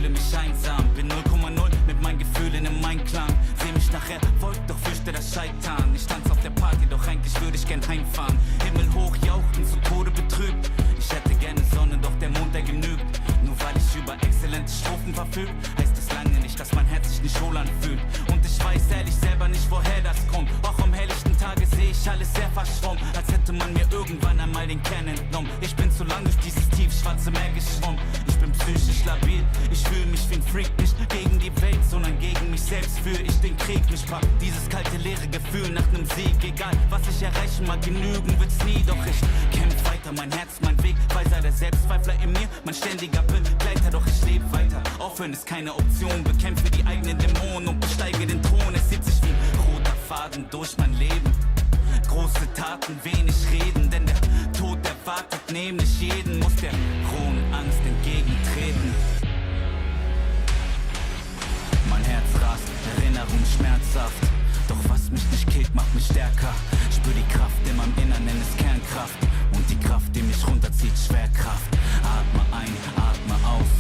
fühle mich einsam. Bin 0,0 mit meinen Gefühlen im Einklang. Seh mich nachher, wollt doch fürchte das Scheitern. Ich tanz auf der Party, doch eigentlich würde ich gern heimfahren. Himmel hoch jauchten, zu Tode betrübt. Ich hätte gerne Sonne, doch der Mond, der genügt. Nur weil ich über exzellente Strophen verfüg, heißt es lange nicht, dass mein Herz sich nicht wohl anfühlt. Und ich weiß ehrlich selber nicht, woher das kommt. Auch am helllichten Tage sehe ich alles sehr verschwommen, als hätte man mir irgendwann einmal den Kern entnommen. Ich bin zu lang durch dieses tiefschwarze Meer geschwommen. Ich bin psychisch labil, ich fühle mich wie ein Freak. Nicht gegen die Welt, sondern gegen mich selbst führe ich den Krieg. Mich packt dieses kalte, leere Gefühl nach nem Sieg. Egal, was ich erreichen mag, genügen wird's nie. Doch ich kämpf weiter, mein Herz, mein Weg. Weiser der Selbstzweifler in mir, mein ständiger Begleiter. Doch ich lebe weiter, aufhören ist keine Option. Bekämpfe die eigenen Dämonen und besteige den Thron. Es zieht sich wie ein roter Faden durch mein Leben. Große Taten, wenig reden, denn der Tod erwartet nämlich jeden. Muss der rohen Angst entgegentreten. Mein Herz rast, Erinnerung schmerzhaft. Doch was mich nicht killt, macht mich stärker. Spür die Kraft in meinem Innern, nenn es Kernkraft. Und die Kraft, die mich runterzieht, Schwerkraft. Atme ein, atme aus.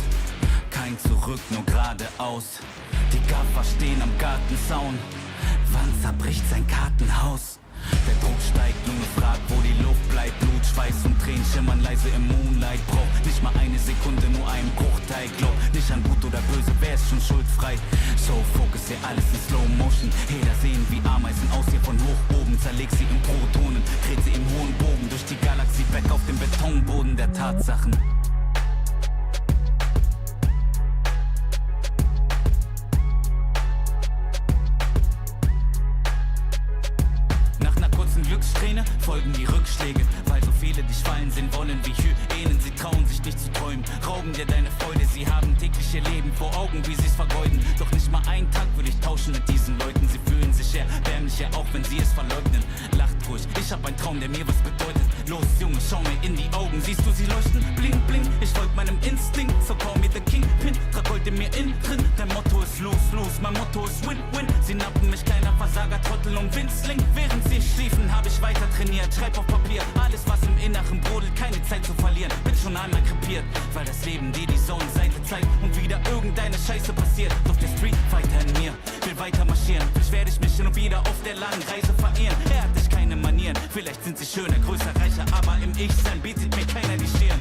Kein Zurück, nur geradeaus. Die Gaffer stehen am Gartenzaun. Wann zerbricht sein Kartenhaus? Der Druck steigt, Lunge fragt, wo die Luft bleibt. Blut, Schweiß und Tränen schimmern leise im Moonlight. Brauch nicht mal eine Sekunde, nur einen Bruchteil. Glaub nicht an Gut oder Böse, wer ist schon schuldfrei? So, Fokus hier alles in Slow Motion. Heder sehen wie Ameisen aus hier von hoch oben. Zerleg sie in Protonen, dreht sie im hohen Bogen durch die Galaxie weg auf den Betonboden der Tatsachen. Glückssträhne folgen die Rückschläge, weil so viele dich fallen sehen wollen wie Hyänen. Sie trauen sich nicht zu träumen, rauben dir deine Freude. Sie haben täglich ihr Leben vor Augen, wie sie's vergeuden. Doch nicht mal einen Tag würde ich tauschen mit diesen Leuten. Sie fühlen sich erbärmlicher, auch wenn sie es verleugnen. Lacht ruhig, ich hab einen Traum, der mir was bedeutet. Los Junge, schau mir in die Augen, siehst du sie leuchten? Bling bling, ich folg meinem Instinkt, so call me the Kingpin. Trag Gold in mir innen drin, dein Motto ist lose, lose, mein Motto ist win, win. Sie nappen mich, kleiner Versager, Trottel und Winzling. Während sie schliefen, hab ich weiter trainiert, schreib auf Papier, alles was im Inneren brodelt, keine Zeit zu verlieren. Bin schon einmal krepiert, weil das Leben dir die Sonnenseite zeigt und wieder irgendeine Scheiße passiert. Doch der Street Fighter in mir will weiter marschieren. Vielleicht werde ich mich hin und wieder auf der langen Reise verehren. Er hat dich keine Manieren, vielleicht sind sie schöner, größer, reicher, aber im Ich-Sein bietet mir keiner die Stirn.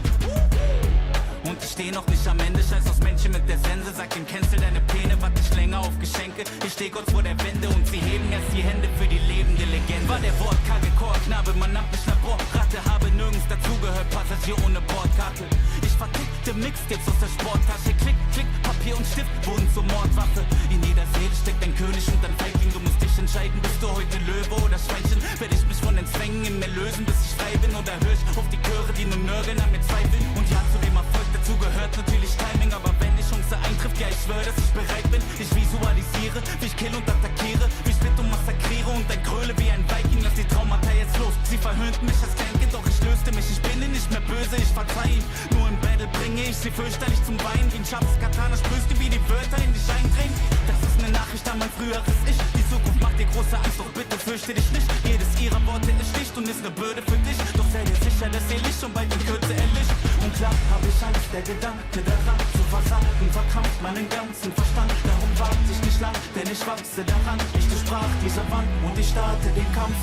Und ich steh noch nicht am Ende, scheiß aus Männchen mit der Sense. Sag dem Cancel deine Pläne, warte nicht länger auf Geschenke. Ich steh kurz vor der Wende und sie heben erst die Hände für die lebende Legende. War der wortkarge Chorknabe, man nannte mich Laborratte. Habe nirgends dazugehört, Passagier ohne Bordkarte. Ich vertickte Mixtapes aus der Sporttasche. Klick, klick, Papier und Stift wurden zur Mordwaffe. In jeder Seele steckt ein König und ein Feigling. Du musst dich entscheiden, bist du heute Löwe oder Schweinchen. Werd ich mich von den Zwängen in mir lösen, bis ich frei bin? Oder hör ich auf die Chöre, die nur nörgeln an mir zweifeln? Und ja, zu dem Erfolg dazu gehört natürlich Timing, aber wenn die Chance eintrifft, ja ich schwör, dass ich bereit bin. Ich visualisiere, wie ich kill und attackiere, wie ich split und massakriere und ein Gröle wie ein Viking. Lass die Traumata jetzt los, sie verhöhnten mich als Kleinkind, doch ich löste mich. Ich bin nicht mehr böse, ich verzeih ihm. Nur im Battle bringe ich sie fürchterlich zum Weinen. Wie ein scharfes Katana sprühst du, wie die Wörter in dich eindringen. Das ist eine Nachricht an mein früheres Ich. Die Zukunft macht dir große Angst, doch bitte fürchte dich nicht. Jedes ihrer Worte ist schlicht und ist eine Bürde für dich. Doch sei dir sicher, dass ihr Licht schon bald in Kürze erlischt. Und klar hab ich Angst, der Gedanke daran zu versagen verkrampft meinen ganzen Verstand. Darum warte ich nicht lang, denn ich wachse daran. Ich durchbrach diese Wand und ich starte den Kampf.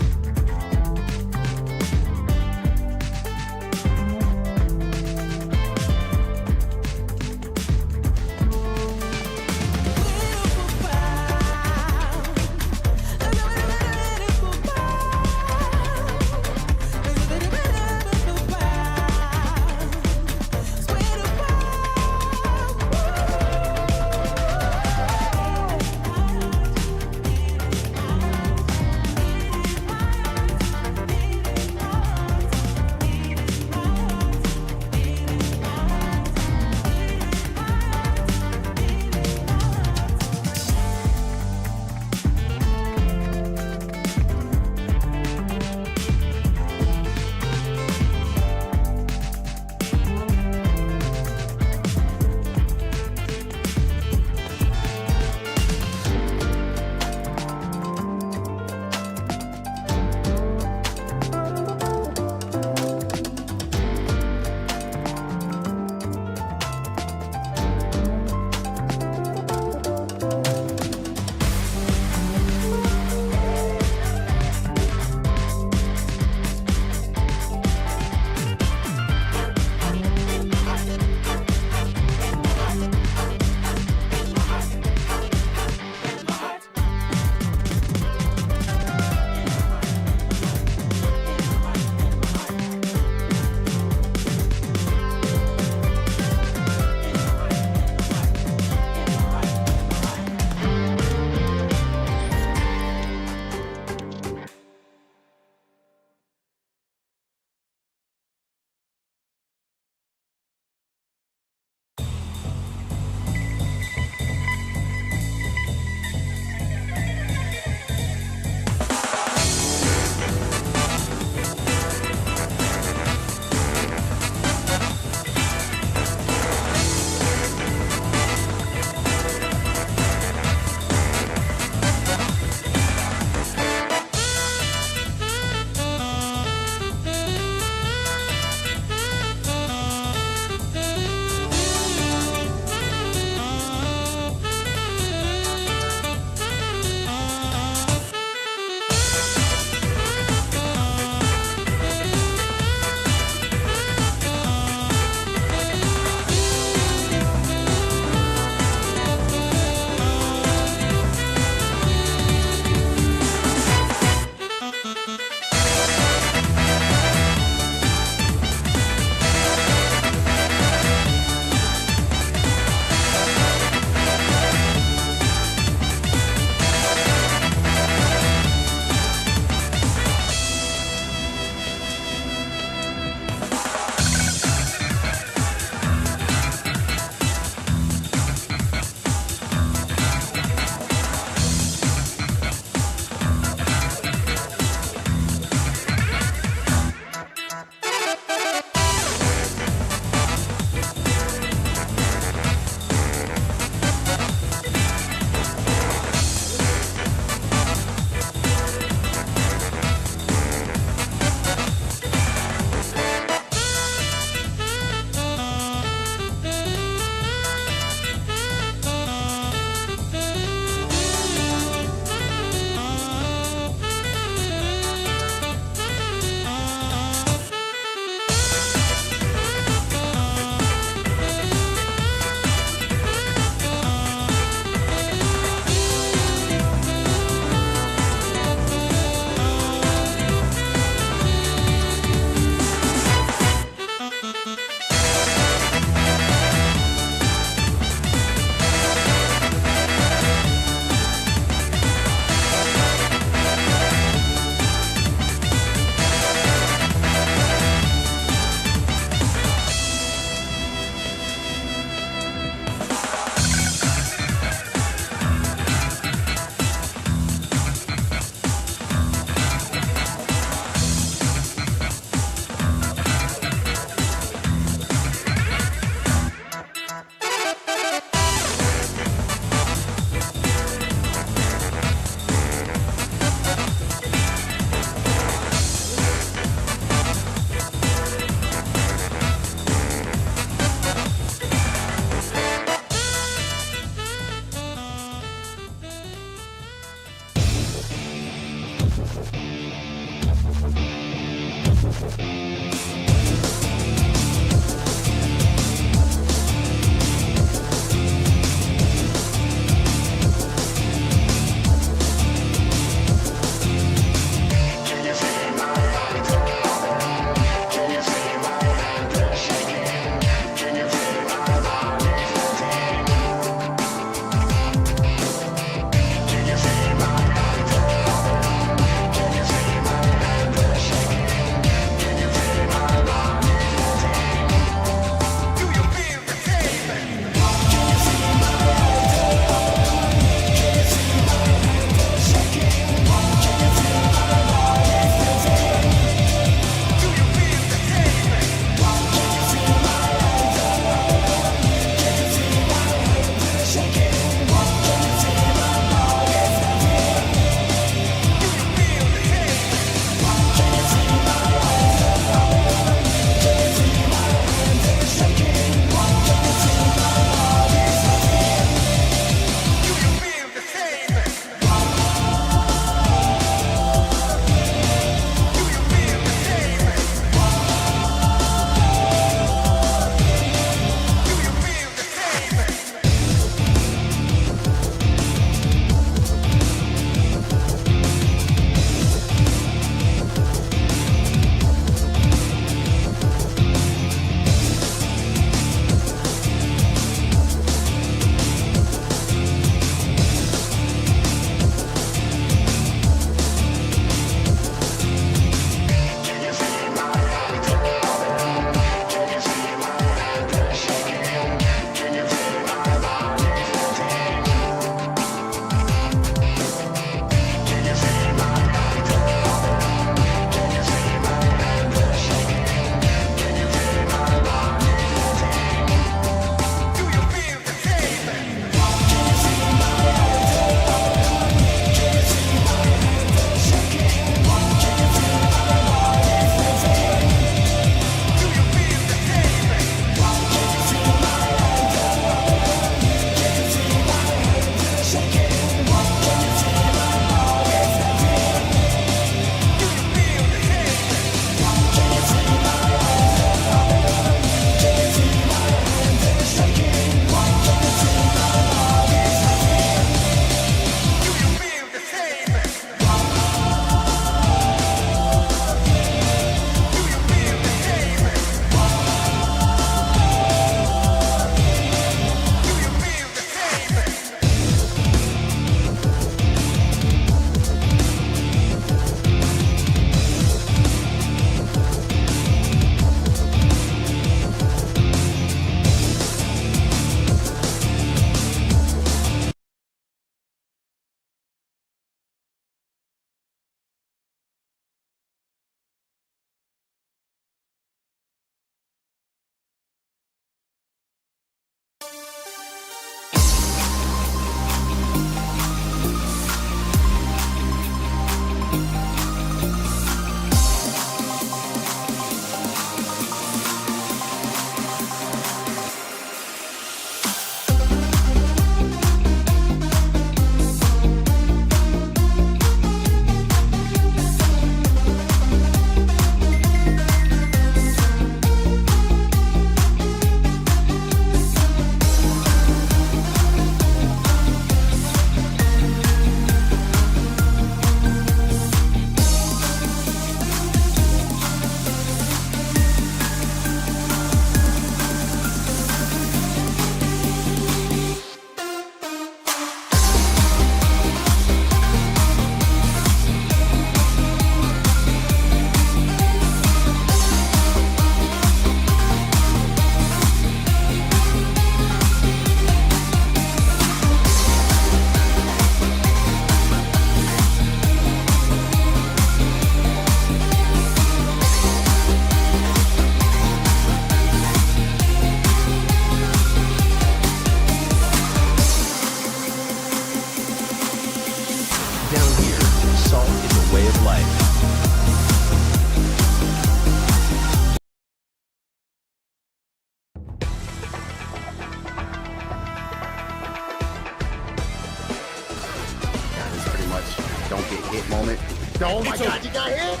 don't get hit moment. Oh my god, you got hit!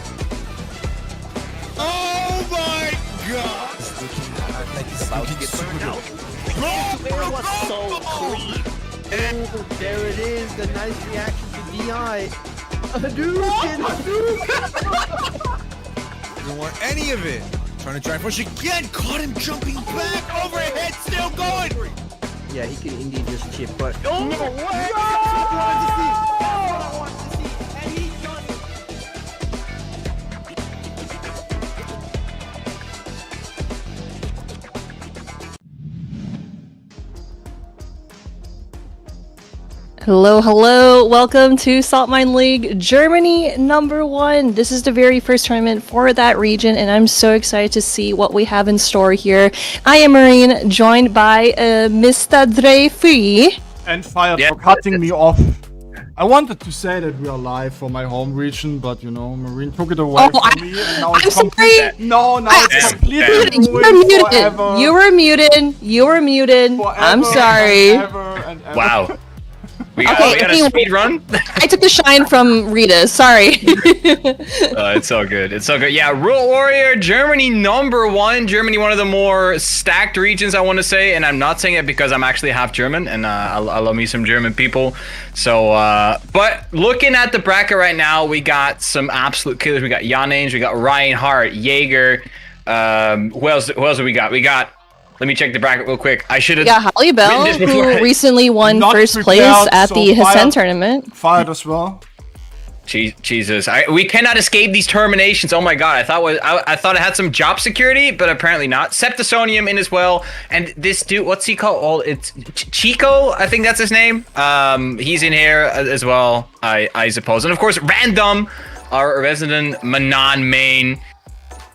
Oh my god! It was so clean. Oh, there it is, the nice reaction to DI. Hadouken! Didn't want any of it. Trying to try and push again. Caught him jumping back. Overhead, still going. Yeah, he can indeed just chip, but Oh, no way! no! That's what I wanted to see. That's what I wanted to see. And he done it. Hello, hello. Welcome to Saltmine League Germany #1. This is the very first tournament for that region, and I'm so excited to see what we have in store here. I am Marine, joined by Mr. Dreyfus. And fired for cutting me off. I wanted to say that we are live for my home region, but you know, Marine took it away from me, and now it's complete. No, now it's completely You were muted. You were muted. You were muted. I'm sorry. And ever. Wow. We got a speed run? I took the shine from Rita. Sorry. It's so good. It's so good. Yeah, Rule Warrior, Germany #1. Germany, one of the more stacked regions, I want to say. And I'm not saying it because I'm actually half German, and I love me some German people. So, but looking at the bracket right now, we got some absolute killers. We got Yon Angel, we got Hart, Jagger. Who else do we got? We got... Let me check the bracket real quick. I should have. Yeah, Halibel, who recently won first place at the Hsien tournament. Fired as well. Jesus, we cannot escape these terminations. Oh my god, I thought it had some job security, but apparently not. Septisonium in as well, and this dude, what's he called? Oh, it's Chico, I think that's his name. He's in here as well, I suppose, and of course, Random, our resident Manon main.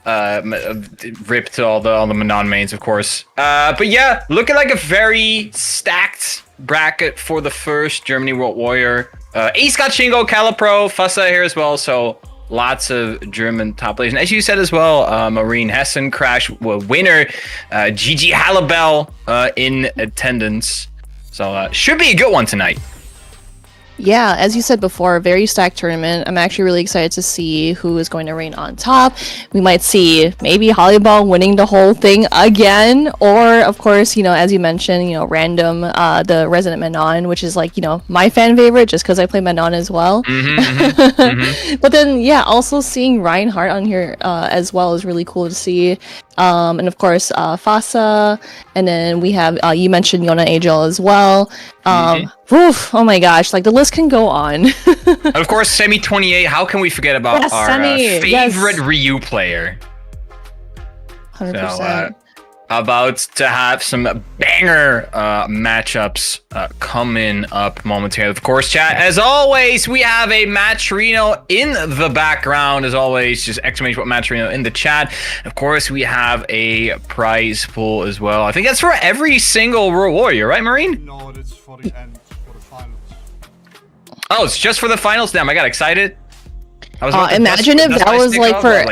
Rip to all the Manon mains, of course. But yeah, looking like a very stacked bracket for the first Germany World Warrior. Ace got Shingo, Calipro, Fhassa here as well, so lots of German top players. And as you said as well, Marine Hessen Crash winner, GG Halibel in attendance. So should be a good one tonight. Yeah, as you said before, a very stacked tournament. I'm actually really excited to see who is going to reign on top. We might see maybe Halibel winning the whole thing again, or of course, you know, as you mentioned, you know, Random, the resident Manon, which is like, you know, my fan favorite just because I play Manon as well. But then, yeah, also seeing Hart on here as well is really cool to see. And of course, Fhassa, and then we have, you mentioned Yon Angel as well. Oof, oh my gosh, like the list can go on. And of course, Semi 28, how can we forget about our favorite Ryu player? 100%. So, about to have some banger matchups coming up momentarily. Of course, chat, as always, we have a Matcherino in the background. As always, just exclamation point Matcherino in the chat. Of course, we have a prize pool as well. I think that's for every single World Warrior, right, Marine? No, it's for the end, for the finals. Oh, it's just for the finals? Damn, I got excited. Imagine if that was like for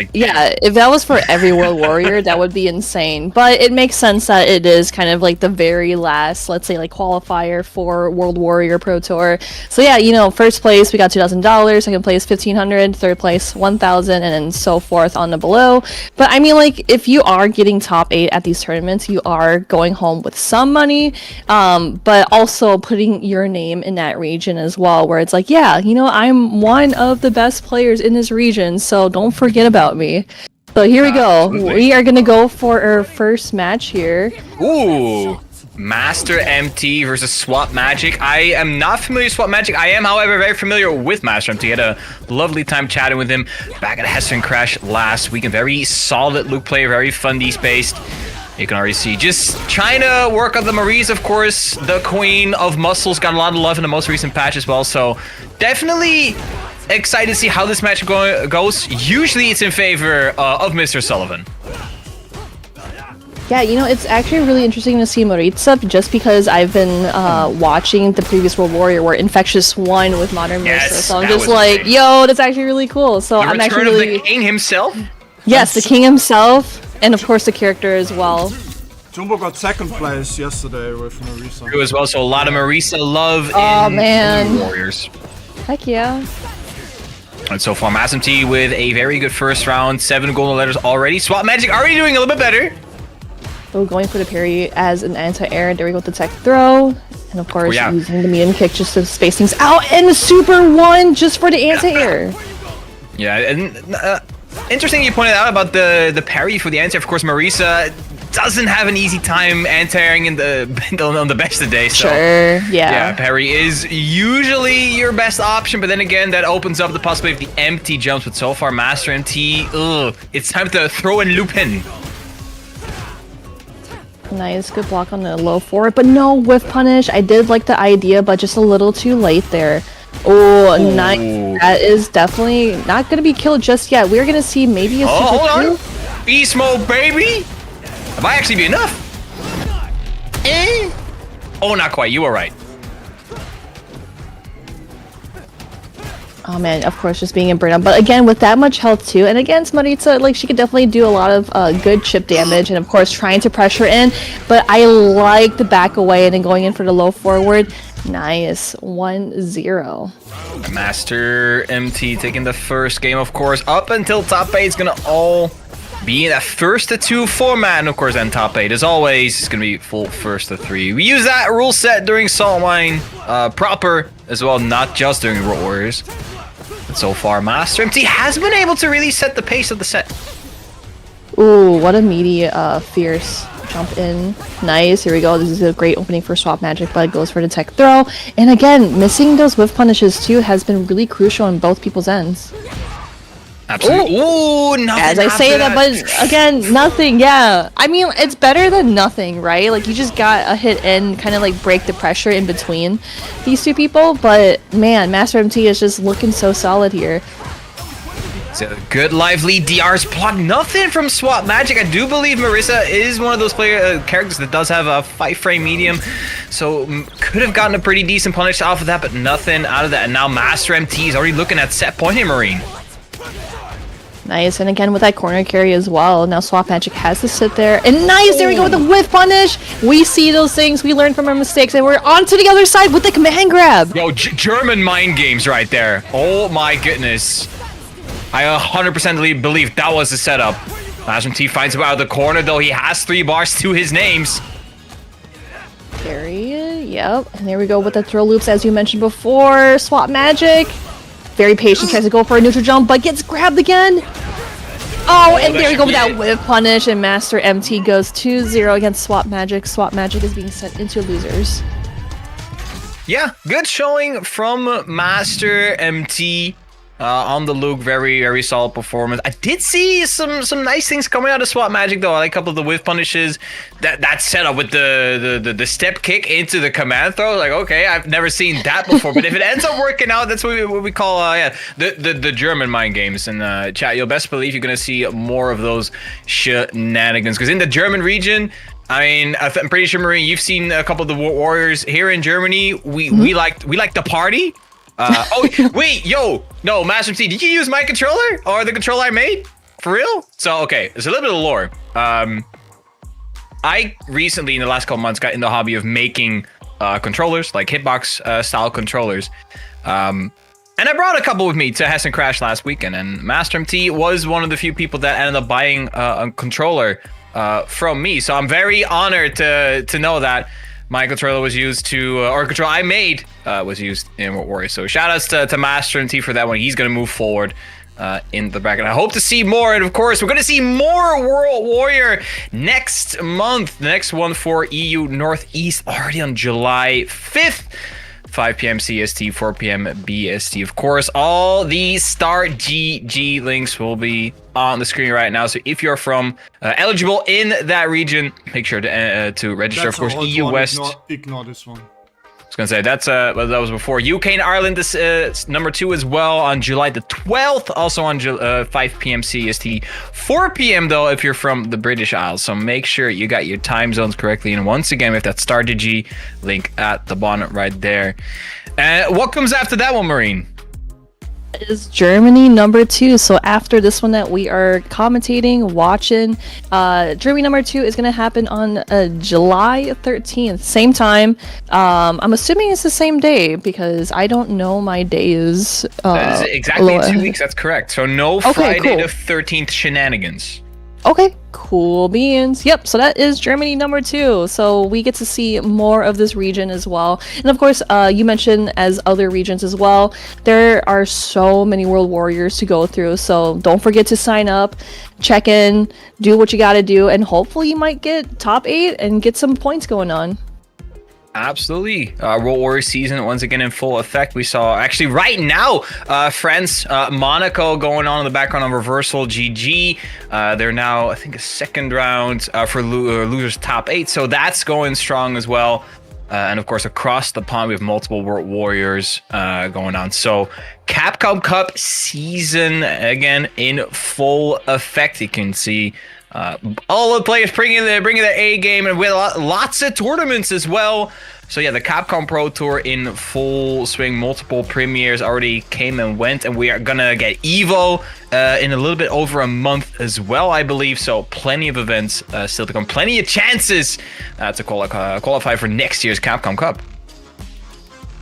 if that was for every World Warrior, that would be insane. But it makes sense that it is kind of like the very last, let's say, like qualifier for World Warrior Pro Tour. So yeah, you know, first place we got $2,000, second place $1,500, third place $1,000, and then so forth on the below. But I mean, like, if you are getting top 8 at these tournaments, you are going home with some money, but also putting your name in that region as well, where it's like, yeah, you know, I'm one of the best players in this region, so don't forget about me. So here we go. Absolutely. We are gonna go for our first match here. Ooh, Master MT versus Swap Magic. I am not familiar with Swap Magic. I am, however, very familiar with Master MT. Had a lovely time chatting with him back at Hsien Crash last week. A very solid Luke player, very fun D-spaced. You can already see just trying to work on the Maries, of course. The Queen of Muscles got a lot of love in the most recent patch as well. So definitely excited to see how this match goes. Usually it's in favor of Mr. Sullivan. Yeah, you know, it's actually really interesting to see Maritza just because I've been watching the previous World Warrior where Infectious won with Modern Master. So I'm just like, yo, that's actually really cool. So I'm actually really... the king himself? Yes, the king himself, and of course the character as well. Jumbo got second place yesterday with Marisa. As well, so a lot of Marisa love in man. Warriors. Heck yeah. And so far, MT with a very good first round, 7 golden letters already. Swap Magic already doing a little bit better. So going for the parry as an anti-air. There we go with the tech throw. And of course, using the medium kick just to space things out. And the super one just for the anti-air. Yeah, and interesting you pointed out about the parry for the anti-air. Of course, Marisa doesn't have an easy time anti-airing on the bench today. So, sure, yeah. Parry is usually your best option, but then again, that opens up the possibility of the empty jumps. But so far, Master MT, it's time to throw in Lupin. Nice, good block on the low forward, but no whiff punish. I did like the idea, but just a little too late there. Oh, nice. That is definitely not going to be killed just yet. We're going to see maybe a super hold on. Beast mode, baby. That might actually be enough. Oh, not quite. You were right. Oh man, of course, just being in burnout. But again, with that much health too, and against Maritza, like she could definitely do a lot of good chip damage, and of course trying to pressure in. But I like the back away and then going in for the low forward. Nice, 1-0. Master MT taking the first game, of course. Up until top 8 is gonna all be in that first to 2 format, and of course then top 8 as always is gonna be full first to 3. We use that rule set during Saltmine proper as well, not just during World Warriors. But so far, Master MT has been able to really set the pace of the set. Ooh, what a meaty, fierce jump in. Nice, here we go. This is a great opening for Swap Magic, but it goes for the tech throw. And again, missing those whiff punishes too has been really crucial on both people's ends. Absolutely. Ooh, nothing. As I say that, but again, nothing. Yeah, I mean, it's better than nothing, right? Like you just got a hit in, kind of like break the pressure in between these two people. But man, Master MT is just looking so solid here. It's a good lively DR's block. Nothing from Swap Magic. I do believe Marisa is one of those characters that does have a 5-frame medium, so could have gotten a pretty decent punish off of that, but nothing out of that. And now Master MT is already looking at set point here, Marine. Nice, and again with that corner carry as well. Now Swap Magic has to sit there, and nice, there we go with the whiff punish. We see those things, we learn from our mistakes, and we're on to the other side with the command grab. Yo, German mind games right there. Oh my goodness. I 100% believe that was the setup. Master MT finds him out of the corner, though he has 3 bars to his names. Carry, yep, and there we go with the throw loops as you mentioned before. Swap Magic. Very patient, tries to go for a neutral jump, but gets grabbed again. Oh, and there we go with that whiff punish, and Master MT goes 2-0 against Swap Magic. Swap Magic is being sent into losers. Yeah, good showing from Master MT. On the look, very, very solid performance. I did see some nice things coming out of Swap Magic, though. I like a couple of the whiff punishes. That setup with the step kick into the command throw. Like, okay, I've never seen that before. But if it ends up working out, that's what we call the German mind games. And chat, you'll best believe you're gonna see more of those shenanigans. Because in the German region, I mean, I'm pretty sure, Marine, you've seen a couple of the Warriors here in Germany. We like the party. Oh wait, no, Master MT, did you use my controller or the controller I made? For real? So okay, there's a little bit of lore. I recently, in the last couple months, got in the hobby of making controllers, like hitbox style controllers. And I brought a couple with me to Hessen Crash last weekend, and Master MT was one of the few people that ended up buying a controller from me. So I'm very honored to know that my controller was used to, or controller I made was used in World Warriors. So shout outs to Master MT for that one. He's going to move forward in the bracket. I hope to see more. And of course, we're going to see more World Warrior next month. The next one for EU Northeast already on July 5th. 5 p.m. CST, 4 p.m. BST. Of course, all the Star GG links will be on the screen right now. So if you're from eligible in that region, make sure to register. That's of course, EU West. Ignore this one. I was gonna say that's that was before. UK and Ireland is number 2 as well on July the 12th. Also on 5 p.m. CST, 4 p.m. though if you're from the British Isles. So make sure you got your time zones correctly. And once again, we have that Star GG link at the bottom right there. What comes after that one, Marine? is Germany number 2. So after this one that we are commentating, watching, Germany number 2 is going to happen on July 13th, same time. I'm assuming it's the same day because I don't know my days. That is exactly in 2 weeks. That's correct. So no Friday the 13th shenanigans. Okay, cool beans. Yep, so that is Germany number 2. So we get to see more of this region as well. And of course, you mentioned as other regions as well, there are so many World Warriors to go through. So don't forget to sign up, check in, do what you gotta do, and hopefully you might get top 8 and get some points going on. Absolutely. World Warrior season once again in full effect. We saw actually right now, friends, Monaco going on in the background on reversal. GG. They're now, I think, a second round for losers top 8. So that's going strong as well. And of course, across the pond, we have multiple World Warriors going on. So Capcom Cup season again in full effect. You can see all the players bringing their A game, and with lots of tournaments as well. So yeah, the Capcom Pro Tour in full swing. Multiple premieres already came and went, and we are gonna get Evo in a little bit over a month as well, I believe. So plenty of events still to come, plenty of chances to qualify for next year's Capcom Cup.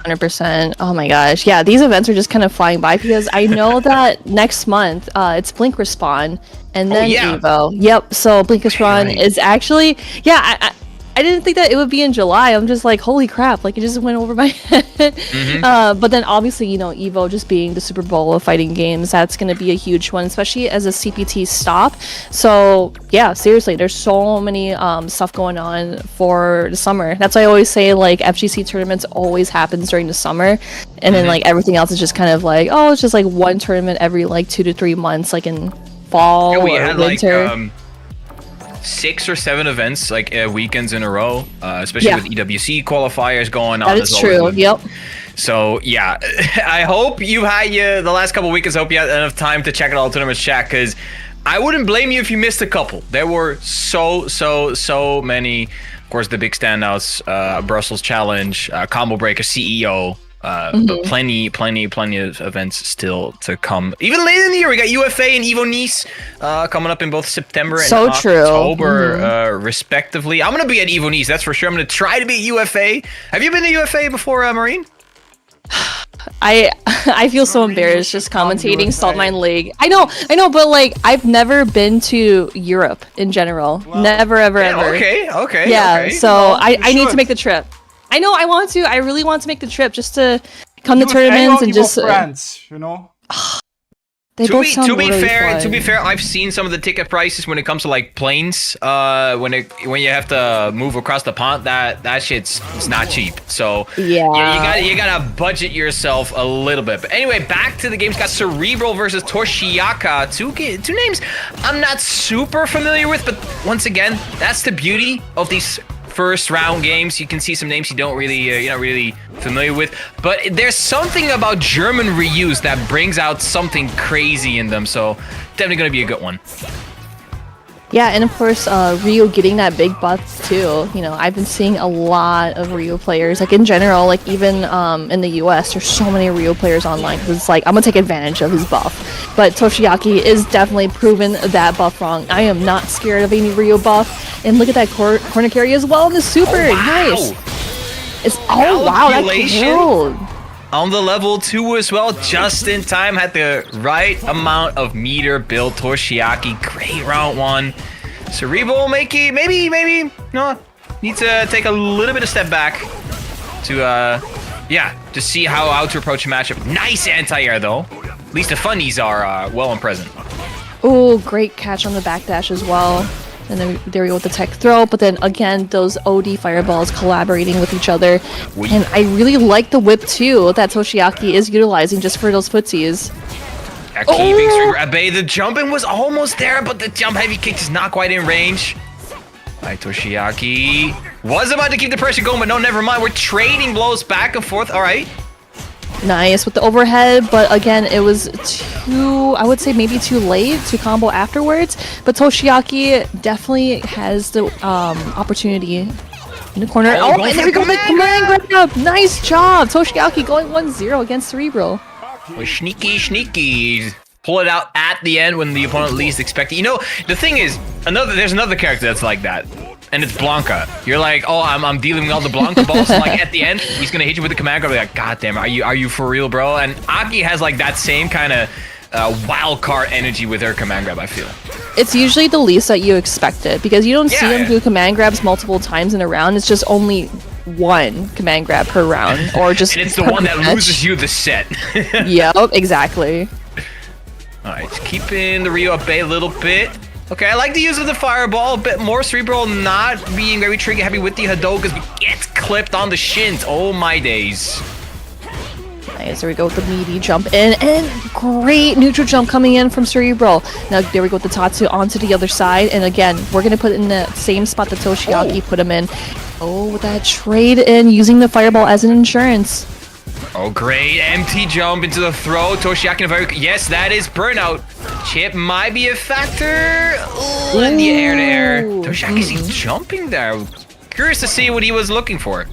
100%. Oh my gosh. Yeah, these events are just kind of flying by because I know that next month it's Blink Respawn and then Evo. Yep. So Blink Respawn is actually, I didn't think that it would be in July. I'm just like, holy crap, like it just went over my head. But then obviously, you know, Evo just being the Super Bowl of fighting games, that's going to be a huge one, especially as a CPT stop. So yeah, seriously, there's so many stuff going on for the summer. That's why I always say like FGC tournaments always happens during the summer. And then like everything else is just kind of like, oh, it's just like one tournament every like 2 to 3 months, like in fall or winter. Like, 6 or 7 events, like weekends in a row, especially with EWC qualifiers going on. That is true. Yep. So yeah, I hope you had the last couple weekends. I hope you had enough time to check out all the tournaments, chat, because I wouldn't blame you if you missed a couple. There were so many. Of course, the big standouts: Brussels Challenge, Combo Breaker, CEO. But plenty of events still to come. Even later in the year, we got UFA and Evo Nice coming up in both September and October, respectively. I'm gonna be at Evo Nice, that's for sure. I'm gonna try to be at UFA. Have you been to UFA before, Marine? I feel so embarrassed just commentating Saltmine League. I know, but like I've never been to Europe in general. Well, never, ever. Okay. Yeah, so I need to make the trip. I know, I really want to make the trip just to come to tournaments and just friends, you know. They both sound to be really fair, fun. to be fair, I've seen some of the ticket prices when it comes to like planes. When you have to move across the pond, that shit's it's not cheap. So yeah, you gotta budget yourself a little bit. But anyway, back to the games. Got Cerebral versus Toshiaki. Two names I'm not super familiar with, but once again, that's the beauty of these first round games. You can see some names you don't really you're not really familiar with, but there's something about German reuse that brings out something crazy in them, so definitely gonna be a good one. Yeah, and of course Rio getting that big buff too. You know, I've been seeing a lot of Rio players, like in general, like even in the US there's so many Rio players online because it's like I'm gonna take advantage of his buff. But Toshiaki is definitely proven that buff wrong. I am not scared of any Rio buff, and look at that corner carry as well in the super. Nice. It's wow, that killed. On the level 2 as well, just in time, had the right amount of meter build. Toshiaki, great round 1. Cerebral maybe no, need to take a little bit of step back to see how to approach a matchup. Nice anti-air though. At least the funnies are well and present. Oh, great catch on the backdash as well. And then there we go with the tech throw, but then again, those OD fireballs collaborating with each other. And I really like the whip too that Toshiaki is utilizing just for those footsies. Keeping through Abe. The jumping was almost there, but the jump heavy kick is not quite in range. Right, Toshiaki was about to keep the pressure going, but no, never mind. We're trading blows back and forth. All right. Nice with the overhead, but again, it was I would say maybe too late to combo afterwards. But Toshiaki definitely has the opportunity in the corner. And there we go, the command grab. Nice job, Toshiaki going 1-0 against Cerebral. Was sneaky. Pull it out at the end when the opponent least expects it. You know, the thing is, there's another character that's like that. And it's Blanca. You're like, oh, I'm dealing with all the Blanca balls. And like at the end, he's gonna hit you with the command grab. You're like, God damn, are you for real, bro? And Aki has like that same kind of wild card energy with her command grab, I feel. It's usually the least that you expect it, because you don't see him do command grabs multiple times in a round. It's just only one command grab per round, or just. And it's the one that loses you the set. Yep, exactly. All right, keeping the Rio at bay a little bit. Okay, I like the use of the fireball a bit more. Cerebral not being very trigger heavy with the Hadokas, but gets clipped on the shins. Oh my days. Nice, there we go with the meaty jump in, and great neutral jump coming in from Cerebral. Now there we go with the Tatsu onto the other side, and again, we're going to put it in the same spot that Toshiaki put him in. Oh, with that trade in, using the fireball as an insurance. Oh, great. Empty jump into the throw. Toshiaki, yes, that is burnout. Chip might be a factor. Ooh, in the air. Toshiaki's jumping there. Curious to see what he was looking for.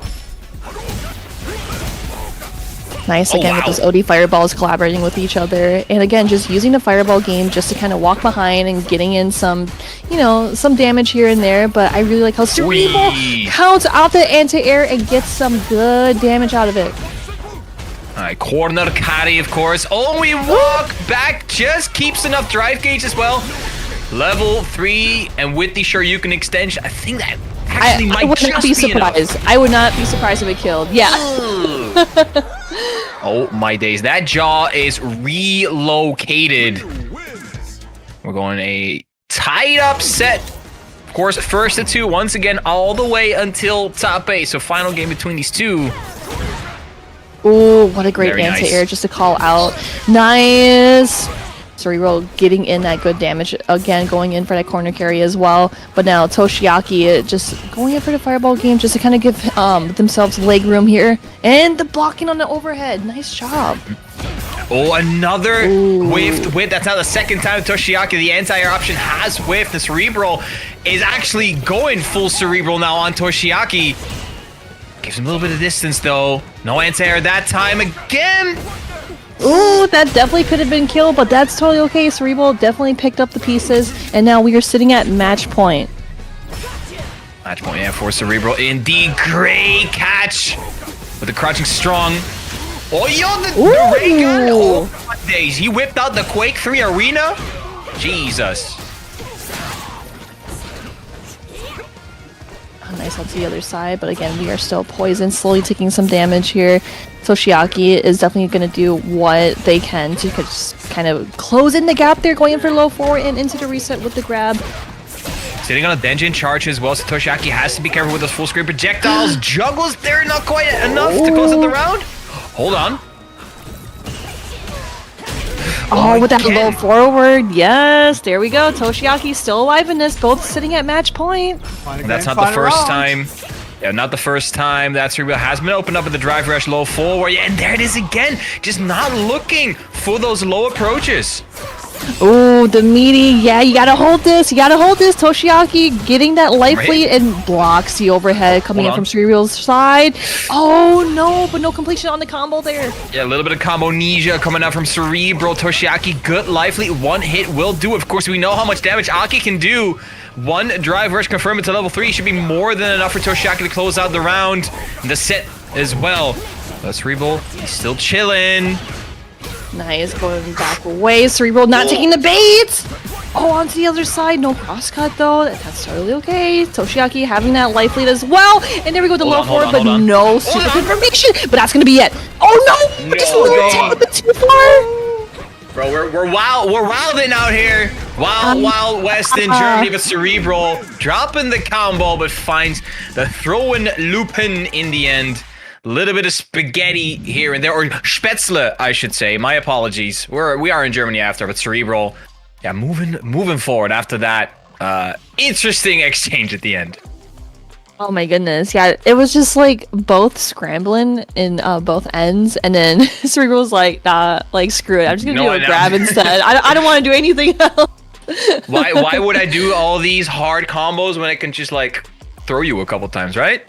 Nice, again, with those OD fireballs collaborating with each other. And again, just using the fireball game just to kind of walk behind and getting in some, you know, some damage here and there. But I really like how Cerebral counts out the anti-air and gets some good damage out of it. Alright, corner carry, of course. Oh, we walk back, just keeps enough drive gauge as well. Level 3, and with the Shoryuken extension, I think that actually might would not be surprised. I would not be surprised if it killed. Yeah. Oh my days, that jaw is relocated. We're going a tied up set. Of course, first to 2, once again, all the way until top 8. So final game between these two. Ooh, what a great anti-air just to call out. Nice! Cerebral getting in that good damage. Again, going in for that corner carry as well. But now Toshiaki just going in for the fireball game just to kind of give themselves leg room here. And the blocking on the overhead. Nice job. Oh, another whiffed whip. That's now the second time Toshiaki, the anti-air option, has whiffed. The Cerebral is actually going full Cerebral now on Toshiaki. Gives him a little bit of distance, though. No anti-air that time again. Ooh, that definitely could have been killed, but that's totally okay. Cerebral definitely picked up the pieces, and now we are sitting at match point. Match point, yeah, for Cerebral. Indeed, great catch with the crouching strong. Oh, yo, the ray gun. Oh, my days. He whipped out the Quake 3 Arena. Jesus. Nice onto the other side, but again, we are still poisoned, slowly taking some damage here. Toshiaki is definitely going to do what they can to just kind of close in the gap there, going in for low forward and into the reset with the grab. Sitting on a Denjin charge as well, so Toshiaki has to be careful with those full screen projectiles. Juggles there, not quite enough to close out the round. Hold on. Oh, with that low forward. Yes, there we go. Toshiaki's still alive in this, both sitting at match point. That's not the first time. Yeah, not the first time that Cerebral has been opened up with the drive rush low forward. Yeah, and there it is again. Just not looking for those low approaches. Oh, the meaty. Yeah, you gotta hold this. You gotta hold this. Toshiaki getting that life lead and blocks the overhead coming in from Cerebral's side. Oh, no, but no completion on the combo there. Yeah, a little bit of combo amnesia coming out from Cerebral. Toshiaki, good life lead. One hit will do. Of course, we know how much damage Aki can do. One drive rush confirmed it to level 3 should be more than enough for Toshiaki to close out the round. The set as well. Cerebral, he's still chilling. Nice, going back away. Cerebral not taking the bait. Oh, onto the other side. No crosscut though. That's totally okay. Toshiaki having that life lead as well. And there we go with the low forward, but no super confirmation. But that's gonna be it. Oh no! Just a little bit too far. Bro, we're wilding out here. Wild West in Germany, but Cerebral dropping the combo, but finds the throw-in Lupin in the end. Little bit of spaghetti here and there, or Spätzle, I should say. My apologies. We are in Germany after, but Cerebral, yeah, moving forward after that. Interesting exchange at the end. Oh my goodness, yeah, it was just like both scrambling in both ends, and then Cerebral was like, nah, like screw it, I'm just gonna do a grab instead. I don't want to do anything else. Why would I do all these hard combos when I can just like throw you a couple times, right?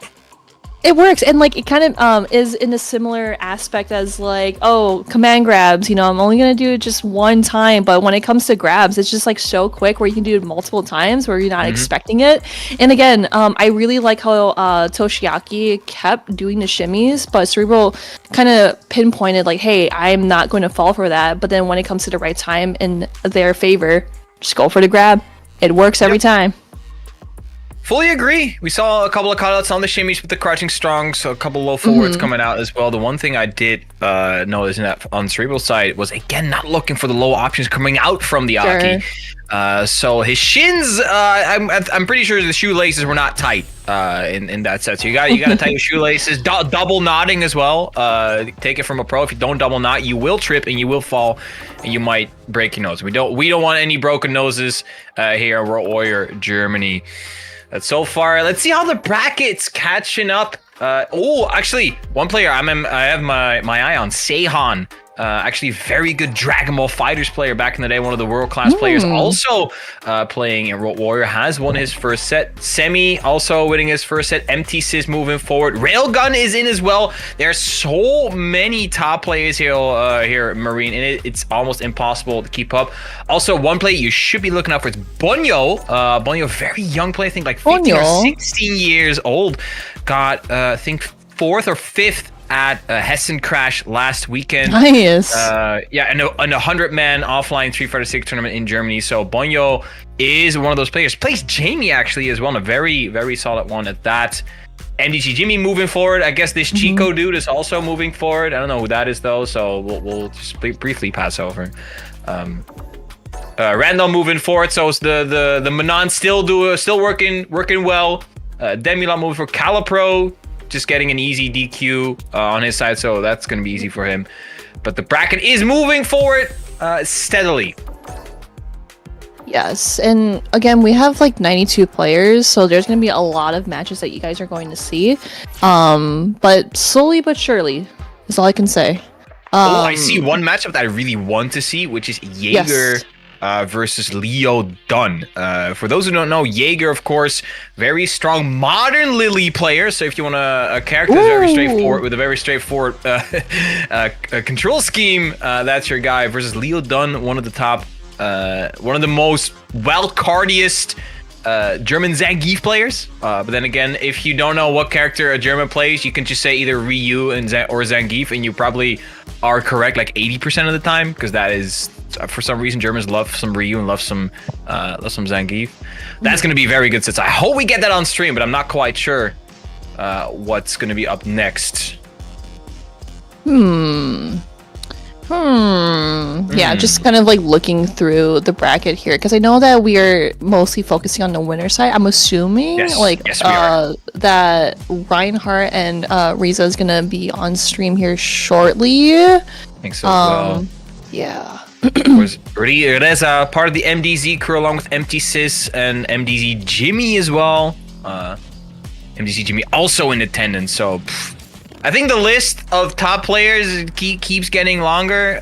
It works, and like it kind of is in a similar aspect as like, oh, command grabs. You know, I'm only gonna do it just one time, but when it comes to grabs, it's just like so quick where you can do it multiple times where you're not expecting it. And again, I really like how Toshiaki kept doing the shimmies, but Cerebral kind of pinpointed like, hey, I'm not going to fall for that. But then when it comes to the right time in their favor, just go for the grab. It works every time. Fully agree. We saw a couple of cutouts on the shimmies with the crouching strong, so a couple low forwards coming out as well. The one thing I did notice in that on Cerebral side was, again, not looking for the low options coming out from the Aki. So his shins, I'm pretty sure the shoelaces were not tight in that set. So you got to tie your shoelaces. Double knotting as well. Take it from a pro. If you don't double knot, you will trip and you will fall, and you might break your nose. We don't want any broken noses here in World Warrior Germany. So far, let's see how the bracket's catching up. Oh, actually, one player I have my eye on, Seihan. Actually, very good Dragon Ball Fighters player back in the day, one of the world-class players. Also playing in World Warrior, has won his first set. Semi also winning his first set. Empty Sis moving forward. Railgun is in as well. There are so many top players here, Marine, and it's almost impossible to keep up. Also, one player you should be looking out for is Bonyo. Bonyo, very young player, I think like 15 or 16 years old. Got, I think, 4th or 5th at Hessen Crash last weekend. Nice. Yeah, and a 100-man offline 3 fighter 6 tournament in Germany. So Bonyo is one of those players. Plays Jamie actually as well, a very, very solid one at that. MDG Jimmy moving forward. I guess this Chico dude is also moving forward. I don't know who that is though, so we'll just briefly pass over. Randall moving forward, so it's the Manon still working well. Demulon moving for Calipro. Just getting an easy DQ on his side, so that's going to be easy for him. But the bracket is moving forward steadily. Yes, and again, we have like 92 players, so there's going to be a lot of matches that you guys are going to see. But slowly but surely is all I can say. I see one matchup that I really want to see, which is Jagger versus Leo Dunn. For those who don't know, Jagger, of course, very strong modern Lily player. So if you want a character that's very straightforward, with a very straightforward control scheme, that's your guy. Versus Leo Dunn, one of the top, one of the most well-cardiest German Zangief players. But then again, if you don't know what character a German plays, you can just say either Ryu or Zangief, and you probably are correct like 80% of the time, because that is, for some reason, Germans love some Ryu and love some Zangief. That's going to be very good sets. I hope we get that on stream, but I'm not quite sure what's going to be up next. Yeah, just kind of like looking through the bracket here, because I know that we are mostly focusing on the winner side. I'm assuming that Reinhardt and Reza is gonna be on stream here shortly. I think so as well. Yeah. Was Reza part of the MDZ crew along with Empty Sis and MDZ Jimmy as well. MDZ Jimmy also in attendance, so I think the list of top players keeps getting longer.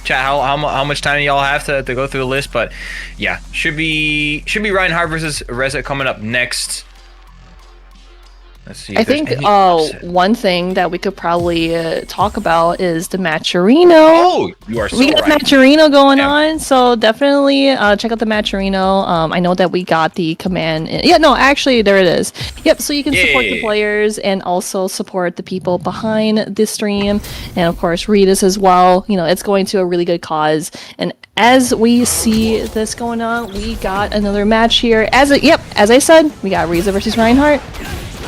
Chat, how much time y'all have to go through the list? But yeah, should be Reinhardt versus Reza coming up next. Let's see. I think one thing that we could probably talk about is the Matcherino. Oh, you are so right. We got Matcherino going on, so definitely check out the Matcherino. I know that we got the command. Actually, there it is. Yep, so you can support the players and also support the people behind the stream, and of course read us as well. You know, it's going to a really good cause. And as we see this going on, we got another match here. As I said, we got Reza versus Reinhardt.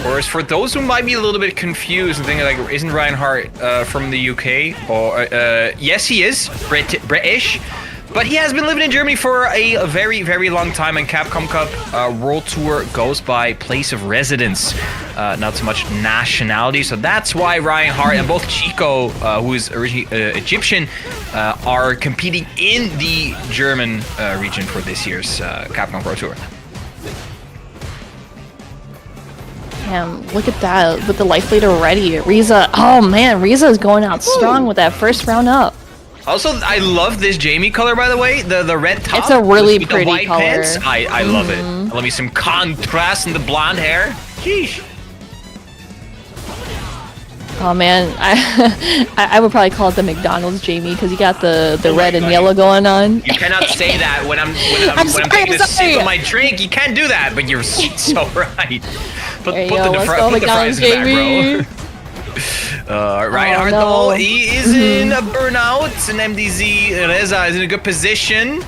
Or for those who might be a little bit confused and thinking like, isn't Reinhardt from the UK? Or yes, he is British, but he has been living in Germany for a very, very long time. And Capcom Cup World Tour goes by place of residence, not so much nationality. So that's why Reinhardt and both Chico, who is originally Egyptian, are competing in the German region for this year's Capcom Pro Tour. Damn, look at that, with the life leader ready. Reza, oh man, Reza is going out strong with that first round up. Also, I love this Jamie color, by the way, the red top. It's a really with pretty the white color. Pants. I love it. I love me some contrast in the blonde hair. Sheesh. Oh man, I would probably call it the McDonald's Jamie because you got the red and yellow going on. You cannot say that when I'm taking a sip of my drink. You can't do that, but you're so right. Put the fries in the back, bro. Reinhardt though, he is in a burnout, and MDZ Reza is in a good position.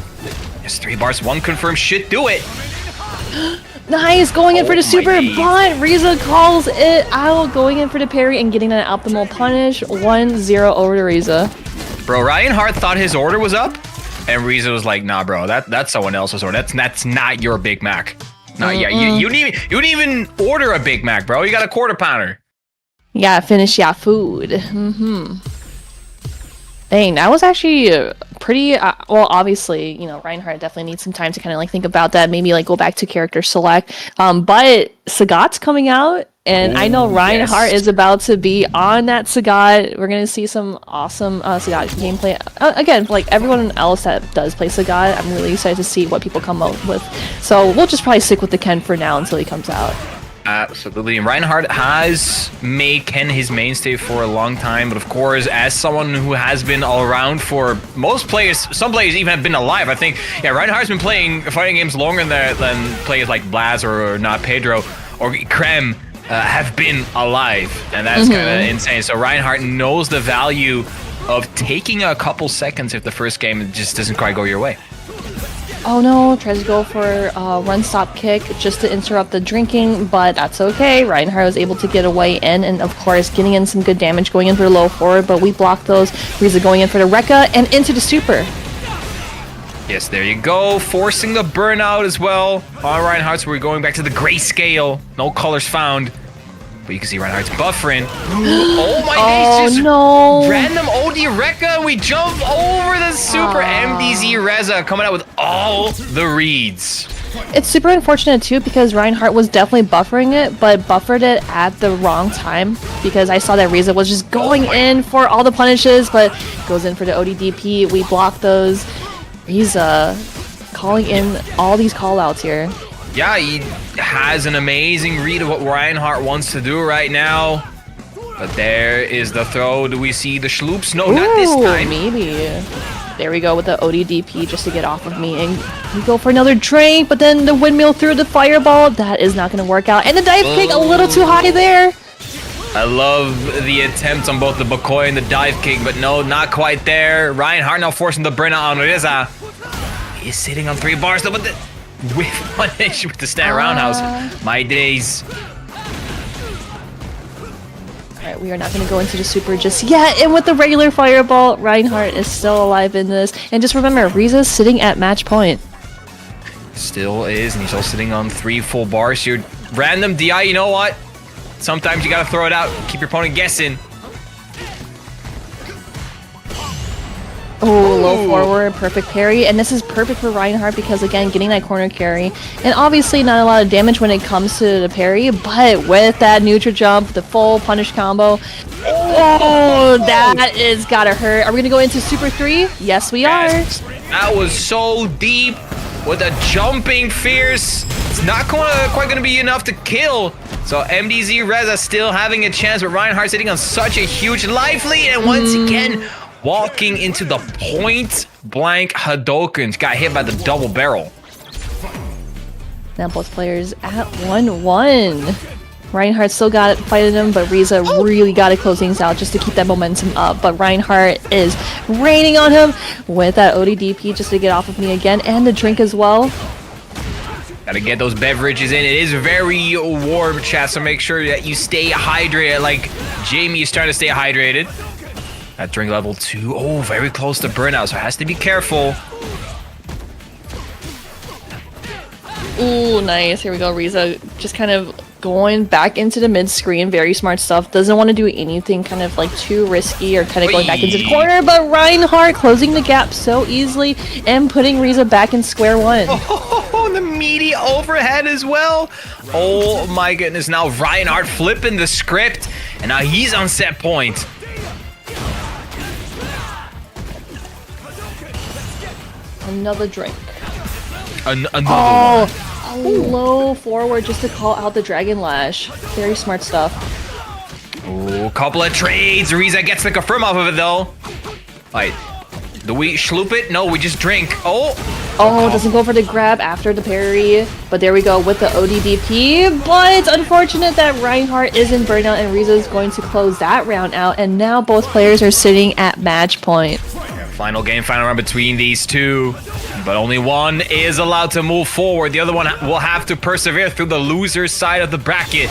Yes, 3 bars, 1 confirmed should do it. Nice, going in for the super, but Reza calls it out, going in for the parry and getting an optimal punish. 1-0 over to Reza. Bro, Reinhardt thought his order was up, and Reza was like, nah, bro, that's someone else's order. That's not your Big Mac. Nah, yeah, you didn't even order a Big Mac, bro. You got a quarter pounder. You gotta finish your food. Dang, that was actually pretty, well, obviously, you know, Reinhardt definitely needs some time to kind of like think about that, maybe like go back to character select, but Sagat's coming out, and I know Reinhardt is about to be on that Sagat. We're gonna see some awesome Sagat gameplay. Again, like everyone else that does play Sagat, I'm really excited to see what people come up with. So we'll just probably stick with the Ken for now until he comes out. Absolutely. And Reinhardt has made Ken his mainstay for a long time, but of course, as someone who has been all around for most players, some players even have been alive. I think, yeah, Reinhardt's been playing fighting games longer than players like Blaz or not Pedro or Krem have been alive, and that's kind of insane. So Reinhardt knows the value of taking a couple seconds if the first game just doesn't quite go your way. Oh no, tries to go for a run-stop kick just to interrupt the drinking, but that's okay. Reinhardt was able to get away in, and of course getting in some good damage going in for the low forward, but we blocked those. Reza going in for the Rekka and into the super. Yes, there you go. Forcing the burnout as well on Reinhardt, so we're going back to the grayscale. No colors found. But you can see Reinhardt's buffering. Oh my days, just no. Random OD Rekka, and we jump over the super. MDZ Reza coming out with all the reads. It's super unfortunate too because Reinhardt was definitely buffering it, but buffered it at the wrong time because I saw that Reza was just going in for all the punishes, but goes in for the ODDP. We block those. Reza calling in all these callouts here. Yeah, he has an amazing read of what Reinhardt wants to do right now. But there is the throw. Do we see the Schloops? No, not this time. Maybe. There we go with the ODDP just to get off of me. And we go for another drink, but then the windmill through the fireball. That is not going to work out. And the dive kick a little too high there. I love the attempt on both the Bakoy and the dive kick, but no, not quite there. Reinhardt now forcing the burnout on Reza. He's sitting on 3 bars though, but the whiff punish with the stand roundhouse. My days. Alright, we are not going to go into the super just yet. And with the regular fireball, Reinhardt is still alive in this. And just remember, Reza's sitting at match point. Still is, and he's all sitting on 3 full bars here. Random DI, you know what? Sometimes you gotta throw it out, keep your opponent guessing. Oh, low forward, perfect parry, and this is perfect for Reinhardt because, again, getting that corner carry, and obviously not a lot of damage when it comes to the parry, but with that neutral jump, the full punish combo, oh, that is gotta hurt. Are we gonna go into Super 3? Yes, we are. That was so deep with a jumping fierce. It's not quite gonna be enough to kill. So MDZ Reza still having a chance, but Reinhardt sitting on such a huge life lead, and once again, walking into the point-blank Hadokens. Got hit by the double barrel. Now both players at 1-1. Reinhardt still got it fighting him, but Reza really got to close things out just to keep that momentum up. But Reinhardt is raining on him with that ODDP just to get off of me again, and the drink as well. Gotta get those beverages in. It is very warm, chat, so make sure that you stay hydrated. Like Jamie is trying to stay hydrated. At drink level 2. Oh, very close to burnout, so has to be careful. Ooh, nice. Here we go. Reza just kind of going back into the mid-screen. Very smart stuff. Doesn't want to do anything kind of like too risky or kind of going back into the corner, but Reinhardt closing the gap so easily and putting Reza back in square one. Oh, the meaty overhead as well. Oh my goodness. Now Reinhardt flipping the script, and now he's on set point. Another drink. Another one. A low forward just to call out the Dragon Lash. Very smart stuff. Oh, Ooh, a couple of trades. Reza gets the confirm off of it though. Alright. Do we schloop it? No, we just drink. Oh! Oh, doesn't go for the grab after the parry. But there we go with the ODDP. But it's unfortunate that Reinhardt is in burnout and Reza is going to close that round out. And now both players are sitting at match point. Final game, final round between these two. But only one is allowed to move forward. The other one will have to persevere through the loser side of the bracket.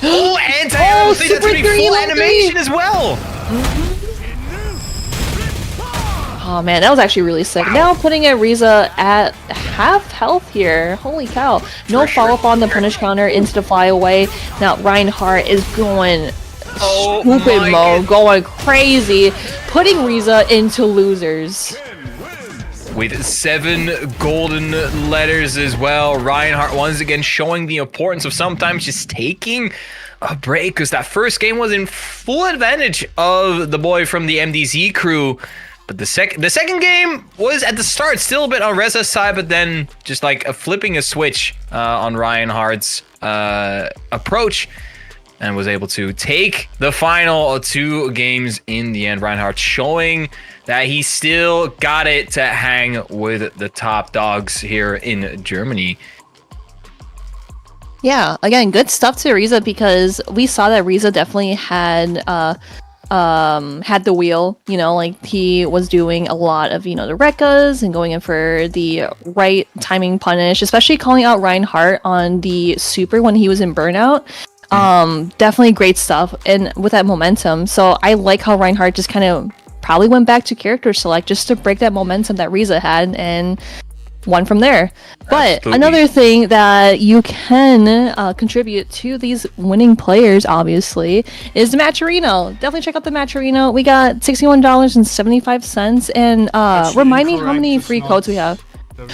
Oh, anti-air! That's going to be full animation as well! Oh man, that was actually really sick. Wow. Now putting a Reza at half health here. Holy cow. No follow-up on the punish counter into the flyaway. Now Reinhardt is going stupid mode, going crazy, putting Reza into losers. With 7 golden letters as well. Reinhardt once again showing the importance of sometimes just taking a break, because that first game was in full advantage of the boy from the MDZ crew. But the second game was at the start still a bit on Reza's side, but then just like flipping a switch on Reinhardt's approach, and was able to take the final 2 games in the end. Reinhardt showing that he still got it to hang with the top dogs here in Germany. Yeah, again, good stuff to Reza, because we saw that Reza definitely had the wheel, you know, like he was doing a lot of, you know, the Rekkas and going in for the right timing punish, especially calling out Reinhardt on the super when he was in burnout. Definitely great stuff, and with that momentum. So I like how Reinhardt just kind of probably went back to character select just to break that momentum that Reza had and won from there. But Absolutely. Another thing that you can contribute to these winning players, obviously, is the Matcherino. Definitely check out the Matcherino. We got $61.75, and remind me how many free codes we have.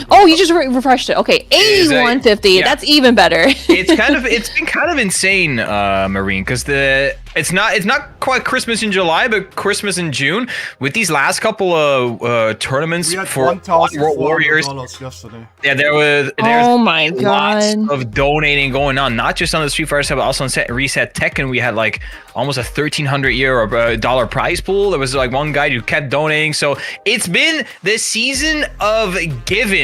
Oh, you just refreshed it. Okay, 81.50. That's even better. It's been kind of insane, Marine, because it's not quite Christmas in July, but Christmas in June. With these last couple of tournaments for World Warriors, yesterday. yeah, there's my lots God. of donating going on, not just on the Street Fighter side, but also on Reset Tekken. We had like almost a $1,300 prize pool. There was like one guy who kept donating. So it's been the season of giving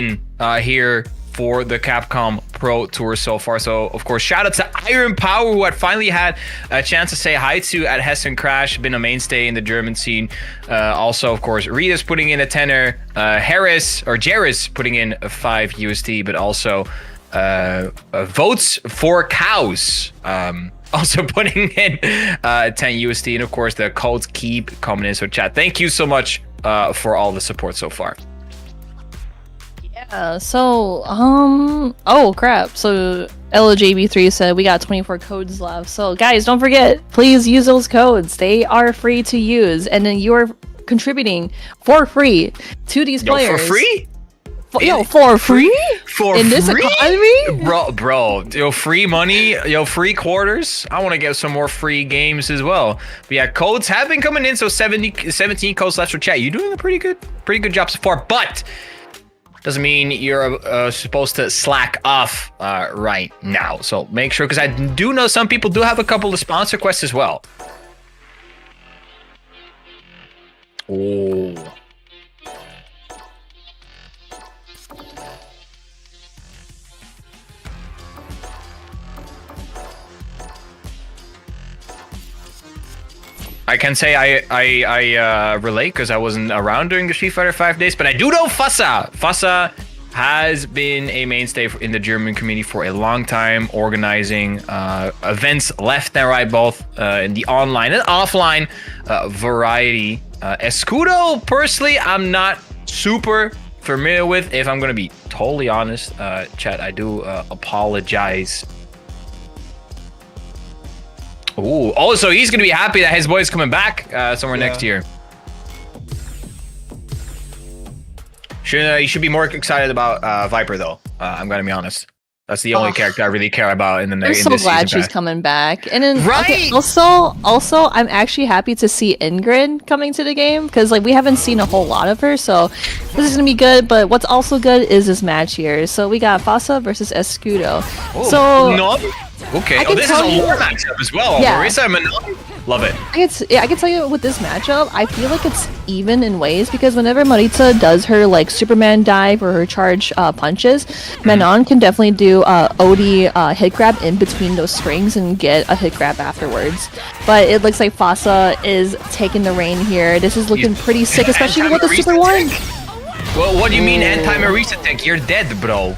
here for the Capcom Pro Tour so far. So, of course, shout out to Iron Power, who had finally had a chance to say hi to at Hessen Crash, been a mainstay in the German scene. Also, of course, Rita's putting in a tenner, Jairus putting in a 5 USD, but also Votes for Cows also putting in 10 USD. And, of course, the codes keep coming in. So, chat, thank you so much for all the support so far. Oh crap. So LJB3 said we got 24 codes left. So guys, don't forget, please use those codes. They are free to use, and then you're contributing for free to these players. For free? For free? For in this economy? Bro, free money, free quarters. I want to get some more free games as well. But yeah, codes have been coming in, so 17 codes left for chat. You're doing a pretty good job so far, but doesn't mean you're supposed to slack off right now. So make sure, because I do know some people do have a couple of sponsor quests as well. Oh. I can say I relate, because I wasn't around during the Street Fighter 5 days, but I do know Fhassa. Fhassa has been a mainstay in the German community for a long time, organizing events left and right, both in the online and offline variety. Escudo, personally, I'm not super familiar with, if I'm going to be totally honest. Chat, I do apologize. Ooh, also, he's going to be happy that his boy's coming back somewhere next year. He should be more excited about Viper, though. I'm going to be honest. That's the only character I really care about in the next season. I'm so glad she's coming back. And then, right? Okay, also, I'm actually happy to see Ingrid coming to the game, because like we haven't seen a whole lot of her, so this is gonna be good. But what's also good is this match here. So we got Fhassa versus Escudo. Oh, so no. Okay. Oh, this is a war matchup as well. Yeah. Marisa and Manon. Love it. I can tell you with this matchup, I feel like it's even in ways because whenever Maritza does her like Superman dive or her charge punches, Manon can definitely do OD hit grab in between those strings and get a hit grab afterwards. But it looks like Fhassa is taking the reign here. This is looking pretty sick, especially with the Super 1. Well, what do you mean anti-Marisa tech? You're dead, bro.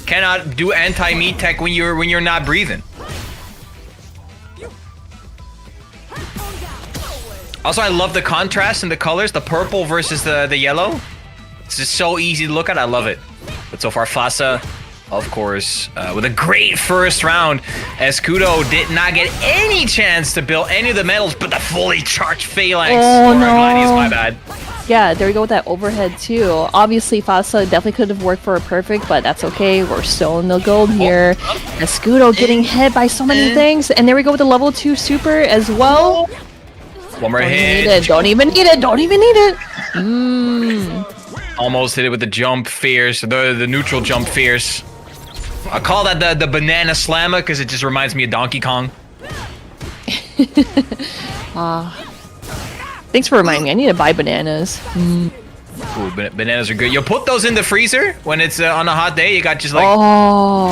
Cannot do anti-me tech when you're not breathing. Also, I love the contrast in the colors, the purple versus the yellow. It's just so easy to look at. I love it. But so far, Fhassa, of course, with a great first round. Escudo did not get any chance to build any of the medals, but the fully charged phalanx. Oh, no. Gladius, my bad. Yeah, there we go with that overhead too. Obviously, Fhassa definitely could have worked for a perfect, but that's okay. We're still in the gold here. Escudo getting hit by so many things. And there we go with the level 2 super as well. One more hit. Don't even need it. Don't even need it. Almost hit it with the jump fierce, the neutral jump fierce. I call that the banana slammer because it just reminds me of Donkey Kong. Thanks for reminding me. I need to buy bananas. Ooh, bananas are good. You'll put those in the freezer when it's on a hot day. You got just like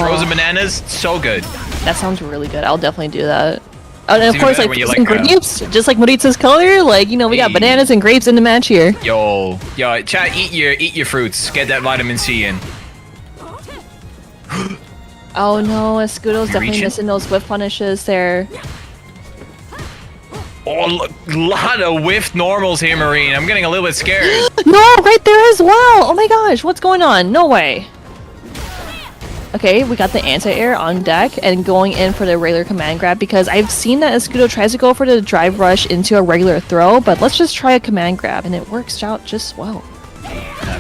frozen bananas. So good. That sounds really good. I'll definitely do that. And of course, like you some grapes, just like Maritza's color. Like, you know, we got bananas and grapes in the match here. Yo, chat, eat your fruits. Get that vitamin C in. Oh no, Escudo's definitely missing those whiff punishes there. Oh, lot of whiff normals here, Marine. I'm getting a little bit scared. No, right there as well. Oh my gosh, what's going on? No way. Okay, we got the anti-air on deck and going in for the regular command grab because I've seen that Escudo tries to go for the drive rush into a regular throw, but let's just try a command grab and it works out just well.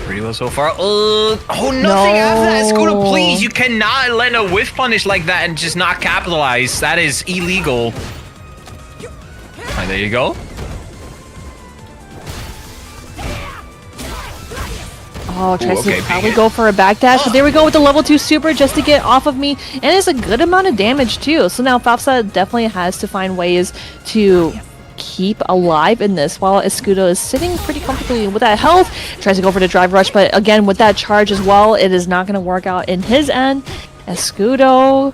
Pretty well so far. Nothing after that, Escudo, please. You cannot let a whiff punish like that and just not capitalize. That is illegal. Alright, there you go. Oh, tries to probably go for a backdash, but there we go with the level 2 super just to get off of me, and it's a good amount of damage too. So now Fhassa definitely has to find ways to keep alive in this while Escudo is sitting pretty comfortably with that health. Tries to go for the drive rush, but again with that charge as well, it is not going to work out in his end. Escudo.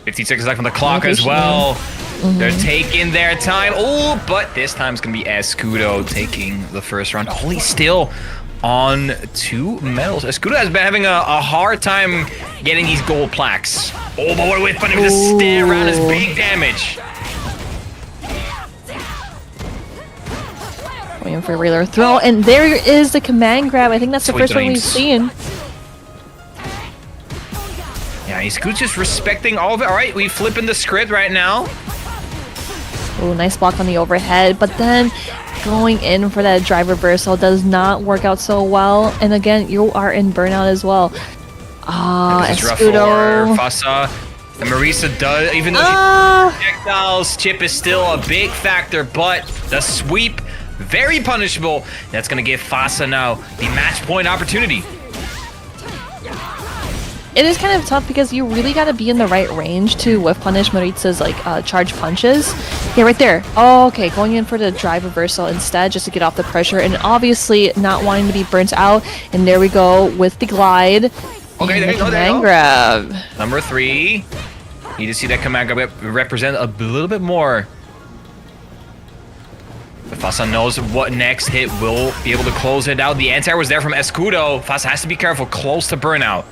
15 seconds left on the clock as well. They're taking their time. Oh, but this time it's going to be Escudo taking the first round. Only still on 2 medals. Escudo has been having a hard time getting these gold plaques. Oh, but what a whiff punish with a stand around is big damage. Waiting for a regular throw, and there is the command grab. I think that's the first one we've seen. Yeah, Escudo's just respecting all of it. All right, we flipping the script right now. Oh, nice block on the overhead, but then going in for that drive reversal does not work out so well. And again, you are in burnout as well. Escudo. Fhassa. And Marisa does, even though projectiles, chip is still a big factor, but the sweep, very punishable. That's going to give Fhassa now the match point opportunity. It is kind of tough because you really got to be in the right range to whiff punish Maritza's like charge punches. Yeah, right there. Oh, okay, going in for the drive reversal instead just to get off the pressure and obviously not wanting to be burnt out. And there we go with the glide. Okay, there you go. Command grab. Number 3. Need to see that command grab represent a little bit more. But Fhassa knows what next hit will be able to close it out. The anti-air was there from Escudo. Fhassa has to be careful, close to burnout.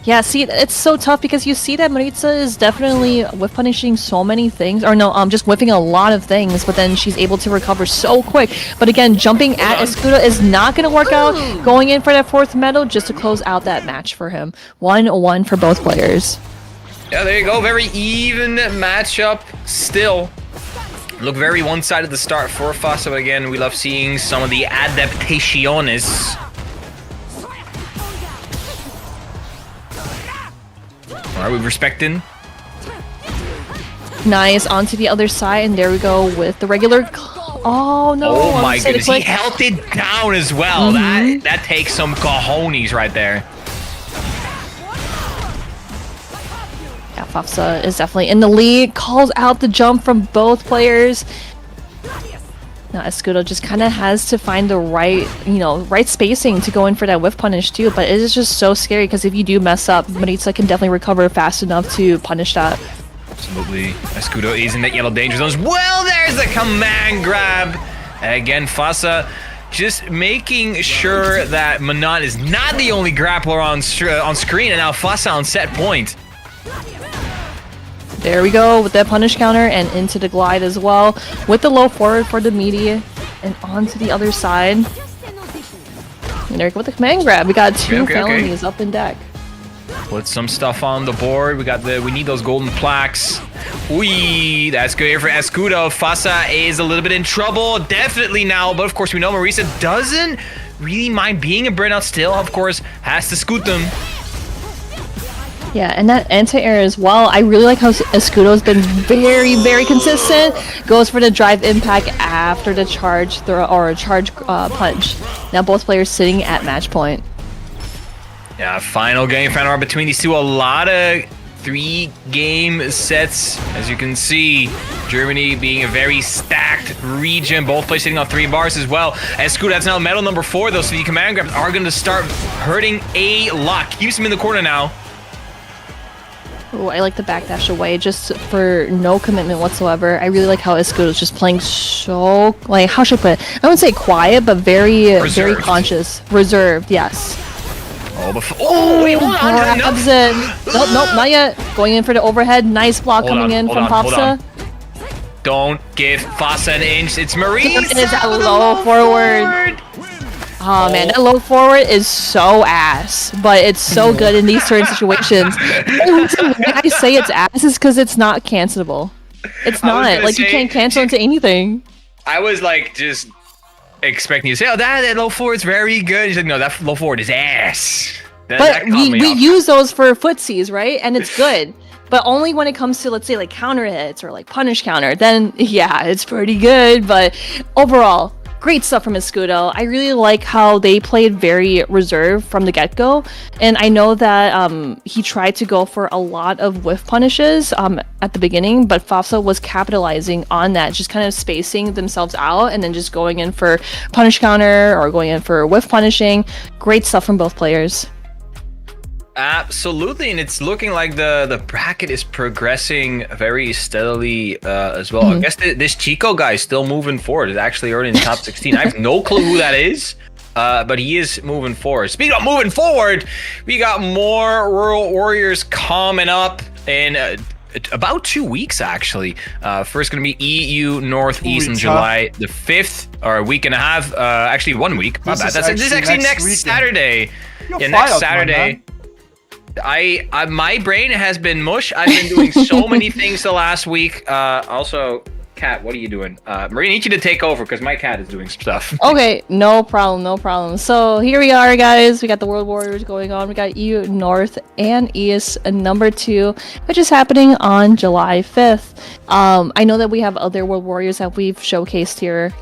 Yeah, see, it's so tough because you see that Maritza is definitely whiff punishing so many things, or no, just whiffing a lot of things, but then she's able to recover so quick. But again, jumping at Escudo is not going to work out. Going in for that 4th medal just to close out that match for him. 1-1 for both players. Yeah, there you go. Very even matchup still. Look very one-sided to start for Fhassa, but again, we love seeing some of the adaptaciones. Alright, we're respecting. Nice, onto the other side, and there we go with the regular... Oh, no. Oh, my goodness. He held it down as well. That takes some cojones right there. Fhassa is definitely in the lead. Calls out the jump from both players. Now Escudo just kind of has to find the right, right spacing to go in for that whiff punish too. But it is just so scary because if you do mess up, Maritza can definitely recover fast enough to punish that. Absolutely. Escudo is in that yellow danger zone. Well, there's the command grab. Again, Fhassa just making sure that Manon is not the only grappler on screen, and now Fhassa on set point. There we go with that punish counter and into the glide as well. With the low forward for the media and onto the other side. And there with the command grab. We got two felonies up in deck. Put some stuff on the board. We need those golden plaques. Ooh, that's good here for Escudo. Fhassa is a little bit in trouble, definitely now. But of course, we know Marisa doesn't really mind being a burnout still. Of course, has to scoot them. Yeah, and that anti-air as well. I really like how Escudo has been very, very consistent. Goes for the drive impact after the charge throw or charge punch. Now both players sitting at match point. Yeah, final game, final round between these two. A lot of 3-game sets, as you can see. Germany being a very stacked region. Both players sitting on 3 bars as well. Escudo, that's now medal number 4 though, so the command grabs are going to start hurting a lot. Keeps him in the corner now. Oh, I like the backdash away just for no commitment whatsoever. I really like how Escudo is just playing so, like, how should I put it? I wouldn't say quiet, but very, very conscious. Reserved, yes. Oh, wait, hold on. Grabs it. Nope, not yet. Going in for the overhead. Nice block coming in from Fhassa. Don't give Fhassa an inch. It's Marisa. It is a low forward. Oh man, that low forward is so ass, but it's so good in these certain situations. The reason why I say it's ass is because it's not cancelable. It's not. Like, you can't cancel into anything. I was like, just expecting you to say, oh, that low forward's very good. He's like, no, that low forward is ass. But we use those for footsies, right? And it's good. But only when it comes to, let's say, like counter hits or like punish counter, then yeah, it's pretty good. But overall, great stuff from Escudo. I really like how they played very reserved from the get-go. And I know that he tried to go for a lot of whiff punishes at the beginning, but Fhassa was capitalizing on that, just kind of spacing themselves out and then just going in for punish counter or going in for whiff punishing. Great stuff from both players. Absolutely, and it's looking like the bracket is progressing very steadily as well. I guess this Chico guy is still moving forward. He's actually already in the top 16. I have no clue who that is, but he is moving forward. Speaking of moving forward, we got more World Warriors coming up in about 2 weeks, actually. First going to be EU Northeast in July the 5th, or a week and a half. Actually, 1 week. My bad. This is actually next Saturday. Yeah, next Saturday. My brain has been mush. I've been doing so many things the last week. Also, Kat, what are you doing? Marie, I need you to take over because my cat is doing some stuff. Okay, no problem. So here we are, guys. We got the World Warriors going on. We got EU North and East number 2, which is happening on July 5th. I know that we have other World Warriors that we've showcased here.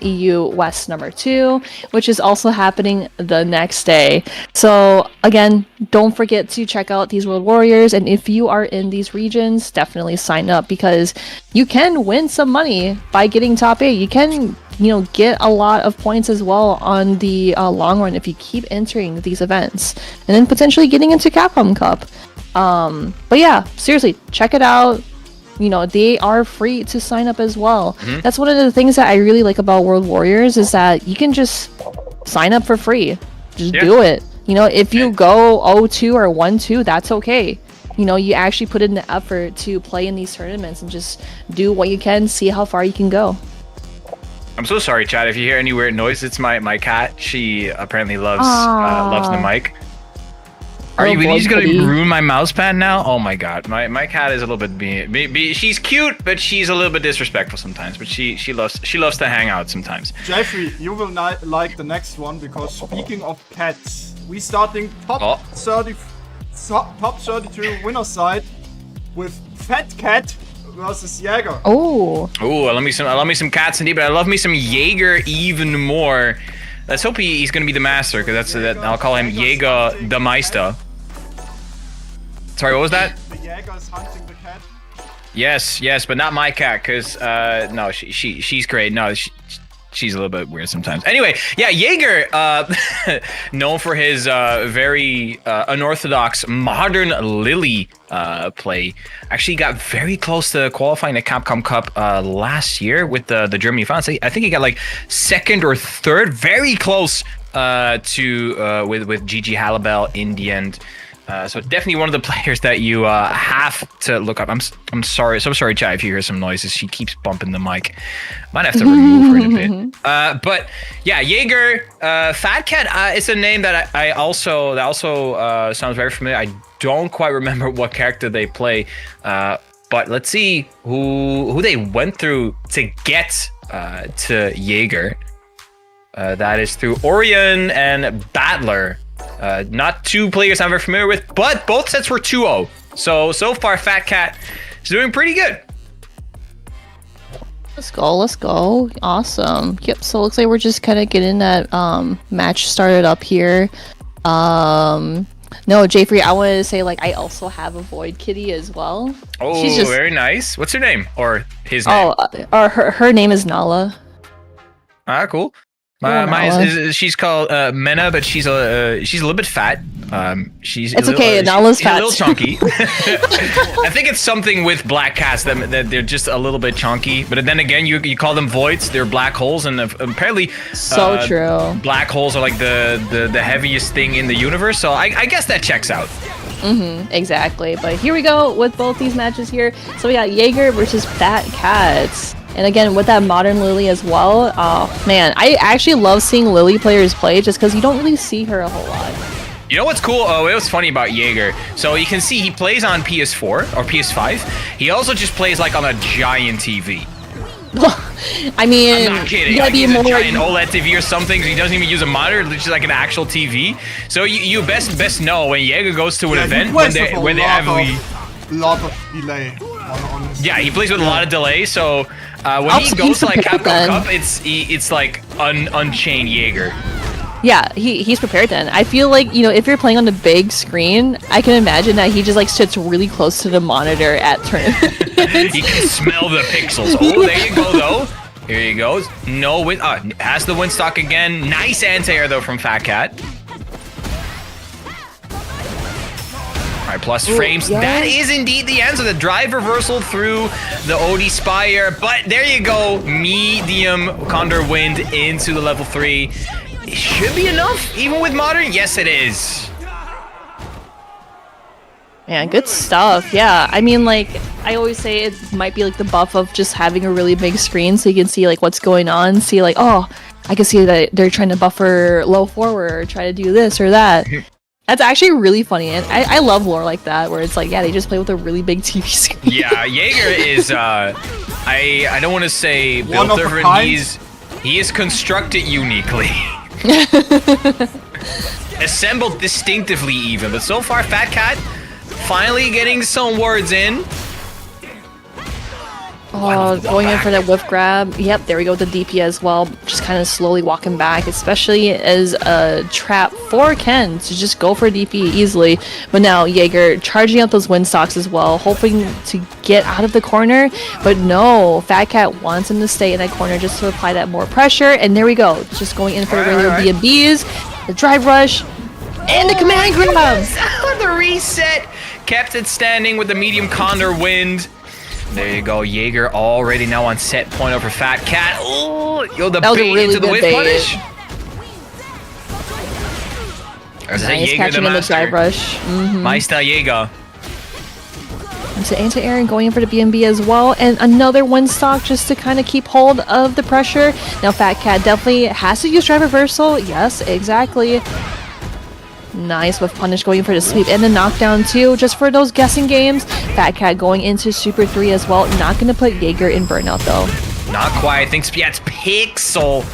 EU West number 2, which is also happening the next day. So again, don't forget to check out these World Warriors. And if you are in these regions, definitely sign up because you can win some money by getting top 8. You can, get a lot of points as well on the long run if you keep entering these events and then potentially getting into Capcom Cup. But yeah, seriously, check it out. They are free to sign up as well. That's one of the things that I really like about World Warriors is that you can just sign up for free. Just do it. If you go 0-2 or 1-2, that's okay. You actually put in the effort to play in these tournaments and just do what you can, see how far you can go. I'm so sorry, Chad. If you hear any weird noise, it's my cat. She apparently loves the mic. Are you just gonna ruin my mouse pad now? Oh my god, my cat is a little bit she's cute, but she's a little bit disrespectful sometimes. But she loves to hang out sometimes. Jeffrey, you will not like the next one because speaking of cats, we starting top 32 winner side with Fat Cat versus Jagger. Oh, I love me some cats indeed, but I love me some Jagger even more. Let's hope he's gonna be the master, because I'll call him Jäger the Meister. Sorry, what was that? The Jagger is hunting the cat. Yes, but not my cat, because no, she's great. No, she's a little bit weird sometimes. Anyway, yeah, Jagger, known for his very unorthodox modern Lily play, actually got very close to qualifying the Capcom Cup last year with the Germany finals. I think he got like second or third, very close to with GG Halibel in the end. So definitely one of the players that you have to look up. I'm sorry, so sorry, Chai, if you hear some noises. She keeps bumping the mic. Might have to remove her in a bit. But yeah, Jagger, Fat Cat is a name that I also sounds very familiar. I don't quite remember what character they play, but let's see who they went through to get to Jagger. That is through Orion and Battler. Not two players I'm very familiar with, but both sets were 2-0. So far, Fat Cat is doing pretty good. Let's go. Awesome. Yep, so it looks like we're just kind of getting that match started up here. No, Jayfree, I wanted to say, like, I also have a Void Kitty as well. Oh, she's just... very nice. What's her name? Or his name? Oh, her name is Nala. Ah, cool. She's called Mena, but she's a little bit fat. It's okay. Nala's fat. A little chunky. I think it's something with black cats that they're just a little bit chunky. But then again, you call them voids. They're black holes, and apparently, so true. Black holes are like the heaviest thing in the universe. So I guess that checks out. Exactly. But here we go with both these matches here. So we got Jagger versus Fat Cats. And again, with that modern Lily as well, oh man, I actually love seeing Lily players play just because you don't really see her a whole lot. You know what's cool? Oh, it was funny about Jagger. So you can see he plays on PS4 or PS5. He also just plays like on a giant TV. I mean, I'm not kidding. You gotta be more a giant OLED TV or something. So he doesn't even use a monitor. It's just like an actual TV. So you best know when Jagger goes to an event when they have a lot of delay. Yeah, he plays with a lot of delay. So when he goes to like Capcom Cup, it's like Unchained Jagger. Yeah, he's prepared then. I feel like, you know, if you're playing on the big screen, I can imagine that he just like sits really close to the monitor at tournaments. He can smell the pixels. Oh, there you go though. Here he goes. No win. Has the win stock again. Nice anti-air though from Fat Cat. Alright, plus frames. Yeah. That is indeed the end. So the drive reversal through the OD Spire. But there you go. Medium Condor Wind into the level 3. It should be enough, even with modern. Yes, it is. Man, good stuff. Yeah, I mean, like, I always say it might be like the buff of just having a really big screen so you can see like what's going on. See like, oh, I can see that they're trying to buffer low forward or try to do this or that. That's actually really funny, and I love lore like that, where it's like, yeah, they just play with a really big TV screen. Yeah, Jagger is, I don't want to say built different, he is constructed uniquely. Assembled distinctively even, but so far, Fat Cat finally getting some words in. Oh, going in for that whiff grab. Yep, there we go with the DP as well. Just kind of slowly walking back, especially as a trap for Ken to just go for DP easily. But now Jagger charging up those wind stocks as well, hoping to get out of the corner. But no, Fat Cat wants him to stay in that corner just to apply that more pressure. And there we go, just going in for the regular B&Bs, the drive rush, and the command grabs. The reset kept it standing with the medium Condor Wind. There you go, Jagger already now on set point over Fat Cat. Oh, yo, the bait really into the whip punish. Nice catching in the drive rush. Meister Jagger. Into anti-air and going in for the B&B as well. And another one stock just to kind of keep hold of the pressure. Now Fat Cat definitely has to use drive reversal. Yes, exactly. Nice with punish going for the sweep and the knockdown too, just for those guessing games. Fat Cat going into Super 3 as well. Not going to put Jagger in burnout though. Not quite. I think, yeah, it's Pixel.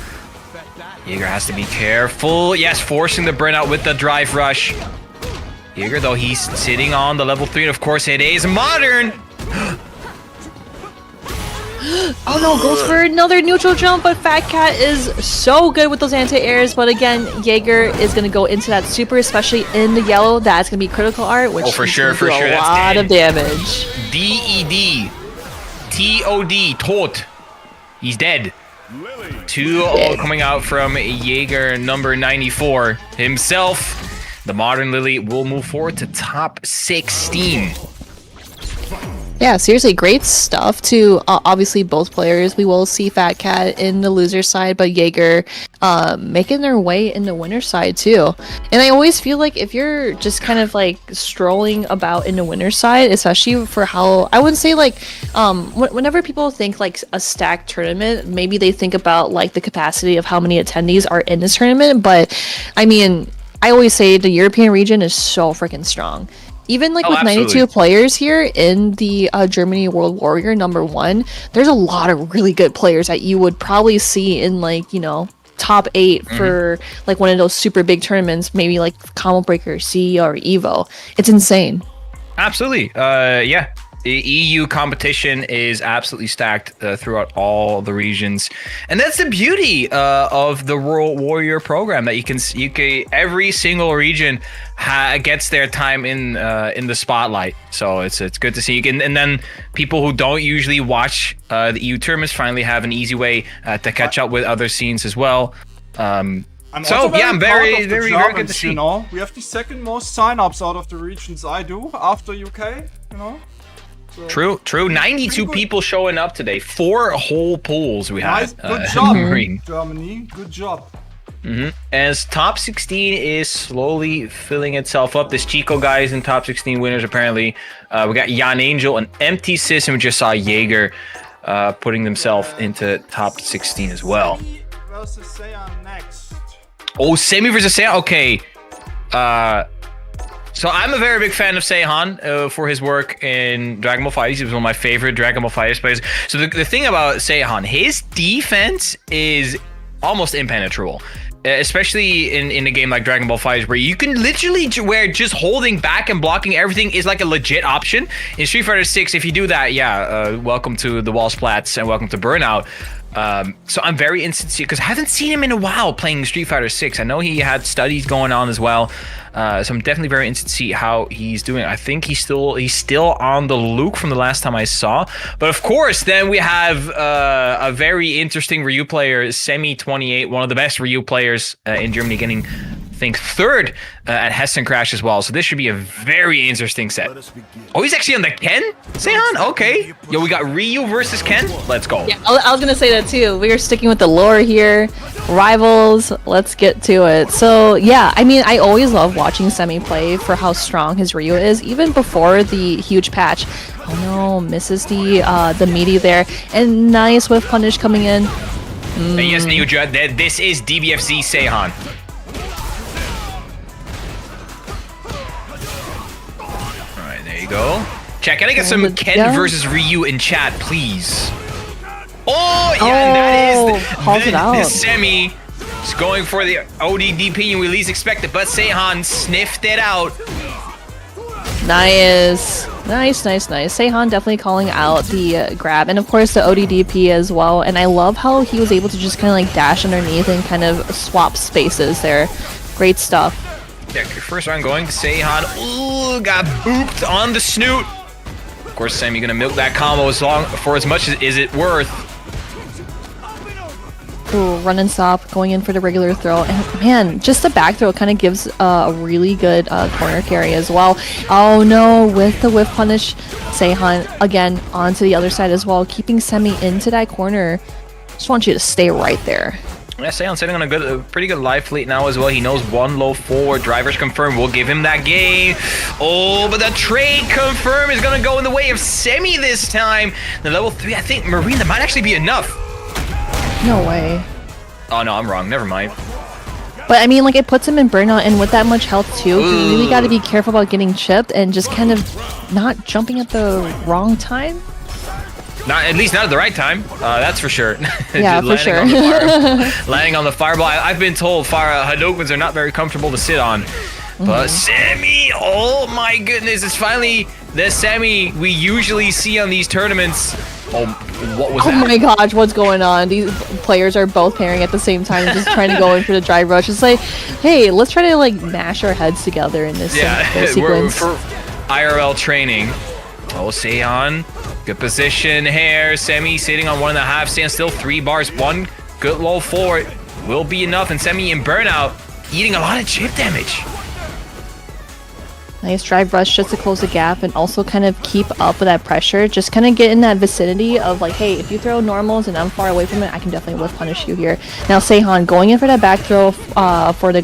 Jagger has to be careful. Yes, forcing the burnout with the drive rush. Jagger, though, he's sitting on the level 3, and of course it is modern. Oh no, goes for another neutral jump, but Fat Cat is so good with those anti-airs. But again, Jagger is going to go into that super, especially in the yellow. That's going to be critical art, which for sure, do a lot of damage. DED. TOD. Tot. He's dead. 2-0 coming out from Jagger, number 94 himself. The modern Lily will move forward to top 16. Yeah, seriously, great stuff to obviously both players. We will see Fat Cat in the loser side, but Jagger making their way in the winner side too. And I always feel like if you're just kind of like strolling about in the winner side, especially for how I wouldn't say like whenever people think like a stacked tournament, maybe they think about like the capacity of how many attendees are in this tournament. But I mean, I always say the European region is so freaking strong. Even like with absolutely. 92 players here in the Germany World Warrior #1, there's a lot of really good players that you would probably see in like, you know, top 8 for like one of those super big tournaments, maybe like Combo Breaker, CE, or Evo. It's insane. Absolutely. Yeah. The EU competition is absolutely stacked throughout all the regions, and that's the beauty of the World Warrior program, that you can every single region gets their time in the spotlight. So it's good to see. And then people who don't usually watch the EU tournaments finally have an easy way to catch up with other scenes as well. I'm very good to see. You know, we have the second most signups out of the regions I do after UK. You know. So, True. 92 people showing up today. 4 whole pools we had. Good job, Germany. Good job. As top 16 is slowly filling itself up. This Chico guy is in top 16 winners apparently. We got Yon Angel and Empty Sis, and we just saw Jagger putting themselves into top 16 as well. Versus Seami next. Oh, Semi versus Seami. Okay. So I'm a very big fan of Seihan for his work in Dragon Ball FighterZ. He was one of my favorite Dragon Ball FighterZ players. So the thing about Seihan, his defense is almost impenetrable. Especially in a game like Dragon Ball FighterZ, where you can literally, where just holding back and blocking everything is like a legit option. In Street Fighter 6, if you do that, welcome to the wall splats and welcome to Burnout. So I'm very interested to see, because I haven't seen him in a while playing Street Fighter 6. I know he had studies going on as well. So I'm definitely very interested to see how he's doing. I think he's still on the Luke from the last time I saw. But of course, then we have a very interesting Ryu player, Semi28, one of the best Ryu players in Germany, getting, I think, 3rd at Hessen Crash as well. So this should be a very interesting set. Oh, he's actually on the Ken? Seihan? Okay. Yo, we got Ryu versus Ken. Let's go. Yeah, I was gonna say that too. We are sticking with the lore here. Rivals, let's get to it. So yeah, I mean, I always love watching Semi play for how strong his Ryu is, even before the huge patch. Oh no, misses the meaty there. And nice whiff punish coming in. And yes, Nyuja, this is DBFZ Seihan. Go. Chat, can I get some Ken versus Ryu in chat, please? Oh, yeah, and that is the Semi. It's going for the ODDP and we least expect it, but Seihan sniffed it out. Nice. Seihan definitely calling out the grab, and of course the ODDP as well. And I love how he was able to just kind of like dash underneath and kind of swap spaces there. Great stuff. Yeah, first round going. Seihan, ooh, got booped on the snoot. Of course, Semi gonna milk that combo as much as is it worth. Ooh, run and stop, going in for the regular throw. And man, just the back throw kind of gives a really good corner carry as well. Oh no, with the whiff punish, Seihan again onto the other side as well, keeping Semi into that corner. Just want you to stay right there. Yeah, Seihan sitting on a pretty good life fleet now as well. He knows one low forward. Drivers confirm. We'll give him that game. Oh, but the trade confirm is going to go in the way of Semi this time. The level 3, I think, Marine, that might actually be enough. No way. Oh, no, I'm wrong. Never mind. But I mean, like, it puts him in burnout, and with that much health too, you really got to be careful about getting chipped and just kind of not jumping at the wrong time. At least not at the right time. That's for sure. Yeah, for sure. Landing on the fireball. I've been told Hadoukens are not very comfortable to sit on. But Semi, oh my goodness, it's finally the Semi we usually see on these tournaments. Oh, what was Oh that? my gosh, what's going on? These players are both pairing at the same time, just trying to go in for the drive rush. It's like, hey, let's try to like mash our heads together in this we're sequence. for IRL training. Oh, Seon, good position here. Semi sitting on 1.5, stand still, 3 bars, 1 good low forward will be enough. And Semi in burnout, eating a lot of chip damage. Nice drive rush just to close the gap and also kind of keep up with that pressure. Just kind of get in that vicinity of like, hey, if you throw normals and I'm far away from it, I can definitely whiff punish you here. Now Sehan going in for that back throw for the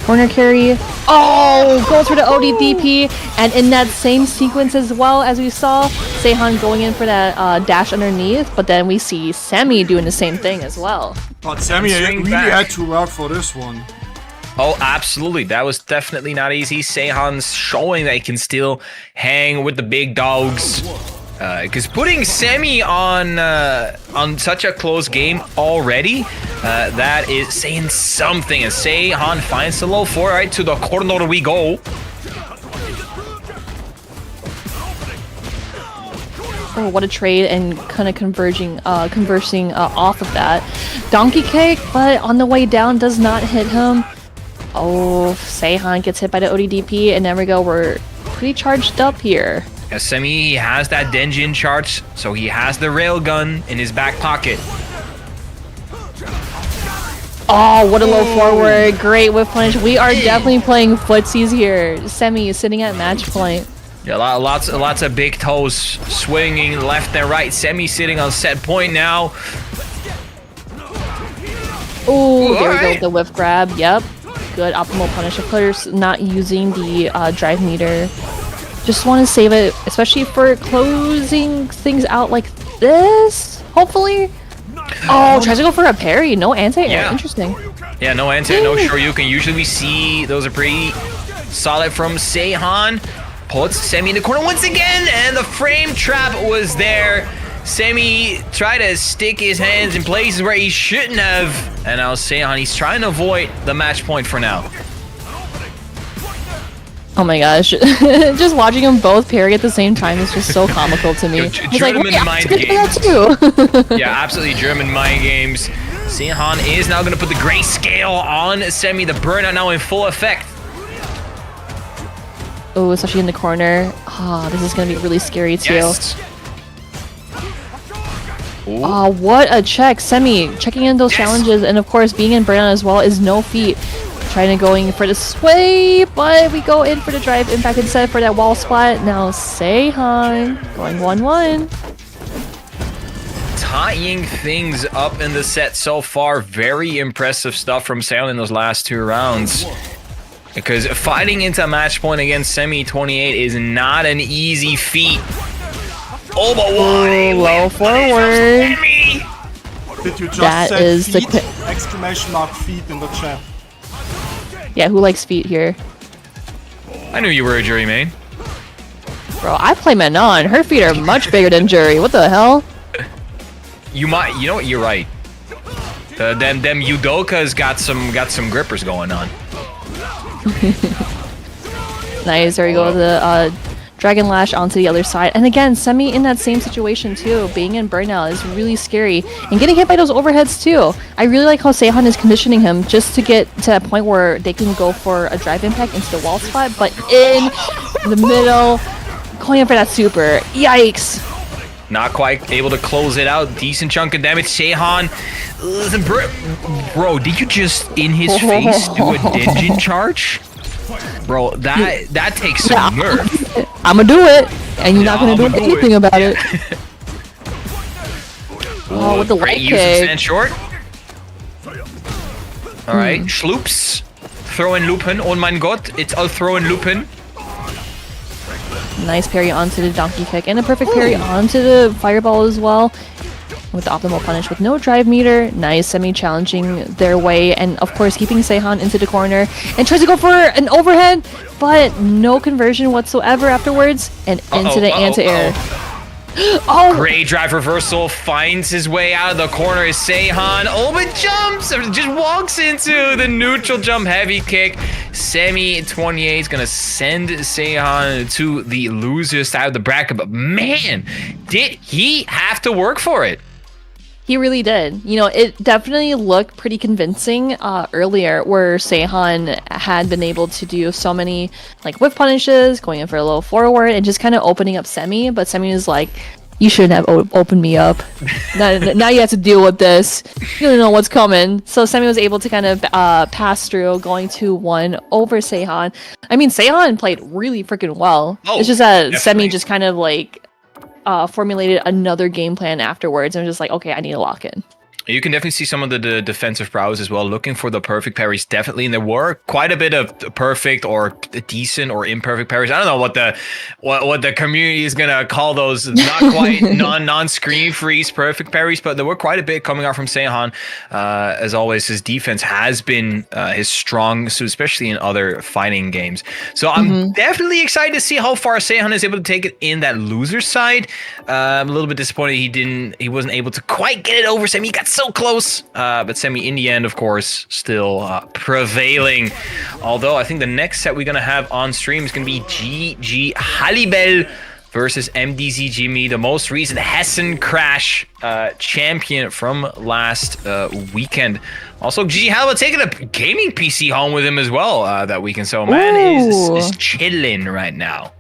corner carry. Oh, goes for the ODDP. And in that same sequence as well as we saw, Sehan going in for that dash underneath. But then we see Semi doing the same thing as well. But Semi really had to work for this one. Oh, absolutely. That was definitely not easy. Sehan's showing that he can still hang with the big dogs. Because putting Semi on such a close game already, that is saying something. As Sehan finds the low 4, right, to the corner we go. Oh, what a trade, and kind of conversing off of that. Donkey kick, but on the way down does not hit him. Oh, Sehan gets hit by the ODDP, and there we go. We're pretty charged up here. As Semi has that Denjin charge, so he has the railgun in his back pocket. Oh, what a low forward. Great whiff punish. We are definitely playing footsies here. Semi is sitting at match point. Yeah, lots of big toes swinging left and right. Semi sitting on set point now. Oh, there we go with the whiff grab. Yep. Good optimal punish. Of course, not using the drive meter. Just want to save it, especially for closing things out like this, hopefully. Oh, tries to go for a parry. No anti-air. Yeah. Interesting. Yeah, no anti, no shoryuken. Usually we see those are pretty solid from Sehan. Puts Semi in the corner once again, and the frame trap was there. Semi tried to stick his hands in places where he shouldn't have. And now Sehan, he's trying to avoid the match point for now. Oh my gosh. Just watching them both parry at the same time is just so comical to me. It's like, wait, mind I games. too. Yeah, absolutely German mind games. Sehan is now going to put the grayscale on Semi. The burnout now in full effect. Oh, especially in the corner. Ah, this is going to be really scary too. Yes. Oh, what a check. Semi checking in those challenges, and of course being in burnout as well is no feat. Trying to going for the sway, but we go in for the drive impact instead for that wall splat. Now Sehan going 1-1. Tying things up in the set so far. Very impressive stuff from Sehan in those last 2 rounds. Because fighting into match point against Semi 28 is not an easy feat. Oh, but why? Low forward. Did you just That say is the feet? Exclamation mark feet in the chat. Yeah, who likes feet here? I knew you were a jury main. Bro, I play Manon. Her feet are much bigger than Jury. What the hell? You know what? You're right. Them Udoka's got some grippers going on. Nice. There we go. The Dragon Lash onto the other side. And again, Semi in that same situation too. Being in burnout is really scary. And getting hit by those overheads too. I really like how Sehan is conditioning him just to get to that point where they can go for a drive impact into the wall spot. But in the middle, going in for that super. Yikes. Not quite able to close it out. Decent chunk of damage. Sehan. Listen, bro, did you just in his face do a Denjin charge? Bro, that takes some nerve. I'ma do it, and you're not gonna do anything about it. Oh, with the great leg use of kick. stand short. Alright, Schloops. Throw and Lupin. Oh mein Gott, it's all throw and Lupin. Nice parry onto the donkey kick, and a perfect parry onto the fireball as well. With the optimal punish with no drive meter. Nice. Semi challenging their way, and of course keeping Sehan into the corner, and tries to go for an overhead, but no conversion whatsoever afterwards, and into the anti-air. Oh! Great drive reversal, finds his way out of the corner is Seihan. Oh, but jumps, just walks into the neutral jump heavy kick. Semi28 is gonna send Seihan to the loser side of the bracket, but man, did he have to work for it. He really did. You know, it definitely looked pretty convincing earlier where Seihan had been able to do so many like whip punishes, going in for a little forward, and just kind of opening up Semi. But Semi was like, you shouldn't have opened me up. now you have to deal with this. You don't know what's coming. So Semi was able to kind of pass through, going 2-1 over Seihan. I mean, Seihan played really freaking well. It's just that definitely. Semi just kind of like formulated another game plan afterwards and was just like, okay, I need to lock in. You can definitely see some of the defensive prowess as well, looking for the perfect parries, definitely. And there were quite a bit of perfect or decent or imperfect parries. I don't know what the community is gonna call those. Not quite non-screen freeze perfect parries, but there were quite a bit coming out from Seihan. As always, his defense has been his strong, so especially in other fighting games. So I'm definitely excited to see how far Seihan is able to take it in that loser side. I'm a little bit disappointed he wasn't able to quite get it over Semi. He got so close, but Semi in the end, of course, still prevailing. Although I think the next set we're gonna have on stream is gonna be GG Halibel versus MDZ Jimmy, the most recent Hessen Crash champion from last weekend. Also, GG Halibel taking a gaming PC home with him as well that weekend. So man is chilling right now.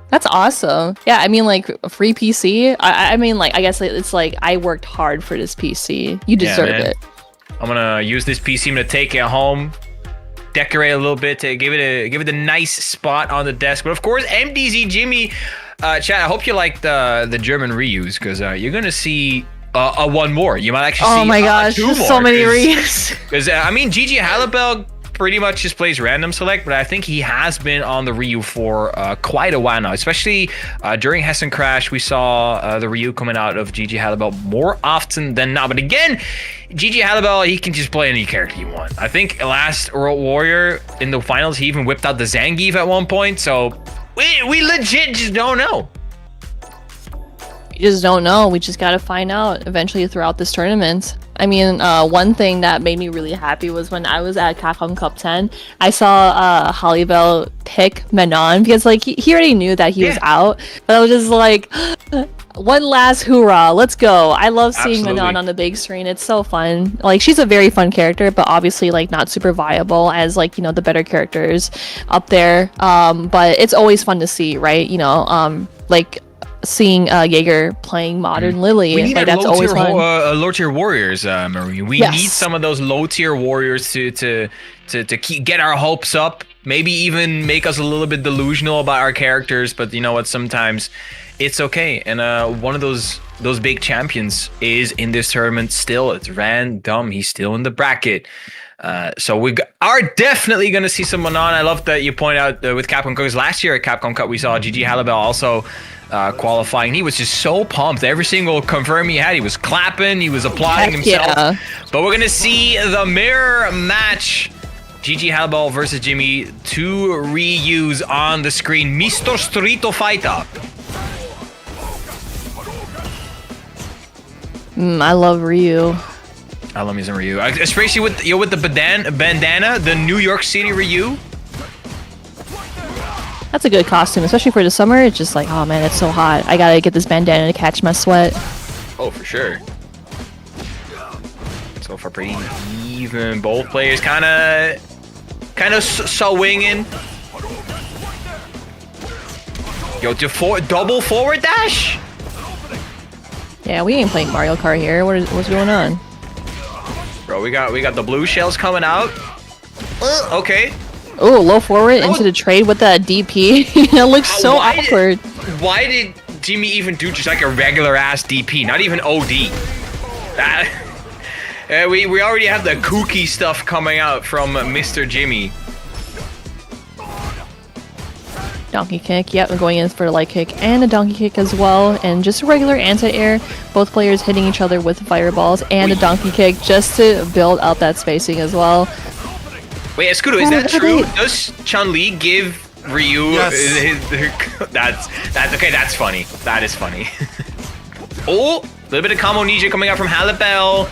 That's awesome. Yeah, I mean, like, a free PC. I mean, like, I guess it's like I worked hard for this PC. You deserve it. I'm gonna use this PC. I'm gonna take it home, decorate a little bit to give it a nice spot on the desk. But of course, MDZ Jimmy, chat. I hope you like the German reuse because you're gonna see one more. You might actually see. Oh my gosh, two more. So many reuse. Because I mean, GG Halibel pretty much just plays random select, but I think he has been on the Ryu for quite a while now, especially during Hessen Crash. We saw the Ryu coming out of GG Halibel more often than not. But again, GG Halibel, he can just play any character you want. I think last World Warrior in the finals, he even whipped out the Zangief at one point. So we legit just don't know. We just don't know. We just gotta find out eventually throughout this tournament. I mean, one thing that made me really happy was when I was at Capcom Cup 10, I saw Halibel pick Manon because like he already knew that he was out, but I was just like, one last hoorah, let's go. I love seeing Manon on the big screen. It's so fun. Like, she's a very fun character, but obviously like not super viable as like, you know, the better characters up there. But it's always fun to see, right? You know, like seeing Jagger playing Modern Lily, like that's always fun. Low tier warriors, Marie. We need some of those low tier warriors to get our hopes up. Maybe even make us a little bit delusional about our characters. But you know what? Sometimes it's okay. And one of those big champions is in this tournament still. It's random. He's still in the bracket. So we are definitely going to see some Manon. I love that you point out with Capcom Cup, because last year at Capcom Cup we saw GG Halibel also qualifying. He was just so pumped. Every single confirm he had, he was clapping, he was applauding himself. Yeah. But we're going to see the mirror match. GG Halibel versus Jimmy. Two reuse on the screen. Mr. Street Fighter. I love Ryu. I love me some Ryu, especially with the bandana, the New York City Ryu. That's a good costume, especially for the summer. It's just like, oh man, it's so hot. I gotta get this bandana to catch my sweat. Oh, for sure. So far, pretty even. Both players kind of swinging. Yo, double forward dash. Yeah, we ain't playing Mario Kart here. What's going on? Bro, we got the blue shells coming out. Okay. Oh, low forward into the trade with that DP. It looks so awkward. Why did Jimmy even do just like a regular ass DP? Not even OD. We already have the kooky stuff coming out from Mr. Jimmy. Donkey kick. Yep, we're going in for a light kick and a donkey kick as well. And just a regular anti-air. Both players hitting each other with fireballs and a donkey kick just to build up that spacing as well. Wait, Escudo, is that true? Does Chun-Li give Ryu his that's okay, that's funny. That is funny. Oh, a little bit of combo ninja coming out from Halibel.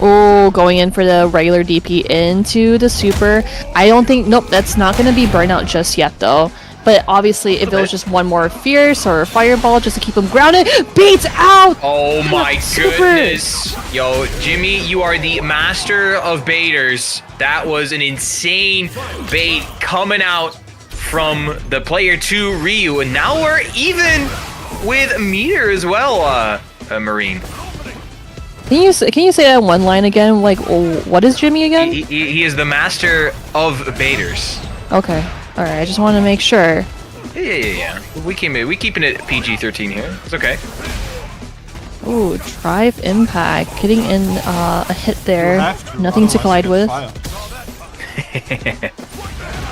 Oh, going in for the regular DP into the super. I don't think, nope, that's not going to be burnout just yet though. But obviously, if it was just one more fierce or fireball just to keep him grounded, beats out! Oh my goodness. Yo, Jimmy, you are the master of baiters. That was an insane bait coming out from the player 2, Ryu. And now we're even with meter as well, Marine. Can you say that one line again? Like, what is Jimmy again? He is the master of baiters. Okay. Alright, I just want to make sure. Yeah. We keeping it PG-13 here. It's okay. Ooh, drive impact. Getting in a hit there. Nothing to collide with.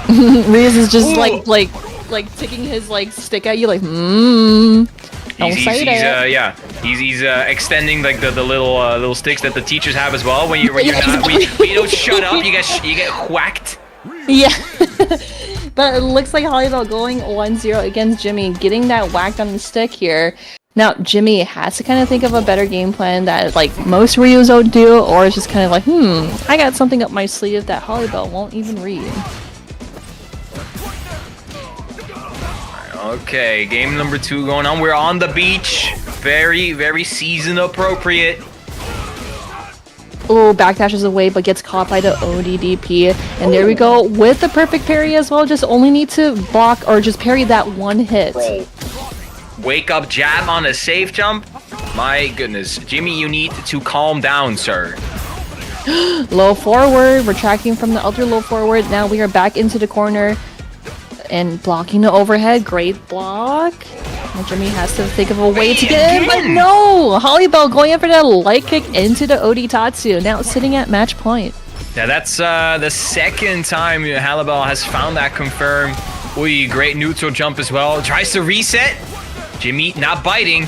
Reza is just like taking his stick at you like Don't say that. Yeah, he's extending like the little sticks that the teachers have as well. When you don't shut up, you get whacked. Yeah. But it looks like Halibel going 1-0 against Jimmy, getting that whacked on the stick here. Now, Jimmy has to kind of think of a better game plan that most Ryus don't do, or it's just kind of like, I got something up my sleeve that Halibel won't even read. Okay, game number 2 going on. We're on the beach. Very, very season appropriate. Oh, backdashes away, but gets caught by the ODDP. And there we go with the perfect parry as well. Just only need to block or just parry that one hit. Wake up jab on a safe jump. My goodness. Jimmy, you need to calm down, sir. Low forward, retracting from the other low forward. Now we are back into the corner and blocking the overhead. Great block. Now Jimmy has to think of a way to get in, but no! Halibel going in for that light kick into the OD Tatsu. Now sitting at match point. Yeah, that's the second time Halibel has found that confirm. Ooh, great neutral jump as well. Tries to reset. Jimmy not biting.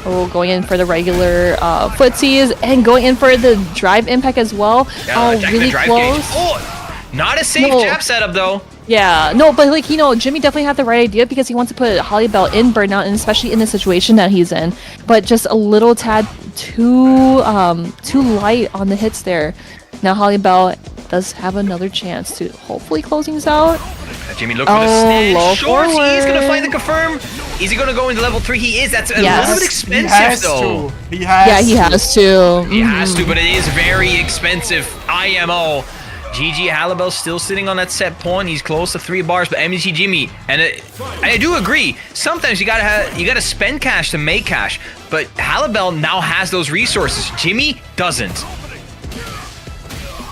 Oh, going in for the regular footsies and going in for the drive impact as well. Yeah, really close. Oh, not a safe jab setup though. Yeah, no, but Jimmy definitely had the right idea because he wants to put Halibel in burnout, and especially in the situation that he's in. But just a little tad too light on the hits there. Now Halibel does have another chance to hopefully close things out. Jimmy look for the snatch. Short, forward. He's gonna find the confirm. Is he gonna go into level 3? He is. That's a little bit expensive though. He has to. He has to, but it is very expensive. IMO. GG Halibel still sitting on that set point. He's close to 3 bars, but MDC Jimmy, and I do agree. Sometimes you gotta spend cash to make cash, but Halibel now has those resources. Jimmy doesn't.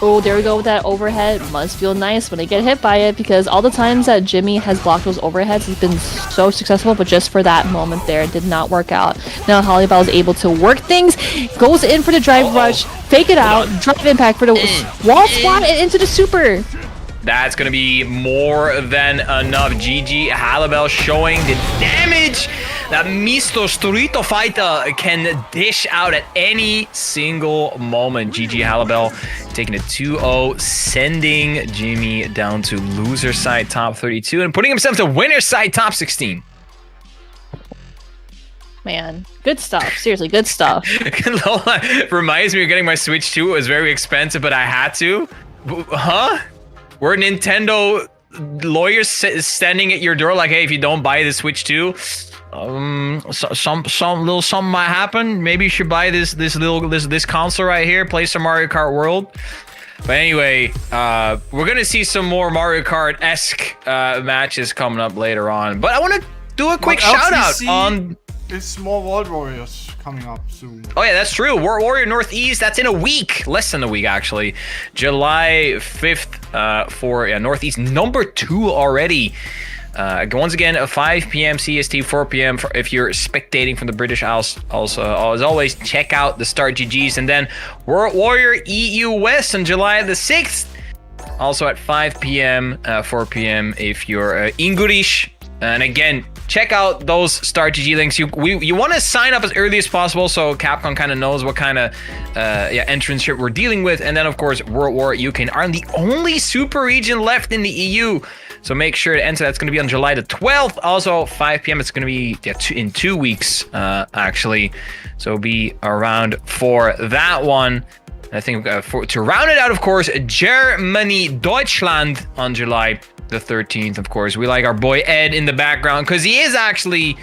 Oh, there we go with that overhead. Must feel nice when they get hit by it, because all the times that Jimmy has blocked those overheads, he's been so successful, but just for that moment there, it did not work out. Now Halibel is able to work things, goes in for the drive rush, fake it out, drive impact for the wall spot, and into the super. That's gonna be more than enough. GG Halibel showing the damage that Mr. Street Fighter can dish out at any single moment. GG Halibel taking it 2-0, sending Jimmy down to loser side top 32 and putting himself to winner side top 16. Man, good stuff. Seriously, good stuff. Reminds me of getting my Switch 2. It was very expensive, but I had to. Huh? We're Nintendo lawyers standing at your door like, hey, if you don't buy the Switch 2, some little something might happen. Maybe you should buy this console right here, play some Mario Kart World. But anyway, we're gonna see some more Mario Kart-esque matches coming up later on. But I want to do a quick shout out on. It's more World Warriors coming up soon. Oh yeah, that's true. World Warrior Northeast, that's in a week. Less than a week, actually. July 5th for Northeast number 2 already. Once again, 5 p.m. CST, 4 p.m. if you're spectating from the British Isles. Also, as always, check out the Start GGs. And then World Warrior EU West on July the 6th. Also at 5 p.m., 4 p.m. if you're English. And again, check out those Start GG links. You want to sign up as early as possible so Capcom kind of knows what kind of entrance we're dealing with. And then, of course, World War UK are the only super region left in the EU So make sure to enter. That's going to be on July the 12th. Also, 5 p.m. It's going to be in 2 weeks, actually. So be around for that one. I think to round it out, of course, Germany, Deutschland on July the 13th. Of course, we like our boy Ed in the background because he is actually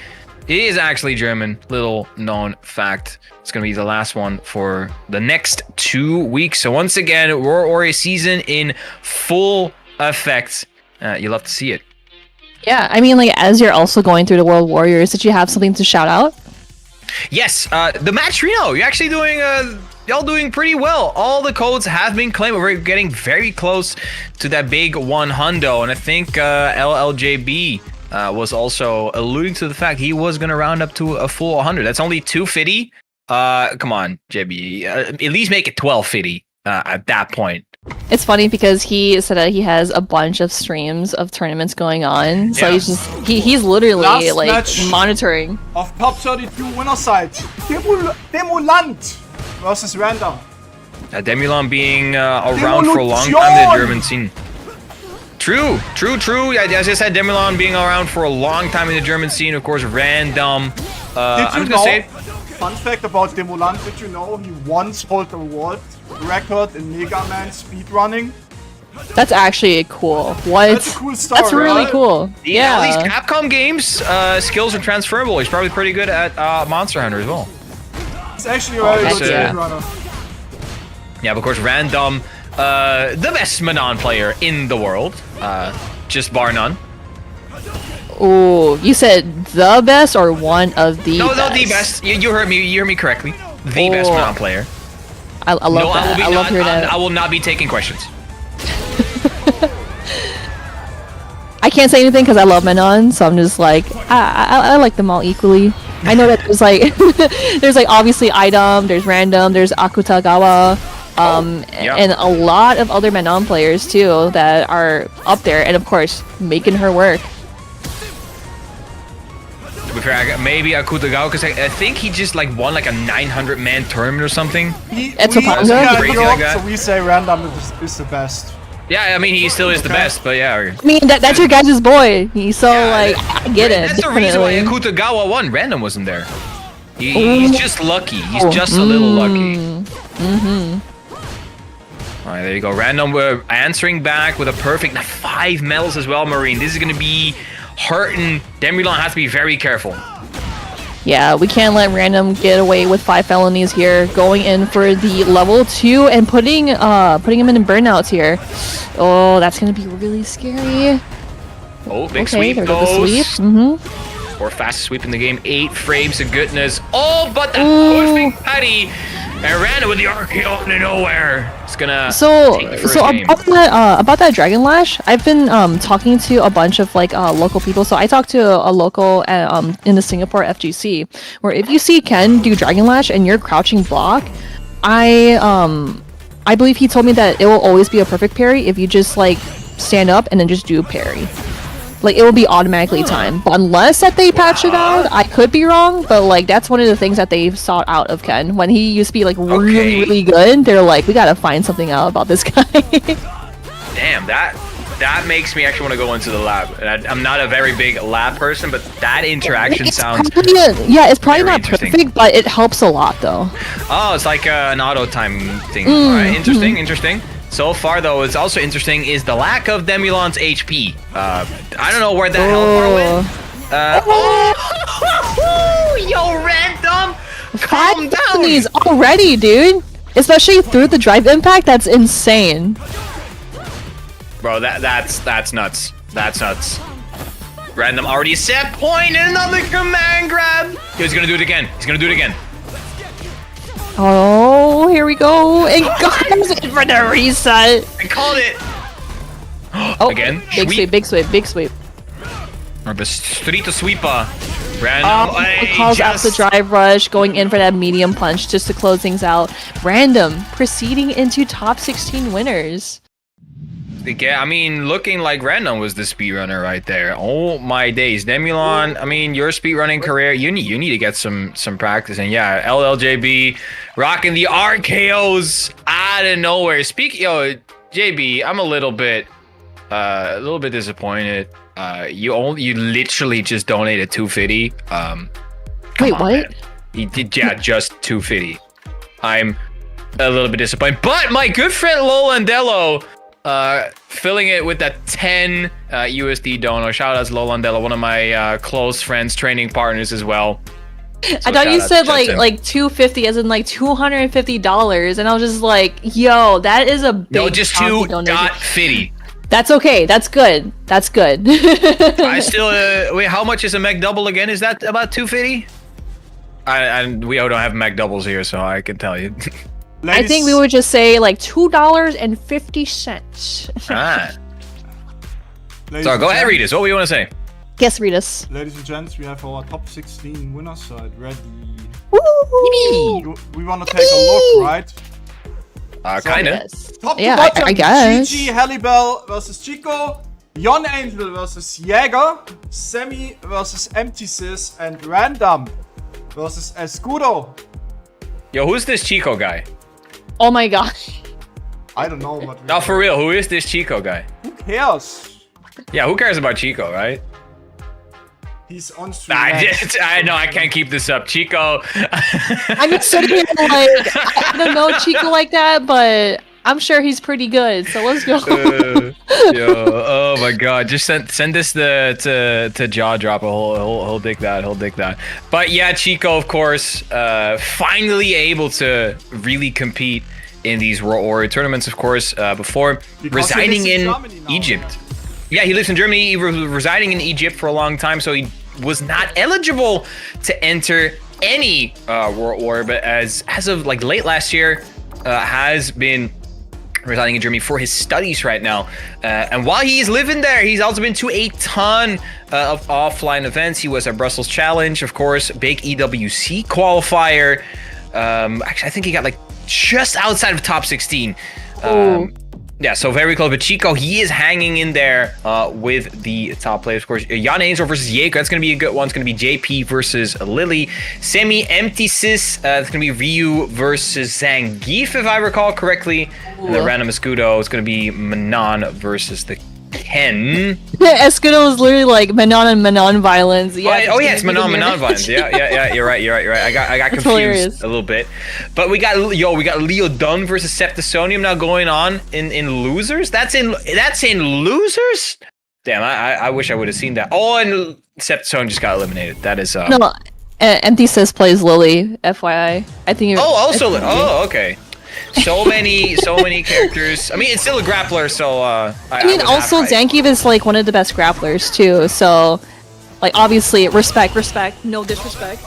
German. Little known fact. It's gonna be the last one for the next 2 weeks. So once again, Roar Warrior season in full effect. You love to see it. Yeah, I mean, like as you're also going through the World Warriors, did you have something to shout out? Yes, the Matcherino. You're actually doing y'all doing pretty well. All the codes have been claimed. We're getting very close to that big 100, and I think LLJB was also alluding to the fact he was gonna round up to a full 100. That's only 250. Come on, JB. At least make it 1250 at that point. It's funny because he said that he has a bunch of streams of tournaments going on, so he's literally Last like match monitoring. Of top 32 winner side, Demulon versus Random. Demulon being around for a long time in the German scene. True. As I said, Demulon being around for a long time in the German scene. Of course, Random. I'm just gonna say. Fun fact about Demulon, did you know he once held the world record in Mega Man speedrunning? That's actually cool. What? That's a cool story. That's really right? cool. Yeah, all these Yeah. Capcom games, skills are transferable. He's probably pretty good at Monster Hunter as well. It's actually a very good yeah. speedrunner. Yeah, but of course, Random, the best Manon player in the world, just bar none. Ooh, you said the best or one of the best? No, the best. You heard me. You heard me correctly. The best Manon player. I love that. I love hearing that. I will not be taking questions. I can't say anything because I love Manon, so I'm just like, I like them all equally. I know that there's like, there's like obviously Idom, there's Random, there's Akutagawa, and a lot of other Manon players too that are up there, and of course making her work. To be fair, maybe Akutagawa, because I think he just like won like a 900-man tournament or something. It's a Ponza? Yeah, Crazy like that. so we say Random is the best. Yeah, I mean he still is the best, but yeah. I mean that's your guys' boy. So like I get it. That's the reason why definitely. Akutagawa won. Random wasn't there. He's just lucky. He's just a little lucky. All right, there you go. Random answering back with a perfect 5 medals as well, Marine. This is going to be hurting. Demulon has to be very careful. Yeah, we can't let Random get away with 5 felonies here. Going in for the level 2 and putting him in burnouts here. Oh, that's gonna be really scary. Oh, big Okay, sweep there goes. goes the sweep. Or fastest sweep in the game. 8 frames of goodness. Oh, but that perfect patty. And Random with the RKO out of nowhere. It's gonna take the first game. About that Dragon Lash, I've been talking to a bunch of like local people. So I talked to a local in the Singapore FGC, where if you see Ken do Dragon Lash and you're crouching block, I believe he told me that it will always be a perfect parry if you just like stand up and then just do parry. Like it will be automatically timed, but unless that they patch it out, I could be wrong. But like that's one of the things that they sought out of Ken when he used to be like really good. They're like, we gotta find something out about this guy. Damn, that makes me actually want to go into the lab. And I'm not a very big lab person, but that interaction sounds it's probably not interesting. perfect, but it helps a lot though. Oh, it's like an auto time thing. All right, interesting. So far, though, what's also interesting is the lack of Demulon's HP. I don't know where the hell went. Yo, Random! Calm down! He's already, dude! Especially through the drive impact, that's insane. Bro, that's nuts. That's nuts. Random already set point and another command grab! He's gonna do it again. Oh, here we go. And goes in for the reset. I called it. Oh, again. Big sweep. Or the street sweeper. Random. Calls out the drive rush, going in for that medium punch just to close things out. Random proceeding into top 16 winners. Yeah, I mean, looking like Random was the speedrunner right there. Oh my days, Demulon. I mean, your speedrunning career, you need to get some practice. And yeah, LLJB rocking the RKOs out of nowhere. Yo, JB, I'm a little bit a little bit disappointed. You literally just donated 250. Wait, what? Man. He did, yeah, just 250. I'm a little bit disappointed, but my good friend Lolandello, filling it with that 10 USD donor. Shout out to Lolandello, one of my close friends, training partners as well. So I thought you said like 250 as in like $250, and I was just like, yo, that is a big. No, just $2.50. That's okay. That's good. That's good. I still wait. How much is a McDouble again? Is that about 250? We don't have McDoubles here, so I can tell you. I think we would just say like $2.50. Ah. So go ahead, Ritas. What do you want to say? Yes, Ritas. Ladies and gents, we have our top 16 winner side ready. Woo! We want to take a look, right? Kinda. Yes. Top to Yeah, bottom, I guess. GG Halibel versus Chico, Yon Angel versus Jagger, Seami versus Empty Sis, and Random versus Escudo. Yo, who's this Chico guy? Oh my gosh. I don't know, but No, for real, who is this Chico guy? who cares? Yeah, who cares about Chico, right? He's on stream. I know I can't keep this up. Chico. I'm just sitting here like, I don't know Chico like that, but I'm sure he's pretty good. So let's go. Oh my god, just send this to Jaw Drop. He'll dig that. He'll dig that. But yeah, Chico, of course, finally able to really compete in these World Warrior tournaments, of course, before residing in Egypt. Yeah, he lives in Germany. He was residing in Egypt for a long time, so he was not eligible to enter any World War. But as of like late last year, has been residing in Germany for his studies right now. And while he's living there, he's also been to a ton of offline events. He was at Brussels Challenge, of course, big EWC qualifier. Actually, I think he got like just outside of top 16. Yeah, so very close. But Chico, he is hanging in there with the top players, of course. Yon Angel versus Jaeger, that's going to be a good one. It's going to be JP versus Lily. Semi Empty Sis, that's going to be Ryu versus Zangief, if I recall correctly. And the random Escudo is going to be Manon versus the Ken. Escudo was literally like Manon and Manon violence. Yeah, oh yeah, it's Manon violence. Yeah, you're right. I got confused hilarious. a little bit. But we got Leo Dunn versus Septisonium now going on in losers. That's in losers. Damn, I wish I would have seen that. Oh, and Septisonium just got eliminated. That is no. Empty Sis plays Lily. FYI, I think. Oh, okay. So many characters. I mean, it's still a grappler, so I mean, also Zangief is like one of the best grapplers too. So, like, obviously, respect, no disrespect.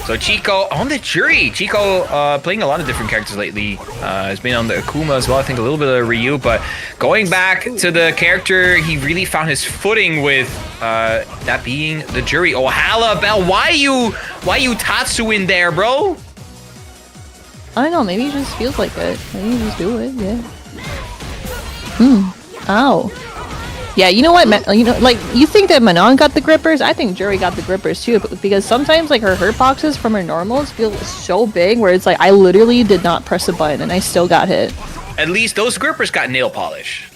So Chico on the jury. Chico playing a lot of different characters lately. Has been on the Akuma as well. I think a little bit of Ryu, but going back to the character he really found his footing with, that being the jury. Oh, Halibel, why you Tatsu in there, bro? I don't know, maybe it just feels like it. Maybe you just do it, yeah. Ow. Yeah, you know what, like, you think that Manon got the grippers? I think Jury got the grippers too, because sometimes, like, her hurt boxes from her normals feel so big where it's like, I literally did not press a button and I still got hit. At least those grippers got nail polish,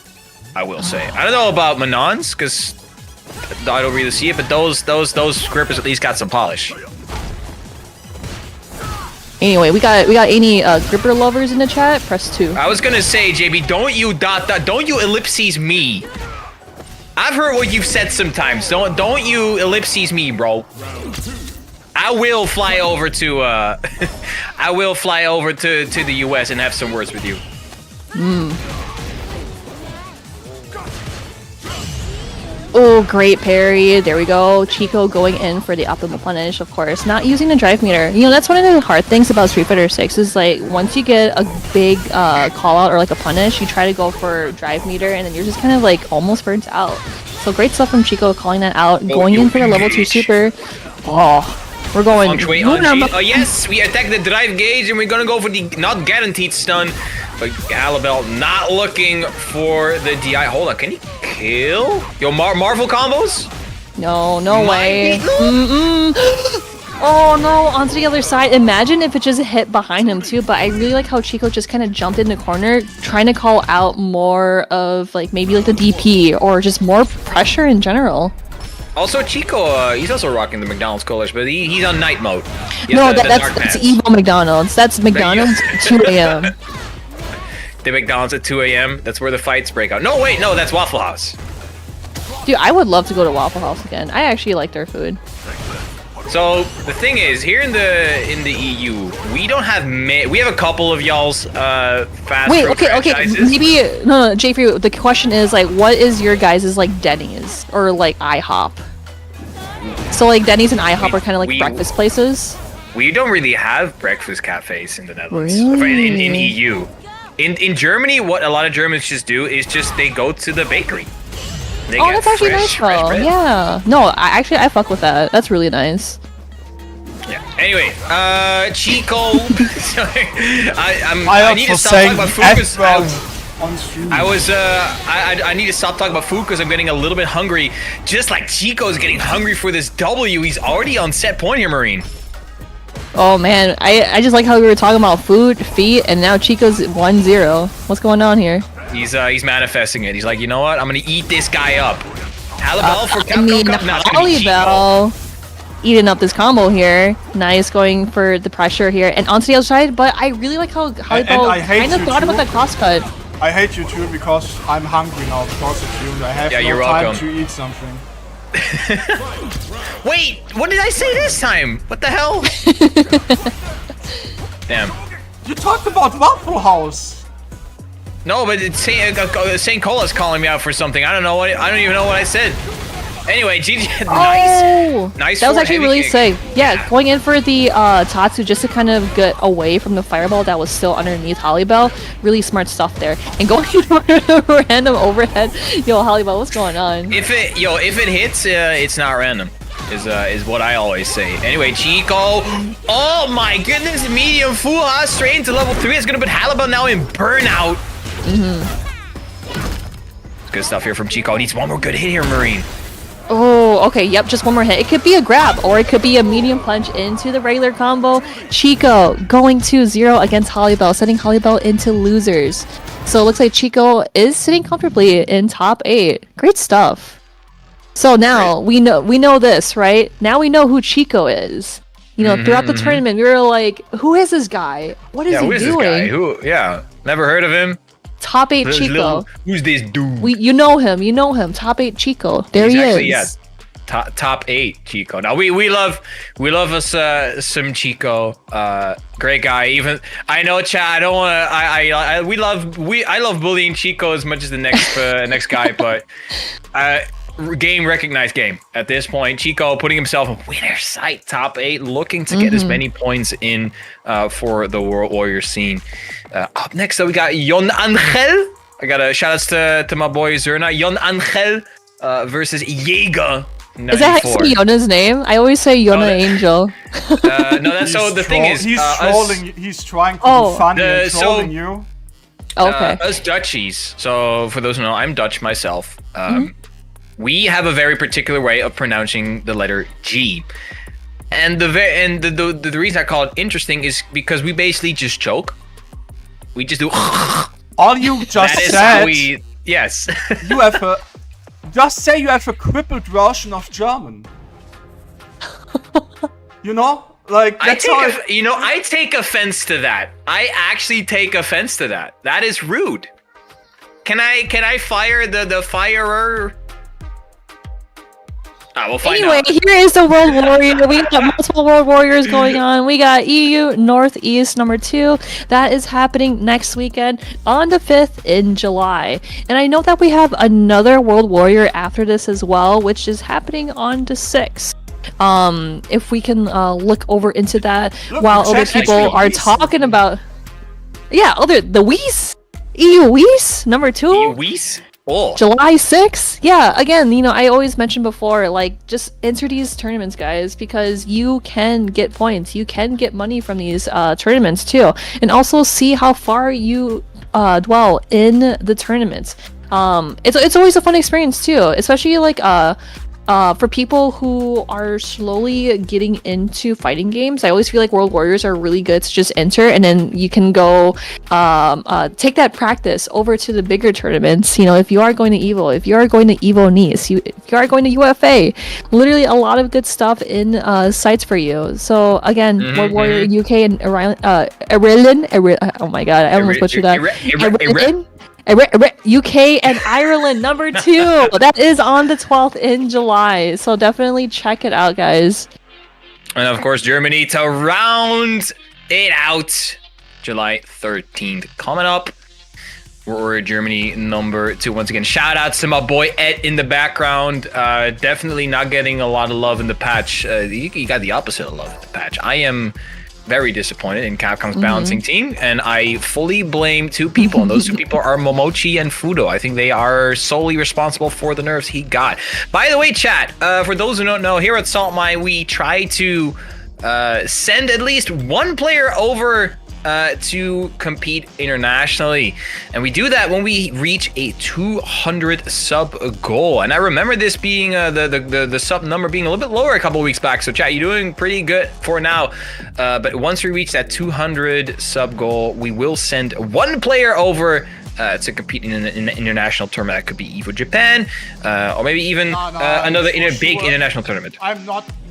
I will say. I don't know about Manon's, because I don't really see it, but those grippers at least got some polish. Anyway, we got any gripper lovers in the chat? Press 2. I was gonna say, JB, don't you ellipses me. I've heard what you've said sometimes. Don't you ellipses me, bro. I will fly over to the US and have some words with you. Oh, great parry. There we go. Chico going in for the optimal punish, of course. Not using the drive meter. You know, that's one of the hard things about Street Fighter 6 is, like, once you get a big call out or, like, a punish, you try to go for drive meter, and then you're just kind of, like, almost burnt out. So great stuff from Chico calling that out. Going in for the level 2 super. Oh, we're going. Oh, yes, we attack the drive gauge, and we're gonna go for the not guaranteed stun. But Halibel not looking for the DI. Hold on, can he kill? Yo, Marvel combos? No way. Oh no, onto the other side. Imagine if it just hit behind him too, but I really like how Chico just kind of jumped in the corner, trying to call out more of like maybe like the DP or just more pressure in general. Also, Chico, he's also rocking the McDonald's colors, but he's on night mode. No, that's evil McDonald's. That's McDonald's 2 a.m. The McDonald's at 2 a.m. That's where the fights break out. No, wait, no, that's Waffle House. Dude, I would love to go to Waffle House again. I actually like their food. So the thing is, here in the EU, we don't have we have a couple of y'all's fast food franchises. Maybe no, Jeffrey. The question is like, what is your guys' like Denny's or like IHOP? So like Denny's and IHOP are kind of like breakfast places. We don't really have breakfast cafes in the Netherlands. Really? In EU. In Germany, what a lot of Germans just do is just they go to the bakery. Oh, that's actually nice though. Yeah. No, I fuck with that. That's really nice. Yeah. Anyway, Chico. Sorry, I need to stop talking about food because I need to stop talking about food because I'm getting a little bit hungry. Just like Chico's getting hungry for this W, he's already on set point here, Marine. Oh man, I just like how we were talking about food, feet, and now Chico's 1-0. What's going on here? He's manifesting it. He's like, you know what? I'm gonna eat this guy up. Halibel for Capcom Cup. No, Halibel eating up this combo here. Nice, going for the pressure here and onto the other side. But I really like how Halibel kind of thought about that crosscut. I hate you too because I'm hungry now because of you. I have no time to eat something. Wait, what did I say this time? What the hell? Damn. You talked about Waffle House. No, but it's St. Cola's calling me out for something. I don't even know what I said. Anyway, GG, nice. That was actually really sick. Yeah, going in for the Tatsu just to kind of get away from the fireball that was still underneath Halibel. Really smart stuff there. And going for a random overhead. Yo, Halibel, what's going on? If it hits, it's not random. Is what I always say. Anyway, Chico. Oh my goodness, medium Fhassa straight into level 3. It's gonna put Halibel now in burnout. Good stuff here from Chico. Needs one more good hit here, Marine. Oh, okay, yep, just one more hit. It could be a grab, or it could be a medium punch into the regular combo. Chico going 2-0 against Halibel, sending Halibel into losers. So it looks like Chico is sitting comfortably in top 8. Great stuff. So now we know this, right? Now we know who Chico is. You know, throughout the tournament, we were like, who is this guy? What is he doing? This guy? Never heard of him. Top 8 Chico. Who's this dude? You know him. Top 8 Chico. There he is. Yeah, top 8 Chico. Now we love us some Chico. Great guy. Even I know, chat. I don't want to. I love bullying Chico as much as the next guy, but game recognized game at this point. Chico putting himself in winner's sight, top 8, looking to get as many points in for the World Warrior scene. Up next, we got Yon Angel. I got a shout outs to my boy Zerna. Yon Angel versus Jagger. 94. Is that how you say Yona's name? I always say Yon Angel. No, that's so. The thing is, he's trolling. He's trying to be funny and trolling you. Okay. Us Dutchies. So for those who know, I'm Dutch myself. We have a very particular way of pronouncing the letter G. And the reason I call it interesting is because we basically just choke. We just do. All you just said. Yes. You have a. Just say you have a crippled version of German. You know, like that's I take offense to that. I actually take offense to that. That is rude. Can I fire the firer? We'll find out. Here is the World Warrior. We got multiple World Warriors going on. We got EU Northeast number 2. That is happening next weekend on the 5th in July. And I know that we have another World Warrior after this as well, which is happening on the 6th. If we can look over into that while other people are talking about... Yeah, the Weiss. EU Weiss number 2. EU Weiss? Oh. July 6th? Yeah, again, I always mentioned before, like, just enter these tournaments, guys, because you can get points. You can get money from these tournaments, too. And also see how far you dwell in the tournaments. It's always a fun experience, too. Especially, like, for people who are slowly getting into fighting games, I always feel like World Warriors are really good to just enter, and then you can go take that practice over to the bigger tournaments. You know, if you are going to EVO, if you are going to EVO Nice, if you are going to UFA, literally a lot of good stuff in sites for you. So again, World Warrior UK and Ireland, oh my god, I almost butchered that. UK and Ireland number 2. That is on the 12th in July. So definitely check it out, guys. And of course, Germany to round it out. July 13th coming up. We're Germany number 2 once again. Shout outs to my boy Ed in the background. Definitely not getting a lot of love in the patch. You got the opposite of love in the patch. I am very disappointed in Capcom's balancing team, and I fully blame 2 people, and those 2 people are Momochi and Fudo. I think they are solely responsible for the nerfs he got. By the way, chat, for those who don't know, here at Saltmine, we try to send at least 1 player over to compete internationally, and we do that when we reach a 200 sub goal. And I remember this being the sub number being a little bit lower a couple weeks back, so chat, you're doing pretty good for now, but once we reach that 200 sub goal, we will send 1 player over to compete in an international tournament. That could be EVO Japan, or maybe even another big international tournament.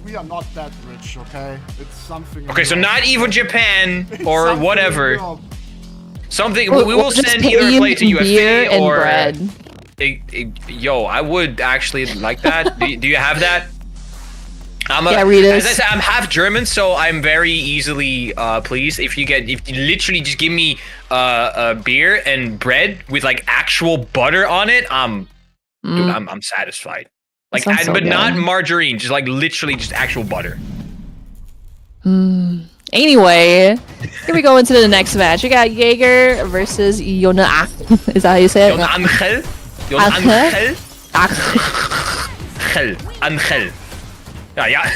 We are not that rich, okay? It's something. Okay, so not EVO Japan or whatever. Something we will send either a play to UFA or bread. Yo, I would actually like that. do you have that? As I said, I'm half German, so I'm very easily pleased. If you literally just give me a beer and bread with like actual butter on it, dude, I'm satisfied. Like, but not margarine, just like literally just actual butter. Anyway, here we go into the next match. We got Jagger versus Yon Angel. Is that how you say it? Yon Angel. Yon Angel. Yeah.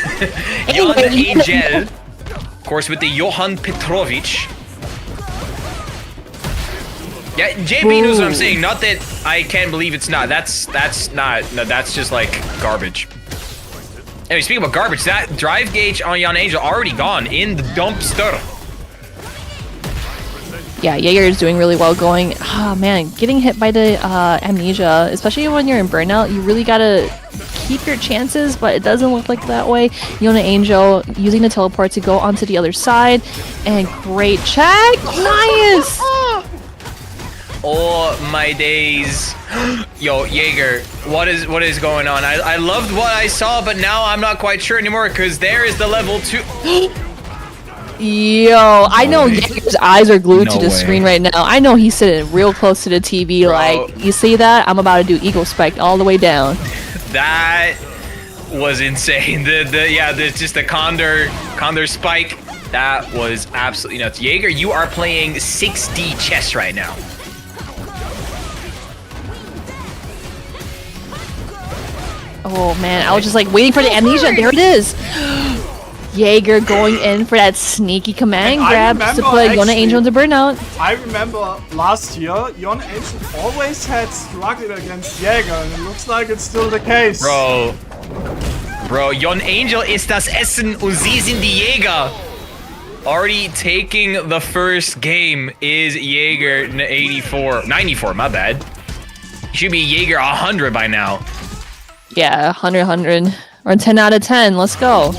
Yon Angel. Of course, with the Johan Petrovic. Yeah, JP knows what I'm saying. Not that I can't believe it's not. That's not. No, that's just like garbage. Anyway, speaking about garbage, that drive gauge on Yon Angel already gone in the dumpster. Yeah, Jagger is doing really well going. Oh man, getting hit by the amnesia, especially when you're in burnout, you really gotta keep your chances, but it doesn't look like that way. Yon Angel using the teleport to go onto the other side, and great check. Nice! Oh my days. Yo, Jagger, what is going on? I loved what I saw, but now I'm not quite sure anymore, because there is the level 2. Yo, I know Jagger's eyes are glued to the screen right now. I know he's sitting real close to the TV. Bro. Like, you see that? I'm about to do Eagle Spec all the way down. That was insane. There's just the Condor spike. That was absolutely nuts. Jagger, you are playing 6D chess right now. Oh man, I was just like waiting for the amnesia. There it is. Jagger going in for that sneaky command grab to put Yon Angel into burnout. I remember last year, Yon Angel always had struggled against Jagger, and it looks like it's still the case. Bro, Yon Angel ist das Essen und sie sind die Jäger. Already taking the first game is Jagger 94, my bad. Should be Jagger 100 by now. Yeah, 100, or 10 out of 10. Let's go.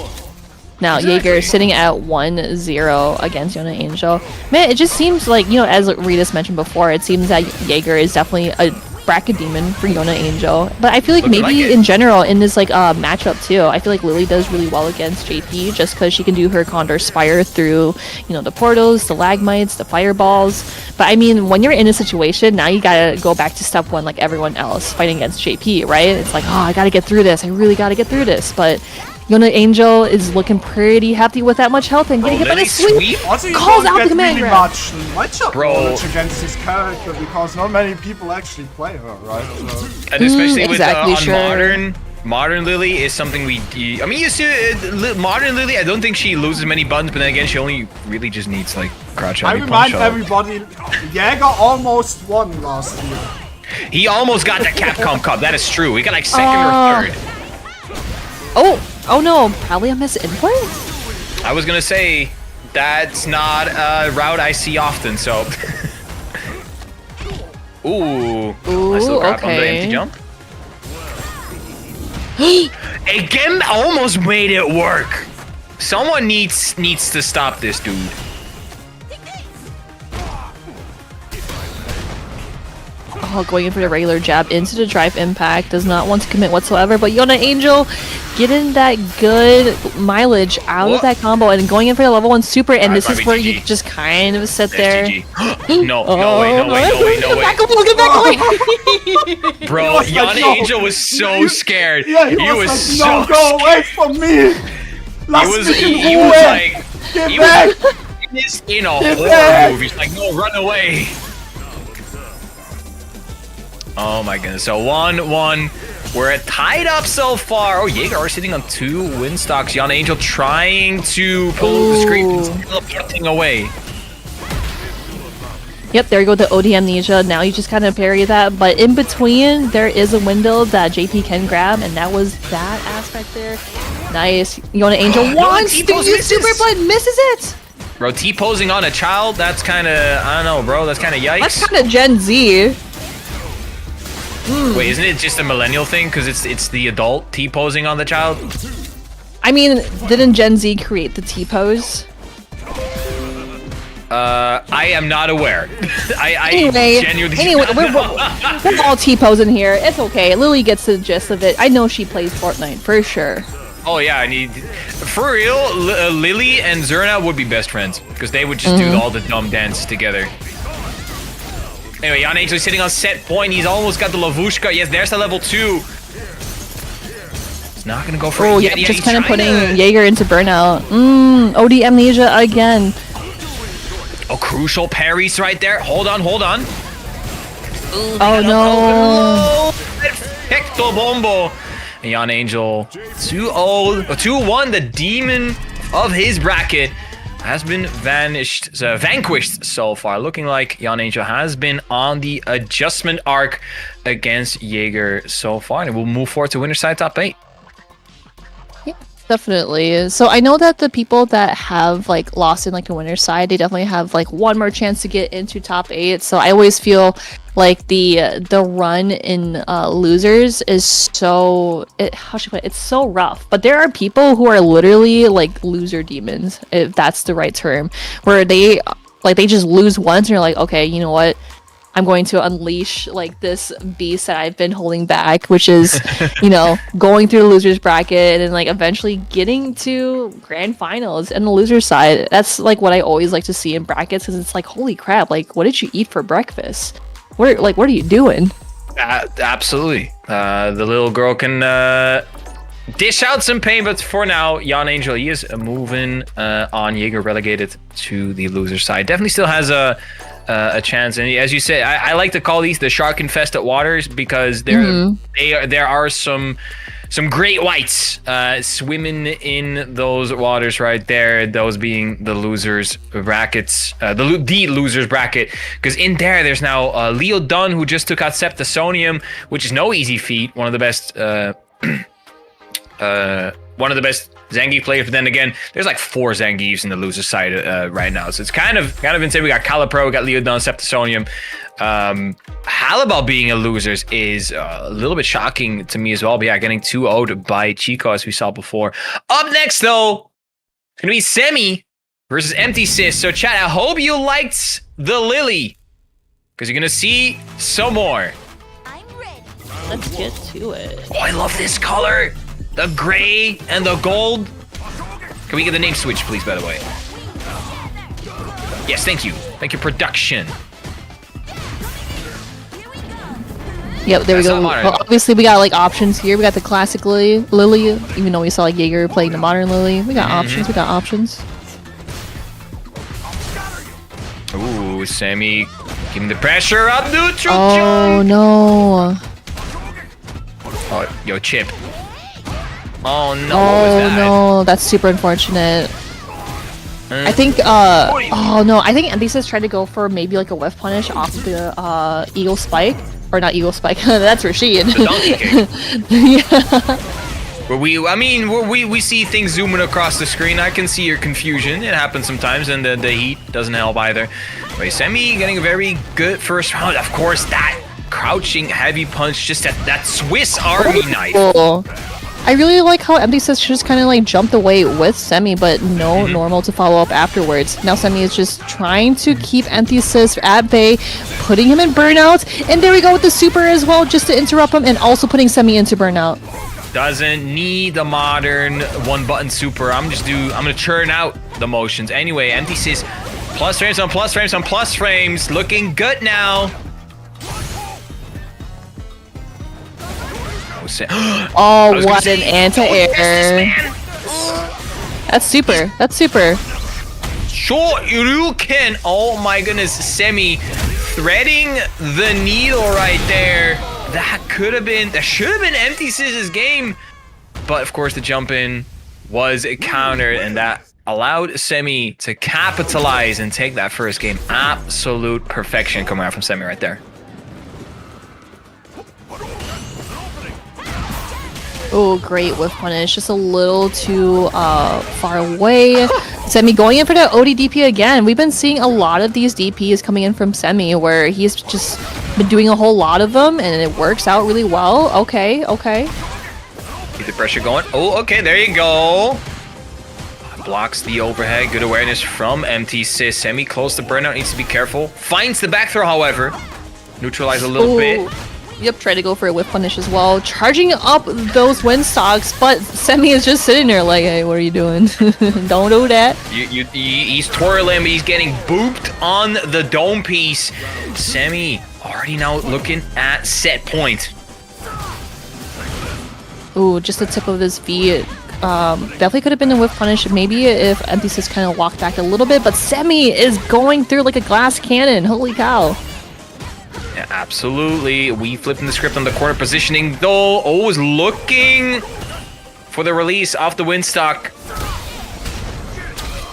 Now, Jagger is sitting at 1-0 against Yon Angel. Man, it just seems like, you know, as Rita's mentioned before, it seems that Jagger is definitely a bracket demon for Yon Angel. But I feel like maybe in general, in this like matchup too, I feel like Lily does really well against JP just because she can do her Condor Spire through, you know, the portals, the lagmites, the fireballs. But I mean, when you're in a situation, now you gotta go back to step 1 like everyone else fighting against JP, right? It's like, oh, I gotta get through this. I really gotta get through this. But Yon Angel is looking pretty happy with that much health and getting hit by the sweep. Also, you calls don't out get the command really grab. much matchup knowledge against this character because not many people actually play her, right? So. And especially with exactly, on modern Lily is something I mean, you see, modern Lily, I don't think she loses many buttons, but then again, she only really just needs like crouch. I remind everybody, Jagger almost won last year. He almost got the Capcom Cup. That is true. He got like 2nd or 3rd. Oh no, probably a misinput? I was gonna say, that's not a route I see often, so... Ooh. Nice little grab on the okay. empty jump. Again, almost made it work. Someone needs to stop this dude. Oh, going in for the regular jab into the drive impact. Does not want to commit whatsoever. But Yon Angel getting that good mileage out of that combo and going in for the level 1 super. And this is where GG. you just kind of sit there. No way. Back away, get back away. Bro, Yon Angel was so scared. Yeah, he was was like, so no, go away from me. He was like, get he back. was in a horror movie. He's like, no, run away. Oh my goodness. So 1-1. We're tied up so far. Oh, Jagger are sitting on 2 win stocks. Yon Angel trying to pull the screen, teleporting away. Yep, there you go, the OD Amnesia. Now you just kind of parry that, but in between, there is a window that JP can grab, and that was that aspect there. Nice. Yon Angel wants to use Super Blood, misses it! Bro, T-posing on a child, that's kind of, I don't know, bro, that's kind of yikes. That's kind of Gen Z. Wait, isn't it just a millennial thing? Because it's the adult T-posing on the child? I mean, didn't Gen Z create the T-pose? I am not aware. Anyway, genuinely we're all T-posing here. It's okay. Lily gets the gist of it. I know she plays Fortnite, for sure. Oh yeah, I need... For real, Lily and Zerna would be best friends. Because they would just do all the dumb dances together. Anyway, Yon Angel is sitting on set point. He's almost got the Lavushka. Yes, there's the level 2. He's not gonna go for it yeah, yet. just kind of putting Jagger into burnout. OD Amnesia again. Oh, crucial parries right there. Hold on. Oh no. Perfecto bombo. And Yon Angel 2-1. The demon of his bracket has been vanquished so far. Looking like Yon Angel has been on the adjustment arc against Jagger so far. And we'll move forward to winner side top 8. Yeah, definitely. So I know that the people that have like lost in like the winner's side, they definitely have like one more chance to get into top 8. So I always feel like the run in losers is so it's so rough. But there are people who are literally like loser demons, if that's the right term, where they just lose once and you're like, okay, you know what, I'm going to unleash like this beast that I've been holding back, which is going through the losers bracket and like eventually getting to grand finals and the loser side. That's like what I always like to see in brackets, because it's like, holy crap, like what did you eat for breakfast? What are you doing? Absolutely. The little girl can dish out some pain, but for now, Yon Angel, he is moving on. Jagger relegated to the loser side. Definitely still has a chance. And as you said, I like to call these the shark-infested waters, because there are some great whites swimming in those waters right there, those being the losers brackets, the losers bracket, because in there's now Leo Dunn, who just took out Septisonium, which is no easy feat, one of the best Zangief players. But then again, there's like 4 Zangiefs in the loser side right now, so it's kind of insane. We got Calipro, we got Leo Dunn, Septisonium. Halibel being a losers is a little bit shocking to me as well. But yeah, getting 2-0'd by Chico, as we saw before. Up next, though, it's gonna be Semi versus Empty Sis. So chat, I hope you liked the Lily, because you're gonna see some more. Let's get to it. Oh, I love this color, the gray and the gold. Can we get the name switch, please, by the way? Yes, thank you, production. Yep, there we go. Well, obviously we got like options here. We got the classic Lily, even though we saw like Jagger playing the modern Lily. We got options. Ooh, Sammy giving the pressure up, neutral. Oh no. Oh, yo, Chip. Oh no. No, that's super unfortunate. I think I think Empty Sis tried to go for maybe like a whiff punish off of the Eagle Spike. Or not Eagle Spike, that's Rashid. The donkey kick. Yeah. We see things zooming across the screen. I can see your confusion. It happens sometimes, and the heat doesn't help either. But Semi getting a very good first round. Of course, that crouching heavy punch, just that Swiss Army knife. I really like how Empty Sis just kind of like jumped away with Semi, but no normal to follow up afterwards. Now Semi is just trying to keep Empty Sis at bay, putting him in burnout, and there we go with the super as well, just to interrupt him, and also putting Semi into burnout. Doesn't need the modern one-button super. I'm gonna churn out the motions. Anyway, Empty Sis, plus frames on plus frames on plus frames, looking good now. Oh, what an anti-air. That's super. That's super. Short Ryuken. Oh my goodness. Semi threading the needle right there. That should have been Empty Sis's game. But of course the jump in was countered, and that allowed Semi to capitalize and take that first game. Absolute perfection coming out from Semi right there. Oh, great whiff punish. Just a little too far away. Semi going in for the OD DP again. We've been seeing a lot of these DPs coming in from Semi where he's just been doing a whole lot of them and it works out really well. Okay. Keep the pressure going. Oh, okay, there you go. Blocks the overhead. Good awareness from Empty Sis. Semi close to burnout. Needs to be careful. Finds the back throw, however. Neutralize a little bit. Yep, try to go for a whip punish as well. Charging up those wind stocks, but Semi is just sitting there like, hey, what are you doing? Don't do that. He's twirling, but he's getting booped on the dome piece. Semi already now looking at set point. Ooh, just the tip of his feet. Definitely could have been a whip punish, maybe if Empty Sis kind of walked back a little bit, but Semi is going through like a glass cannon. Holy cow. Yeah, absolutely. We flipping the script on the corner positioning, though. Oh, is looking for the release off the windstock.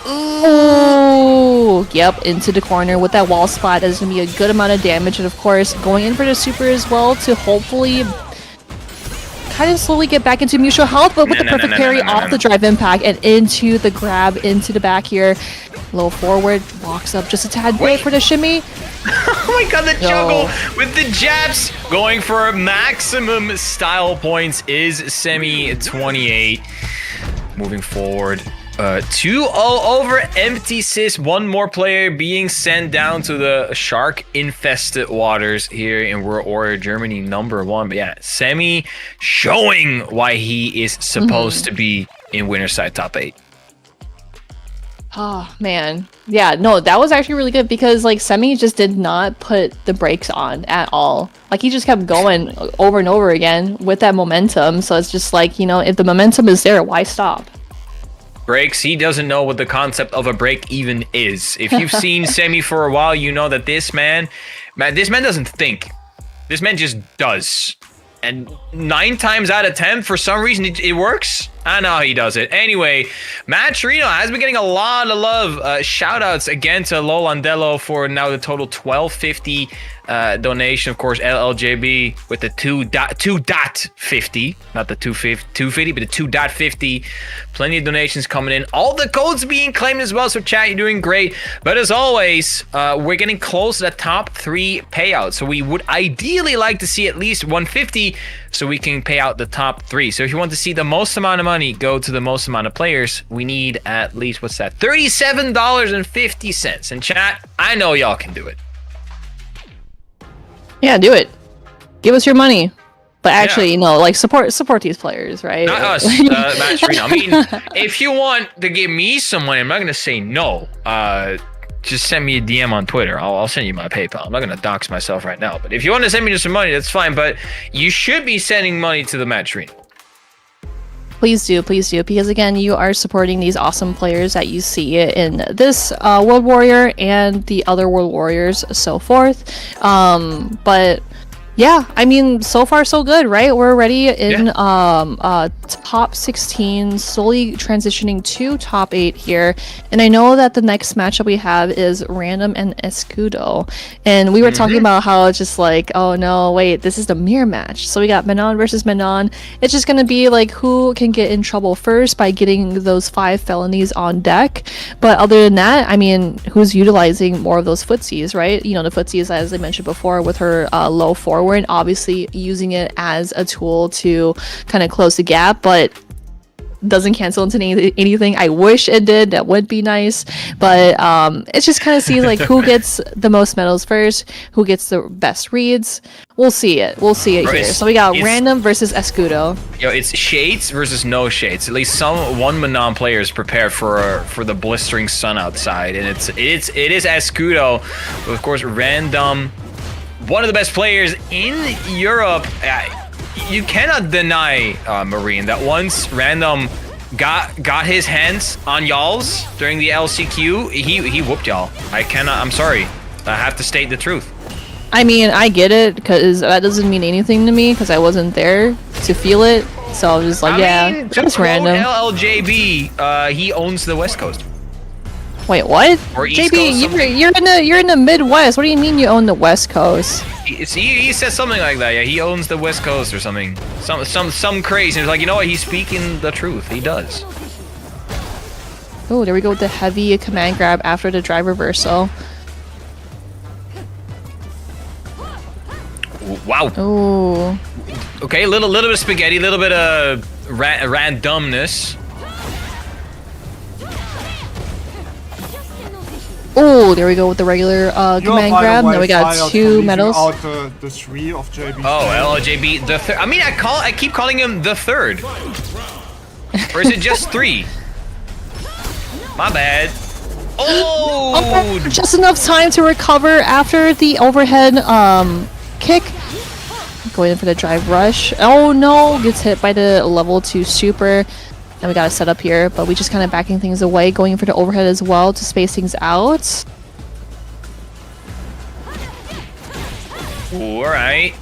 Ooh, yep, into the corner with that wall spot. That's going to be a good amount of damage. And of course, going in for the super as well to hopefully kind of slowly get back into mutual health, but with the perfect parry off the drive impact and into the grab into the back here. Low forward, walks up just a tad bit for the shimmy. Oh my god, the juggle with the jabs. Going for maximum style points is Semi 28. Moving forward. 2-0 over Empty Sis. One more player being sent down to the shark-infested waters here in World Warrior Germany #1. But yeah, Semi showing why he is supposed to be in winner's side top 8. Oh, man. Yeah, no, that was actually really good because, like, Semi just did not put the brakes on at all. Like, he just kept going over and over again with that momentum. So it's just like, you know, if the momentum is there, why stop? Breaks, he doesn't know what the concept of a break even is. If you've seen Semi for a while, you know that this man doesn't think. This man just does. And 9 times out of 10, for some reason, it works. I know he does it. Anyway, Matcherino has been getting a lot of love. Shout outs again to Lolandello for now the total $12.50 donation. Of course, LLJB with the 2.50, not the 250, but the 2.50. Plenty of donations coming in. All the codes being claimed as well. So chat, you're doing great. But as always, we're getting close to the top 3 payouts. So we would ideally like to see at least 150 so we can pay out the top 3. So if you want to see the most amount of money go to the most amount of players, we need at least, what's that, $37.50. And chat, I know y'all can do it. Yeah, do it. Give us your money. But actually, no, like support these players, right? Not us, Matcherino. I mean, if you want to give me some money, I'm not gonna say no. Just send me a DM on Twitter. I'll send you my PayPal. I'm not gonna dox myself right now. But if you want to send me some money, that's fine. But you should be sending money to the Matcherino. Please do, because again, you are supporting these awesome players that you see in this World Warrior and the other World Warriors, so forth. But Yeah, I mean, so far so good, right? We're already in top 16, slowly transitioning to top 8 here. And I know that the next matchup we have is Random and Escudo. And we were talking about how it's just like, oh no, wait, this is the mirror match. So we got Manon versus Manon. It's just gonna be like who can get in trouble first by getting those 5 felonies on deck. But other than that, I mean, who's utilizing more of those footsies, right? You know, the footsies, as I mentioned before, with her low forward, obviously using it as a tool to kind of close the gap, but doesn't cancel into anything. I wish it did. That would be nice. But it's just kind of see like who gets the most medals first, who gets the best reads. We'll see it. We'll see it here. So we got Random versus Escudo. Yo, it's shades versus no shades. At least one Manon player is prepared for the blistering sun outside, and it is Escudo. Of course, Random, one of the best players in Europe. You cannot deny, Marine, that once Random got his hands on y'all's during the LCQ, he whooped y'all. I'm sorry. I have to state the truth. I mean, I get it, because that doesn't mean anything to me, because I wasn't there to feel it. So I was just like, just Random. LLJB, he owns the West Coast. Wait, what? Or JB, you're in the Midwest. What do you mean you own the West Coast? He said something like that. Yeah, he owns the West Coast or something. Some crazy. It's like, you know what? He's speaking the truth. He does. Oh, there we go with the heavy command grab after the drive reversal. Wow. Oh. Okay, a little bit of spaghetti, a little bit of randomness. Oh, there we go with the regular command grab. Now we got 2 medals. Out the 3 of JB. Oh, LJB, the third. I mean, I keep calling him the third. Or is it just 3? My bad. Oh! Just enough time to recover after the overhead kick. Going in for the drive rush. Oh no, gets hit by the level 2 super. And we got a setup here, but we just kind of backing things away, going for the overhead as well to space things out. Alright.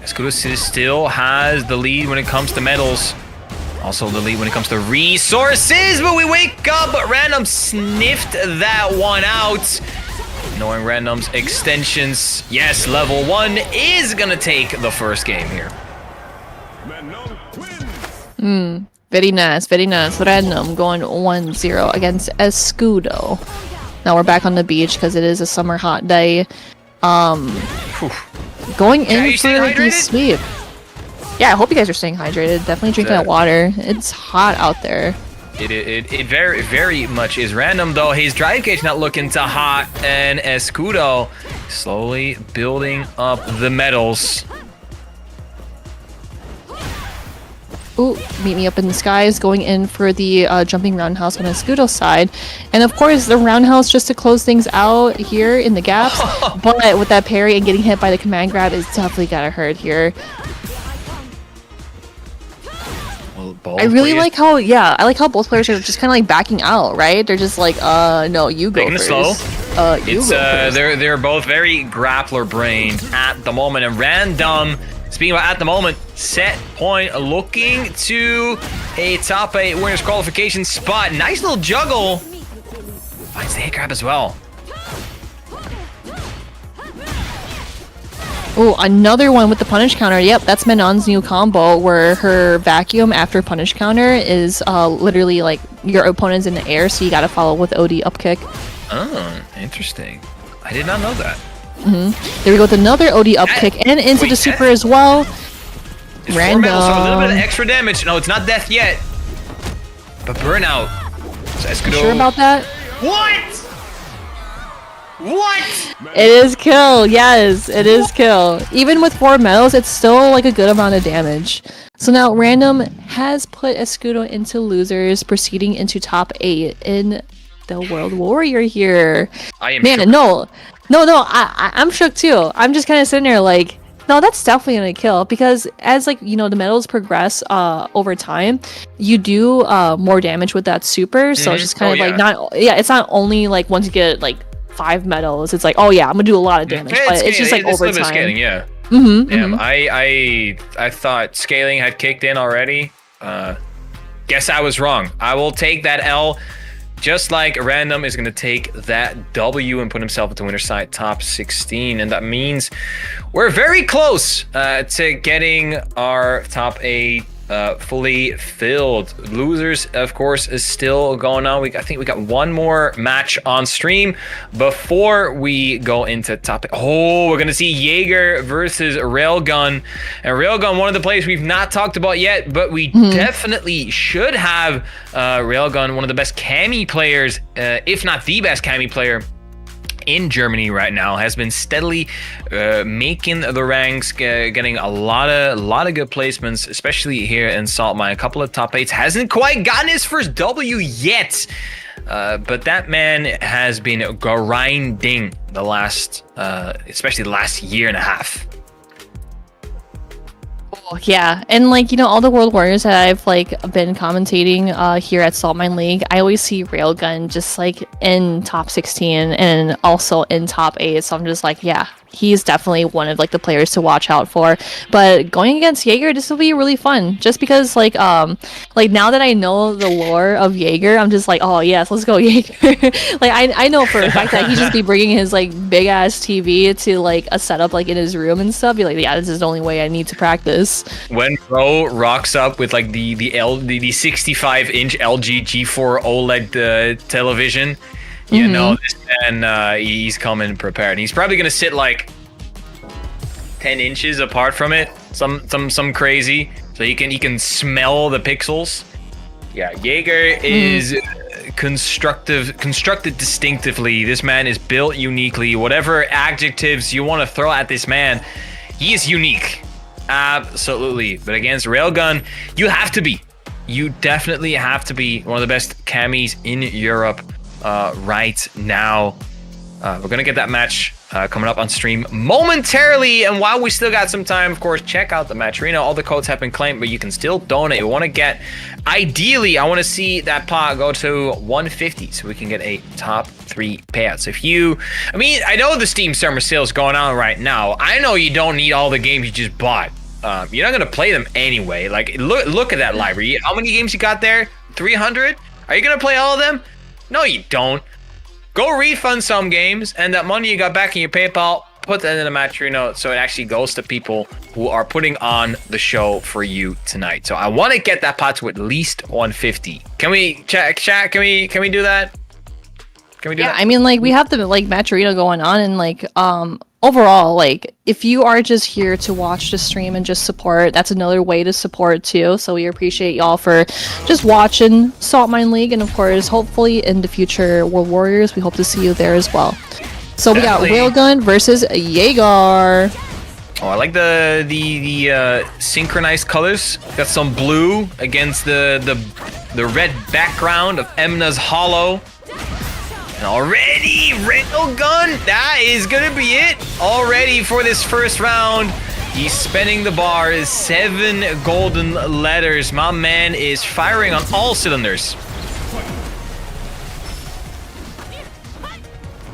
Escudo still has the lead when it comes to medals. Also the lead when it comes to resources, but we wake up, but Random sniffed that one out. Knowing Random's extensions, yes, level 1 is gonna take the first game here. Very nice, very nice. Random going 1-0 against Escudo. Now we're back on the beach because it is a summer hot day. Going in for the sweep. Yeah, I hope you guys are staying hydrated. Definitely drink that water. It's hot out there. It very, very much is. Random, though, his drive gauge not looking too hot, and Escudo slowly building up the medals. Ooh, meet me up in the skies, going in for the jumping roundhouse on Escudo's side. And of course, the roundhouse just to close things out here in the gaps. But with that parry and getting hit by the command grab is definitely gotta hurt here. I really like how, I like how both players are just kind of like backing out, right? They're just like, no, you go first. Slow. You go first. They're both very grappler brained at the moment, and Random, speaking about at the moment, set point looking to a top 8 winners qualification spot. Nice little juggle. Finds the hit grab as well. Oh, another one with the punish counter. Yep, that's Manon's new combo where her vacuum after punish counter is literally like your opponent's in the air, so you gotta follow with OD up kick. Oh, interesting. I did not know that. There we go with another OD up kick and into the super as well. Random. So a little bit of extra damage. No, it's not death yet. But burnout. So Escudo. Sure about that? What? What? It is kill. Yes, it is kill. Even with 4 medals, it's still like a good amount of damage. So now Random has put Escudo into losers, proceeding into top 8 in the World Warrior here. I am shook. No, I'm shook too. I'm just kind of sitting there like, no, that's definitely gonna kill, because as like, you know, the medals progress over time, you do more damage with that super. So it's just kind of like it's not only like once you get like 5 medals, it's like, oh yeah, I'm gonna do a lot of damage, but it's just like over time. Scaling, yeah. Damn, I thought scaling had kicked in already. Guess I was wrong. I will take that L. Just like Random is going to take that W and put himself into winner's side top 16. And that means we're very close to getting our top 8 fully filled. Losers, of course, is still going on. I think we got one more match on stream before we go into top 8. Oh, we're going to see Jagger versus Railgun. And Railgun, one of the players we've not talked about yet, but we definitely should have. Railgun, one of the best Cami players, if not the best Cami player in Germany right now, has been steadily making the ranks, getting a lot of good placements, especially here in Saltmine. A couple of top 8s. Hasn't quite gotten his first W yet, but that man has been grinding the last, especially the last year and a half. Yeah, and like, you know, all the World Warriors that I've like been commentating here at Saltmine League, I always see Railgun just like in top 16 and also in top 8. So I'm just like, yeah, he's definitely one of like the players to watch out for. But going against Jagger, this will be really fun. Just because like now that I know the lore of Jagger, I'm just like, oh yes, let's go Jagger. Like I know for a fact that he'd just be bringing his like big ass TV to like a setup like in his room and stuff. Be like, yeah, this is the only way I need to practice. When Bro rocks up with like the 65-inch LG G4 OLED television, you know this man, he's coming prepared. He's probably gonna sit like 10 inches apart from it, some crazy, so he can smell the pixels. Yeah, Jagger is constructed distinctively. This man is built uniquely. Whatever adjectives you want to throw at this man, he is unique. Absolutely. But against Railgun, you definitely have to be one of the best camis in Europe right now. We're gonna get that match coming up on stream momentarily, and while we still got some time, of course, check out the Matcherino. All the codes have been claimed, but you can still donate. We want to get, ideally, I want to see that pot go to 150 so we can get a top 3 payouts. I know the Steam Summer Sale is going on right now. I know you don't need all the games you just bought. You're not gonna play them anyway. Like, look at that library. How many games you got there? 300? Are you gonna play all of them? No, you don't. Go refund some games, and that money you got back in your PayPal, put that in the Matcherino so it actually goes to people who are putting on the show for you tonight. So I want to get that pot to at least 150. Can we chat? Can we do that? Can we do that? I mean, like, we have the like Matcherino going on, and like overall, like, if you are just here to watch the stream and just support, that's another way to support too. So we appreciate y'all for just watching Saltmine League, and of course, hopefully in the future World Warriors, we hope to see you there as well. So definitely. We got Railgun versus Jagger. Oh, I like the synchronized colors. Got some blue against the red background of Emna's Hollow. And already, Railgun, that is gonna be it already for this first round. He's spinning the bar, 7 golden letters. My man is firing on all cylinders.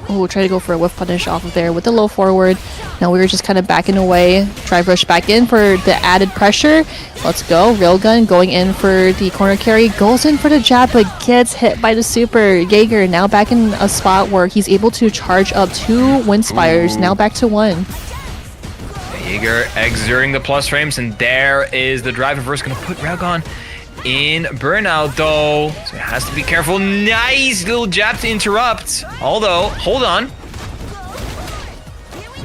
Oh, try to go for a whiff punish off of there with the low forward. Now we were just kind of backing away. Drive rush back in for the added pressure. Let's go. Railgun going in for the corner carry. Goes in for the jab, but gets hit by the super. Jagger now back in a spot where he's able to charge up 2 wind spires. Now back to 1. Jagger exerting the plus frames, and there is the drive reverse. Going to put Railgun in burnout though, so it has to be careful. Nice little jab to interrupt. Although, hold on.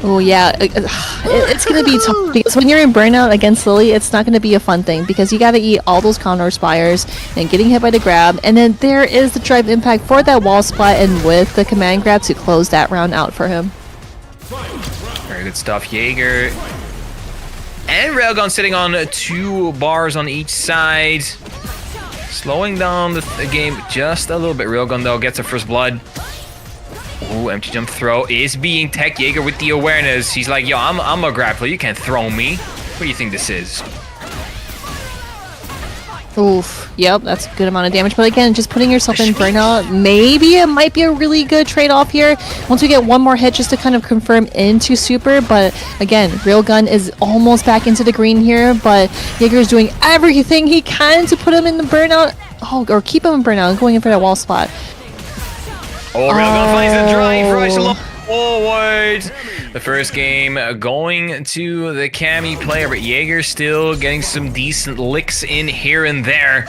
Oh yeah, it's gonna be tough because when you're in burnout against Lily, it's not gonna be a fun thing because you gotta eat all those counter spires and getting hit by the grab, and then there is the drive impact for that wall spot, and with the command grab to close that round out for him. Very good stuff, Jagger. And Railgun sitting on 2 bars on each side. Slowing down the game just a little bit. Railgun, though, gets a first blood. Ooh, empty jump throw is being tech. Jagger with the awareness. He's like, yo, I'm a grappler. You can't throw me. What do you think this is? Oof. Yep, that's a good amount of damage. But again, just putting yourself in burnout, maybe it might be a really good trade-off here. Once we get one more hit just to kind of confirm into super. But again, Railgun is almost back into the green here. But Jagger is doing everything he can to put him in the burnout. Oh, or keep him in burnout, going in for that wall spot. Oh, Railgun finds the drive rush forward. The first game going to the Cami player, but Jagger still getting some decent licks in here and there.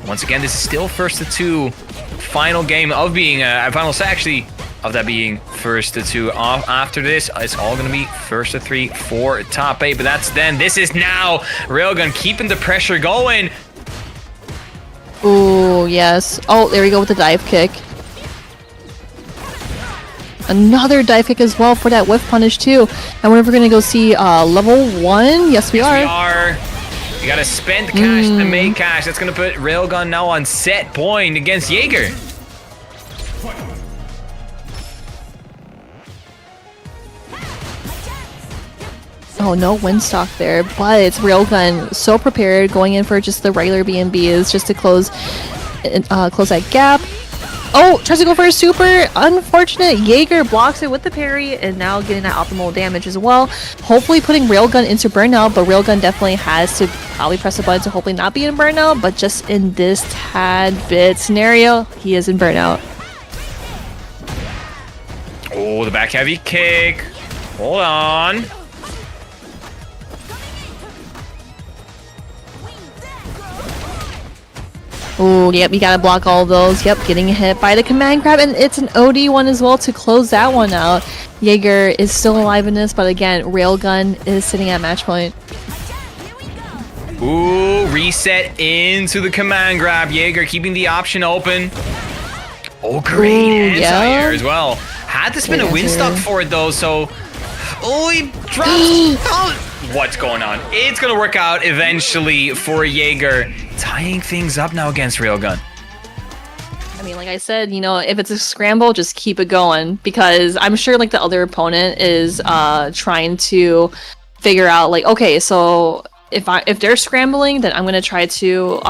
Once again, this is still first to two. Final game of being final set, actually, of that being first to two. After this, it's all gonna be first to three for top 8. But that's then. This is now Railgun keeping the pressure going. Ooh, yes. Oh, there we go with the dive kick. Another dive kick as well for that whiff punish too. And we're gonna go see level 1. Yes, we are. We are. You gotta spend cash to make cash. That's gonna put Railgun now on set point against Jagger. Oh, no windstock there, but it's Railgun so prepared, going in for just the regular BNBs just to close that gap. Oh, tries to go for a super. Unfortunate. Jagger blocks it with the parry and now getting that optimal damage as well. Hopefully putting Railgun into burnout, but Railgun definitely has to probably press a button to hopefully not be in burnout, but just in this tad bit scenario, he is in burnout. Oh, the back heavy kick. Hold on. Oh, yep, you gotta block all those. Yep, getting hit by the command grab, and it's an OD one as well to close that one out. Jagger is still alive in this, but again, Railgun is sitting at match point. Ooh, reset into the command grab. Jagger keeping the option open. Oh, great anti-air as well. Had to spin a windstock for it though, so... Oh, he drops... Oh. What's going on? It's gonna work out eventually for Jagger. Tying things up now against Railgun. I mean, like I said, you know, if it's a scramble, just keep it going, because I'm sure like the other opponent is trying to figure out like, okay, so if they're scrambling, then I'm gonna try to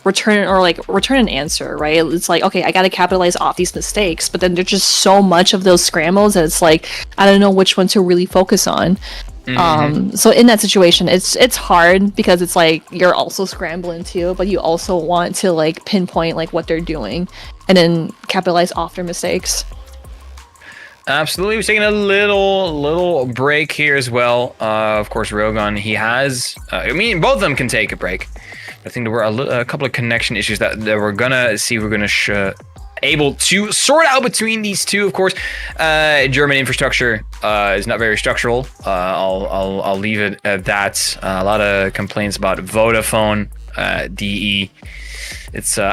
return an answer, right? It's like, okay, I gotta capitalize off these mistakes, but then there's just so much of those scrambles that it's like I don't know which one to really focus on. So in that situation, it's hard because it's like you're also scrambling too, but you also want to like pinpoint like what they're doing and then capitalize off their mistakes. Absolutely. We're taking a little break here as well. Of course, Railgun, he has... I mean, both of them can take a break. I think there were a couple of connection issues that we're gonna see. We're gonna able to sort out between these two. Of course, German infrastructure is not very structural. I'll leave it at that. A lot of complaints about Vodafone, DE. It's so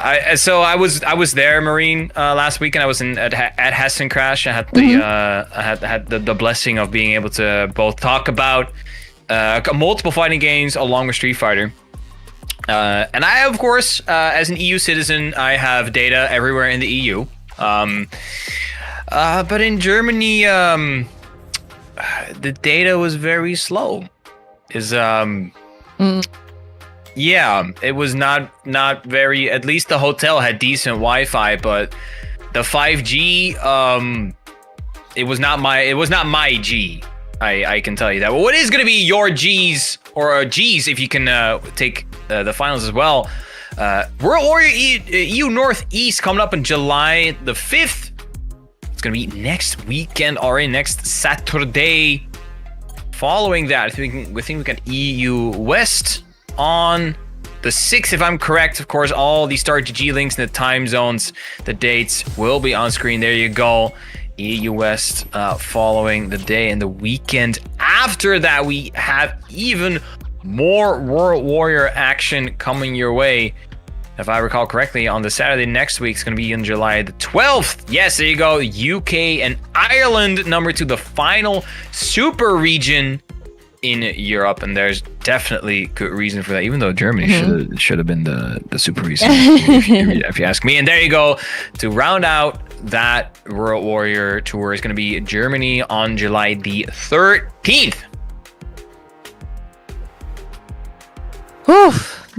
I was there, Marine, last weekend. I was at Hessen Crash. I had the I had the blessing of being able to both talk about multiple fighting games along with Street Fighter. And I, of course, as an EU citizen, I have data everywhere in the EU. But in Germany, the data was very slow. Yeah, it was not very. At least the hotel had decent Wi-Fi, but the 5G, it was not my G. I can tell you that. But what is going to be your G's or G's if you can take the finals as well? World Warrior EU Northeast coming up on July the 5th. It's going to be next weekend or next Saturday. Following that, I think we got EU West on the 6th, if I'm correct. Of course, all the Star GG links and the time zones, the dates will be on screen. There you go. EU West following the day, and the weekend after that we have even more World Warrior action coming your way. If I recall correctly, on the Saturday next week, it's going to be on July the 12th. Yes, there you go. UK and Ireland, number 2, the final super region in Europe, and there's definitely good reason for that, even though Germany should have been the super region, if you ask me. And there you go. To round out that World Warrior tour is going to be Germany on July the 13th. Whew.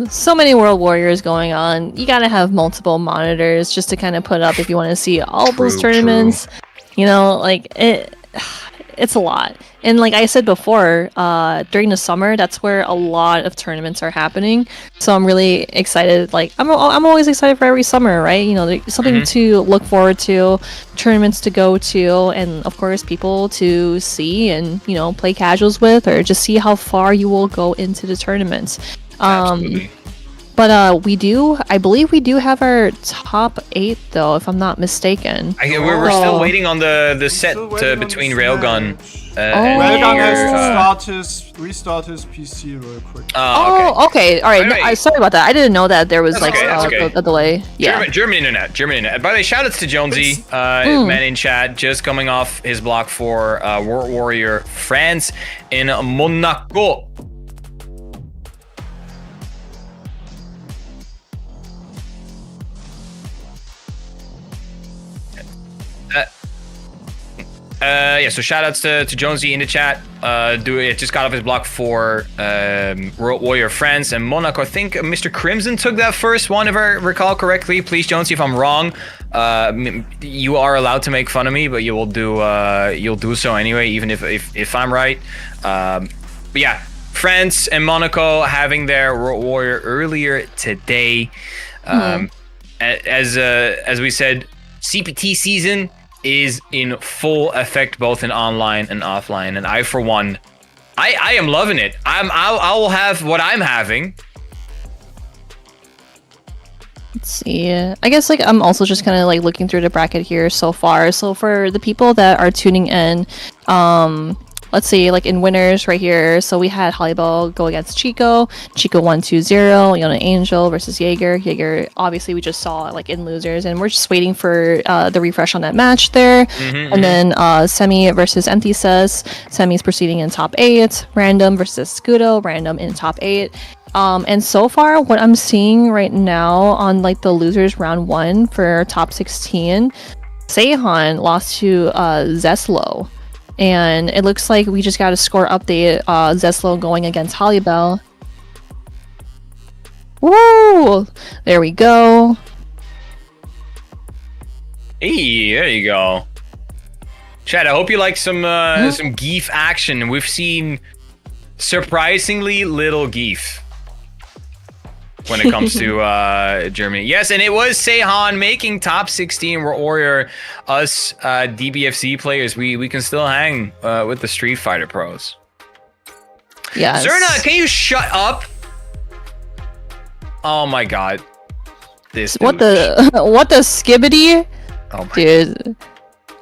so many World Warriors going on. You gotta have multiple monitors just to kind of put up if you want to see all those tournaments. You know, like it's a lot. And like I said before, during the summer, that's where a lot of tournaments are happening. So I'm really excited. Like I'm always excited for every summer, right? You know, there's something to look forward to, tournaments to go to, and of course people to see and, you know, play casuals with, or just see how far you will go into the tournaments. Absolutely. But I believe we do have our top 8 though, if I'm not mistaken. We're still waiting on the set between Railgun. Railgun has to restart his PC real quick. Okay. All right. Anyway. Sorry about that. I didn't know that there was That's okay. a delay. Yeah. German internet. By the way, shoutouts to Jonesy, man in chat, just coming off his block for World Warrior France in Monaco. So shoutouts to Jonesy in the chat. Just got off his block for World Warrior France and Monaco. I think Mr. Crimson took that first one, if I recall correctly. Please, Jonesy, if I'm wrong. You are allowed to make fun of me, but you'll do so anyway, even if I'm right. But yeah, France and Monaco having their World Warrior earlier today. As we said, CPT season is in full effect, both in online and offline, and I, for one, I am loving it. I will have what I'm having. Let's see. I guess like I'm also just kind of like looking through the bracket here so far. So for the people that are tuning in, let's see, like in winners right here. So we had Halibel go against Chico. Chico 1-2-0. Yon Angel versus Jagger. Jagger, obviously, we just saw like in losers, and we're just waiting for the refresh on that match there. And then Seami versus Empty Sis. Semi's proceeding in top 8. Random versus Escudo. Random in top 8. And so far, what I'm seeing right now on like the losers round 1 for top 16, Seihan lost to Zeslo. And it looks like we just got a score update. Zeslo going against Halibel. Woo! There we go. Hey, there you go. Chad, I hope you like some Geef action. We've seen surprisingly little Geef when it comes to Germany. Yes, and it was Seihan making top 16 World Warrior. Us DBFC players, we can still hang with the Street Fighter pros. Yeah. Zerna, can you shut up? Oh my god. What the skibbity? Oh my dude.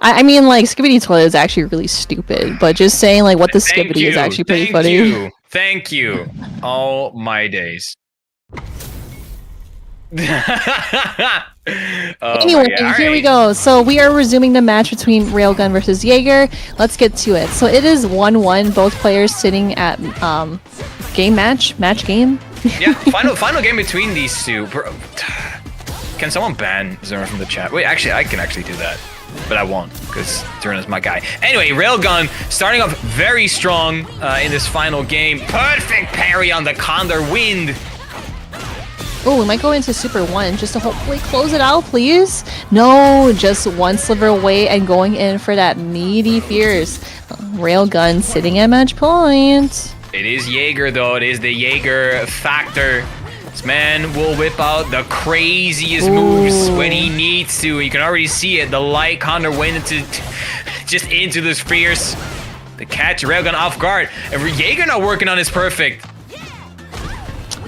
I mean, like, Skibbity Toilet is actually really stupid, but just saying, like, what the Skibbity is actually pretty funny. Thank you. Oh my days. Anyway, here we go. So we are resuming the match between Railgun versus Jagger. Let's get to it. So it is 1-1. Both players sitting at match game. Yeah, final game between these two. Can someone ban Zerna from the chat? Wait, actually, I can actually do that. But I won't, because Zerna's my guy. Anyway, Railgun starting off very strong in this final game. Perfect parry on the Condor Wind. Oh, we might go into Super 1 just to hopefully close it out, please. No, just one sliver away and going in for that meaty fierce. Railgun sitting at match point. It is Jagger, though. It is the Jagger factor. This man will whip out the craziest moves when he needs to. You can already see it. The light Condor went into this fierce. The catch Railgun off guard. And Jagger not working on his perfect.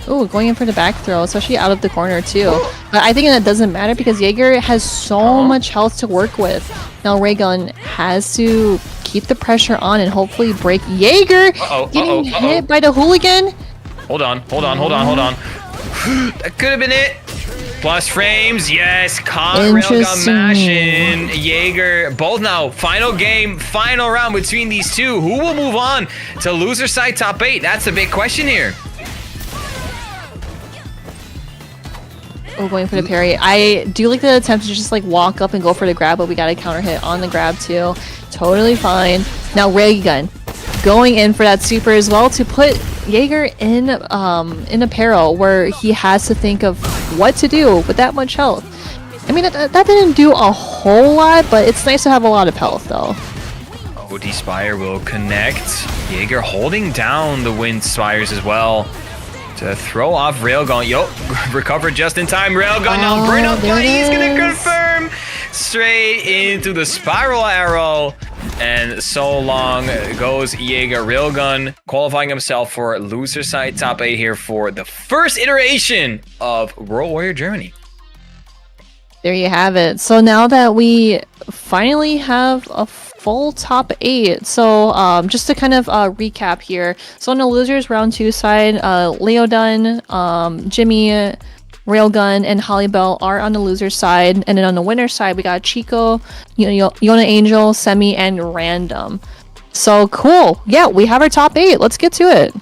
Oh, going in for the back throw, especially out of the corner too. But I think that doesn't matter because Jagger has so much health to work with. Now Railgun has to keep the pressure on and hopefully break Jagger getting hit by the hooligan. Hold on. That could have been it. Plus frames, yes. Railgun mashing. Jagger, both now. Final game, final round between these two. Who will move on to loser side top 8? That's the big question here. Oh, going for the parry. I do like the attempt to just like walk up and go for the grab, but we got a counter hit on the grab too. Totally fine. Now Railgun going in for that super as well to put Jagger in a peril where he has to think of what to do with that much health. I mean, that didn't do a whole lot, but it's nice to have a lot of health, though. OD Spire will connect. Jagger holding down the Wind Spires as well to throw off Railgun. Yo, recover just in time. Railgun now, Burnout Guy, he's gonna confirm straight into the Spiral Arrow. And so long goes Jagger. Railgun qualifying himself for loser side top 8 here for the first iteration of World Warrior Germany. There you have it. So now that we finally have a full top 8, so just to kind of recap here. So on the losers round 2 side, Leodun, Jimmy, Railgun, and Halibel are on the loser side, and then on the winner side we got Chico, Yon Angel, Semi, and Random. So cool. Yeah, we have our top 8. Let's get to it.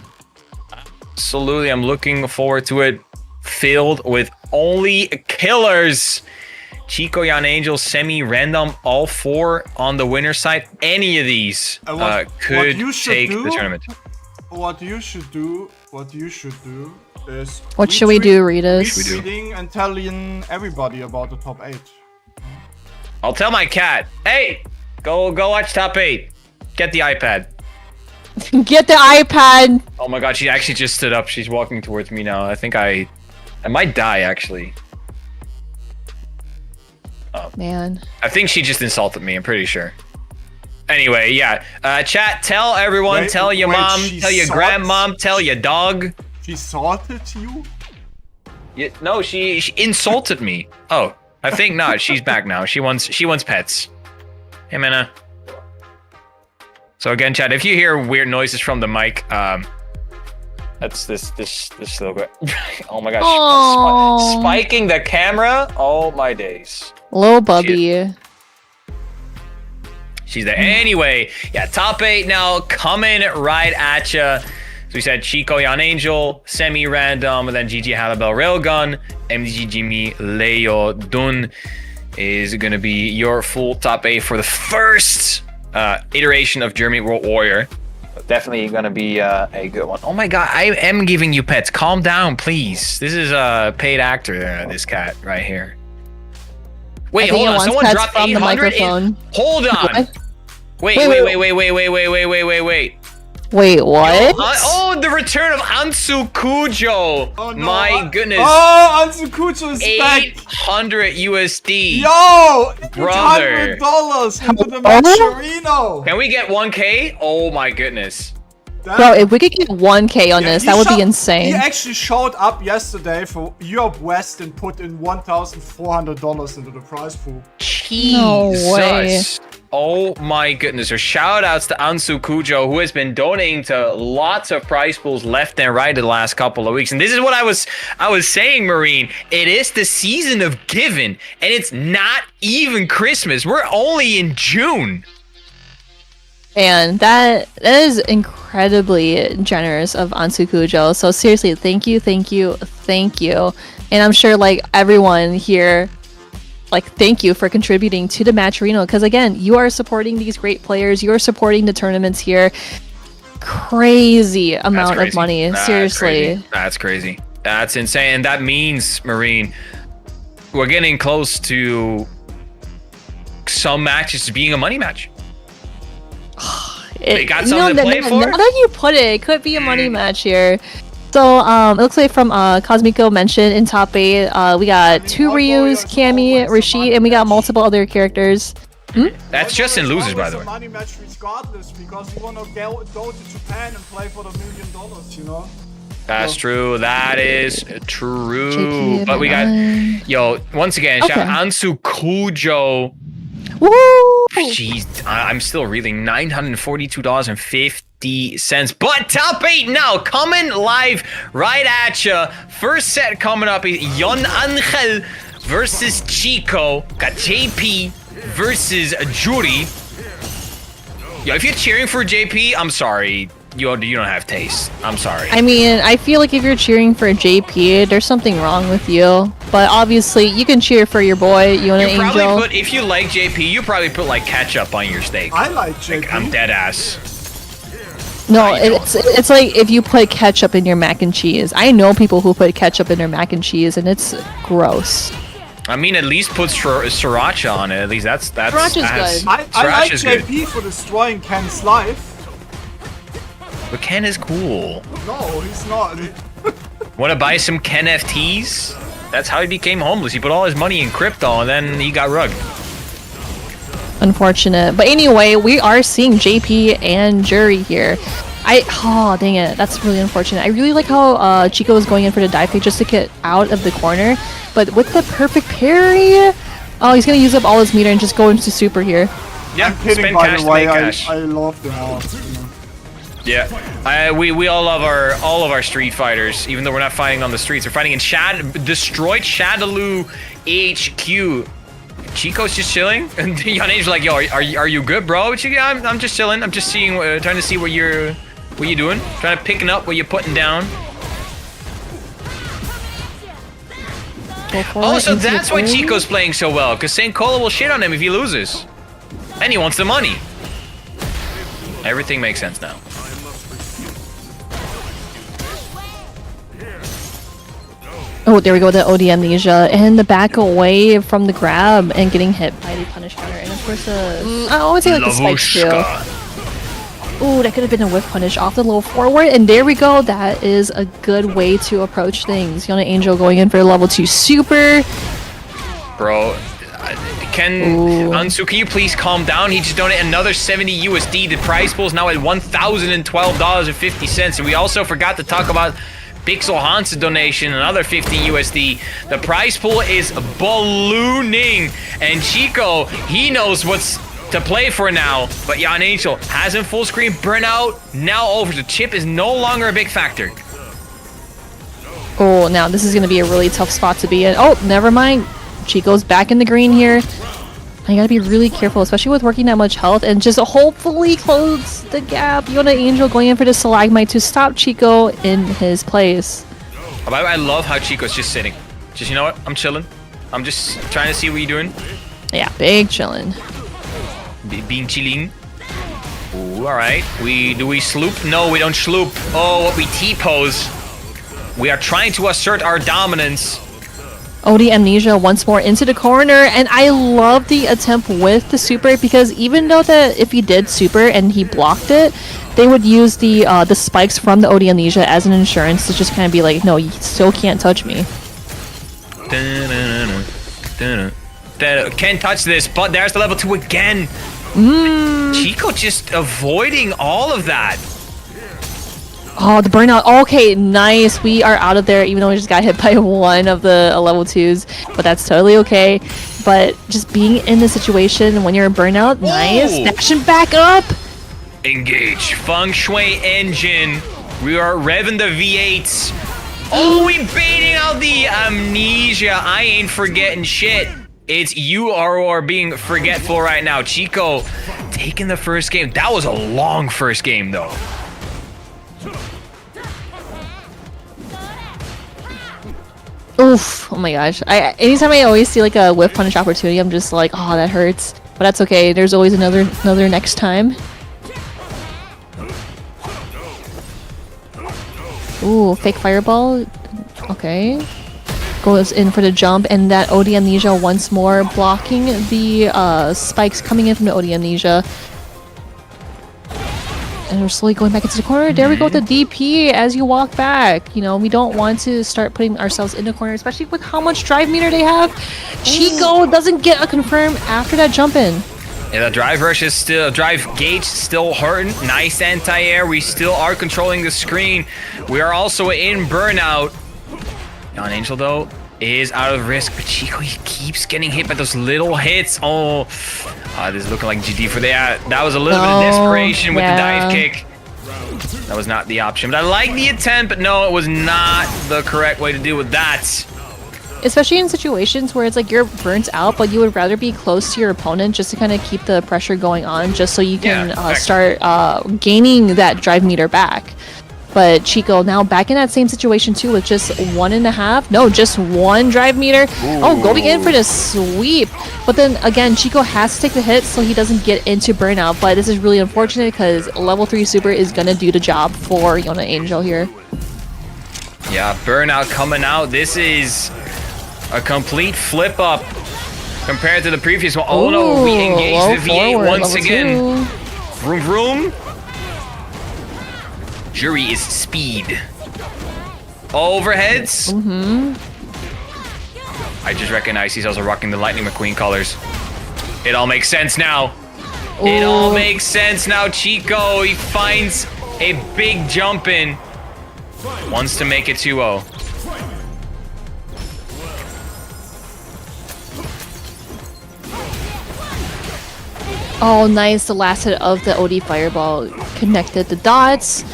Absolutely, I'm looking forward to it. Filled with only killers. Chico, Yon Angel, Semi, Random, all 4 on the winner side. Any of these could take the tournament. What you should do is... What should we do, Ritas? Retweeting and telling everybody about the top 8. I'll tell my cat, hey, go watch top 8. Get the iPad. Get the iPad! Oh my god, she actually just stood up. She's walking towards me now. I think I might die, actually. Oh. Man. I think she just insulted me, I'm pretty sure. Anyway, yeah. Chat, tell everyone, tell your mom, tell your grandmom, tell your dog. She salted you? Yeah, no, she insulted me. Oh, I think not. She's back now. She wants pets. Hey, Minna. So again, chat, if you hear weird noises from the mic, that's this little bit. Oh my gosh. Spiking the camera. Oh my days. Little Bubby. She's there. Anyway, yeah, top 8 now coming right at ya. So we said Chico, Yon Angel, Semi, Random, and then GG Halibel, Railgun, MDG Jimmy, Leo, Dun is gonna be your full top 8 for the first iteration of Germany World Warrior. Definitely gonna be a good one. Oh my god, I am giving you pets. Calm down, please. This is a paid actor, this cat right here. Wait, hold on. Someone dropped 800 in. Hold on. Wait. Wait, what? Oh, the return of Ansu Kujo. Oh, no. My goodness. Oh, Ansu Kujo is back. 800 USD. Yo, brother. $800 into the Matcherino. Can we get 1K? Oh my goodness. Bro, if we could get 1K on this, that would be insane. He actually showed up yesterday for Europe West and put in $1,400 into the prize pool. Jesus. No way. Oh my goodness. So shout outs to Ansu Kujo, who has been donating to lots of prize pools left and right the last couple of weeks. And this is what I was saying, Marine. It is the season of giving, and it's not even Christmas. We're only in June. And that is incredibly generous of Ansu Kujo. So seriously, thank you. And I'm sure like everyone here, like thank you for contributing to the Matcherino, because again, you are supporting these great players, you're supporting the tournaments here. Crazy amount of money. Seriously. That's crazy. That's insane. And that means, Marine, we're getting close to some matches being a money match. They got something to play for? Now that you put it, it could be a money match here. So, it looks like from Cosmico mentioned in top 8, we got 2 Ryus, Cammy, Rashid, and we got multiple other characters. That's just in losers, by the way. Money match regardless, because you want to go to Japan and play for the $1 million, you know? That's true. That is true. But we got, once again, shout out Ansu Kujo. Woo! Jeez, I'm still reeling. $942.50. But top 8 now, coming live right at ya. First set coming up is Yon Angel versus Chico. Got JP versus Jury. Yo, if you're cheering for JP, I'm sorry. You don't have taste. I'm sorry. I mean, I feel like if you're cheering for JP, there's something wrong with you. But obviously, you can cheer for your boy, Yon Angel. If you like JP, you probably put like ketchup on your steak. I like JP. Like, I'm dead ass. No, it's like if you put ketchup in your mac and cheese. I know people who put ketchup in their mac and cheese, and it's gross. I mean, at least put sriracha on it. At least that's Sriracha's good. I like Sriracha's good. JP for destroying Ken's life. But Ken is cool. No, he's not. Want to buy some Ken FTs? That's how he became homeless. He put all his money in crypto, and then he got rugged. Unfortunate. But anyway, we are seeing JP and Jury here. Oh, dang it. That's really unfortunate. I really like how Chico is going in for the dive kick just to get out of the corner. But with the perfect parry... Oh, he's going to use up all his meter and just go into super here. Yeah, I'm kidding, spend by cash the to way. make cash. I love the Hart. Yeah, we all love all of our Street Fighters, even though we're not fighting on the streets. We're fighting in destroyed Shadaloo HQ. Chico's just chilling, and Yon Angel's like, "Yo, are you good, bro?" Chico, I'm just chilling. I'm just seeing, trying to see what you doing, trying to picking up what you're putting down. Oh, so that's why Chico's playing so well, because St. Cola will shit on him if he loses, and he wants the money. Everything makes sense now. Oh, there we go, the OD Amnesia, and the back away from the grab, and getting hit by the punish counter, and of course I always say like the spikes too. Ooh, that could have been a whiff punish off the low forward, and there we go, that is a good way to approach things. Yon Angel going in for level 2 super. Bro, Ansu, can you please calm down? He just donated another 70 USD. The prize pool is now at $1,012.50, and we also forgot to talk about Pixel Hans's donation, another 50 USD. The prize pool is ballooning, and Chico, he knows what's to play for now, but Yon Angel has him full screen. Burnout now over. The chip is no longer a big factor. Oh, now this is going to be a really tough spot to be in. Oh, never mind. Chico's back in the green here. You gotta be really careful, especially with working that much health, and just hopefully close the gap. Yon Angel going in for the Saltmine to stop Chico in his place. I love how Chico's just sitting. Just, you know what? I'm chilling. I'm just trying to see what you're doing. Yeah, big chillin'. Being chilling. Ooh, alright. Do we sloop? No, we don't sloop. Oh, what we T-pose. We are trying to assert our dominance. OD Amnesia once more into the corner, and I love the attempt with the super, because even though that if he did super and he blocked it, they would use the spikes from the OD Amnesia as an insurance to just kind of be like, no, you still can't touch me. Can't touch this, but there's the level 2 again. Chico just avoiding all of that. Oh, the burnout. Okay, nice. We are out of there, even though we just got hit by one of the level 2s. But that's totally okay. But just being in the situation when you're a burnout, nice. Smashing back up. Engage. Feng Shui engine. We are revving the V8s. Oh, we baiting out the Amnesia. I ain't forgetting shit. It's you are being forgetful right now. Chico taking the first game. That was a long first game, though. Oof, oh my gosh. Anytime I always see like a whiff punish opportunity, I'm just like, oh, that hurts. But that's okay. There's always another next time. Ooh, fake fireball. Okay. Goes in for the jump, and that OD Amnesia once more blocking the spikes coming in from the OD Amnesia. And we're slowly going back into the corner. There we go with the DP as you walk back. You know, we don't want to start putting ourselves in the corner, especially with how much drive meter they have. Chico doesn't get a confirm after that jump in. Yeah, the drive gauge still hurting. Nice anti-air. We still are controlling the screen. We are also in burnout. Yon Angel, though, is out of risk, but Chico, he keeps getting hit by those little hits. Oh, this is looking like GG for that. That was a little bit of desperation with the dive kick. That was not the option, but I like the attempt, but no, it was not the correct way to deal with that. Especially in situations where it's like you're burnt out, but you would rather be close to your opponent just to kind of keep the pressure going on, just so you can start gaining that drive meter back. But Chico now back in that same situation too with just 1.5. No, just 1 drive meter. Oh, going in for the sweep. But then again, Chico has to take the hit so he doesn't get into burnout. But this is really unfortunate because level 3 super is going to do the job for Yon Angel here. Yeah, burnout coming out. This is a complete flip up compared to the previous one. Oh no, we engage the V8 forward, once again. 2. Vroom vroom. Jury is speed. Overheads. I just recognize he's also rocking the Lightning McQueen colors. It all makes sense now. It all makes sense now. Chico, he finds a big jump in. Wants to make it 2-0. Oh, nice. The last hit of the OD Fireball connected the dots.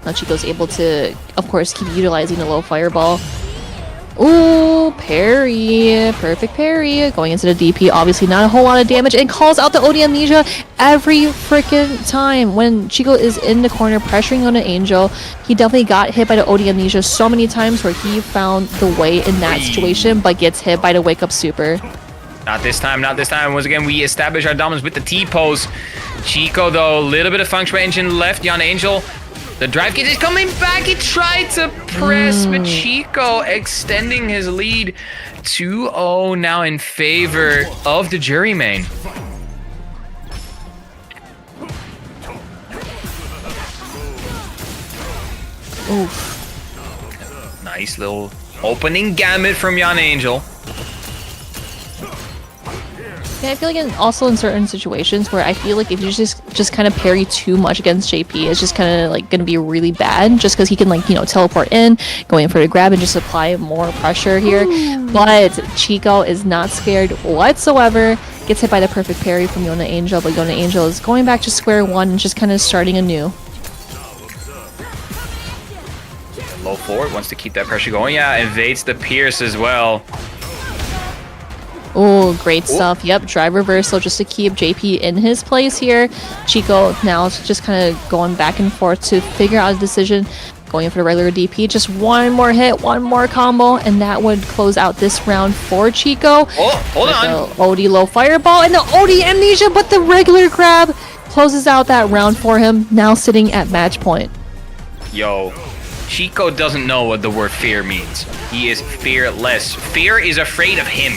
Now Chico's able to, of course, keep utilizing the low Fireball. Ooh, parry. Perfect parry. Going into the DP, obviously not a whole lot of damage. And calls out the OD Amnesia every freaking time. When Chico is in the corner pressuring on an Angel, he definitely got hit by the OD Amnesia so many times where he found the way in that situation, but gets hit by the Wake Up Super. Not this time, not this time. Once again, we establish our dominance with the T-pose. Chico, though, a little bit of Feng Shui Engine left. Yon Angel, the drive kick is coming back. He tried to press, but Chico extending his lead 2-0 now in favor of the jury main. Oof. Nice little opening gamut from Yon Angel. Yeah, I feel like also in certain situations where I feel like if you just kind of parry too much against JP, it's just kind of like going to be really bad just because he can, like, you know, teleport in, go in for the grab and just apply more pressure here. But Chico is not scared whatsoever. Gets hit by the perfect parry from Yon Angel, but Yon Angel is going back to square one and just kind of starting anew. Low forward, wants to keep that pressure going. Yeah, evades the Pierce as well. Oh, great stuff. Yep, drive reversal just to keep JP in his place here. Chico now is just kind of going back and forth to figure out a decision. Going in for the regular DP. Just one more hit, one more combo, and that would close out this round for Chico. Oh, hold on. The OD low fireball and the OD amnesia, but the regular grab closes out that round for him. Now sitting at match point. Yo, Chico doesn't know what the word fear means. He is fearless. Fear is afraid of him.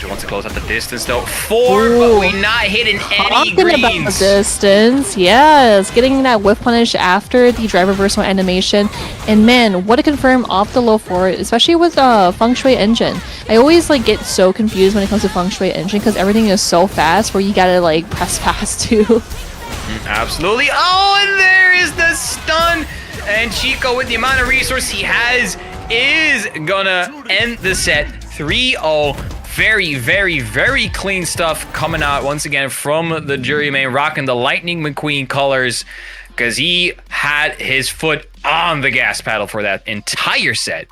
Wants to close out the distance though. 4, but we not hitting any greens. About the distance, yes. Getting that whiff punish after the drive reversal animation. And man, what a confirm off the low forward, especially with Feng Shui Engine. I always like get so confused when it comes to Feng Shui Engine because everything is so fast where you gotta like press fast too. Absolutely. Oh, and there is the stun. And Chico, with the amount of resource he has, is gonna end the set 3-0. Very, very, very clean stuff coming out once again from the jury main, rocking the Lightning McQueen colors because he had his foot on the gas pedal for that entire set.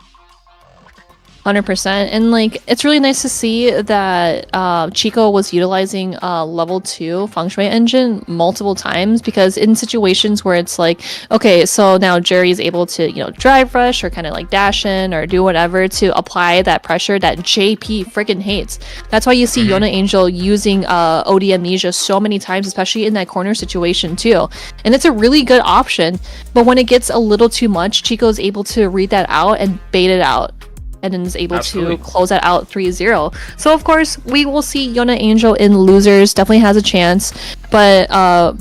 100%. And like it's really nice to see that Chico was utilizing level 2 Feng Shui Engine multiple times, because in situations where it's like, okay, so now Jerry is able to, you know, drive rush or kind of like dash in or do whatever to apply that pressure that JP freaking hates. That's why you see Yon Angel using OD Amnesia so many times, especially in that corner situation too. And it's a really good option, but when it gets a little too much, Chico is able to read that out and bait it out, and then is able to close that out 3-0. So of course we will see Yon Angel in losers, definitely has a chance. But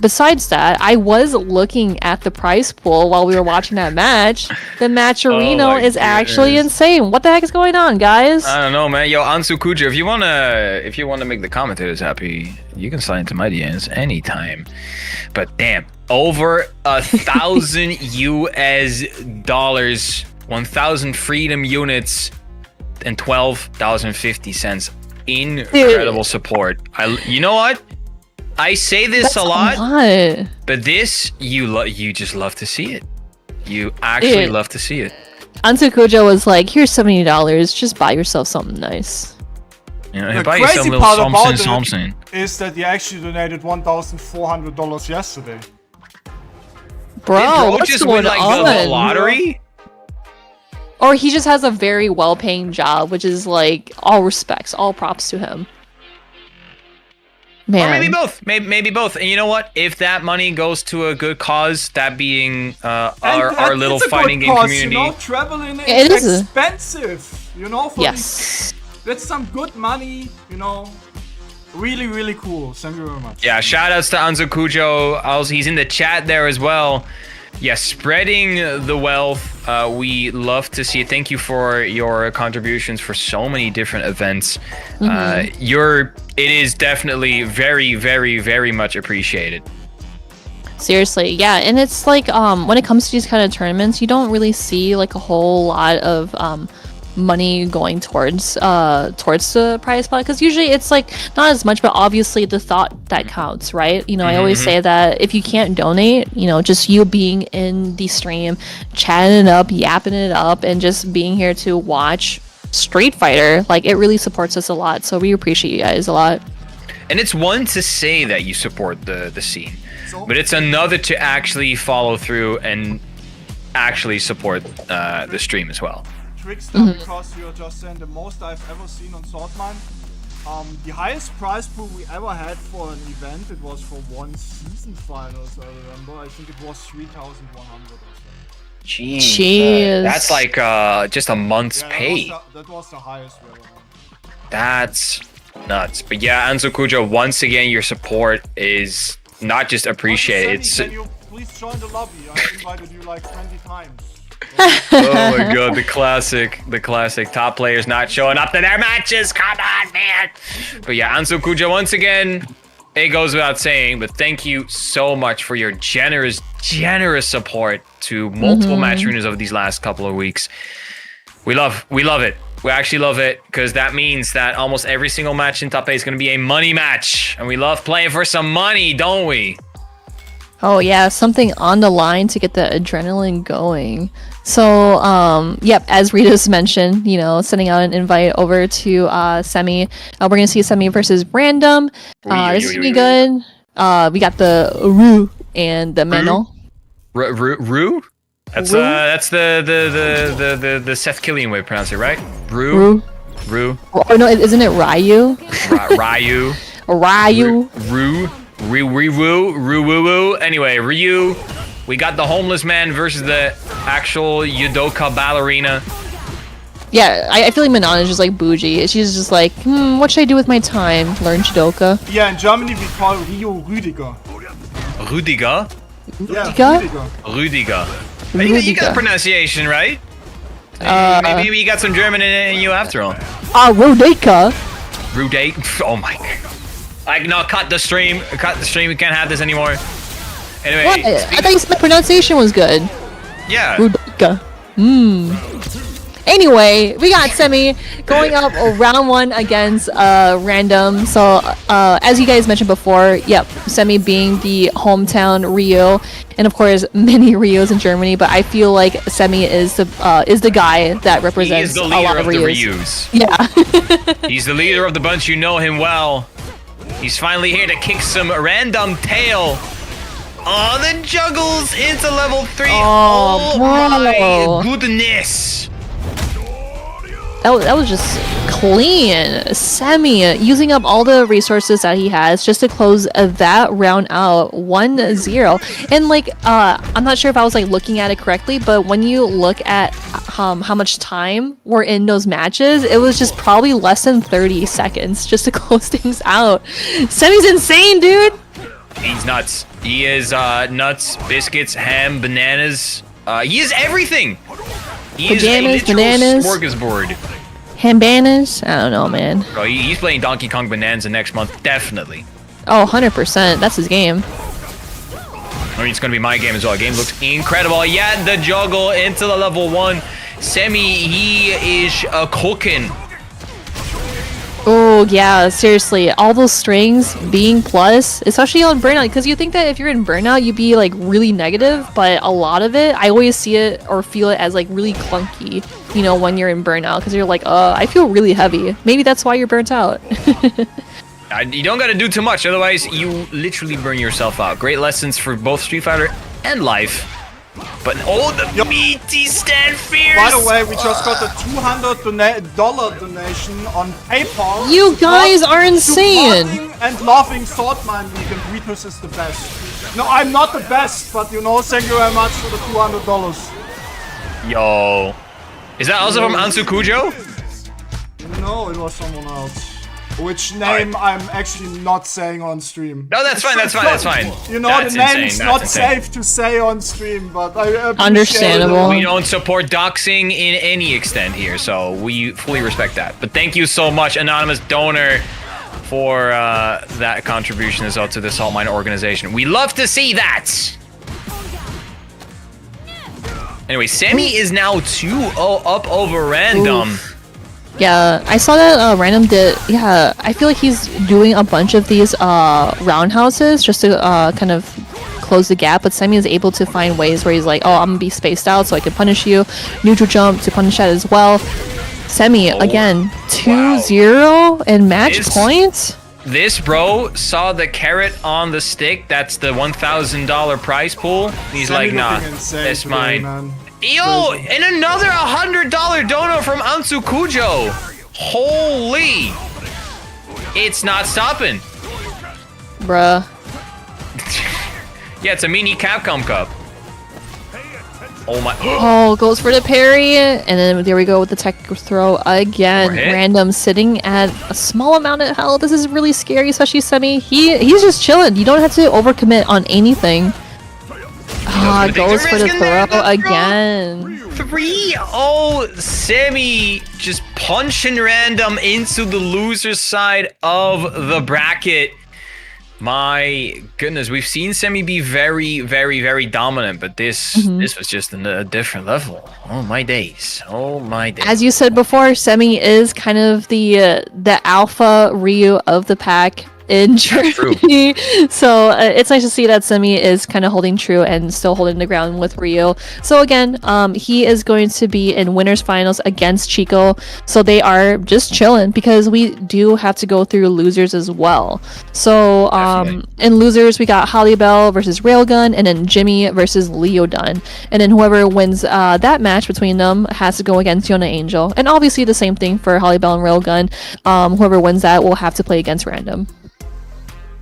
besides that, I was looking at the prize pool while we were watching that match. The Matcherino is actually insane. What the heck is going on, guys? I don't know, man. Yo, Ansu Kuja, if you wanna make the commentators happy, you can slide into my DMs anytime. But damn, over 1,000 US dollars, 1,000 freedom units, and 12.50 $. Incredible support. You know what? I say this a lot, but this you just love to see it. You actually love to see it. Ansu Kuja was like, "Here's $70. Just buy yourself something nice." The buy yourself a crazy little part about something. it is that he actually donated $1,400 yesterday. Bro, what's just going win like on? the lottery? Or he just has a very well-paying job, which is like all respects, all props to him. Man. Or maybe both. Maybe both. And you know what? If that money goes to a good cause, that being our little fighting game community. You know, traveling It is is. expensive. You know, for Yes. that's some good money. You know, really, really cool. Thank you very much. Yeah, shout outs to Anzo Kujo. Also, he's in the chat there as well. Yeah, spreading the wealth. We love to see it. Thank you for your contributions for so many different events. It is definitely very, very, very much appreciated. Seriously, yeah, and it's like when it comes to these kind of tournaments, you don't really see like a whole lot of money going towards the prize pot, because usually it's like not as much, but obviously the thought that counts, right? You know, I always say that if you can't donate, you know, just you being in the stream, chatting it up, yapping it up, and just being here to watch Street Fighter, like it really supports us a lot. So we appreciate you guys a lot. And it's one to say that you support the scene, but it's another to actually follow through and actually support the stream as well. Trickster, because you're just saying the most I've ever seen on Saltmine. The highest prize pool we ever had for an event, it was for one season finals, I remember. I think it was 3,100 or so. Jeez. That's like just a month's pay. That was the highest we ever had. That's nuts. But yeah, Anzo Kujo, once again, your support is not just appreciated. Sammy, can you please join the lobby? I invited you like 20 times. Oh my god, the classic top players not showing up to their matches. Come on, man. But yeah, Anzo Kujo, once again, it goes without saying, but thank you so much for your generous support to multiple Matcherinos over these last couple of weeks. We love it. We actually love it, because that means that almost every single match in top 8 is going to be a money match, and we love playing for some money, don't we? Oh yeah, something on the line to get the adrenaline going. So, yep, as Rita's mentioned, you know, sending out an invite over to Semi. We're gonna see Semi versus Random. This is gonna be good. We got the Ru and the Menel. Ru? That's the Seth Killian way to pronounce it, right? Ru. Oh no, isn't it Ryu? Ryu. Ryu. Ru. Anyway, Ryu. We got the homeless man versus the actual judoka ballerina. Yeah, I feel like Manon is just like bougie. She's just like, what should I do with my time? Learn judoka. Yeah, in Germany we call Rio Rüdiger. Rüdiger? Yeah, Rüdiger. You got the pronunciation right. Maybe you got some German in you after all. Rudeka. Oh my god. No, cut the stream. We can't have this anymore. Anyway. What? I thought you said the pronunciation was good. Yeah. Rudeka. Anyway, we got Semi going up round 1 against Random. So, as you guys mentioned before, yep, Semi being the hometown Rio, and of course many Rios in Germany. But I feel like Semi is the guy that represents a lot of Rios. Yeah. He's the leader of the bunch. You know him well. He's finally here to kick some random tail. Oh, the juggles into level 3. Oh my goodness. That was just clean. Semi using up all the resources that he has just to close that round out 1-0. And like, I'm not sure if I was like looking at it correctly, but when you look at how much time were in those matches, it was just probably less than 30 seconds just to close things out. Semi's insane, dude. He's nuts. He is nuts, biscuits, ham, bananas. He is everything. He Pajamas, bananas, smorgasbord. Hambanas? I don't know, man. Bro, he's playing Donkey Kong Bonanza next month, definitely. Oh, 100%. That's his game. I mean, it's gonna be my game as well. Game looks incredible. Yeah, the juggle into the level 1. Semi, he is cooking. Oh, yeah, seriously. All those strings being plus, especially on Burnout, because you think that if you're in Burnout, you'd be, like, really negative, but a lot of it, I always see it or feel it as, like, really clunky. you know, when you're in burnout, because you're like, I feel really heavy. Maybe that's why you're burnt out. You don't gotta do too much, otherwise you literally burn yourself out. Great lessons for both Street Fighter and life. But the meaty stand fierce! By the way, we just got a $200 donation on PayPal. You guys are insane! Supporting and loving Saltmine League, and Ritus is the best. No, I'm not the best, but you know, thank you very much for the $200. Yo. Is that also from Ansu Kujo? No, it was someone else. Which name I'm actually not saying on stream. No, that's fine, that's fine, that's fine. You know, That's the name is insane, not that's insane. safe to say on stream, but I appreciate Understandable. We don't support doxing in any extent here, so we fully respect that. But thank you so much, anonymous donor, for that contribution as well to the Saltmine organization. We love to see that! Anyway, Seami is now 2-0 up over Random. Oof. Yeah, I saw that Random did. Yeah, I feel like he's doing a bunch of these roundhouses just to kind of close the gap. But Seami is able to find ways where he's like, oh, I'm gonna be spaced out so I can punish you. Neutral jump to punish that as well. Seami again, 2-0 in match points. This bro saw the carrot on the stick. That's the $1,000 prize pool. He's like, nah, that's mine. Man. Yo, and another $100 dono from Ansu Kujo. Holy. It's not stopping. Bruh. Yeah, it's a mini Capcom Cup. Oh my. Oh, goes for the parry. And then there we go with the tech throw again. Random sitting at a small amount of health. This is really scary, especially Seami. He's just chilling. You don't have to overcommit on anything. Ah, goes for the throw again. 3-0 Seami just punching Random into the loser side of the bracket. My goodness, we've seen Seami be very, very, very dominant, but this was just a different level. Oh my days. Oh my days. As you said before, Seami is kind of the alpha Ryu of the pack in Germany. So it's nice to see that Seami is kind of holding true and still holding the ground with Ryu. So again, he is going to be in winners finals against Chico. So they are just chilling because we do have to go through losers as well. So in losers, we got Halibel versus Railgun, and then Jimmy versus Leodun. And then whoever wins that match between them has to go against Yon Angel. And obviously the same thing for Halibel and Railgun. Whoever wins that will have to play against Random.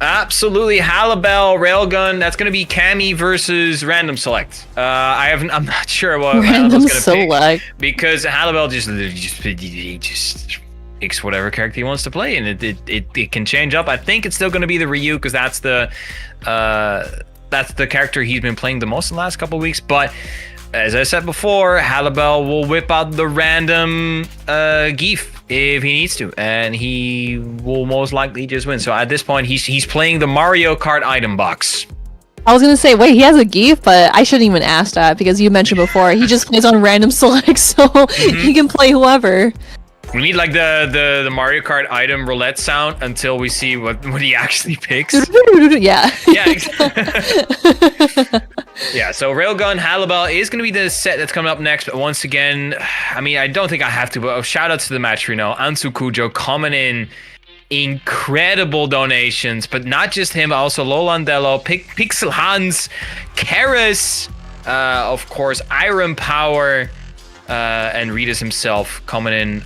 Absolutely, Halibel, Railgun. That's gonna be Cammy versus Random Select. I'm not sure what Random Halibel's gonna Select pick because Halibel just picks whatever character he wants to play, and it can change up. I think it's still gonna be the Ryu because that's the character he's been playing the most in the last couple of weeks. But as I said before, Halibel will whip out the Random Geef if he needs to, and he will most likely just win. So at this point, he's playing the Mario Kart item box. I was gonna say, wait, he has a Geef, but I shouldn't even ask that because you mentioned before he just plays on Random Select, so he can play whoever. We need like the Mario Kart item roulette sound until we see what he actually picks. Yeah. Yeah. Yeah. So Railgun Halibel is going to be the set that's coming up next. But once again, I mean, I don't think I have to, but shout out to the Matcherino, Ansu Kujo coming in. Incredible donations, but not just him, but also Lolandello, Pixel Hans, Karis, of course, Iron Power. And Ritas himself coming in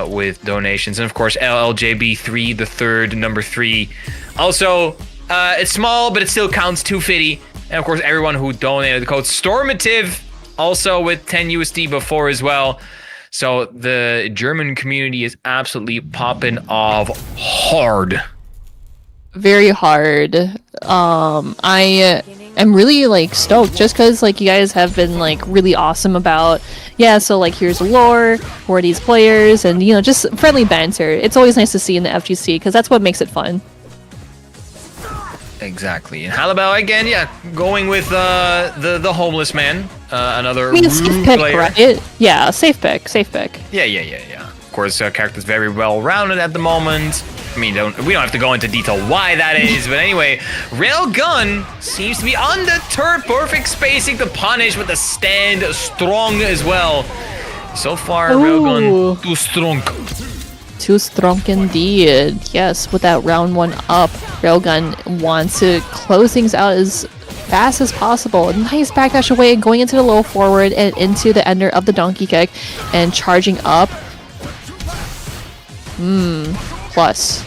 with donations. And of course, LLJB3, the third, number 3. Also, it's small, but it still counts, 250. And of course, everyone who donated the code Stormative, also with 10 USD before as well. So the German community is absolutely popping off hard. Very hard. I'm really like stoked just because like you guys have been like really awesome about so like here's lore, who are these players, and you know, just friendly banter. It's always nice to see in the FGC because that's what makes it fun. Exactly. And Halibel again, going with the homeless man, another safe pick, player. right? Yeah, safe pick. Yeah. Of course, character's very well rounded at the moment. I mean, we don't have to go into detail why that is, but anyway, Railgun seems to be undeterred, perfect spacing to punish with the stand strong as well. So far, Railgun too strong. Too strong indeed. Yes, with that round 1 up, Railgun wants to close things out as fast as possible. Nice backdash away, going into the low forward and into the ender of the donkey kick and charging up. Plus.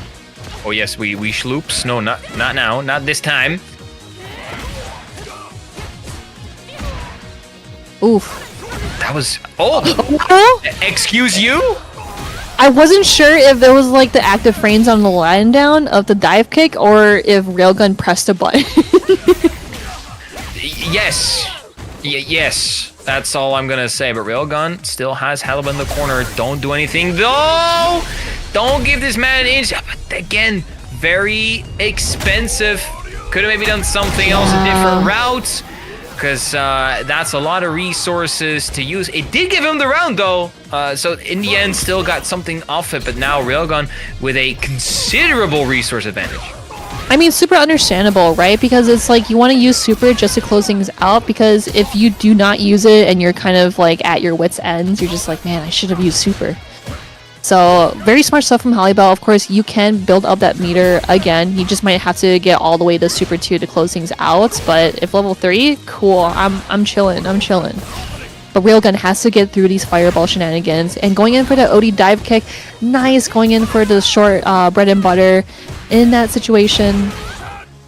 Oh yes, we schloops. No, not now. Not this time. Oof. That was... Oh! Excuse you? I wasn't sure if there was like the active frames on the line down of the dive kick or if Railgun pressed a button. Yes. Yes. That's all I'm gonna say. But Railgun still has Halibel in the corner. Don't do anything though! Don't give this man an inch. But again, very expensive. Could have maybe done something else, a different route. Because that's a lot of resources to use. It did give him the round though. So in the end, still got something off it. But now Railgun with a considerable resource advantage. I mean, super understandable, right? Because it's like you want to use super just to close things out. Because if you do not use it and you're kind of like at your wits' ends, you're just like, man, I should have used super. So very smart stuff from Halibel. Of course, you can build up that meter again. You just might have to get all the way to super 2 to close things out. But if level 3, cool. I'm chilling. I'm chilling. But Railgun has to get through these fireball shenanigans. And going in for the OD dive kick, nice. Going in for the short bread and butter in that situation.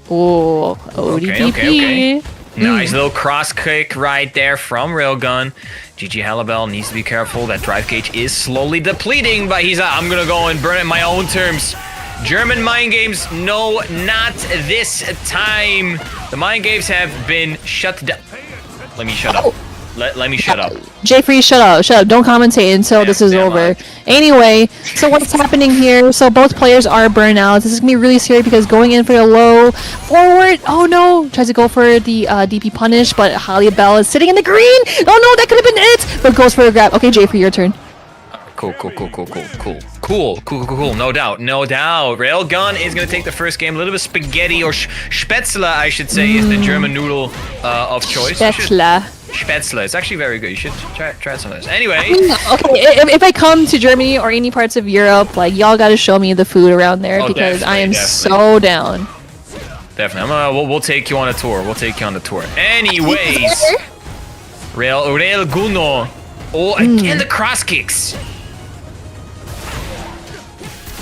Oh, ODDP. Okay. Nice little cross kick right there from Railgun. GG Halibel needs to be careful. That drive gauge is slowly depleting, but he's I'm gonna go and burn it in my own terms. German mind games, no, not this time. The mind games have been shut down. Let me shut up. Let me shut up. Jeffrey, shut up. Don't commentate until this is over. Anyway, so what's happening here? So both players are burnouts. This is gonna be really scary because going in for a low forward. Oh no! Tries to go for the DP punish, but Halibel is sitting in the green. Oh no, that could have been it. But goes for a grab. Okay, Jeffrey, your turn. Cool. No doubt. Railgun is gonna take the first game. A little bit of spaghetti or Spätzle, I should say, is the German noodle of choice. Spätzle. It's actually very good. You should try some of this. Anyway. Okay, if I come to Germany or any parts of Europe, like y'all gotta show me the food around there because I am so down. Definitely. We'll take you on a tour. Anyways. Railgun. Oh, again the cross kicks.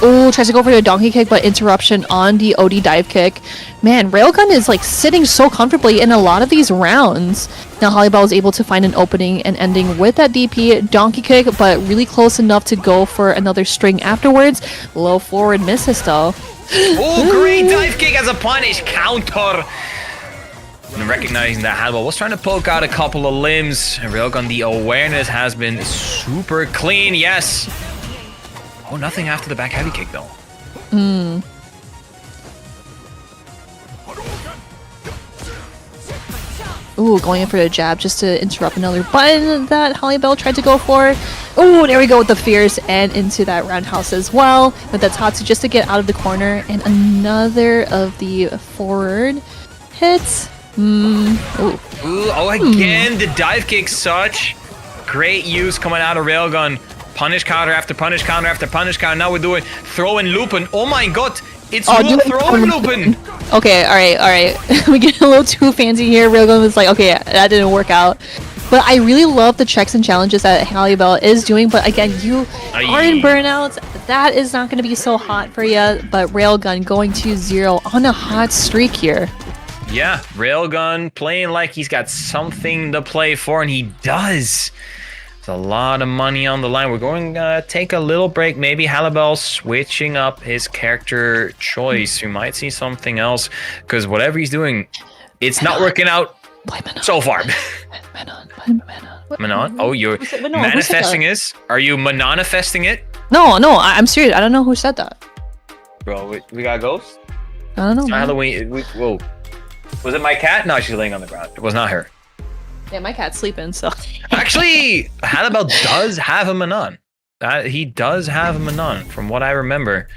Oh, tries to go for the donkey kick, but interruption on the OD dive kick. Man, Railgun is like sitting so comfortably in a lot of these rounds. Now Halibel is able to find an opening and ending with that DP donkey kick, but really close enough to go for another string afterwards. Low forward misses though. Oh, great dive kick as a punish counter. And recognizing that Halibel was trying to poke out a couple of limbs. And Railgun, the awareness has been super clean. Yes. Oh, nothing after the back heavy kick, though. Ooh, going in for a jab just to interrupt another button that Halibel tried to go for. Ooh, there we go with the fierce and into that roundhouse as well. With that Tatsu just to get out of the corner. And another of the forward hits. Again, the dive kick, such great use coming out of Railgun. Punish counter after punish counter after punish counter. Now we're doing throw and looping. Oh my god, it's real throw and looping. Okay, alright. We get a little too fancy here. Railgun was like, okay, that didn't work out. But I really love the checks and challenges that Halibel is doing. But again, you are in burnouts. That is not going to be so hot for you. But Railgun going to 0 on a hot streak here. Yeah, Railgun playing like he's got something to play for, and he does. There's a lot of money on the line. We're going to take a little break. Maybe Halibel switching up his character choice. We might see something else, because whatever he's doing, it's not working out so far. Manon? Oh, you're manifesting this? Are you manifesting it? No, I'm serious. I don't know who said that. Bro, we got ghosts? I don't know. Halloween. Whoa. Was it my cat? No, she's laying on the ground. It was not her. Yeah, my cat's sleeping, so. Actually, Halibel does have a Manon. He does have a Manon, from what I remember.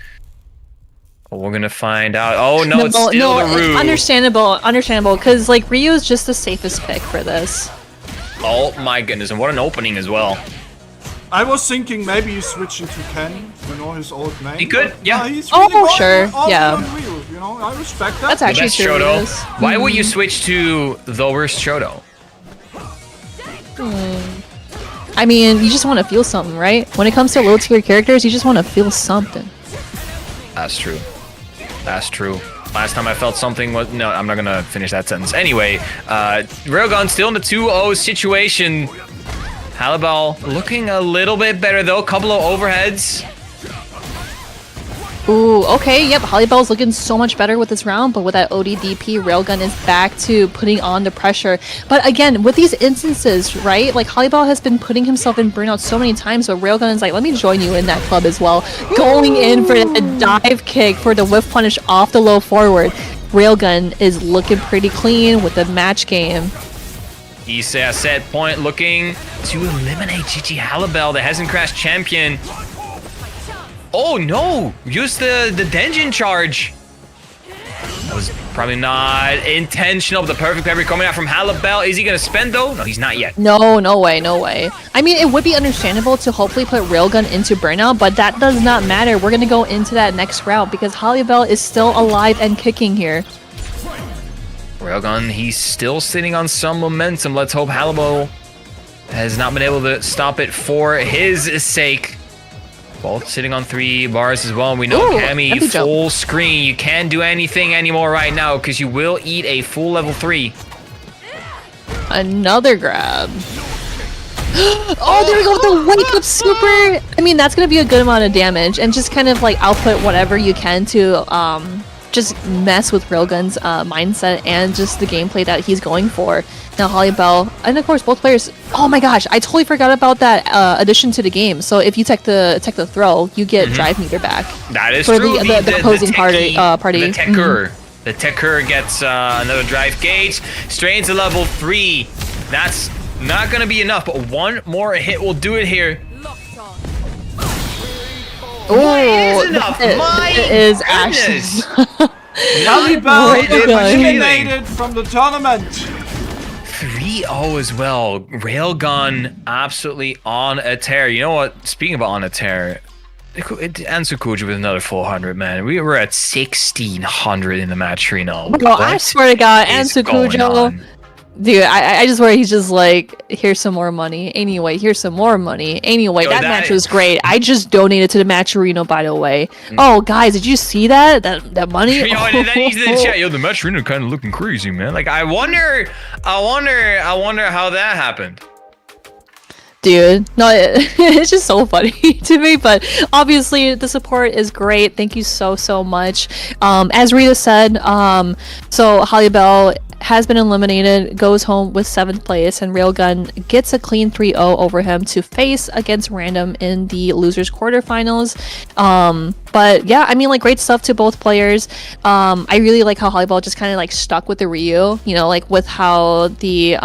Well, we're gonna find out. Oh no, it's still the Ryu. Understandable, because like Ryu is just the safest pick for this. Oh my goodness, and what an opening as well. I was thinking maybe he's switching to Ken, you know, his old name. He could, but, yeah. He's really going sure, all yeah. on Ryu, you know, I respect that. That's actually Best true. Shoto. Yes. Why would you switch to the worst Shoto? I mean, you just want to feel something, right? When it comes to low tier characters, you just want to feel something. That's true. That's true. Last time I felt something was... No, I'm not going to finish that sentence. Anyway, Railgun still in the 2-0 situation. Halibel looking a little bit better, though. Couple of overheads. Ooh, okay, yep, Halibel's looking so much better with this round, but with that ODDP, Railgun is back to putting on the pressure. But again, with these instances, right, like Halibel has been putting himself in burnout so many times, but Railgun is like, let me join you in that club as well. Going in for a dive kick for the whiff punish off the low forward. Railgun is looking pretty clean with the match game. Issa at set point looking to eliminate GG Halibel, the Hasn't Crashed champion. Oh no! Use the Denjin charge. That was probably not intentional, but the perfect pepper coming out from Halibel. Is he gonna spend though? No, he's not yet. No, no way, no way. I mean, it would be understandable to hopefully put Railgun into burnout, but that does not matter. We're gonna go into that next round because Halibel is still alive and kicking here. Railgun, he's still sitting on some momentum. Let's hope Halibel has not been able to stop it for his sake. Both sitting on 3 bars as well. We know Cammy full screen. You can't do anything anymore right now because you will eat a full level 3. Another grab. Oh, there we go with the wake up super. I mean, that's going to be a good amount of damage and just kind of like output whatever you can to just mess with Railgun's mindset and just the gameplay that he's going for. Now Halibel, and of course both players. Oh my gosh, I totally forgot about that addition to the game. So if you tech the throw, you get drive meter back. That is for true. The opposing party. The Tekker. The Tekker gets another drive gauge. Straight into level 3. That's not gonna be enough, but one more hit will do it here. Oh, it is enough. It is actually. Halibel Railgun. eliminated from the tournament. 3-0 as well. Railgun absolutely on a tear. You know what? Speaking about on a tear, Ansu Kuja with another 400, man. We were at 1600 in the Matcherino. Bro, I swear to God, Ansu Kujo. Dude, I just swear he's just like, here's some more money. Anyway, here's some more money. Anyway, that match was great. I just donated to the Matcherino, by the way. Oh, guys, did you see that? That money? Yo, then he's in the chat. Yo, the Matcherino kind of looking crazy, man. Like, I wonder how that happened. Dude, no, it's just so funny to me, but obviously the support is great. Thank you so much. As Rita said, so Halibel has been eliminated, goes home with 7th place, and Railgun gets a clean 3-0 over him to face against Random in the losers quarterfinals. But yeah, I mean, like, great stuff to both players. I really like how Halibel just kind of like stuck with the Ryu, you know, like with how the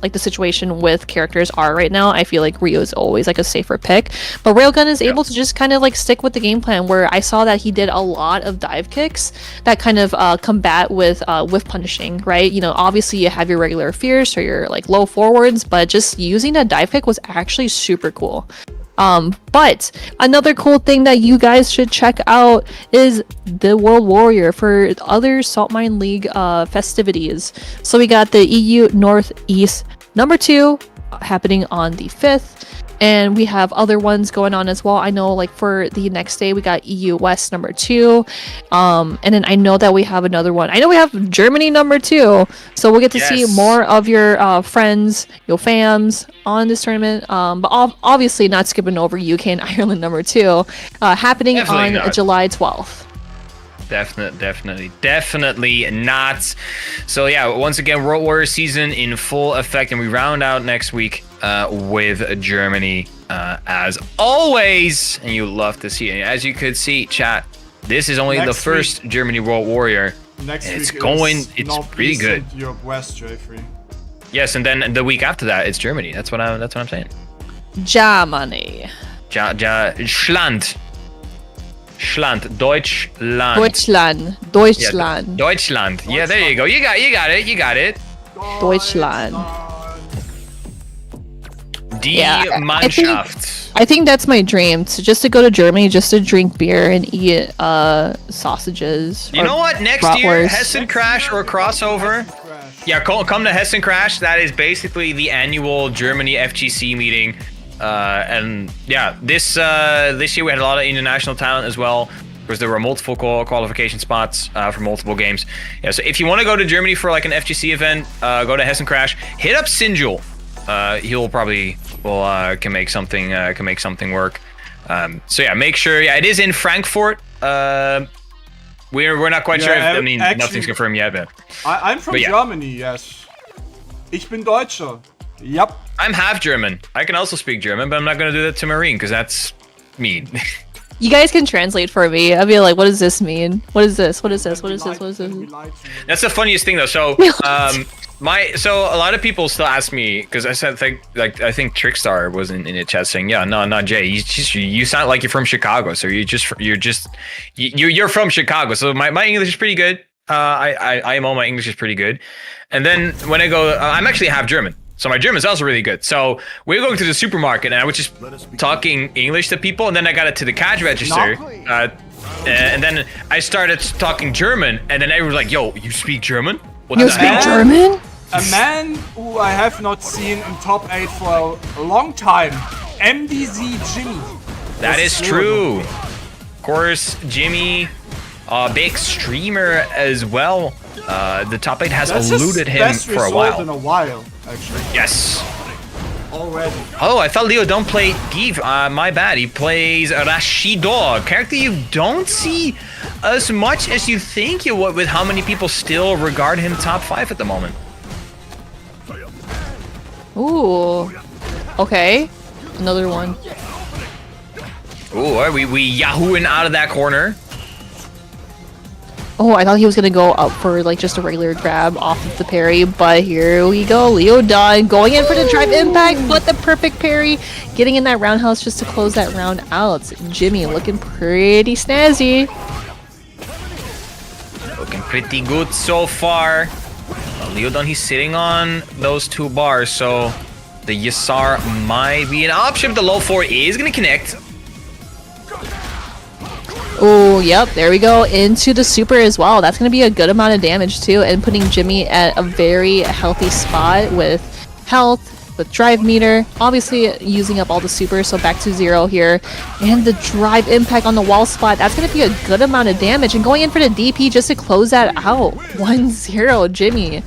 like the situation with characters are right now. I feel like Ryu is always like a safer pick, but Railgun is able to just kind of like stick with the game plan, where I saw that he did a lot of dive kicks that kind of combat with punishing, right? You know, obviously you have your regular fierce or your like low forwards, but just using a dive kick was actually super cool. But another cool thing that you guys should check out is the World Warrior for other Saltmine League festivities. So we got the EU Northeast number 2 happening on the 5th, and we have other ones going on as well. I know, like, for the next day we got EU West number 2, and then I know that we have another one. I know we have Germany number 2, so we'll get to see more of your friends, your fams on this tournament, but obviously not skipping over UK and Ireland number 2, happening on July 12th. Definitely not. So yeah, once again, World Warrior season in full effect, and we round out next week with Germany as always, and you love to see it. As you could see, chat, this is only the first Germany World Warrior. Next and week it's pretty good. Europe West, J3. Yes, and then the week after that, it's Germany. That's what I'm saying. Germany. Deutschland. Yeah, there you go. You got it. Deutschland. Die Yeah, Mannschaft. I think that's my dream. To go to Germany, just to drink beer and eat sausages. You know what? Next year, Hessen Crash or crossover. Yeah, come to Hessen Crash. That is basically the annual Germany FGC meeting. And yeah, this year we had a lot of international talent as well, because there were multiple qualification spots for multiple games. Yeah, so if you want to go to Germany for like an FGC event, go to Hessen Crash. Hit up Sinjul. He'll probably can make something work. So yeah, make sure. Yeah, it is in Frankfurt. We're not quite sure. Actually, nothing's confirmed yet, but I'm from Germany. Yes, ich bin Deutscher. Yep. I'm half German. I can also speak German, but I'm not gonna do that to Marine because that's mean. You guys can translate for me. I'll be like, what does this mean? What is this? What is this? What is this? What is this? That's the funniest thing though. So so a lot of people still ask me, because I said I think Trickstar was in the chat saying, yeah, no, not Jay. You sound like you're from Chicago, so you're from Chicago. So my English is pretty good. I know my English is pretty good. And then when I go, I'm actually half German. So my German is also really good. So we were going to the supermarket and I was just talking English to people, and then I got it to the cash register. And then I started talking German, and then everyone was like, yo, you speak German? What you speak German? A man who I have not seen in top 8 for a long time. MDZ Jimmy. That is true. Of course, Jimmy, big streamer as well. The top 8 has eluded him for a while. In a while, actually. Yes. Already. Oh, I thought Leo don't play Give. My bad. He plays Rashido, a character you don't see as much as you think you would, with how many people still regard him top 5 at the moment. Ooh. Okay. Another one. Ooh, we yahooing out of that corner. Oh, I thought he was gonna go up for like just a regular grab off of the parry, but here we go. Leo done going in for the drive impact, but the perfect parry, getting in that roundhouse just to close that round out. Jimmy looking pretty snazzy. Looking pretty good so far. Leodon, he's sitting on those 2 bars, so the Yasar might be an option, but the low 4 is gonna connect. Oh, yep, there we go, into the super as well. That's going to be a good amount of damage too, and putting Jimmy at a very healthy spot with health, with drive meter, obviously using up all the super, so back to 0 here. And the drive impact on the wall spot, that's going to be a good amount of damage, and going in for the DP just to close that out. 1-0, Jimmy.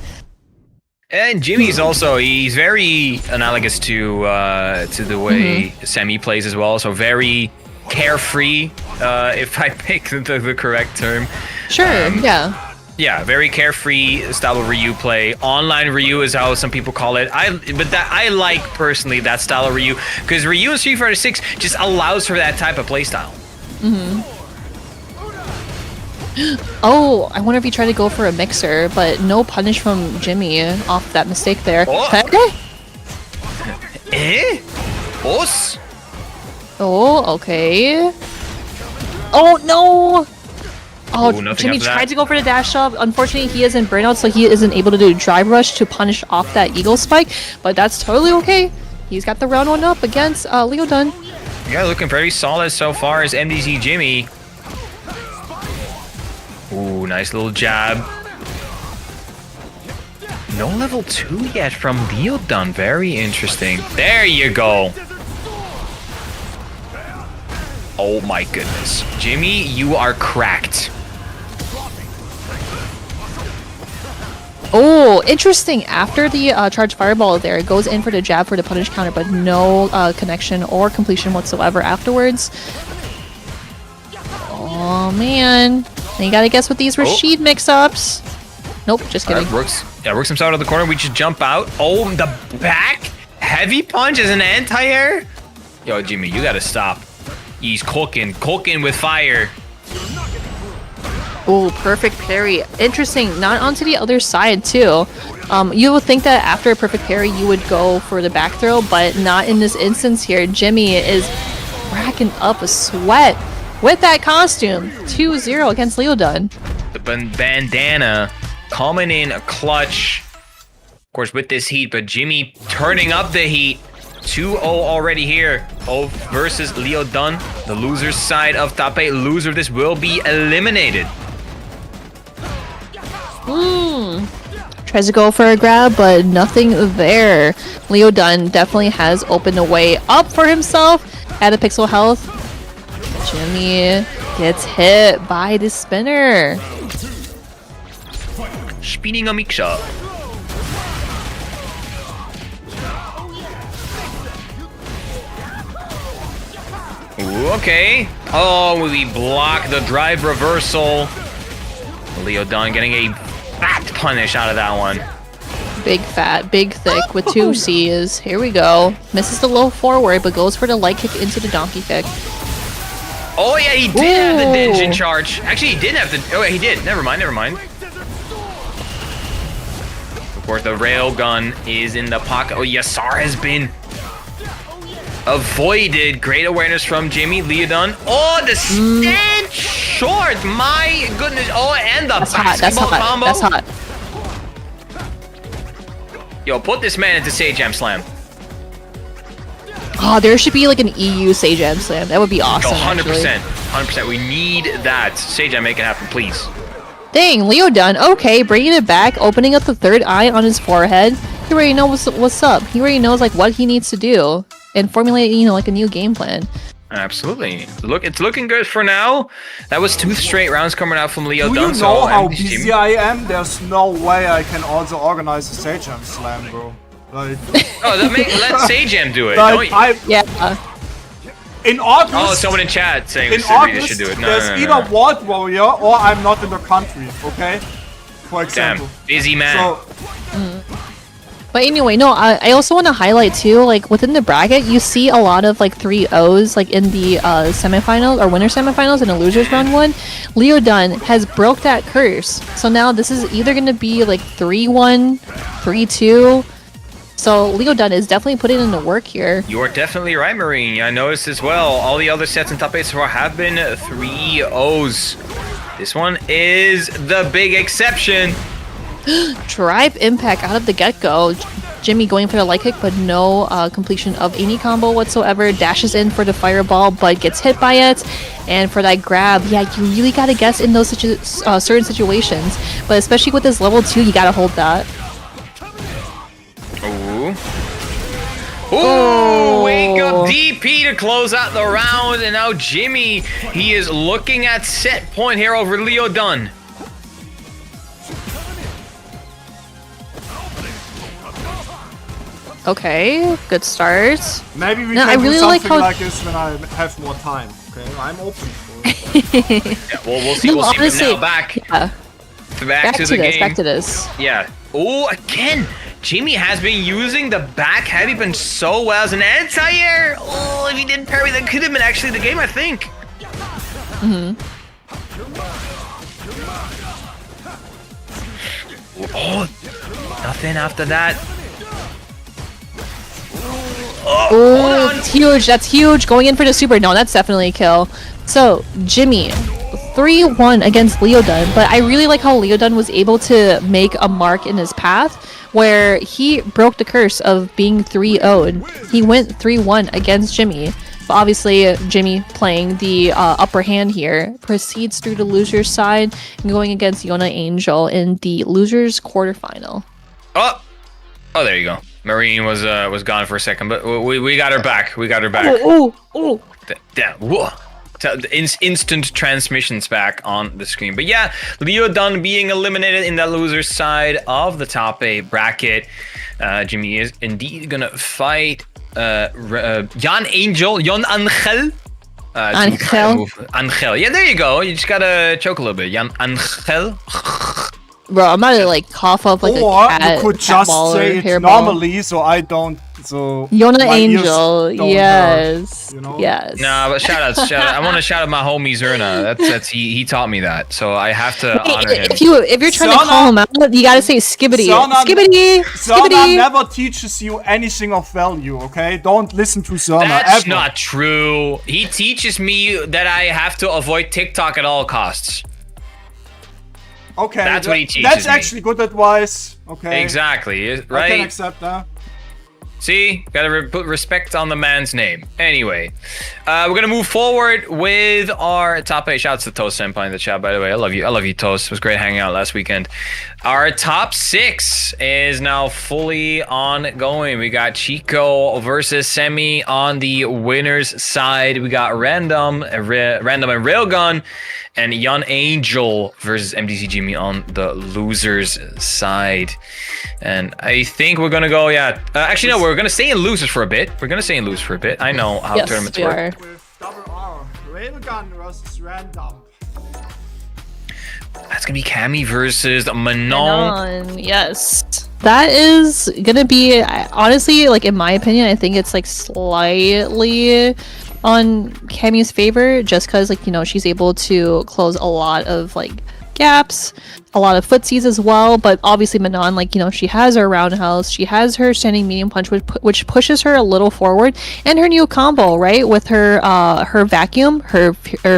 And Jimmy's also, he's very analogous to the way Seami plays as well, so very carefree, if I pick the correct term. Sure, yeah. Yeah, very carefree style of Ryu play. Online Ryu is how some people call it. I like personally that style of Ryu, because Ryu in Street Fighter 6 just allows for that type of play style. Oh, I wonder if he tried to go for a mixer, but no punish from Jimmy off that mistake there. Oh. Os? Oh, okay. Oh, no! Oh, Jimmy tried to go for the dash up. Unfortunately, he is in burnout, so he isn't able to do drive rush to punish off that eagle spike, but that's totally okay. He's got the round 1 up against Leodon. Yeah, looking very solid so far as MDZ Jimmy. Ooh, nice little jab. No level 2 yet from Leodon. Very interesting. There you go. Oh my goodness. Jimmy, you are cracked. Oh, interesting. After the charge fireball there, it goes in for the jab for the punish counter, but no connection or completion whatsoever afterwards. Oh man. You gotta guess with these Rashid mix-ups. Nope, just kidding. Works himself out of the corner. We just jump out. Oh, the back heavy punch is an anti-air. Yo, Jimmy, you gotta stop. He's cooking with fire. Oh, perfect parry. Interesting. Not onto the other side too. You would think that after a perfect parry you would go for the back throw, but not in this instance here. Jimmy is racking up a sweat with that costume. 2-0 against Leodon. The bandana coming in a clutch. Of course, with this heat, but Jimmy turning up the heat. 2-0 already here. Oh, versus Leo Dunn. The loser's side of top 8. Loser of this will be eliminated. Tries to go for a grab, but nothing there. Leo Dunn definitely has opened a way up for himself at a pixel health. Jimmy gets hit by the spinner. Spinning a mixer. Ooh, okay. Oh, we block the drive reversal. Leo Dunn getting a fat punish out of that one. Big fat, big thick with 2 C's. Here we go. Misses the low forward, but goes for the light kick into the donkey kick. Oh yeah, he did have the Denshin charge. Actually, he didn't have the. Oh, he did. Never mind. Of course, the rail gun is in the pocket. Oh, Yasar has been avoided. Great awareness from Jimmy. Leo Dunn. Oh, the stand short. My goodness. Oh, and the basketball combo. That's hot. Yo, put this man into Sage Jam Slam. Oh, there should be like an EU Sage Jam Slam. That would be awesome. 100%. 100%. We need that. Sage Jam, make it happen, please. Dang, Leo Dunn. Okay, bringing it back, opening up the third eye on his forehead. He already knows what's up. He already knows like what he needs to do and formulate, like a new game plan. Absolutely. Look, it's looking good for now. That was 2 straight rounds coming out from Leo Dunn. Do you know how busy I am? There's no way I can also organize a Sage Jam Slam, bro. Like, let Sage Jam do it. like in August. Oh, someone in chat saying in August, should do it. No, there's either World Warrior or I'm not in the country. Okay, for example. Damn, busy man. So, But anyway, no, I also want to highlight too, like within the bracket, you see a lot of like 3-0s like in the semifinals or winner semifinals and a losers round 1. Leo Dunn has broke that curse. So now this is either going to be like 3-1, 3-2. So Leo Dunn is definitely putting in the work here. You are definitely right, Marine. I noticed as well. All the other sets in top 8 so far have been 3-0s. This one is the big exception. Drive impact out of the get-go. Jimmy going for the light kick, but no completion of any combo whatsoever. Dashes in for the fireball, but gets hit by it. And for that grab, yeah, you really gotta guess in those certain situations. But especially with this level 2, you gotta hold that. Ooh. Ooh, wake up DP to close out the round. And now Jimmy, he is looking at set point here over Leo Dunn. Okay, good start. maybe we No, can I really do like something how- like this when I have more time. Okay, I'm open for it. Yeah, well, we'll see. No, We'll see. honestly, But now back Yeah, back to the game. back to this. Yeah. Oh, again, Jimmy has been using the back heavy punch so well as an anti-air. Oh, if he didn't parry, that could have been actually the game, I think. Oh, nothing after that. Oh, that's huge. That's huge. Going in for the super. No, that's definitely a kill. So, Jimmy, 3-1 against Leo Dunn. But I really like how Leo Dunn was able to make a mark in his path where he broke the curse of being 3-0'd. He went 3-1 against Jimmy. But obviously, Jimmy playing the upper hand here proceeds through the loser's side and going against Yon Angel in the loser's quarterfinal. Oh, there you go. Marine was gone for a second, but we got her back. We got her back. Oh. Damn. Whoa. Instant transmissions back on the screen. But yeah, Leo Dunn being eliminated in that loser's side of the top 8 bracket. Jimmy is indeed gonna fight Yon Angel. Yon Angel. Angel. Yeah, there you go. You just gotta choke a little bit. Yon Angel. Bro, I'm about to like cough up like Or a cat. you could cat just ball or say it hairball. normally, so I don't. So Yon my ears Angel, don't yes, hurt, you know? yes. Nah, but shout out. I want to shout out my homie Zerna. That's he taught me that, so I have to honor him. If you're trying to call him out, you gotta say skibbity, skibbity, Zerna skibbity. never teaches you anything of value, okay? Don't listen to Zerna That's ever. not true. He teaches me that I have to avoid TikTok at all costs. Okay, That's what he teaches That's me. actually good advice. Okay. Exactly, I can right? accept that. See, gotta put respect on the man's name. Anyway, we're gonna move forward with our top 8. Shouts to Toast Senpai in the chat, by the way. I love you, Toast. It was great hanging out last weekend. Our top 6 is now fully ongoing. We got Chico versus Semi on the winner's side. We got Random and Railgun, and Yon Angel versus MDCG on the loser's side. And I think we're gonna go, actually no, we're gonna stay in losers for a bit. I know how tournaments work. With double R, Railgun versus Random. That's gonna be Cammy versus Manon. Yes. That is gonna be, honestly, like in my opinion, I think it's like slightly on Cammy's favor, just because, like, you know, she's able to close a lot of like gaps, a lot of footsies as well. But obviously Manon, like, you know, she has her roundhouse, she has her standing medium punch, which pushes her a little forward, and her new combo, right, with her her vacuum, her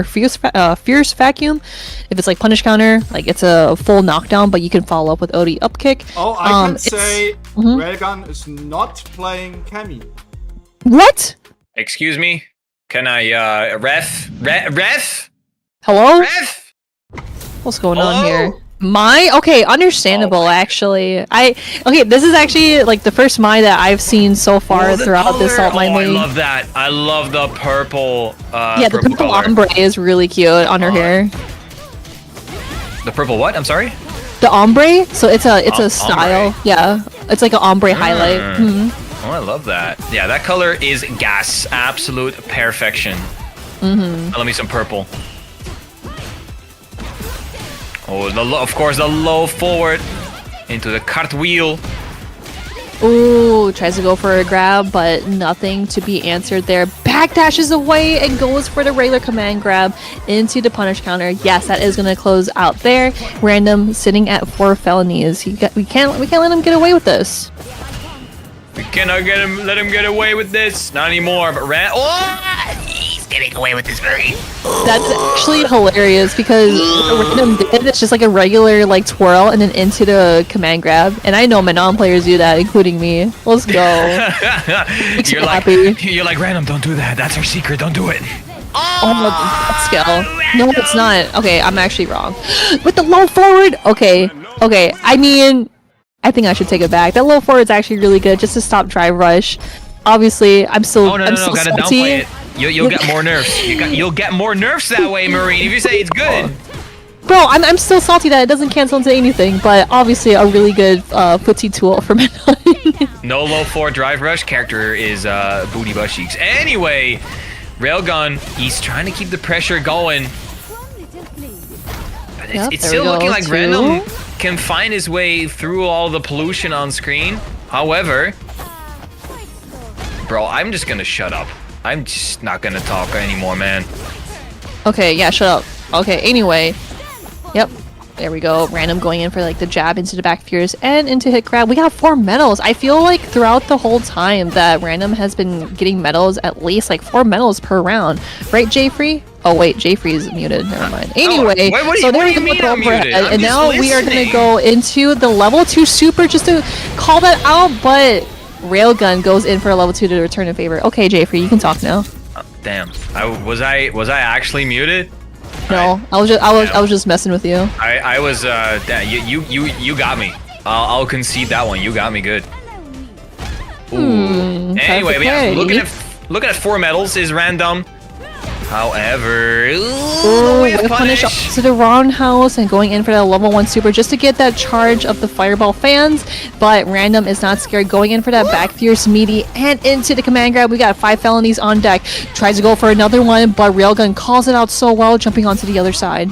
fierce vacuum. If it's like punish counter, like it's a full knockdown, but you can follow up with OD up kick. Oh, I can say Railgun is not playing Cammy. What? Excuse me? Can I, ref? Hello? Ref? What's going on here? Okay, understandable, actually. Okay, this is actually like the first Mai that I've seen so far throughout this Saltmine league. I love that. I love the purple. Yeah, the purple ombre is really cute on her hair. The purple what? I'm sorry? The ombre? So it's a style. Ombre. Yeah. It's like an ombre highlight. Oh, I love that. Yeah, that color is gas. Absolute perfection. Let me some purple. Oh, of course, the low forward into the cartwheel. Ooh, tries to go for a grab, but nothing to be answered there. Backdashes away and goes for the regular command grab into the punish counter. Yes, that is going to close out there. Random sitting at 4 felonies. We can't let him get away with this. We cannot let him get away with this. Not anymore, but he's getting away with this very. That's actually hilarious because what Random did, it's just like a regular like twirl and then into the command grab. And I know Manon players do that, including me. Let's go. You're like, Random, don't do that. That's our secret. Don't do it. Oh, skill. No, it's not. Okay, I'm actually wrong. With the low forward. Okay. I mean, I think I should take it back. That low forward is actually really good just to stop drive rush. Obviously, I'm still gotta salty. downplay it. You'll get more nerfs. You'll get more nerfs that way, Marine. If you say it's good. Bro, I'm still salty that it doesn't cancel into anything, but obviously a really good footsie tool for Manon. No low forward drive rush. Character is booty butt cheeks. Anyway, Railgun, he's trying to keep the pressure going. But it's still looking like Random can find his way through all the pollution on screen. However, bro, I'm just gonna shut up. I'm just not gonna talk anymore, man. Okay, yeah, shut up. Okay, anyway. Yep. There we go. Random going in for like the jab into the back fierce and into hit grab. We got 4 medals. I feel like throughout the whole time that Random has been getting medals, at least like 4 medals per round. Right, Jfree? Oh wait, Jfree is muted. Never mind. Anyway, so there we go with the overhead. And now we are going to go into the level 2 super just to call that out, but Railgun goes in for a level 2 to return in favor. Okay, Jfree, you can talk now. Damn. Was I actually muted? No, I was just messing with you. I was you got me. I'll concede that one. You got me good. Ooh. Anyway, but yeah, looking at 4 medals is Random. However, punish to the roundhouse and going in for that level 1 super just to get that charge of the fireball fans. But Random is not scared, going in for that back fierce meaty and into the command grab. We got 5 felonies on deck. Tries to go for another one, but Railgun calls it out so well, jumping onto the other side.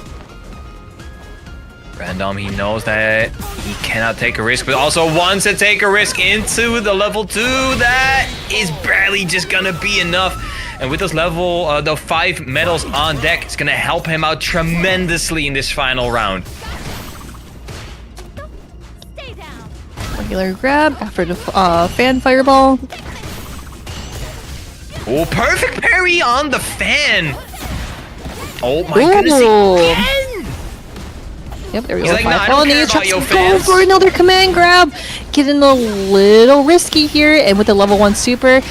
Random, he knows that he cannot take a risk, but also wants to take a risk into the level 2. That is barely just gonna be enough. And with this level, the 5 medals on deck, it's gonna help him out tremendously in this final round. Regular grab after the fan fireball. Oh, perfect parry on the fan. Oh my goodness, again. Yep, there we He's go. like, nah, I don't care about your Go fans. for another command grab. Getting a little risky here. And with the level 1 super,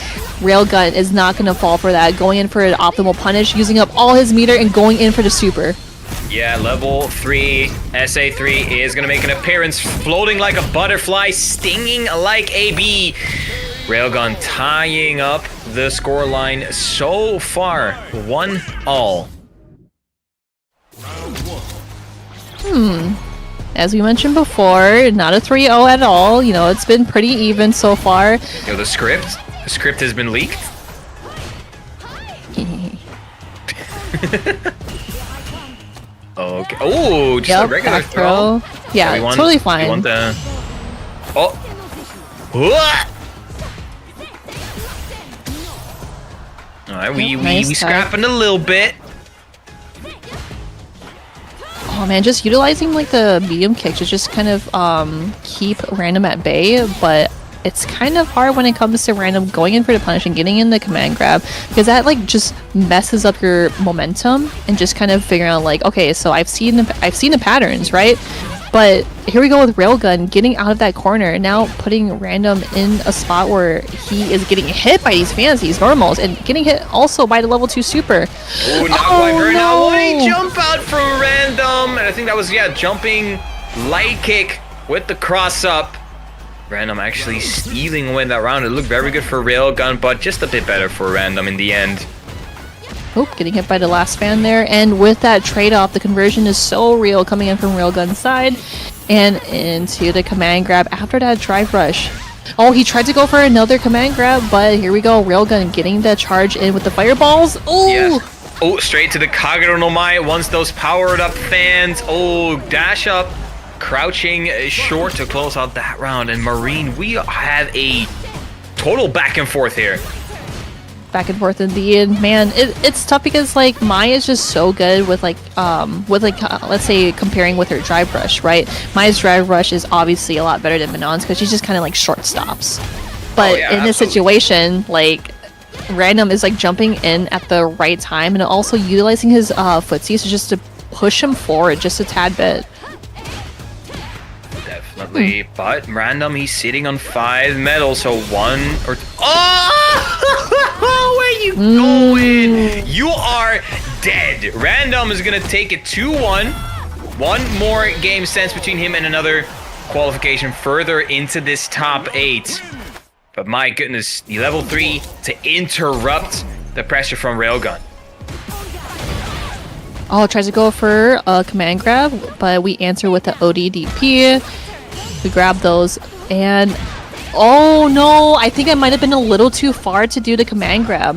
Railgun is not going to fall for that. Going in for an optimal punish, using up all his meter and going in for the super. Yeah, level 3, SA3 is going to make an appearance, floating like a butterfly, stinging like a bee. Railgun tying up the scoreline so far, 1-all. As we mentioned before, not a 3-0 at all. You know, it's been pretty even so far. The script has been leaked. Okay. Oh, just a regular back throw. Yeah, we want, totally fine. We want the... Oh. What? Alright, we nice scrapping a little bit. Oh man, just utilizing like the medium kick to just kind of keep random at bay, but it's kind of hard when it comes to random going in for the punish and getting in the command grab, because that like just messes up your momentum and just kind of figuring out like, okay, so I've seen the patterns, right? But here we go with Railgun getting out of that corner, now putting random in a spot where he is getting hit by these fans, these normals, and getting hit also by the level 2 super. Oh, not quite very now. What a jump out from random. And I think that was, yeah, jumping light kick with the cross up. Random actually stealing away that round. It looked very good for Railgun, but just a bit better for Random in the end. Oh, getting hit by the last fan there. And with that trade-off, the conversion is so real coming in from Railgun's side. And into the command grab after that drive rush. Oh, he tried to go for another command grab, but here we go. Railgun getting the charge in with the fireballs. Oh! Yes. Oh, straight to the Kagero no Mai once those powered up fans. Oh, dash up. Crouching short to close out that round. And Marine, we have a total back and forth here. Back and forth indeed. Man, it's tough because like Mai is just so good with let's say comparing with her drive rush, right? Mai's drive rush is obviously a lot better than Manon's because she's just kind of like short stops. But in this situation, like Random is like jumping in at the right time and also utilizing his footsies just to push him forward just a tad bit. Definitely, but Random, he's sitting on 5 medals, so 1 or... Oh! Where you going? You are dead. Random is gonna take it 2-1. One more game sense between him and another qualification further into this top 8. But my goodness, the level 3 to interrupt the pressure from Railgun. Oh, tries to go for a command grab, but we answer with the ODDP. We grab those, and oh no, I think I might have been a little too far to do the command grab.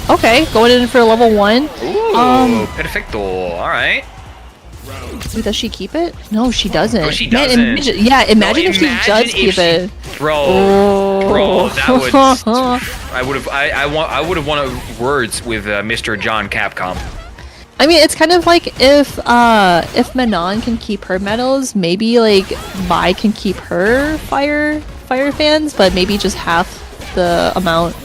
Okay, going in for a level 1. Ooh, perfecto. All right. Wait, does she keep it? No, she doesn't. No, she doesn't. Man, imagine if she does keep it. Bro, that would. I would have wanted words with Mr. John Capcom. I mean, it's kind of like if Manon can keep her medals, maybe like Mai can keep her fire fans, but maybe just half the amount.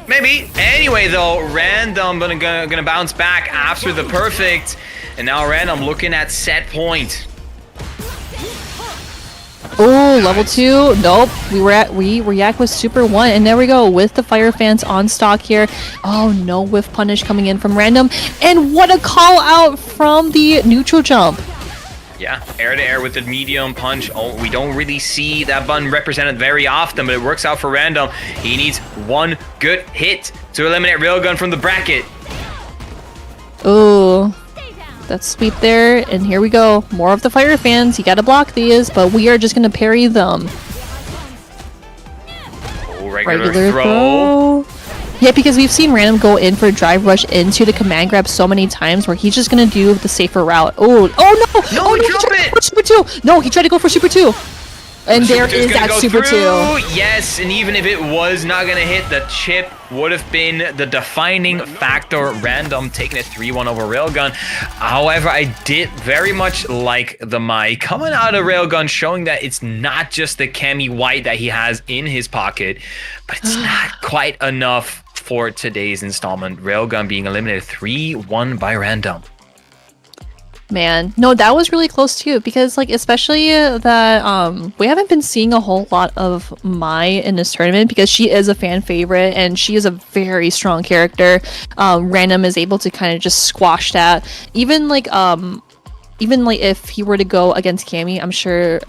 Maybe. Anyway, though, Random gonna bounce back after the perfect, and now Random looking at set point. Oh, level 2. Nope. We react with Super 1, and there we go with the fire fans on stock here. Oh no, whiff punish coming in from Random, and what a call out from the neutral jump. Yeah, air to air with the medium punch. Oh, we don't really see that button represented very often, but it works out for Random. He needs one good hit to eliminate Railgun from the bracket. Oh. That's sweep there, and here we go. More of the fire fans. You gotta block these, but we are just gonna parry them. Oh, regular throw. Yeah, because we've seen Random go in for a drive rush into the command grab so many times where he's just gonna do the safer route. Oh no! No, oh, no, jump he tried it! to go for Super 2! No, he tried to go for Super 2! And there is that Super 2. Yes, and even if it was not gonna hit, the chip would have been the defining factor. Random taking it 3-1 over Railgun. However, I did very much like the Mai coming out of Railgun, showing that it's not just the Cami White that he has in his pocket, but it's not quite enough for today's installment. Railgun being eliminated 3-1 by random. Man, no, that was really close too, because like especially that we haven't been seeing a whole lot of Mai in this tournament because she is a fan favorite and she is a very strong character. Random is able to kind of just squash that. Even like if he were to go against Cammy, I'm sure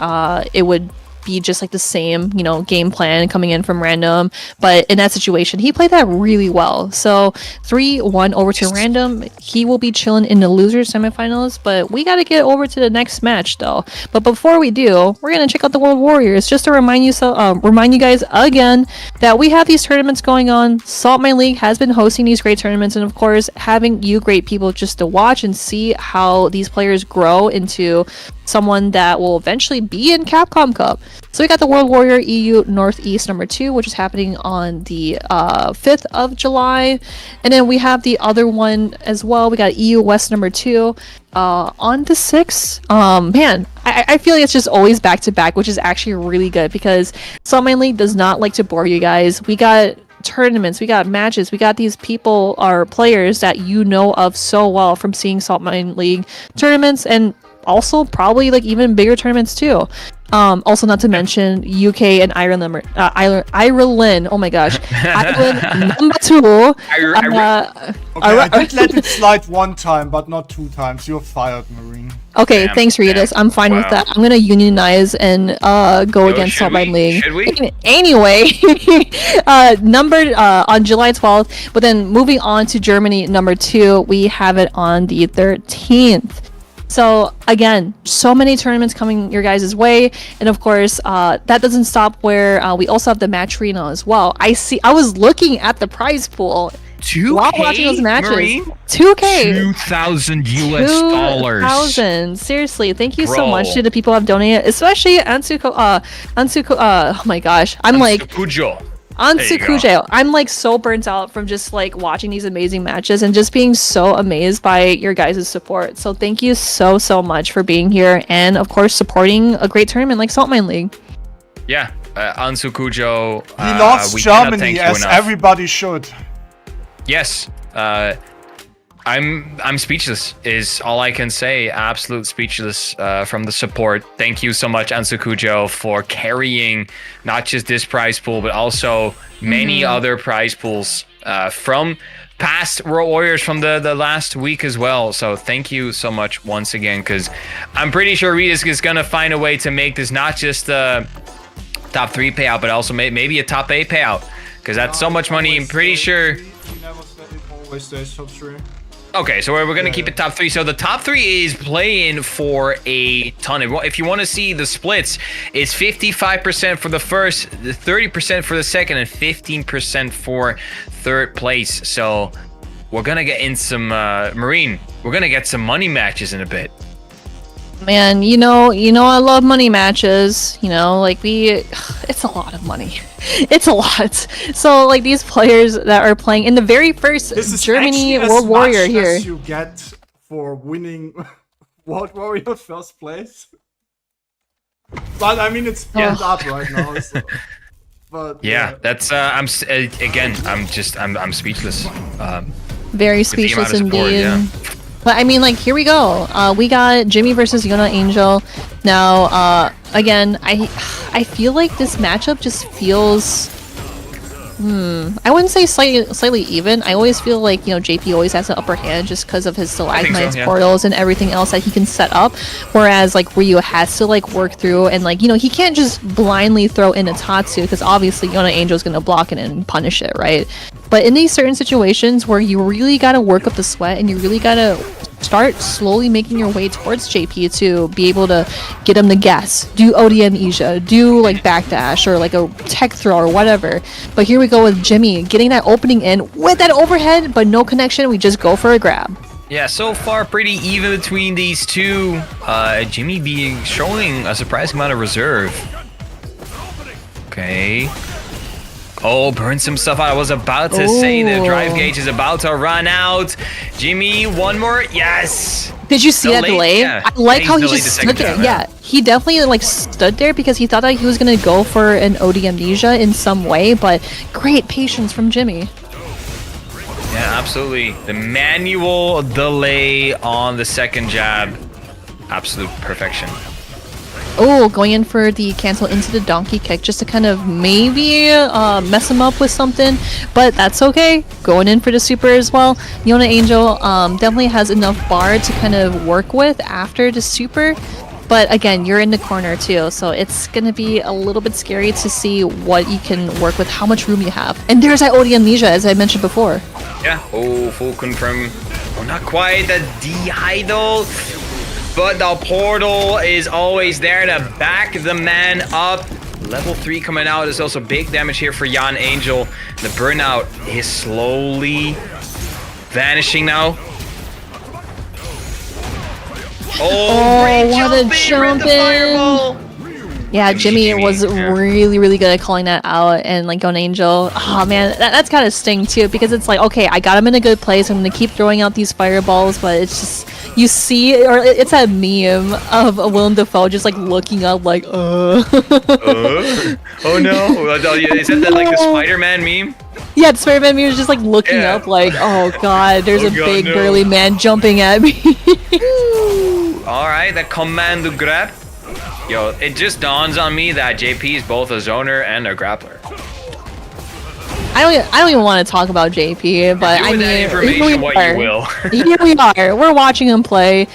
it would be just like the same, you know, game plan coming in from Random, but in that situation he played that really well. So 3-1 over to Random. He will be chilling in the loser semifinals, but we got to get over to the next match though. But before we do, we're gonna check out the World Warriors just to remind you guys again that we have these tournaments going on. Saltmine League has been hosting these great tournaments, and of course having you great people just to watch and see how these players grow into someone that will eventually be in Capcom Cup. So we got the World Warrior EU Northeast number 2, which is happening on the 5th of July. And then we have the other one as well. We got EU West number 2 on the 6th. Man, I feel like it's just always back to back, which is actually really good because Saltmine League does not like to bore you guys. We got tournaments, we got matches, we got these people or players that you know of so well from seeing Saltmine League tournaments, and also probably like even bigger tournaments too. Also not to mention UK and Ireland. Oh my gosh, Ireland number 2. I did let it slide one time, but not 2 times. You're fired, Marine. Okay, thanks, Redis. I'm fine with that. I'm gonna unionize and go against Saltmine League. Should we? Anyway, numbered on July 12th, but then moving on to Germany number 2, we have it on the 13th. So again, so many tournaments coming your guys' way, and of course that doesn't stop where we also have the Matcherino as well. I was looking at the prize pool 2K, while watching those matches. Marine? 2K, $2,000 US. 2,000. Seriously, thank you so Bro. much to the people who have donated, especially Ansuko. Oh my gosh, I'm like Kujo. Ansukujo. I'm like so burnt out from just like watching these amazing matches and just being so amazed by your guys' support. So thank you so much for being here and of course supporting a great tournament like Saltmine League. Yeah, Ansukujo. He loves Germany, as everybody should. Yes. I'm speechless is all I can say. Absolute speechless from the support. Thank you so much, Ansukujo, for carrying not just this prize pool, but also many other prize pools from past World Warriors from the last week as well. So thank you so much once again, because I'm pretty sure Redis is going to find a way to make this not just a top 3 payout, but also maybe a top 8 payout, because that's so much money. I'm pretty sure. He never said it always stays top 3. Okay, so we're gonna keep it top 3. So the top 3 is playing for a ton. If you want to see the splits, it's 55% for the first, 30% for the second, and 15% for third place. So we're gonna get in some Marine. We're gonna get some money matches in a bit. Man, you know I love money matches. You know, like it's a lot of money. It's a lot. So like these players that are playing in the very first Germany World Warrior here. As you get for winning World Warrior first place. But I mean, it's pulled up right now. So. But yeah, that's I'm speechless. Very speechless support, indeed. yeah. But I mean, like, here we go. We got Jimmy versus Yon Angel. Now, again, I feel like this matchup just feels, I wouldn't say slightly even. I always feel like, you know, JP always has an upper hand just because of his stalagmites, portals, and everything else that he can set up. Whereas, like, Ryu has to, like, work through and, like, you know, he can't just blindly throw in a Tatsu because obviously Yon Angel's going to block it and punish it, right? But in these certain situations where you really got to work up the sweat and you really got to start slowly making your way towards JP to be able to get him to guess, do OD amnesia, do like backdash or like a tech throw or whatever. But here we go with Jimmy getting that opening in with that overhead, but no connection. We just go for a grab. Yeah, so far pretty even between these two. Jimmy showing a surprising amount of reserve. Okay. Oh, burns himself out. I was about to say the drive gauge is about to run out. Jimmy, one more. Yes. Did you see that delay? Yeah. I like how he just stood there. Yeah, he definitely like stood there because he thought that he was gonna go for an OD amnesia in some way, but great patience from Jimmy. absolutely. The manual delay on the second jab. Absolute perfection. Oh, going in for the cancel into the donkey kick just to kind of maybe mess him up with something, but that's okay. Going in for the super as well. Yon Angel definitely has enough bar to kind of work with after the super, but again, you're in the corner too, so it's gonna be a little bit scary to see what you can work with, how much room you have. And there's that OD amnesia, as I mentioned before. Yeah. Oh, full confirm. Oh, not quite. The DI though. But the portal is always there to back the man up. Level 3 coming out is also big damage here for Yon Angel. The burnout is slowly vanishing now. Oh, great what a jump in! Yeah, Jimmy was really good at calling that out, and like Yon Angel, oh man, that's gotta sting too, because it's like, okay, I got him in a good place, I'm gonna keep throwing out these fireballs, but it's just, you see, or it's a meme of Willem Dafoe just like looking up like, Oh no, is that like the Spider-Man meme? Yeah, the Spider-Man meme is just like looking up like, oh god, there's a big burly man jumping at me. Alright, that command to grab. Yo, it just dawns on me that JP is both a zoner and a grappler. I don't even want to talk about JP, but I mean, here we you will. Here we are. We're watching him play.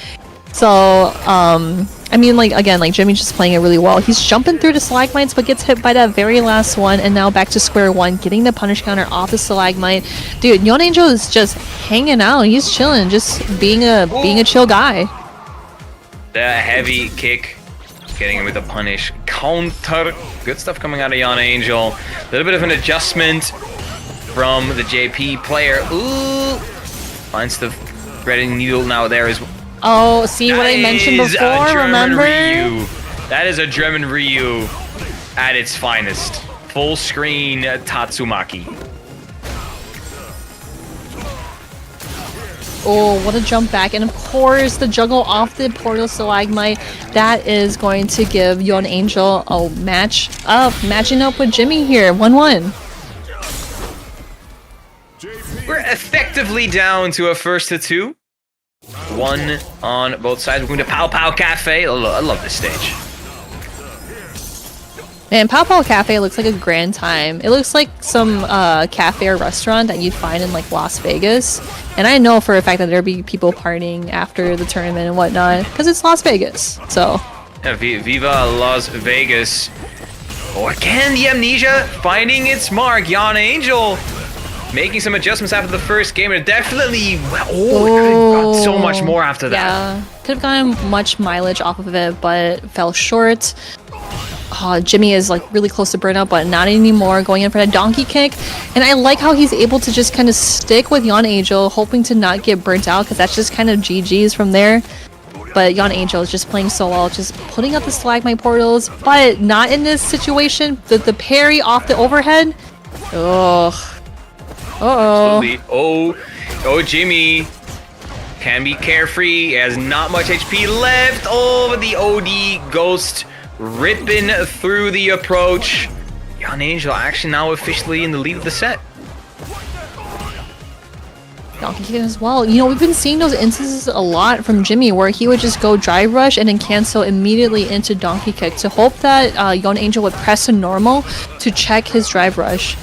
So, I mean, like, again, like, Jimmy's just playing it really well. He's jumping through the stalagmites, but gets hit by that very last one, and now back to square one, getting the punish counter off the stalagmite. Dude, Yon Angel is just hanging out. He's chilling, just being a chill guy. The heavy kick. Getting him with a punish counter. Good stuff coming out of Yon Angel. A little bit of an adjustment from the JP player. Ooh. Finds the threading needle now there as well. Oh, see what I mentioned before, remember? Ryu. That is a German Ryu at its finest. Full screen Tatsumaki. Oh, what a jump back. And of course, the juggle off the portal stalagmite. That is going to give Yon Angel a matching up with Jimmy here. 1-1. We're effectively down to a 1-2. One on both sides. We're going to Pow Pow Cafe. I love this stage. Man, Pow Pow Cafe looks like a grand time. It looks like some cafe or restaurant that you'd find in like Las Vegas. And I know for a fact that there'd be people partying after the tournament and whatnot, because it's Las Vegas. So. Yeah, Viva Las Vegas. Oh, again, the amnesia finding its mark. Yon Angel making some adjustments after the first game. And definitely, it could have got so much more after that. Yeah, could have gotten much mileage off of it, but fell short. Jimmy is like really close to burnout, but not anymore, going in for that donkey kick. And I like how he's able to just kind of stick with Yon Angel, hoping to not get burnt out, because that's just kind of GG's from there. But Yon Angel is just playing so well, just putting up the stalagmite portals, but not in this situation. The parry off the overhead. Ugh. Oh, Jimmy can be carefree. He has not much HP left. Oh, the OD Ghost ripping through the approach. Yon Angel actually now officially in the lead of the set. Donkey kick as well. You know, we've been seeing those instances a lot from Jimmy where he would just go drive rush and then cancel immediately into donkey kick to hope that Yon Angel would press to normal to check his drive rush.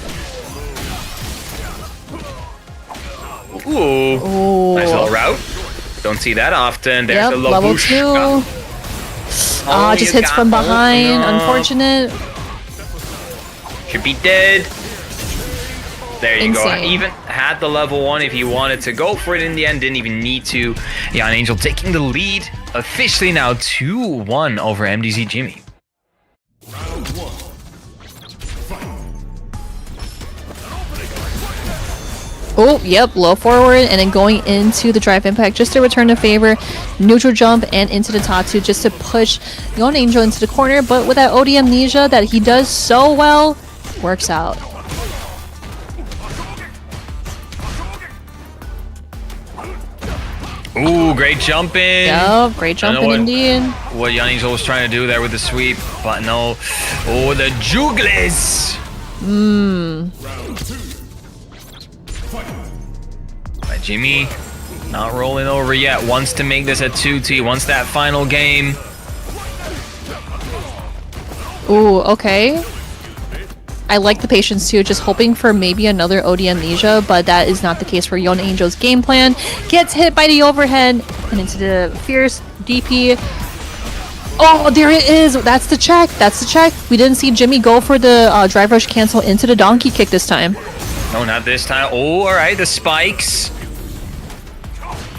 Ooh. Nice little route. Don't see that often. There's the level 2. Just hits from behind. Unfortunate. Should be dead. There you Insane. go. Even had the level 1 if he wanted to go for it in the end. Didn't even need to. Yon Angel taking the lead. Officially now 2-1 over MDZ Jimmy. Oh, yep, low forward, and then going into the drive impact just to return the favor. Neutral jump and into the Tatsu just to push Yon Angel into the corner, but with that OD amnesia that he does so well, works out. Ooh, great jumping. Yep, great jumping indeed. What Yon Angel was trying to do there with the sweep, but no. Oh, the juggles. Jimmy not rolling over yet. Wants to make this a 2T. Wants that final game. Ooh, okay. I like the patience too, just hoping for maybe another OD amnesia, but that is not the case for Yon Angel's game plan. Gets hit by the overhead and into the fierce DP. Oh, there it is. That's the check. That's the check. We didn't see Jimmy go for the drive rush cancel into the donkey kick this time. No, not this time. Oh, all right. The spikes.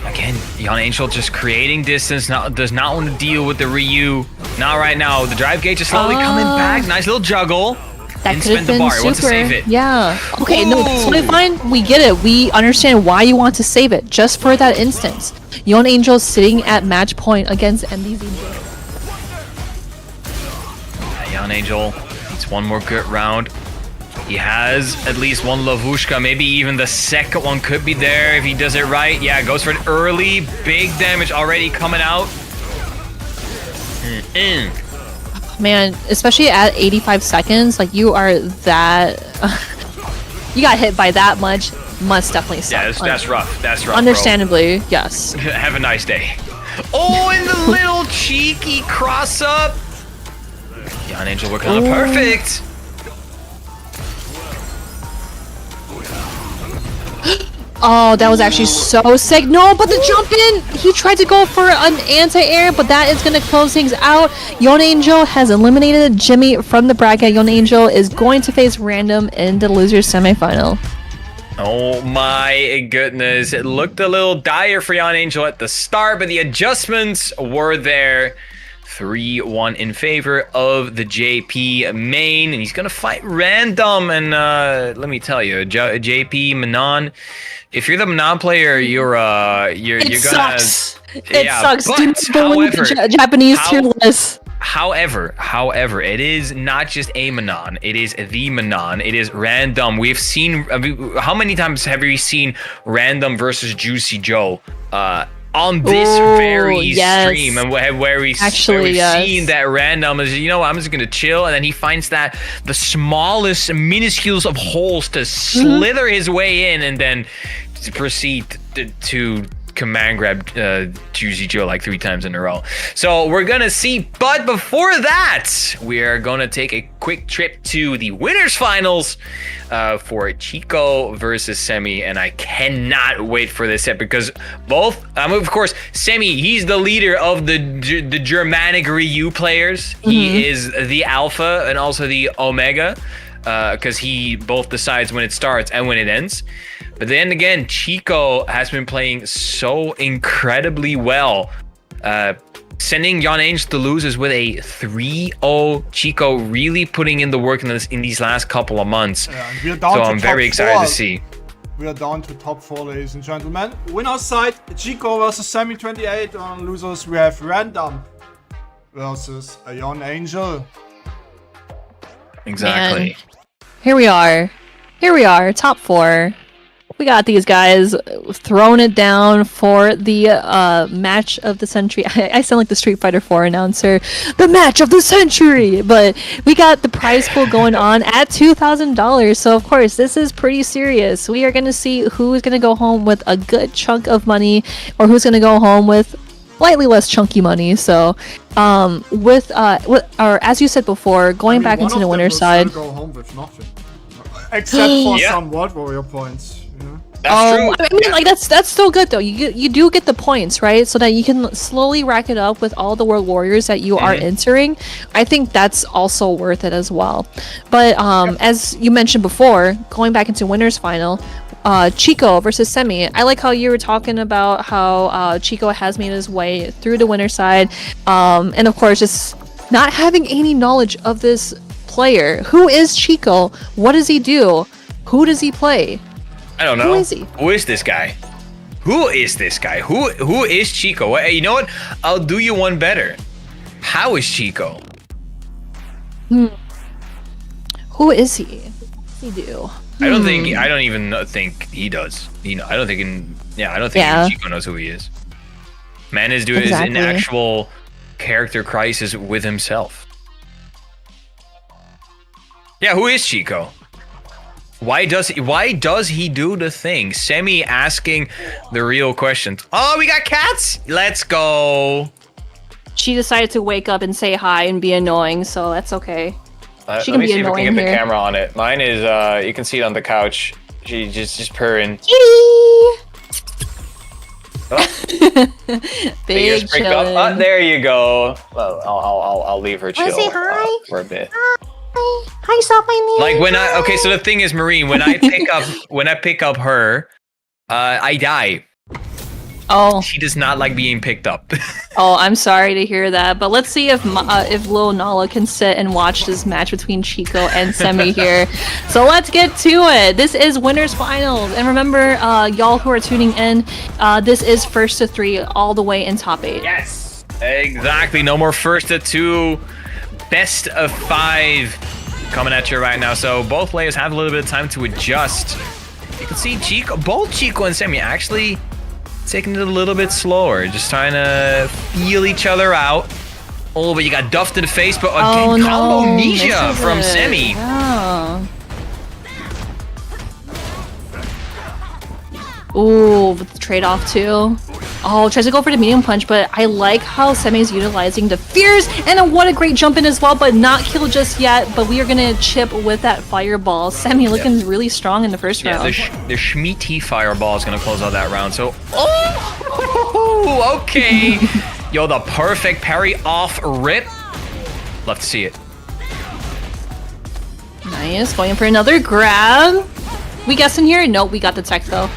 Again, Yon Angel just creating distance. Does not want to deal with the Ryu. Not right now. The drive gauge is slowly coming back. Nice little juggle. That could have been super. Want to save it. Yeah. Okay, no, that's totally fine. We get it. We understand why you want to save it. Just for that instance. Yon Angel sitting at match point against MDZ. Yon Angel needs one more good round. He has at least one Lavushka. Maybe even the second one could be there if he does it right. Yeah, goes for an early. Big damage already coming out. Man, especially at 85 seconds, like you are that... you got hit by that much, must definitely suck. Yeah, that's rough. That's rough, understandably, bro. Yes. Have a nice day. Oh, and the little cheeky cross-up. Yon Angel working on a perfect. Oh, that was actually so sick. No, but the jump in! He tried to go for an anti-air, but that is going to close things out. Yon Angel has eliminated Jimmy from the bracket. Yon Angel is going to face Random in the loser's semifinal. Oh my goodness. It looked a little dire for Yon Angel at the start, but the adjustments were there. 3-1 in favor of the JP main, and he's gonna fight Random. And let me tell you, JP Manon, if you're the Manon player, you're gonna. Sucks. It yeah, sucks. But, Do not believe the Japanese tier list. However, it is not just a Manon. It is the Manon. It is Random. We've seen. How many times have we seen Random versus Juicy Joe? On this very stream, and where we've seen that Random is, you know, I'm just gonna chill, and then he finds that the smallest minuscules of holes to slither his way in, and then proceed to command grab Juicy Joe like 3 times in a row. So we're gonna see, but before that, we are gonna take a quick trip to the winners finals for Chico versus Semi, and I cannot wait for this set because both, of course, Semi, he's the leader of the Germanic Ryu players. He is the alpha and also the omega, because he both decides when it starts and when it ends. But then again, Chico has been playing so incredibly well, sending Yon Angel to losers with a 3-0. Chico really putting in the work in these last couple of months. Yeah, so I'm very excited to see. We are down to top 4, ladies and gentlemen. Winner's side, Chico versus Semi 28. On losers, we have Random versus Yon Angel. Exactly. Man. Here we are, top 4. We got these guys throwing it down for the match of the century. I sound like the Street Fighter 4 announcer. The match of the century! But we got the prize pool going on at $2,000. So, of course, this is pretty serious. We are going to see who's going to go home with a good chunk of money or who's going to go home with slightly less chunky money. So, as you said before, going back into the winner's side. Go home with nothing. Except for some World Warrior points. That's true. I mean, like that's still good though. You do get the points, right? So that you can slowly rack it up with all the World Warriors that you are entering. I think that's also worth it as well. But as you mentioned before, going back into winners final, Chico versus Semi. I like how you were talking about how Chico has made his way through the winner side, and of course, just not having any knowledge of this player. Who is Chico? What does he do? Who does he play? I don't know. Who is he? Who is this guy? Who is this guy? Who is Chico? Hey, you know what? I'll do you one better. How is Chico? Who is he? What does he do? I don't even think he does. I don't think even Chico knows who he is. Man is doing an actual character crisis with himself. Yeah, who is Chico? Why does he do the thing? Semi asking the real questions. Oh, we got cats. Let's go. She decided to wake up and say hi and be annoying, so that's okay. She Let can me be see if I can annoying get the here. camera on it. Mine is you can see it on the couch. She just purring. Big chillin'. Oh, there you go. Well, I'll leave her chill say hi? for a bit. Hi, Saltmine. Like when okay, so the thing is, Marine, when I pick up her, I die. Oh. She does not like being picked up. Oh, I'm sorry to hear that, but let's see if Lil Nala can sit and watch this match between Chico and Semi here. So let's get to it. This is winners finals, and remember, y'all who are tuning in, this is first to 3 all the way in top 8. Yes, exactly. No more first to 2, best of 5 coming at you right now. So both players have a little bit of time to adjust. You can see both Chico and Semi actually taking it a little bit slower, just trying to feel each other out. Oh, but you got duffed in the face, but again, combo Ninja from Semi. Yeah. Ooh, with the trade-off too. Oh, tries to go for the medium punch, but I like how Semi's utilizing the fears, and what a great jump in as well, but not kill just yet, but we are gonna chip with that fireball. Semi looking really strong in the first round. The Schmeaty fireball is gonna close out that round, so... Oh, okay. Yo, the perfect parry off rip. Love to see it. Nice, going for another grab. We guessing here? Nope, we got the tech though.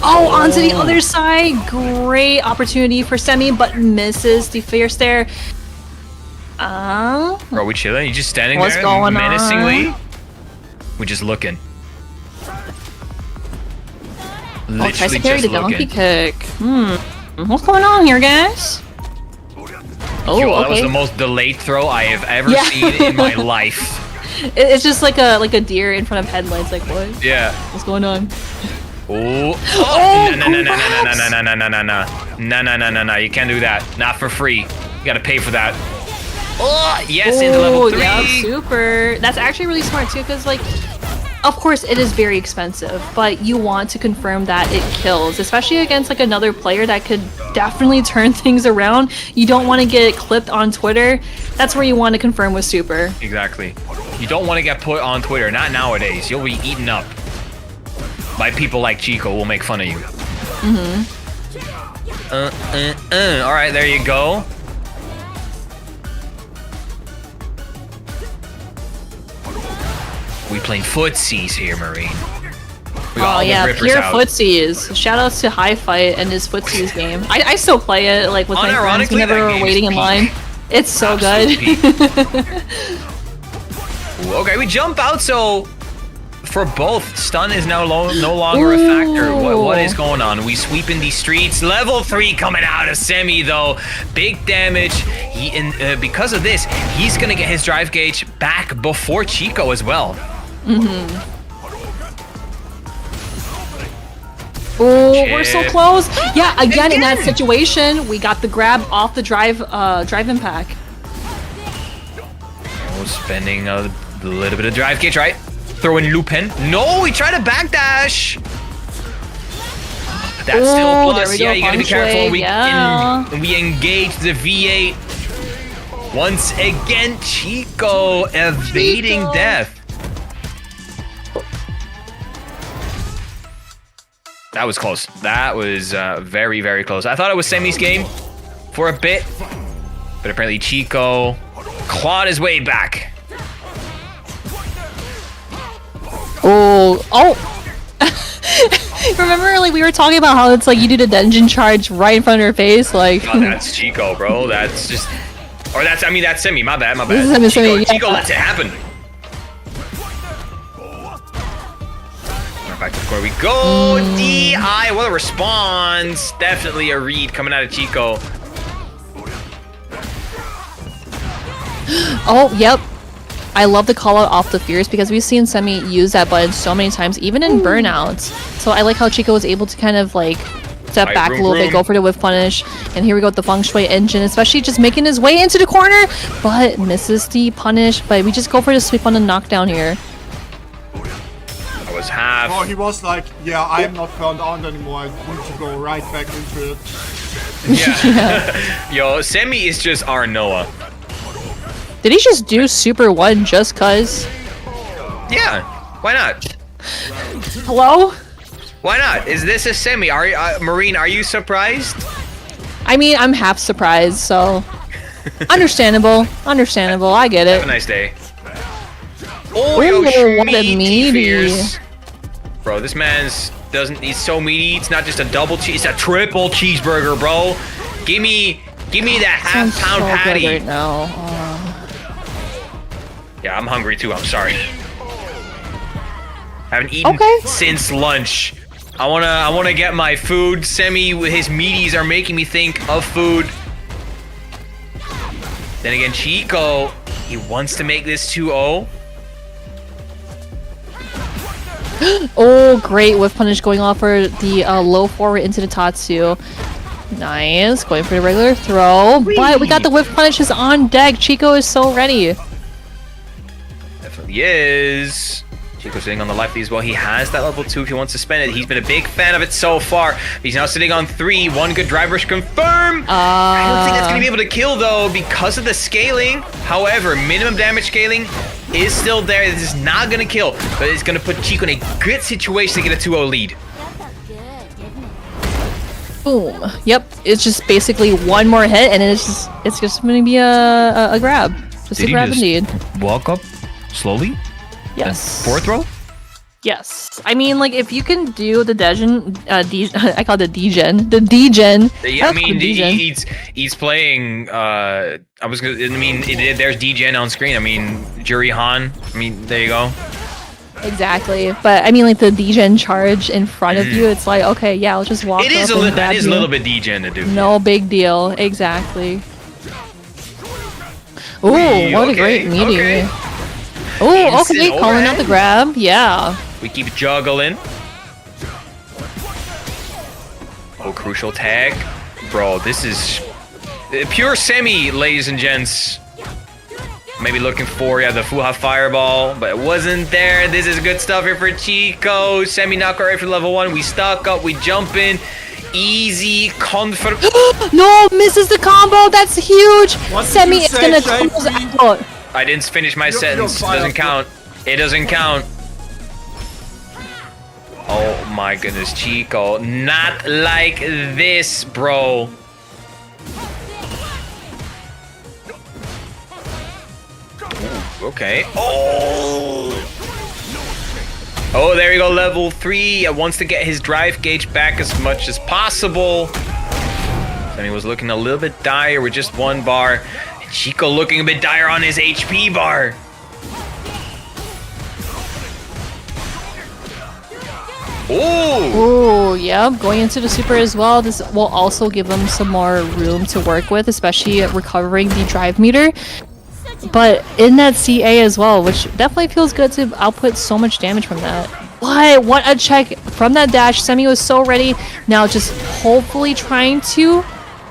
Oh, onto the other side. Great opportunity for Semi, but misses the fierce there. Bro, we chilling? You just standing What's there going menacingly? on? We just looking. Oh, tries to Literally carry just the donkey looking. kick. What's going on here, guys? Oh, Yo, okay. that was the most delayed throw I have ever seen in my life. It's just like a deer in front of headlights. Like what? Yeah. What's going on? Oh, no, you can't do that. Not for free. You gotta pay for that. Oh, yes, into level 3. Yeah, super. That's actually really smart too, because like, of course it is very expensive, but you want to confirm that it kills, especially against like another player that could definitely turn things around. You don't want to get clipped on Twitter. That's where you want to confirm with super. Exactly. You don't want to get put on Twitter. Not nowadays. You'll be eaten up by people like Chico. Will make fun of you. All right, there you go. We playing footsies here, Marine. We got all the yeah, rippers pure out. footsies. Shout outs to High Fight and his footsies game. I still play it like with my friends Unironically, whenever that we're game waiting is in peak. line. It's so Absolute good. Ooh, okay, we jump out, so for both, stun is now no longer a factor. What is going on? We sweeping these streets. Level 3 coming out of Semi, though. Big damage. Because of this, he's going to get his drive gauge back before Chico as well. Oh, we're so close. Yeah, again, in that situation, we got the grab off the drive impact. Oh, spending a little bit of drive gauge, right? Throwing Lupin. No, he tried to backdash. That's still plus. There we go. Yeah, you gotta be Feng careful. Shui, We engage the V8. Once again, Chico evading death. That was close. That was very, very close. I thought it was Semi's game for a bit, but apparently Chico clawed his way back. Oh. Remember, like, we were talking about how it's like you do the dungeon charge right in front of her face, like... Oh, that's Chico, bro. That's just... Or that's Semi. My bad. This is Semi, yeah. Chico lets it happen. Back to where we go. DI. What a response. Definitely a read coming out of Chico. Oh, yep. I love the call out off the Fierce because we've seen Semi use that button so many times, even in burnouts. So I like how Chico was able to kind of like step back a little bit, go for the whiff punish. And here we go with the Feng Shui engine, especially just making his way into the corner, but misses the punish. But we just go for the sweep on the knockdown here. That was half. Oh, he was like, yeah, I am not turned on anymore. I need to go right back into it. Yeah. Yo, Semi is just our Noah. Did he just do Super 1 just cuz? Yeah, why not? Hello? Why not? Is this a Semi? Marine, are you surprised? I mean, I'm half surprised, so... Understandable. Understandable. I get it. Have a nice day. Oh, Ooh, yo, what a meaty meaty. fierce. Bro, this man's he's so meaty. It's not just a double cheese, it's a triple cheeseburger, bro. Give me that half-pound so good patty. right now. Yeah, I'm hungry too. I'm sorry. Haven't eaten since lunch. I wanna get my food. Semi with his meaties are making me think of food. Then again, Chico, he wants to make this 2-0. Oh, great whiff punish going off for the low forward into the Tatsu. Nice, going for the regular throw, but we got the whiff punishes on deck. Chico is so ready. Definitely is. Chico sitting on the lefty as well. He has that level 2 if he wants to spend it. He's been a big fan of it so far. He's now sitting on 3. One good drive rush confirmed. I don't think that's going to be able to kill though because of the scaling. However, minimum damage scaling is still there. This is not going to kill, but it's going to put Chico in a good situation to get a 2-0 lead. Boom. Yep, it's just basically one more hit and it's just going to be a grab. Just a grab indeed. Walk up slowly? Yes. Fourth row? Yes. I mean, like, if you can do the Degen, I call it the Degen. The Degen. Yeah, I mean, he's playing, there's Degen on screen. I mean, Juri Han. I mean, there you go. Exactly. But, I mean, like, the Degen charge in front of you, it's like, okay, yeah, I'll just walk up and grab that is a you. little bit Degen to do. No big deal. Exactly. Ooh, what a great meeting. Okay. Oh, okay, calling out the grab. Yeah. We keep juggling. Oh, crucial tag. Bro, this is pure Semi, ladies and gents. Maybe looking for, the Fhassa fireball, but it wasn't there. This is good stuff here for Chico. Semi knockout right for level 1. We stuck up, we jump in. Easy, confident. No, misses the combo. That's huge. Semi is gonna JP? close out. I didn't finish my sentence. Doesn't count. It doesn't count. Oh my goodness, Chico. Not like this, bro. Ooh, okay. Oh! Oh, there you go, level 3. Wants to get his drive gauge back as much as possible. And he was looking a little bit dire with just 1 bar. Chico looking a bit dire on his HP bar. Ooh, yep, going into the super as well. This will also give them some more room to work with, especially recovering the drive meter. But in that CA as well, which definitely feels good to output so much damage from that. What a check from that dash. Semi was so ready. Now just hopefully trying to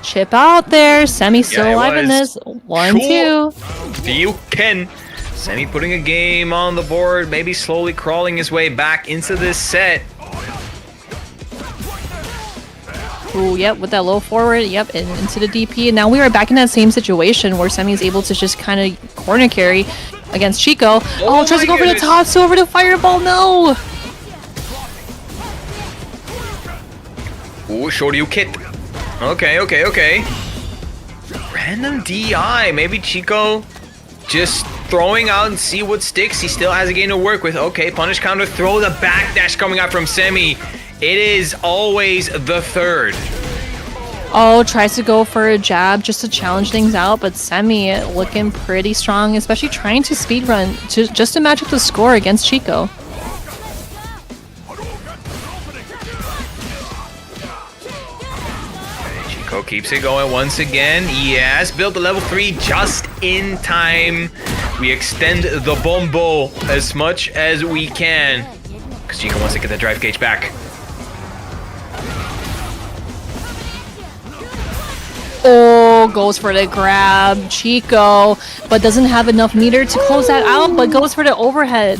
chip out there. Semi still alive in this. 1-2. You can. Semi putting a game on the board, maybe slowly crawling his way back into this set. Ooh, yep, with that low forward, yep, and into the DP. And now we are back in that same situation where Semi is able to just kind of corner carry against Chico. Oh, tries to go for the top, so over the fireball, no! Ooh, Shorty kit. Okay. Random DI, maybe Chico just throwing out and see what sticks. He still has a game to work with. Okay, punish counter, throw the backdash coming out from Semi. It is always the third. Oh, tries to go for a jab just to challenge things out, but Semi looking pretty strong, especially trying to speedrun just to match up the score against Chico. Chico keeps it going once again. Yes, built the level 3 just in time. We extend the bombo as much as we can, because Chico wants to get that drive gauge back. Oh, goes for the grab, Chico, but doesn't have enough meter to close that out, but goes for the overhead.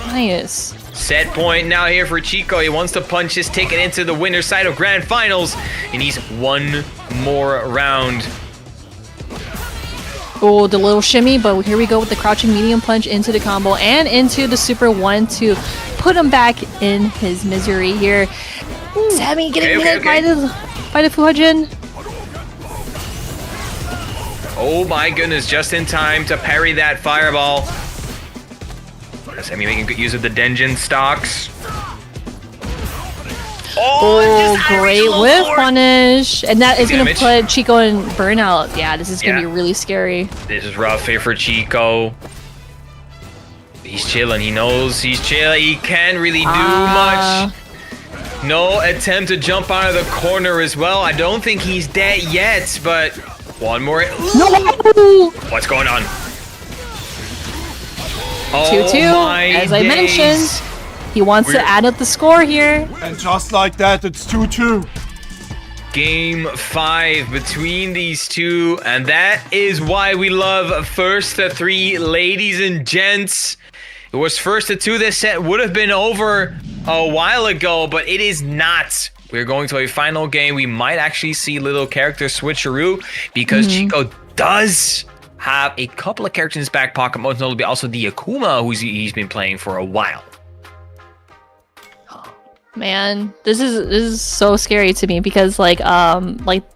Nice. Set point now here for Chico. He wants to punch his ticket into the winner's side of Grand Finals. He needs one more round. Oh, the little shimmy, but here we go with the crouching medium punch into the combo and into the super one to put him back in his misery here. Seami getting hit by the Fuhajin. Oh my goodness, just in time to parry that fireball. Seami making good use of the Denjin stocks. Oh, great whiff punish. And that is going to put Chico in burnout. Yeah, this is going to be really scary. This is rough here for Chico. He's chilling. He knows he's chilling. He can't really do much. No attempt to jump out of the corner as well. I don't think he's dead yet, but one more. No! What's going on? 2-2, as I mentioned. He wants to add up the score here. And just like that, it's 2-2. Game 5 between these two, and that is why we love first to 3, ladies and gents. It was first to 2. This set would have been over a while ago, but it is not. We're going to a final game. We might actually see little character switcheroo because Chico does have a couple of characters in his back pocket, most notably also the Akuma, who's he's been playing for a while. Man, this is so scary to me because like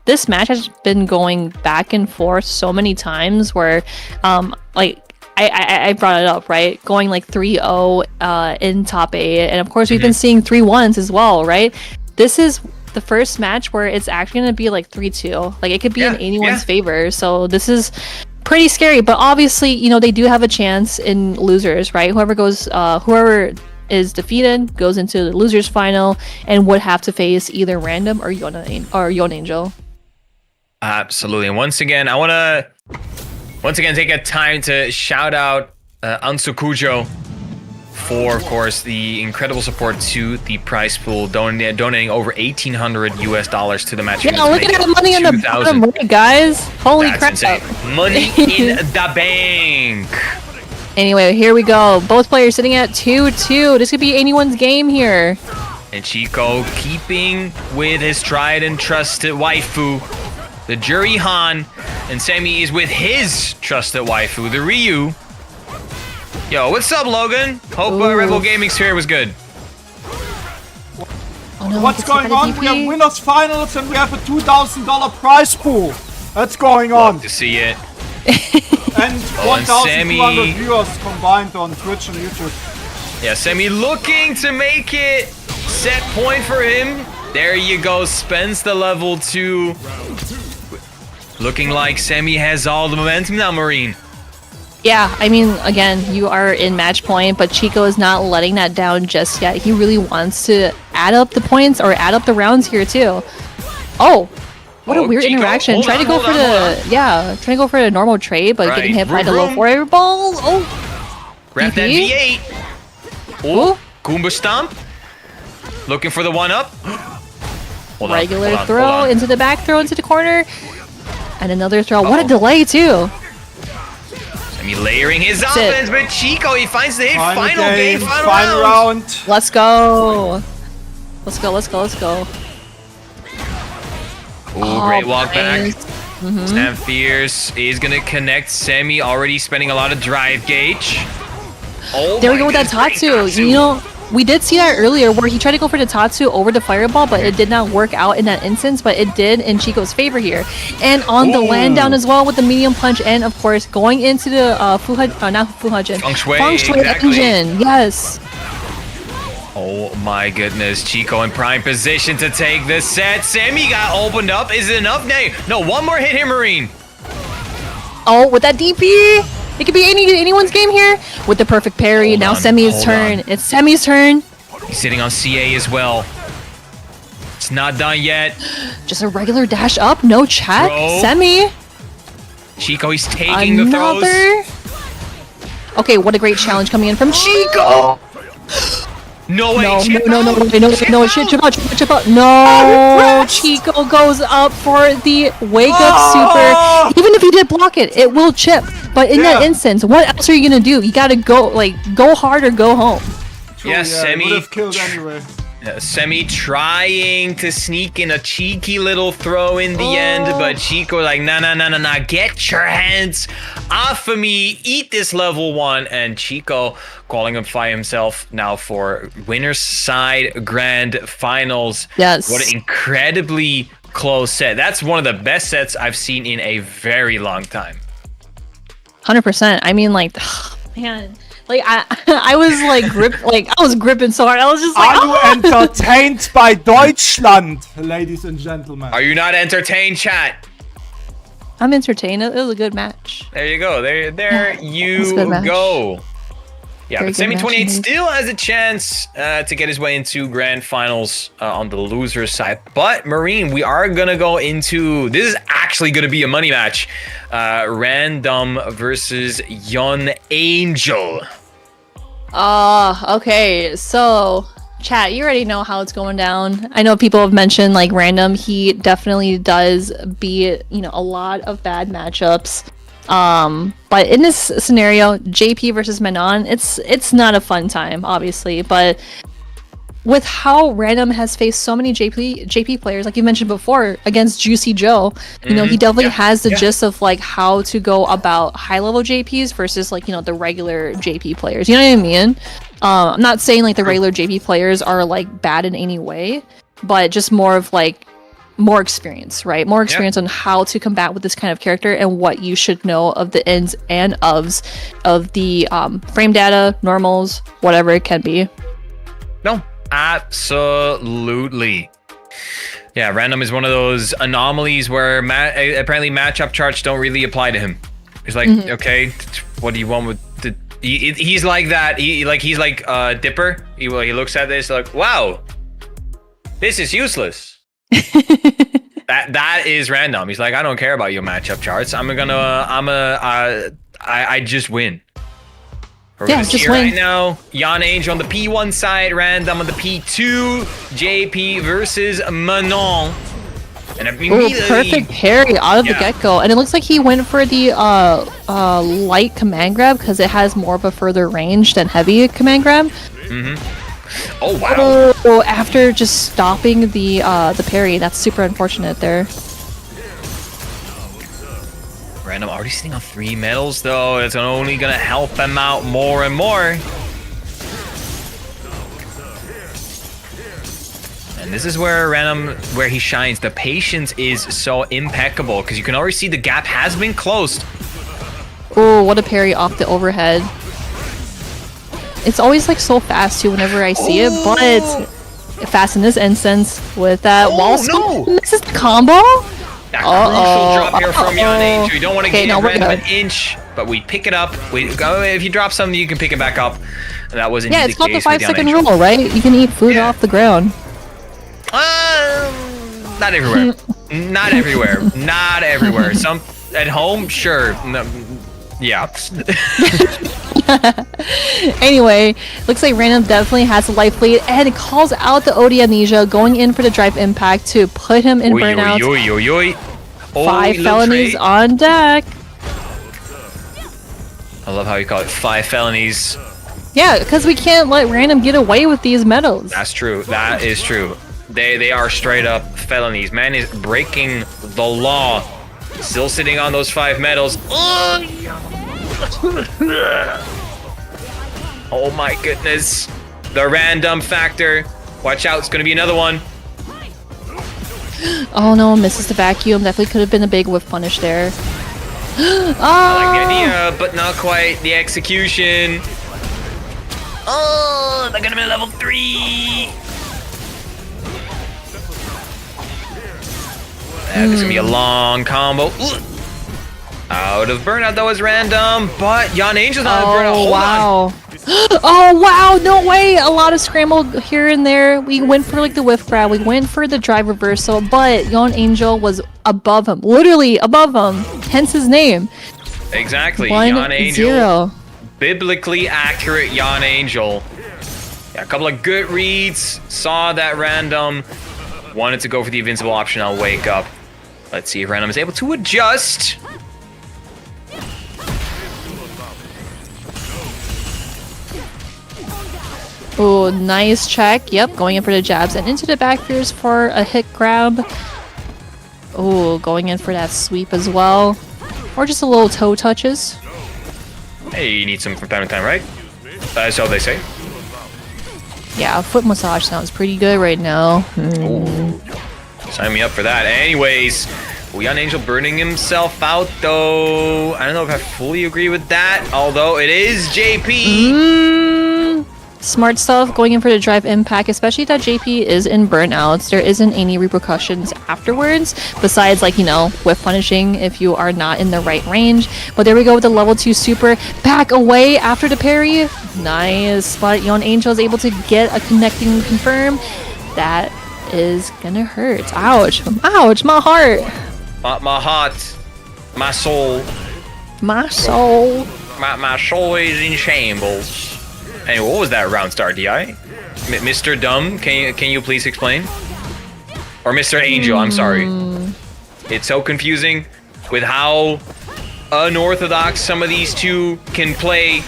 this match has been going back and forth so many times where like I brought it up, right? Going like 3-0 in top 8, and of course we've been seeing 3-1s as well, right? This is the first match where it's actually gonna be like 3-2. Like it could be in anyone's favor. So this is pretty scary, but obviously, you know, they do have a chance in losers, right? Whoever is defeated goes into the losers final and would have to face either Random or Yon Angel. Absolutely. And once again, I want to take a time to shout out Ansukujo for, of course, the incredible support to the prize pool, donating over $1,800 to the match. Yeah, look at the money in the bottom right, guys. Holy crap. Insane. Money in the bank. Anyway, here we go. Both players sitting at 2-2. This could be anyone's game here. And Chico keeping with his tried and trusted waifu, the Juri Han. And Seami is with his trusted waifu, the Ryu. Yo, what's up, Logan? Hope Rebel Gaming's here was good. Oh, no, What's going on? We have winners finals and we have a $2,000 prize pool. That's going on. Love to see it. And 1,200 viewers combined on Twitch and YouTube. Yeah, Seami looking to make it. Set point for him. There you go. Spends the level 2. Looking like Seami has all the momentum now, Marine. Yeah, I mean, again, you are in match point, but Chico is not letting that down just yet. He really wants to add up the points or add up the rounds here too. Oh, what a weird interaction. Trying to go for the normal trade, but getting hit by the low forward ball. Oh, grab that V8. Oh, Goomba Stomp. Looking for the 1-up. Regular throw into the back throw into the corner. And another throw. What a delay too. Seami layering his offense, but Chico, he finds the hit. Final game, final round. Let's go. Let's go. Ooh, great walk back. Snap Fierce is going to connect. Seami already spending a lot of drive gauge. Oh, there we go with that Tatsu. You know, we did see that earlier where he tried to go for the Tatsu over the fireball, but it did not work out in that instance, but it did in Chico's favor here. And on the land down as well with the medium punch, and of course going into the Feng Shui engine. Yes. Oh my goodness, Chico in prime position to take the set. Seami got opened up. Is it enough? No, one more hit here, Marine. Oh, with that DP. It could be anyone's game here. With the perfect parry. Now Semi's turn. It's Semi's turn. He's sitting on CA as well. It's not done yet. Just a regular dash up. No check. Throw. Semi. Chico, he's taking the throws. Okay, what a great challenge coming in from Chico. No way, no, chip out. No, Chico goes up for the wake up super. Even if he did block it, it will chip. But in that instance, what else are you gonna do? You gotta go hard or go home. True, Yeah, yeah, Semi. would have killed anyway. Semi trying to sneak in a cheeky little throw in the end, but Chico like, nah, get your hands off of me, eat this level 1, and Chico qualify himself now for winner's side grand finals. Yes. What an incredibly close set. That's one of the best sets I've seen in a very long time. 100%. I mean, like, man. Like I was like I was gripping so hard. I was just like, Are you entertained by Deutschland, ladies and gentlemen? Are you not entertained, chat? I'm entertained. It was a good match. There you go. There you good match. go. Yeah, Very but Semi good match 28 indeed. still has a chance to get his way into grand finals on the loser side. But Marine, we are gonna go into, this is actually gonna be a money match. Random versus Yon Angel. Okay. So, chat, you already know how it's going down. I know people have mentioned like Random. He definitely does beat, a lot of bad matchups. But in this scenario, JP versus Manon, it's not a fun time, obviously, but with how Random has faced so many JP players, like you mentioned before, against Juicy Joe, he definitely has the gist of like how to go about high level JPs versus like, the regular JP players. You know what I mean? I'm not saying like the regular JP players are like bad in any way, but just more of like more experience, right? More experience on how to combat with this kind of character and what you should know of the ins and ofs of the frame data, normals, whatever it can be. No, absolutely. Yeah, Random is one of those anomalies where apparently matchup charts don't really apply to him. He's like, okay, what do you want with the... He's like that. He's like Dipper. He looks at this like, wow, this is useless. That is Random. He's like, I don't care about your matchup charts. I just win. We're gonna just see win. right now. Yon Angel on the P1 side, Random on the P2. JP versus Manon. And immediately, Perfect parry out of the get-go. And it looks like he went for the light command grab because it has more of a further range than heavy command grab. Oh wow! Oh, after just stopping the parry, that's super unfortunate there. Random already sitting on 3 medals though. It's only gonna help him out more and more. And this is where where he shines. The patience is so impeccable because you can already see the gap has been closed. Oh, what a parry off the overhead. It's always like so fast too whenever I see it, but it's fast in this instance with that wall spin. This is the combo? That crucial drop here from Yon Angel. You don't want to give Random an inch, but we pick it up. If you drop something, you can pick it back up. And that wasn't it's called the 5-second rule, right? You can eat food off the ground. Not everywhere. Not everywhere. Not everywhere. Some at home, sure. No, yeah. Anyway, looks like Random definitely has a life lead and it calls out the OD Amnesia going in for the drive impact to put him in burnout. 5 felonies on deck. I love how you call it 5 felonies. Yeah, because we can't let Random get away with these medals. That's true. That is true. They are straight up felonies. Man is breaking the law. Still sitting on those 5 medals. Oh my goodness. The random factor. Watch out, it's gonna be another one. Oh no, misses the vacuum. Definitely could have been a big whiff punish there. I like the idea, but not quite the execution. Oh, they're gonna be level 3. This is gonna be a long combo. Out of burnout, that was Random, but Yon Angel's not out of burnout. Hold on. Oh wow, no way! A lot of scramble here and there. We went for like the whiff grab, we went for the drive reversal, but Yon Angel was above him, literally above him. Hence his name. Exactly, 1-0. Yon Angel. Biblically accurate Yon Angel. Yeah, a couple of good reads. Saw that Random wanted to go for the invincible option. I'll wake up. Let's see if Random is able to adjust. Oh, nice check. Yep, going in for the jabs and into the back fears for a hit grab. Oh, going in for that sweep as well. Or just a little toe touches. Hey, you need some from time to time, right? That's how they say. Yeah, foot massage sounds pretty good right now. Ooh. Sign me up for that. Anyways, Yon Angel burning himself out, though. I don't know if I fully agree with that, although it is JP. Smart stuff, going in for the drive impact, especially that JP is in burnouts. There isn't any repercussions afterwards, besides, like, you know, whiff punishing if you are not in the right range. But there we go with the level 2 super. Back away after the parry. Nice, but Yon Angel is able to get a connecting confirm. That is gonna hurt. Ouch. Ouch, my heart. My heart. My soul. My soul. My soul is in shambles. Anyway, what was that round start, DI? Mr. Dumb, can you please explain? Or Mr. Angel, I'm sorry. It's so confusing with how unorthodox some of these two can play.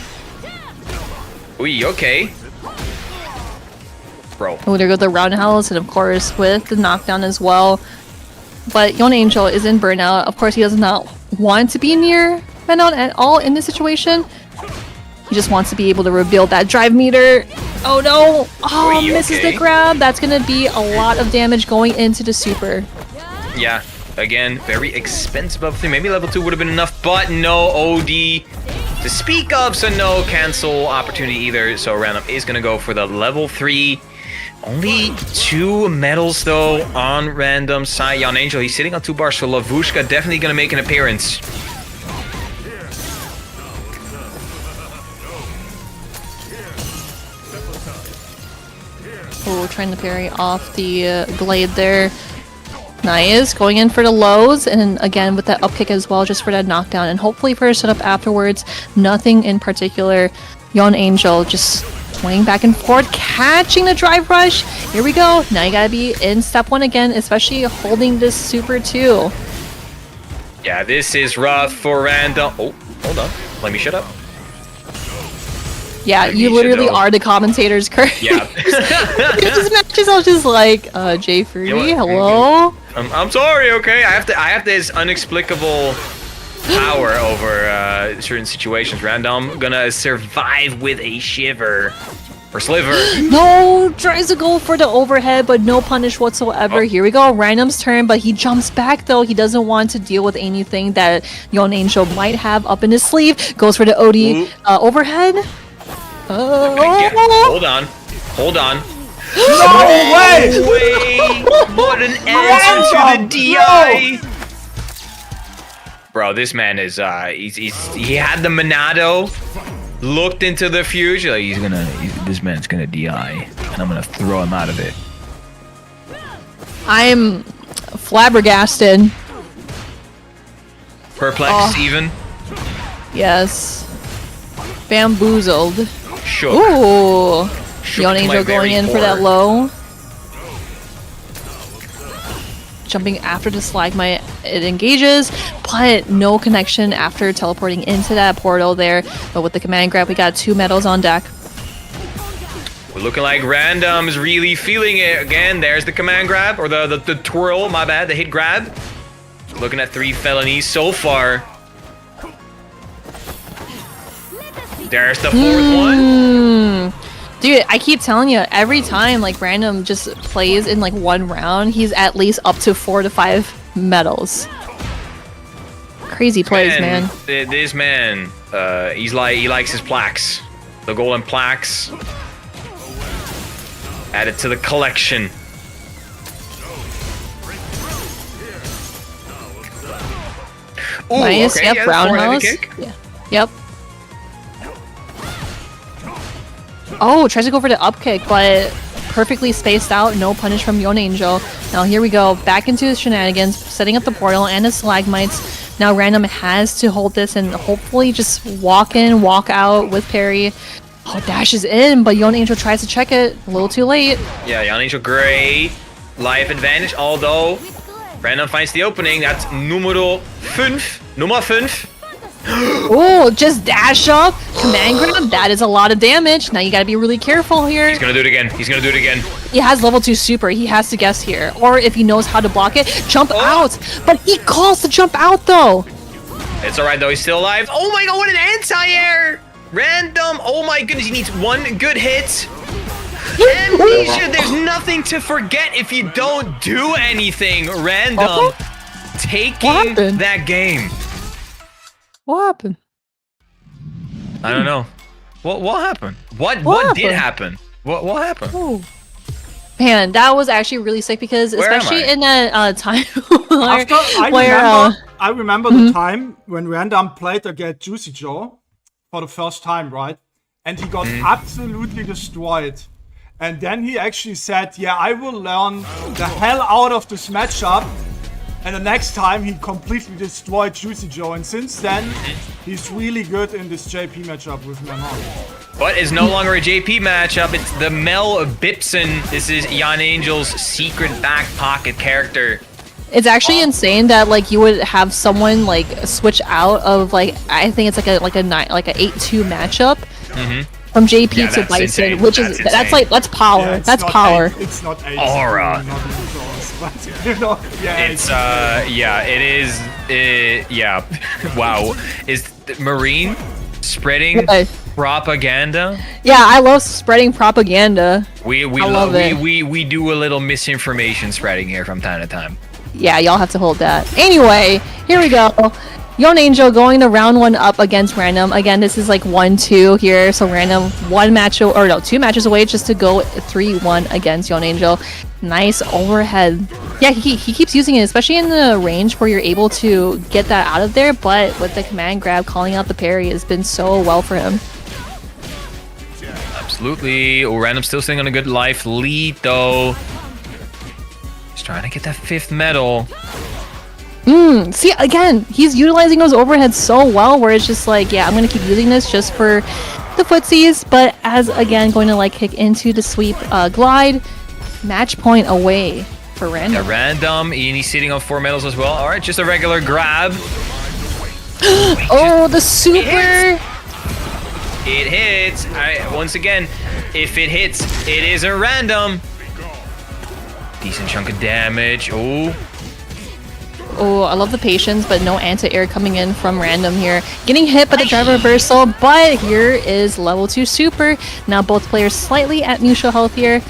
Ooh, okay. Bro. Oh, there go the roundhouse, and of course with the knockdown as well. But Yon Angel is in burnout. Of course, he does not want to be near burnout at all in this situation. He just wants to be able to rebuild that drive meter. Oh no! Oh, misses the grab. That's gonna be a lot of damage going into the super. Yeah, again, very expensive level 3. Maybe level 2 would have been enough, but no OD to speak of, so no cancel opportunity either. So Random is gonna go for the level 3. Only 2 medals though on Random side. Yon Angel, he's sitting on 2 bars, so Lavushka definitely gonna make an appearance. Oh, trying to parry off the blade there. Nice, going in for the lows, and again with that up kick as well, just for that knockdown, and hopefully for a setup afterwards. Nothing in particular. Yon Angel just swinging back and forth, catching the drive rush. Here we go. Now you gotta be in step 1 again, especially holding this super 2. Yeah, this is rough for Random. Oh, hold on. Let me shut up. Yeah, you literally are the commentators, Kurt. Yeah. Just matches, I was just like, Jay Free, hello? I'm sorry, okay? I have this inexplicable power over certain situations. Random gonna survive with a shiver. Or sliver. No, tries to go for the overhead, but no punish whatsoever. Here we go, Random's turn, but he jumps back though. He doesn't want to deal with anything that Yon Angel might have up in his sleeve. Goes for the OD overhead. Hold on. No way! What an answer to the DI! Bro, this man is he had the Monado, looked into the future, like this man's gonna DI, and I'm gonna throw him out of it. I'm flabbergasted. Perplexed even? Yes. Bamboozled. Shook. Ooh. Shook Yon to my Angel going very in for that core. low. Jumping after the Slagmite, it engages, but no connection after teleporting into that portal there. But with the command grab, we got 2 medals on deck. We're looking like Random's really feeling it again. There's the command grab, or the twirl, my bad, the hit grab. Looking at 3 felonies so far. There's the 4th one. Dude, I keep telling you, every time like Random just plays in like 1 round, he's at least up to 4 to 5 medals. Crazy plays, man. This man, he likes his plaques, the golden plaques. Added to the collection. Ooh, Nice, okay, yep, yeah, roundhouse. Yeah. Yep. Oh, tries to go for the up kick, but perfectly spaced out, no punish from Yon Angel. Now here we go, back into his shenanigans, setting up the portal and the Slagmites. Now Random has to hold this and hopefully just walk in, walk out with parry. Oh, dashes in, but Yon Angel tries to check it, a little too late. Yeah, Yon Angel, great life advantage, although Random finds the opening. That's nummer 5. Oh, just dash up, command grab. That is a lot of damage. Now you gotta be really careful here. He's gonna do it again. He's gonna do it again. He has level 2 super. He has to guess here, or if he knows how to block it, jump out. But he calls to jump out though. It's all right though. He's still alive. Oh my god! What an anti-air! Random. Oh my goodness. He needs one good hit. Amnesia. There's nothing to forget if you don't do anything. Random. Taking that game. What happened? I don't know. What happened? What did happen? What happened? Oh. Man, that was actually really sick because especially in a time where, I remember the time when Random played against Juicy Joe for the first time, right? And he got absolutely destroyed. And then he actually said, yeah, I will learn the hell out of this matchup. And the next time he completely destroyed Juicy Joe, and since then he's really good in this JP matchup with Memon. But it's no longer a JP matchup, it's the Mel Bipson. This is Yon Angel's secret back pocket character. It's actually insane that like you would have someone like switch out of like I think it's like a 8-2 matchup from JP to Bison, insane. which is that's power. Yeah, that's power. It's not Aura. But, you know, yeah, it is. Yeah. Wow. Is Marine spreading propaganda? Yeah, I love spreading propaganda. We love it. We do a little misinformation spreading here from time to time. Yeah, y'all have to hold that. Anyway, here we go. Yon Angel going to round 1 up against Random. Again, this is like 1-2 here, so Random 2 matches away just to go 3-1 against Yon Angel. Nice overhead. Yeah, he keeps using it, especially in the range where you're able to get that out of there, but with the command grab, calling out the parry has been so well for him. Absolutely. Oh, Random still sitting on a good life lead, though. He's trying to get that 5th medal. See, again, he's utilizing those overheads so well where it's just like, yeah, I'm going to keep using this just for the footsies, but as, again, going to, like, kick into the sweep glide, match point away for Random. Yeah, Random, and he's sitting on 4 medals as well. All right, just a regular grab. Oh, the super! It hits. Once again, if it hits, it is a Random. Decent chunk of damage. Oh, I love the patience, but no anti-air coming in from Random here. Getting hit by the driver reversal, but here is level 2 super. Now both players slightly at mutual health here,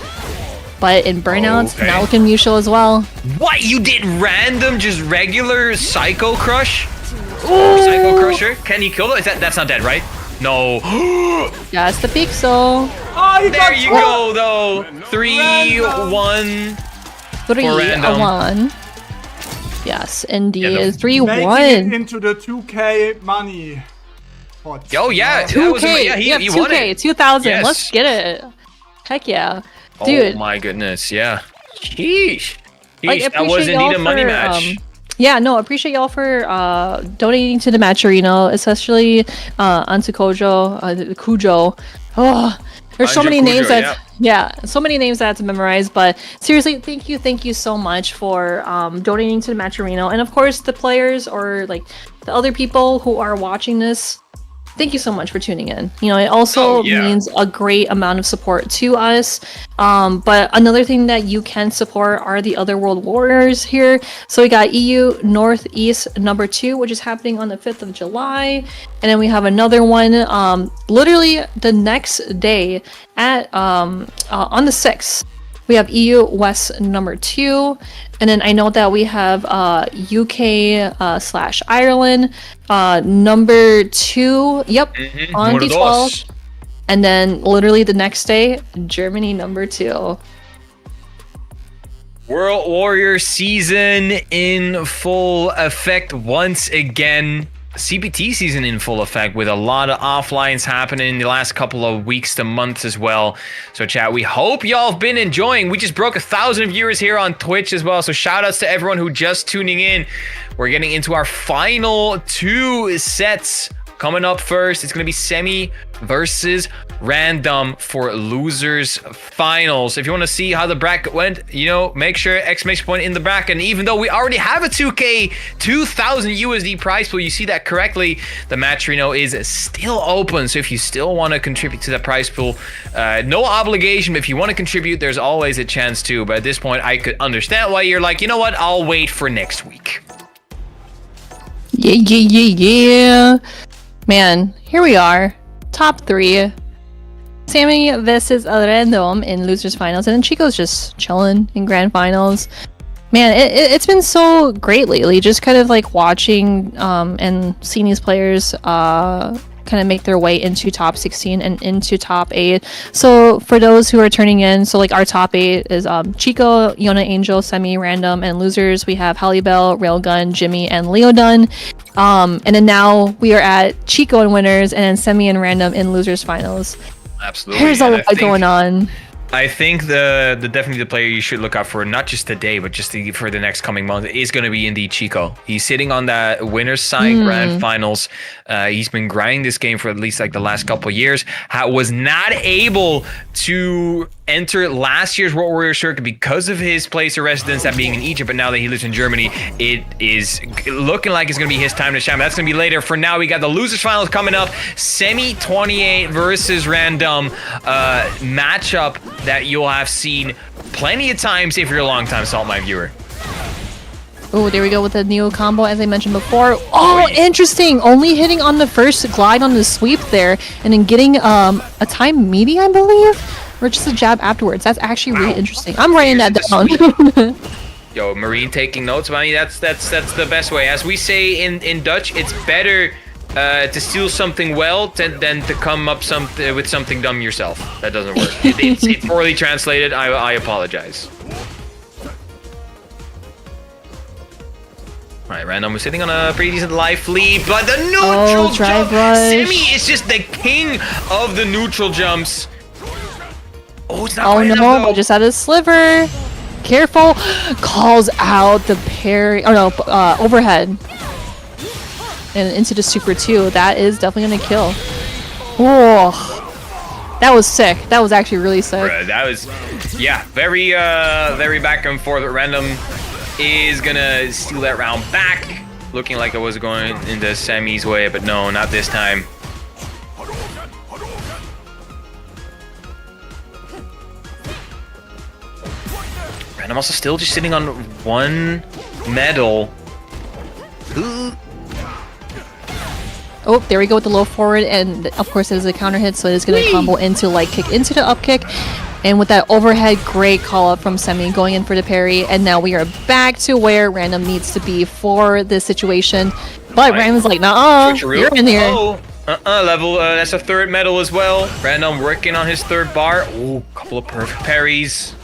but in burnout, now looking mutual as well. What? You did Random, just regular Psycho Crush? Ooh. Psycho Crusher? Can he kill it? That's not dead, right? No. Just the pixel. Oh, there you go, though. 3-1. 3-1. Yes, indeed. 3-1. Making it into the 2K money pot. Oh, yeah. 2K. He won 2K. it. 2,000. Yes. Let's get it. Heck yeah. Dude. Oh, my goodness. Yeah. Sheesh. Like, that was indeed a money match. Yeah, no, appreciate y'all for donating to the Matcherino, especially Antu Kujo. Oh, there's so many names that so many names that I have to memorize, but seriously, thank you so much for donating to the Matcherino, and of course the players or like the other people who are watching this. Thank you so much for tuning in. You know, it also means a great amount of support to us. But another thing that you can support are the other World Warriors here. So we got EU Northeast number 2, which is happening on the 5th of July. And then we have another one literally the next day at on the 6th. We have EU West number 2, and then I know that we have UK/Ireland number 2. Yep, on the 12th, and then literally the next day, Germany number 2. World Warrior season in full effect once again. CBT season in full effect with a lot of offlines happening in the last couple of weeks to months as well. So chat, we hope y'all have been enjoying. We just broke 1,000 viewers here on Twitch as well. So shout outs to everyone who just tuning in. We're getting into our final 2 sets. Coming up first, it's going to be Semi versus Random for losers finals. If you want to see how the bracket went, you know, make sure exclamation point in the bracket. And even though we already have a 2K 2000 USD prize pool, you see that correctly, the Matcherino is still open. So if you still want to contribute to the prize pool, no obligation, but if you want to contribute, there's always a chance too. But at this point, I could understand why you're like, you know what, I'll wait for next week. Yeah. Man, here we are. Top 3. Seami versus Random in losers finals, and then Chico's just chilling in grand finals. Man, it's been so great lately, just kind of like watching and seeing these players kind of make their way into top 16 and into top 8. So for those who are turning in, so like our top 8 is Chico, Yon Angel, Semi, Random, and losers we have Halibel, Railgun, Jimmy, and Leodun. And then now we are at Chico in winners, and then Semi and Random in losers finals. Absolutely. There's a lot going on. I think the definitely the player you should look out for, not just today, but just for the next coming month, is going to be indeed Chico. He's sitting on that winner's side grand finals. He's been grinding this game for at least like the last couple years. Was not able to enter last year's World Warrior Circuit because of his place of residence, that being in Egypt, but now that he lives in Germany, it is looking like it's going to be his time to shine. That's going to be later. For now, we got the losers finals coming up. Semi 28 versus Random matchup that you'll have seen plenty of times if you're a long-time Saltmine viewer. Oh, there we go with the Neo combo, as I mentioned before. Oh, interesting. Only hitting on the first glide on the sweep there, and then getting a time meaty, I believe, or just a jab afterwards. That's actually really interesting. I'm writing that down. Yo, Marine taking notes. I mean, that's the best way. As we say in Dutch, it's better to steal something well than to come up with something dumb yourself. That doesn't work. It's poorly translated. I apologize. Alright, Random was sitting on a pretty decent life lead, but the neutral jump! Semi is just the king of the neutral jumps. Oh, it's not no, but just had a sliver. Careful. Calls out the parry. Oh no, overhead. And into the super 2. That is definitely gonna kill. Oh, that was sick. That was actually really sick. That was, yeah, very back and forth. Random is gonna steal that round back, looking like it was going into Semi's way, but no, not this time. And I'm also still just sitting on 1 medal. Ooh. Oh, there we go with the low forward, and of course it is a counter hit, so it is going to combo into like kick into the up kick. And with that overhead, great call up from Semi going in for the parry. And now we are back to where Random needs to be for this situation. But Random's like, nah, you're in here. Oh, level, that's a 3rd medal as well. Random working on his 3rd bar. Ooh, couple of perfect parries.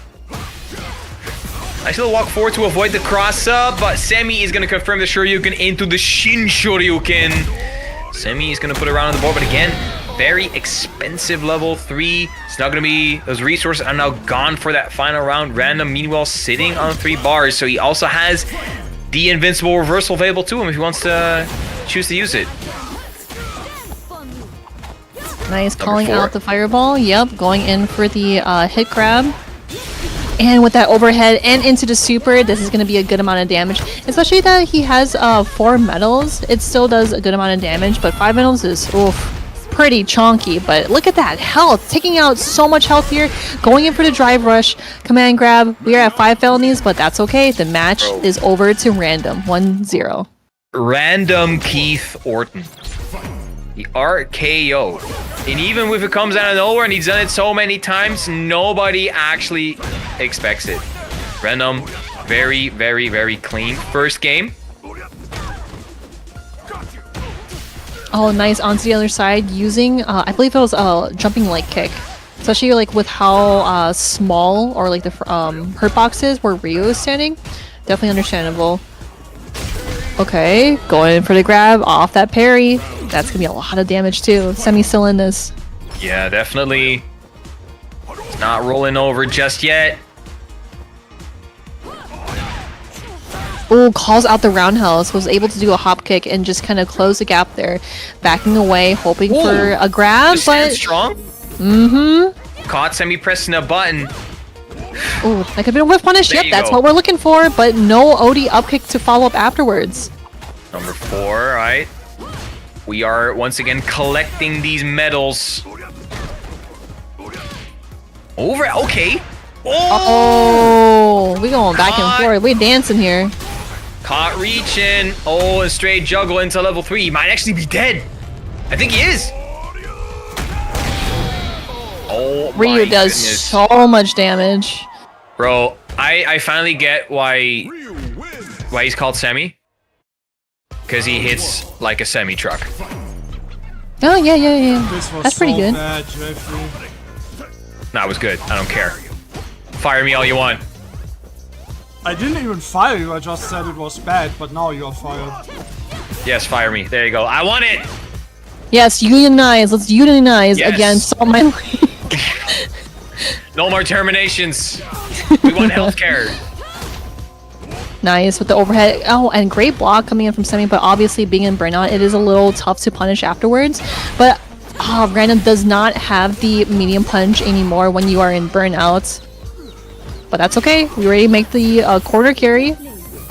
Nice little walk forward to avoid the cross up, but Semi is going to confirm the Shoryuken into the Shin Shoryuken. Semi is going to put it around on the board, but again, very expensive level 3. It's not going to be, those resources are now gone for that final round. Random, meanwhile, sitting on 3 bars, so he also has the invincible reversal available to him if he wants to choose to use it. Nice, calling out the fireball. Yep, going in for the hit grab. And with that overhead and into the super, this is going to be a good amount of damage. Especially that he has 4 medals. It still does a good amount of damage, but 5 medals is pretty chonky. But look at that health. Taking out so much health here. Going in for the drive rush. Command grab. We are at 5 felonies, but that's okay. The match is over to Random. 1-0. Random Keith Orton. The RKO. And even if it comes out of nowhere and he's done it so many times, nobody actually expects it. Random, very, very, very clean first game. Oh, nice onto the other side using, I believe it was a jumping leg kick. Especially like with how small or like the hurt box is where Ryu is standing. Definitely understandable. Okay, going in for the grab off that parry. That's gonna be a lot of damage too. Semi still in this. Yeah, definitely. It's not rolling over just yet. Ooh, calls out the roundhouse. Was able to do a hop kick and just kind of close the gap there. Backing away, hoping for a grab, Just but strong. Caught Semi pressing a button. Ooh, that could be a whiff punish. There Yep, you that's go. what we're looking for, but no OD upkick to follow up afterwards. Number 4, alright. We are once again collecting these medals. Over, okay. Oh, we going back Caught. and forth. We dancing here. Caught reaching. Oh, and straight juggle into level 3. He might actually be dead. I think he is. Oh my Ryu does goodness. so much damage. Bro, I finally get why he's called Semi. Because he hits like a semi-truck. Oh, yeah. This was That's pretty so good. bad, Jeffrey. Nah, it was good. I don't care. Fire me all you want. I didn't even fire you, I just said it was bad, but now you're fired. Yes, fire me. There you go. I want it! Yes, unionize. Let's unionize Yes. against all my league. No more terminations. We want healthcare. Nice with the overhead. Oh, and great block coming in from Semi, but obviously being in burnout, it is a little tough to punish afterwards. But Random does not have the medium punch anymore when you are in burnout. But that's okay. We already make the corner carry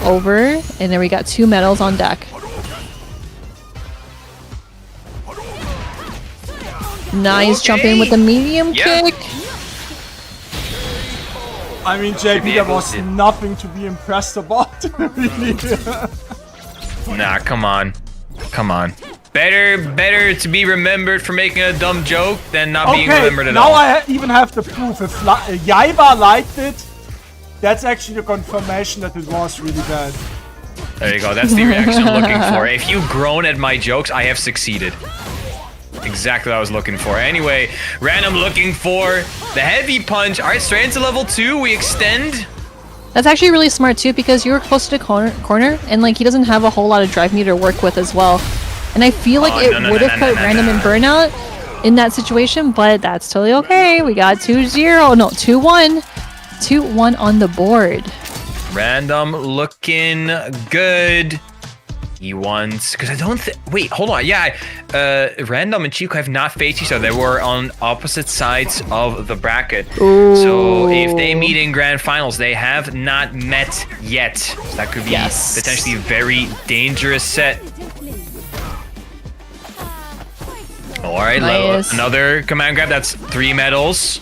over, and then we got 2 medals on deck. Nice jump in with the medium Yeah. kick. I mean, JP, there was nothing to be impressed about, really. Nah, come on. Come on. Better to be remembered for making a dumb joke than not being remembered at now all. I even have the proof. If Yaiba liked it, that's actually the confirmation that it was really bad. There you go. That's the reaction I'm looking for. If you groan at my jokes, I have succeeded. Exactly what I was looking for. Anyway, Random looking for the heavy punch. All right, straight into level 2. We extend. That's actually really smart too, because you were close to the corner, and like he doesn't have a whole lot of drive meter to work with as well. And I feel like it would have put Random in burnout in that situation, but that's totally okay. We got 2-0, no, 2-1. 2-1 on the board. Random looking good. He wants, because I don't wait, hold on. Yeah, Random and Chico have not faced each other. They were on opposite sides of the bracket. Ooh. So if they meet in grand finals, they have not met yet. So that could be potentially a very dangerous set. All right, Nice. another command grab. That's 3 medals.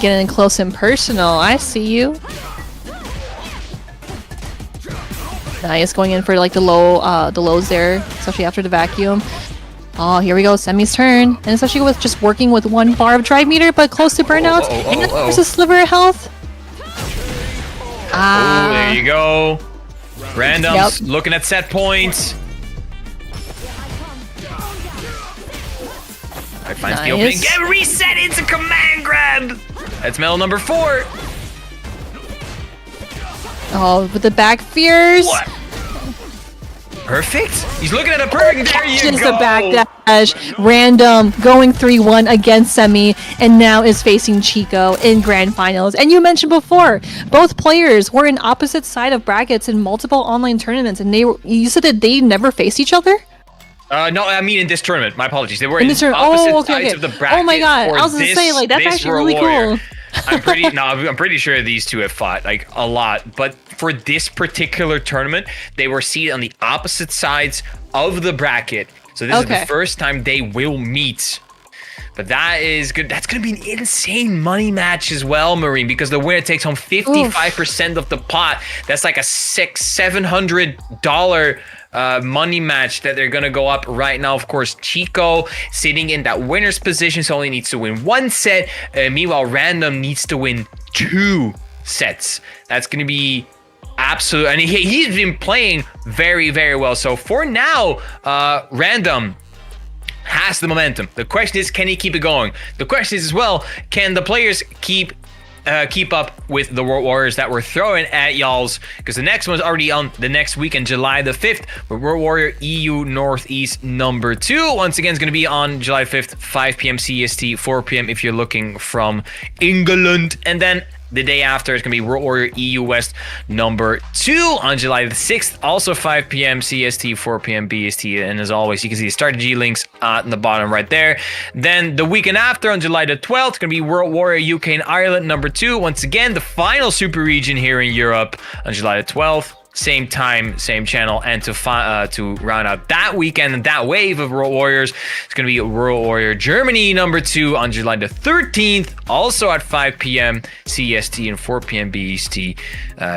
Getting close and personal. I see you. Nice, going in for like the lows there, especially after the vacuum. Oh, here we go, Semi's turn, and especially with just working with 1 bar of drive meter, but close to burnout. And there's a sliver of health. Oh, there you go. Random's looking at set points. I find the opening. Get reset into command grab. That's medal number 4. Oh, with the back fears. What? Perfect. He's looking at a perfect. There you Just go. a backdash. Random going 3-1 against Semi, and now is facing Chico in grand finals. And you mentioned before, both players were in opposite side of brackets in multiple online tournaments, and you said that they never faced each other? No, I mean in this tournament. My apologies. They were In in this tournament. opposite Oh, okay, sides okay. of the bracket. Oh my god, for I was gonna say, like, that's this actually World really Warrior. cool. I'm pretty sure these two have fought like a lot, but for this particular tournament, they were seated on the opposite sides of the bracket. So this is the first time they will meet. But that is good. That's going to be an insane money match as well, Marine, because the winner takes home 55% of the pot. That's like a $700 money match that they're going to go up right now. Of course, Chico sitting in that winner's position, so only needs to win 1 set. Meanwhile, Random needs to win 2 sets. That's going to be absolute. And he's been playing very, very well. So for now, Random has the momentum. The question is, can he keep it going? The question is as well, can the players keep up with the World Warriors that we're throwing at y'all's? Because the next one's already on the next weekend, July the 5th, with World Warrior EU Northeast number 2. Once again, it's going to be on July 5th, 5 p.m. CST, 4 p.m. if you're looking from England. And then the day after, it's going to be World Warrior EU West number 2 on July the 6th. Also 5 p.m. CST, 4 p.m. BST. And as always, you can see the strategy links in the bottom right there. Then the weekend after, on July the 12th, it's going to be World Warrior UK and Ireland number 2. Once again, the final super region here in Europe on July the 12th. Same time, same channel, and to round out that weekend and that wave of World Warriors, it's going to be World Warrior Germany number 2 on July the 13th, also at 5 p.m. CST and 4 p.m. BST.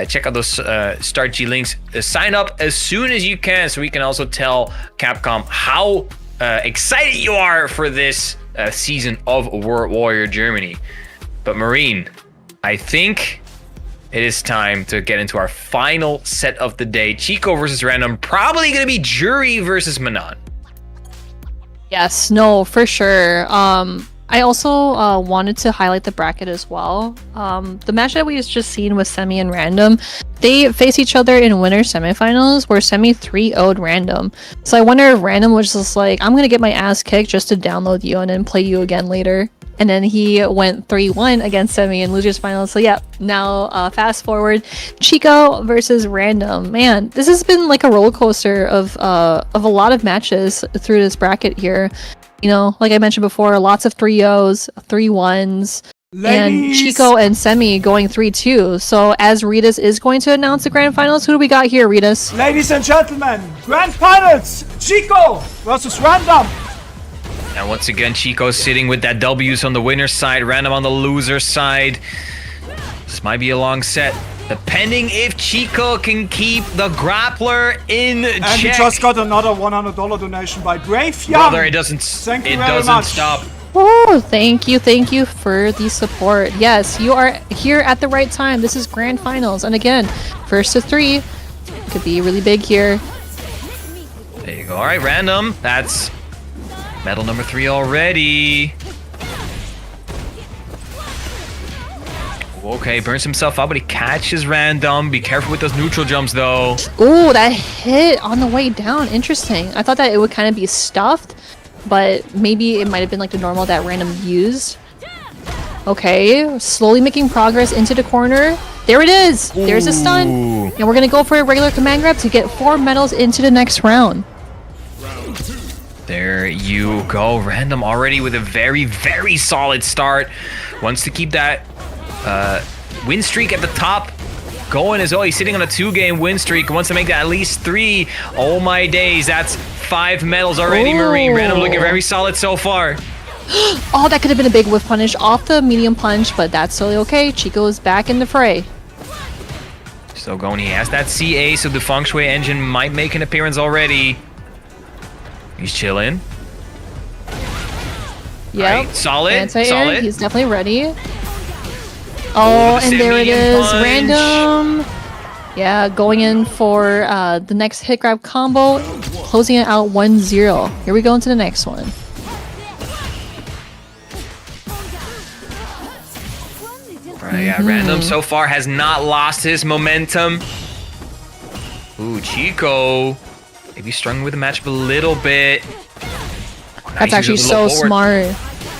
Check out those start G links. Sign up as soon as you can, so we can also tell Capcom how excited you are for this season of World Warrior Germany. But Marine, I think it is time to get into our final set of the day. Chico versus Random. Probably going to be Jury versus Manon. Yes, no, for sure. I also wanted to highlight the bracket as well. The match that we just seen with Semi and Random, they face each other in winner semifinals where Semi 3-0'd Random. So I wonder if Random was just like, I'm going to get my ass kicked just to download you and then play you again later. And then he went 3-1 against Semi in losers finals. So yeah, now fast forward, Chico versus Random. Man, this has been like a roller coaster of a lot of matches through this bracket here. You know, like I mentioned before, lots of 3-0s, 3-1s, and Chico and Semi going 3-2. So as Ritas is going to announce the grand finals, who do we got here, Ritas? Ladies and gentlemen, grand finals, Chico versus Random. And once again, Chico sitting with that W's on the winner's side, Random on the loser's side. This might be a long set, depending if Chico can keep the grappler in check. And we just got another $100 donation by Brave Young. Brother, it doesn't stop. Oh, thank you for the support. Yes, you are here at the right time. This is grand finals, and again, first to 3 could be really big here. There you go. All right, Random. That's medal number 3 already. Okay, burns himself out, but he catches Random. Be careful with those neutral jumps, though. Ooh, that hit on the way down. Interesting. I thought that it would kind of be stuffed, but maybe it might have been like the normal that Random used. Okay, slowly making progress into the corner. There it is. There's a stun. And we're going to go for a regular command grab to get 4 medals into the next round. There you go. Random already with a very, very solid start. Wants to keep that win streak at the top going as well. He's sitting on a 2-game win streak. Wants to make that at least 3. Oh my days. That's 5 medals already, Marine. Random looking very solid so far. Oh, that could have been a big whiff punish off the medium punch, but that's totally okay. Chico is back in the fray. Still going. He has that CA, so the Feng Shui engine might make an appearance already. He's chilling. Yep. Right, solid. Solid. He's definitely ready. Oh, and there it is. Punch. Random. Yeah, going in for the next hit grab combo, closing it out 1-0. Here we go into the next one. Right, yeah, Random so far has not lost his momentum. Ooh, Chico. Maybe struggling with the matchup a little bit. That's actually so smart.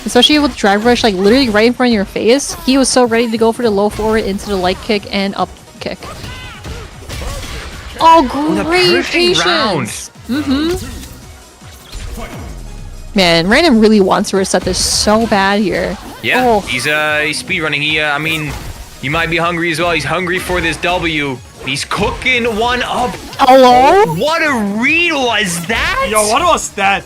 Especially with drive rush, like literally right in front of your face. He was so ready to go for the low forward into the light kick and up kick. Oh, great patience! Man, Random really wants to reset this so bad here. Yeah, he's speedrunning. I mean, he might be hungry as well. He's hungry for this W. He's cooking one up. Hello? Oh, what a read was that? Yo, what was that?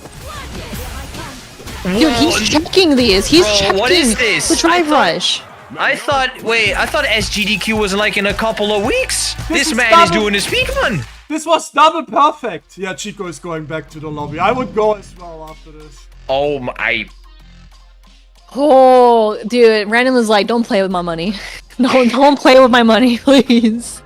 Dude, he's checking these. He's checking what is this? The drive rush. I thought SGDQ was like in a couple of weeks. This man is doing a speedrun. This was double perfect. Yeah, Chico is going back to the lobby. I would go as well after this. Oh my. Oh, dude, Random was like, don't play with my money. No, don't play with my money, please.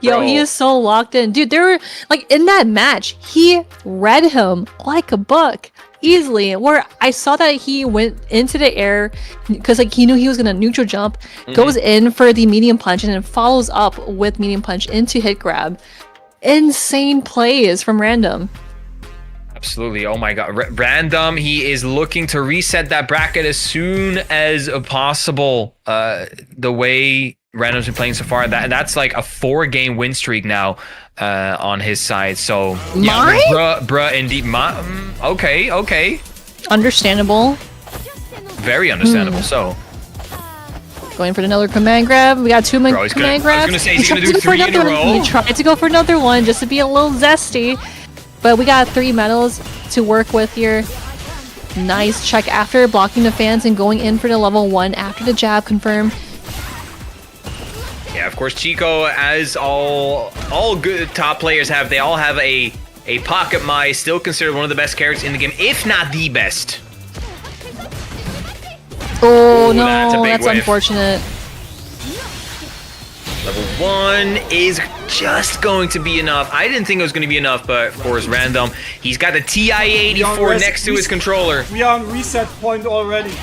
Yo, bro, he is so locked in. Dude, there were, like, in that match, he read him like a book. Easily, where I saw that he went into the air because like he knew he was gonna neutral jump, goes in for the medium punch and then follows up with medium punch into hit grab. Insane plays from Random. Absolutely. Oh my god. Random, he is looking to reset that bracket as soon as possible. The way Random's been playing so far, that's like a 4-game win streak now on his side. So yeah, bruh, indeed. Okay. Understandable. Very understandable. So going for another command grab. We got 2 command grabs. I was gonna say he's gonna do 3 in a row. He tried to go for another one just to be a little zesty. But we got 3 medals to work with here. Nice check after blocking the fans and going in for the level 1 after the jab confirmed. Yeah, of course, Chico, as all good top players have, they all have a pocket Mai, still considered one of the best characters in the game, if not the best. Oh no, that's whiff. unfortunate. Level 1 is just going to be enough. I didn't think it was going to be enough, but of course, Random. He's got the TI-84 next to his controller. We are on reset point already.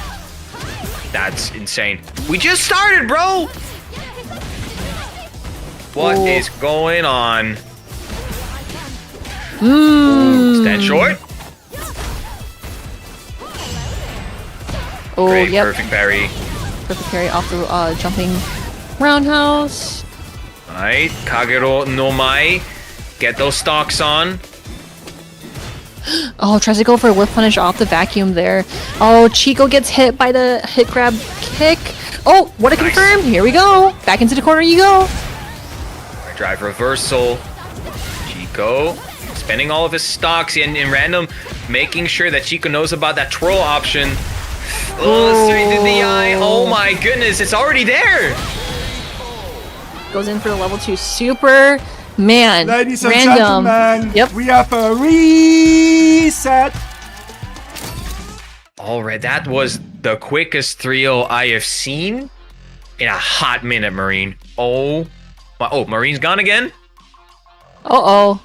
That's insane. We just started, bro! What is going on? Stand short. Oh, great, yep. perfect parry. Perfect parry off the jumping roundhouse. Alright, Kagero no Mai. Get those stocks on. Oh, tries to go for a whip punish off the vacuum there. Oh, Chico gets hit by the hit grab kick. Oh, what a confirm. Here we go. Back into the corner you go. Drive reversal. Chico spending all of his stocks in Random, making sure that Chico knows about that twirl option. Oh, straight to the eye. Oh my goodness, it's already there. Goes in for the level 2 super. Man, Ladies and Random. gentlemen, Yep. we have a reset. Alright, that was the quickest 3-0 I have seen in a hot minute, Marine. Oh, Marine's gone again? Uh-oh.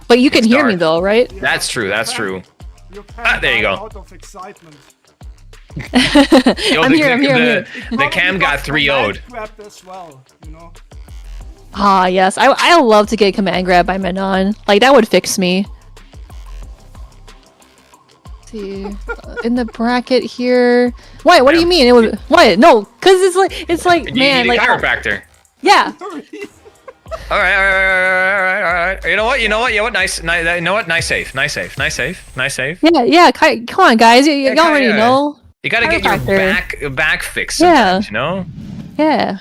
But you can hear me though, right? That's true, that's true. There you go. Out of excitement. I'm here. The cam got 3-0'd. Grabbed as well, you know? Ah, yes. I love to get command grab by Menon. Like, that would fix me. Let's see. In the bracket here. What do you mean? It would. What? No, because it's like man, you need like. a chiropractor. Yeah. All right. You know what? Nice save. Yeah. Come on, guys. Y'all already know. You gotta get your back fixed sometimes, you know? Yeah.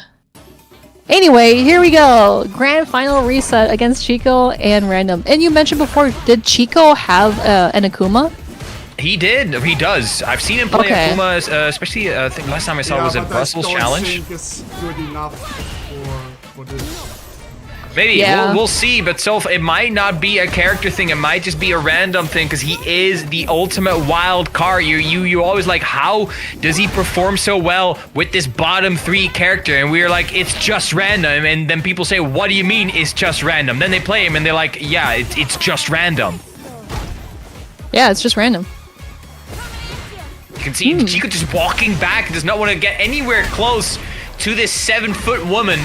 Anyway, here we go. Grand final reset against Chico and Random. And you mentioned before, did Chico have an Akuma? He did. He does. I've seen him play Akuma, especially I think last time I saw was at Brussels Challenge. I think it's good enough for this. Maybe we'll see, but so it might not be a character thing. It might just be a random thing because he is the ultimate wild card. You always like, how does he perform so well with this bottom 3 character? And we're like, it's just random. And then people say, what do you mean it's just random? Then they play him and they're like, yeah, it's just random. Yeah, it's just random. You can see Chico just walking back, does not want to get anywhere close to this 7-foot woman.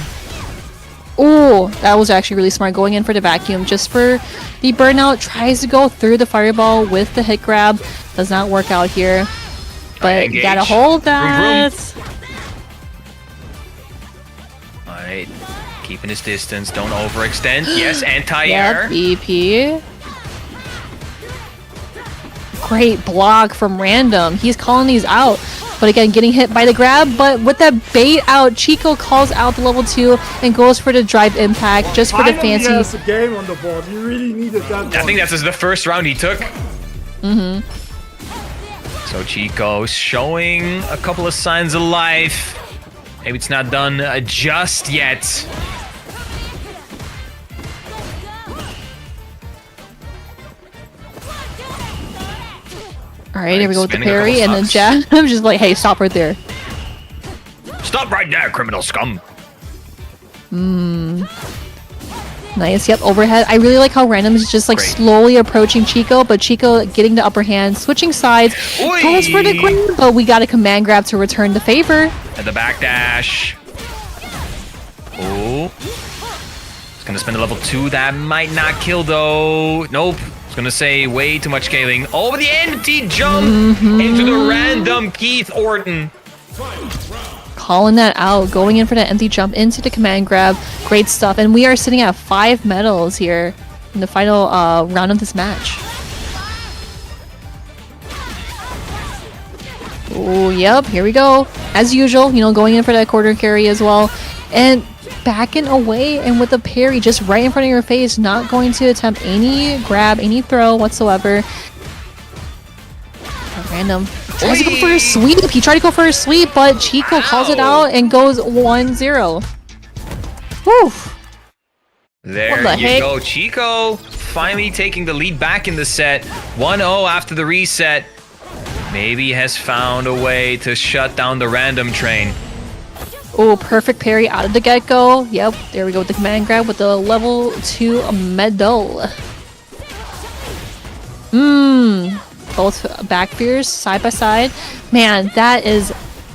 Ooh, that was actually really smart, going in for the vacuum just for the burnout. Tries to go through the fireball with the hit grab. Does not work out here. But you gotta hold that. Alright, keeping his distance, don't overextend. Yes, anti-air. Yep, BP. Great block from Random. He's calling these out. But again, getting hit by the grab. But with that bait out, Chico calls out the level 2 and goes for the drive impact just for the fancy. He has a game on the board. You really needed that one. I think that's the first round he took. So Chico showing a couple of signs of life. Maybe it's not done just yet. Alright, here we go with the parry and then jab. I'm just like, hey, stop right there. Stop right there, criminal scum. Nice, yep, overhead. I really like how Random is just like slowly approaching Chico, but Chico getting the upper hand, switching sides. Goes for the grab, but we got a command grab to return the favor. And the backdash. Oh. He's gonna spend a level 2. That might not kill though. Nope. was gonna say way too much scaling. Oh, but the empty jump into the random Keith Orton. Calling that out, going in for that empty jump into the command grab. Great stuff. And we are sitting at 5 medals here in the final round of this match. Oh, yep, here we go. As usual, you know, going in for that quarter carry as well. And backing away and with a parry just right in front of your face, not going to attempt any grab, any throw whatsoever. Random. Tries to go for a sweep. He tried to go for a sweep, but Chico calls it out and goes 1-0. Woo! There you go. Chico finally taking the lead back in the set. 1-0 after the reset. Maybe has found a way to shut down the random train. Oh, perfect parry out of the get-go. Yep, there we go with the command grab with the level 2 medal. Both back fears side by side. Man, that is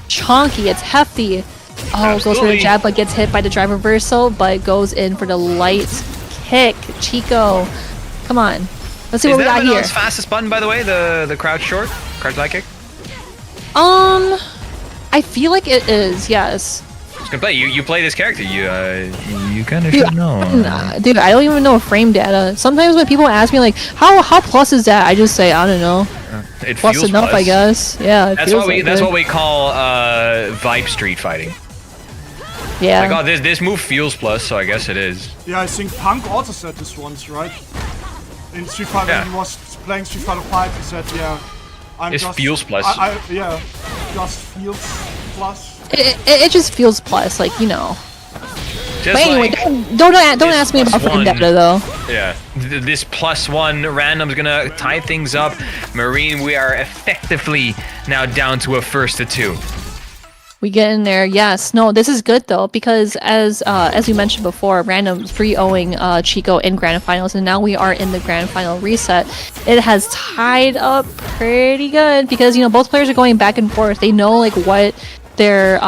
chonky. It's hefty. Oh, Absolutely. Goes for the jab, but gets hit by the drive reversal, but goes in for the light kick. Chico, come on. Let's see what we got here. Is that fastest button, by the way? The crouch short? Crouch light kick? I feel like it is, yes. I was gonna play. You play this character. You kind of should know. Dude, I don't even know frame data. Sometimes when people ask me like, how plus is that? I just say, I don't know. It Plus feels enough, plus. I guess. Yeah, That's what we call vibe street fighting. Yeah. Like, oh, this move feels plus, so I guess it is. Yeah, I think Punk also said this once, right? In Street Fighter, when he was playing Street Fighter 5, he said, yeah, It feels plus. Yeah, just feels plus. It just feels plus, like, you know. Just But anyway, like don't ask me about frame data though. Yeah, this +1 random's gonna tie things up. Marine, we are effectively now down to a first to 2. We get in there, yes. No, this is good though, because as we mentioned before, random 3-0ing Chico in grand finals, and now we are in the grand final reset. It has tied up pretty good because, you know, both players are going back and forth. They know like what they're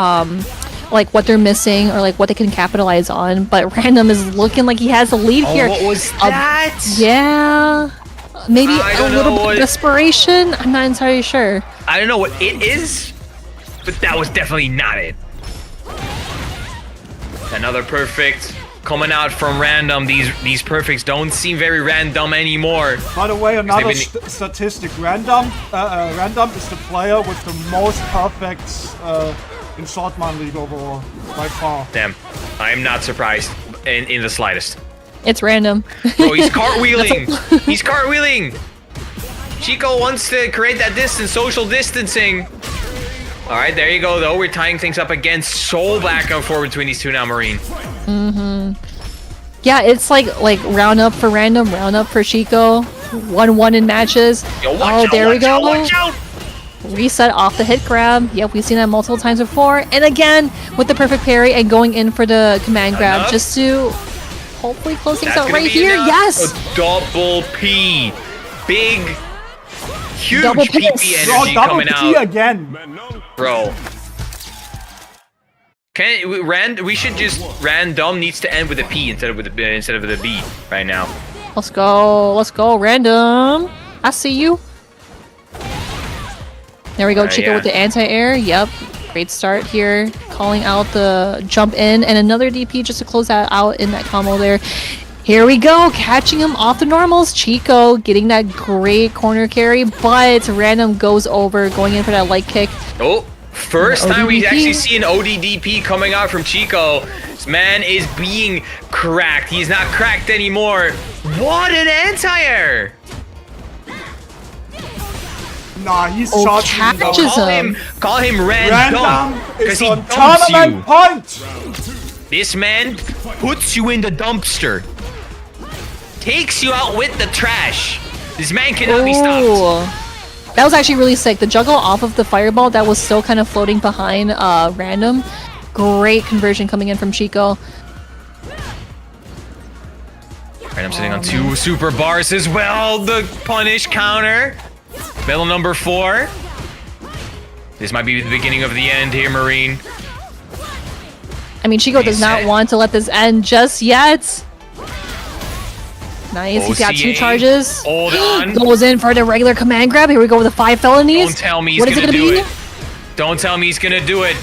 what they're missing or like what they can capitalize on, but random is looking like he has the lead here. What was that? Yeah, maybe I a little bit of desperation. I'm not entirely sure. I don't know what it is, but that was definitely not it. Another perfect coming out from random. These perfects don't seem very random anymore. By the way, another statistic: random is the player with the most perfects in Saltmine League overall, by far. Damn, I am not surprised in the slightest. It's random. Bro, he's cartwheeling. He's cartwheeling. Chico wants to create that distance, social distancing. All right, there you go, though. We're tying things up again. So back and forth between these two now, Marine. Yeah, it's like round up for random, round up for Chico. 1-1 in matches. Yo, watch out, there we go. Watch out. Reset off the hit grab. Yep, we've seen that multiple times before. And again, with the perfect parry and going in for the command grab just to hopefully close things out right here. Enough. Yes! A double P. Big, huge Double PP energy coming P out. again. Bro. We should just random needs to end with a P instead of with a B right now. Let's go, random. I see you. There we go, Chico with the anti-air. Yep, great start here. Calling out the jump in and another DP just to close that out in that combo there. Here we go, catching him off the normals. Chico getting that great corner carry, but random goes over, going in for that light kick. Oh, first time we actually see an ODDP coming out from Chico. This man is being cracked. He's not cracked anymore. What an anti-air! Nah, he's catches him. Call him random because he on dumps tournament you. point. This man puts you in the dumpster, takes you out with the trash. This man cannot be stopped. That was actually really sick. The juggle off of the fireball that was still kind of floating behind random. Great conversion coming in from Chico. Random sitting on 2 super bars as well. The punish counter. Medal number 4. This might be the beginning of the end here, Marine. I mean, Chico does not want to let this end just yet. Nice. He's got 2 OCA. charges. Hold on. Goes in for the regular command grab. Here we go with the 5 felonies. Don't tell me he's What is it gonna gonna do be? it. Don't tell me he's gonna do it.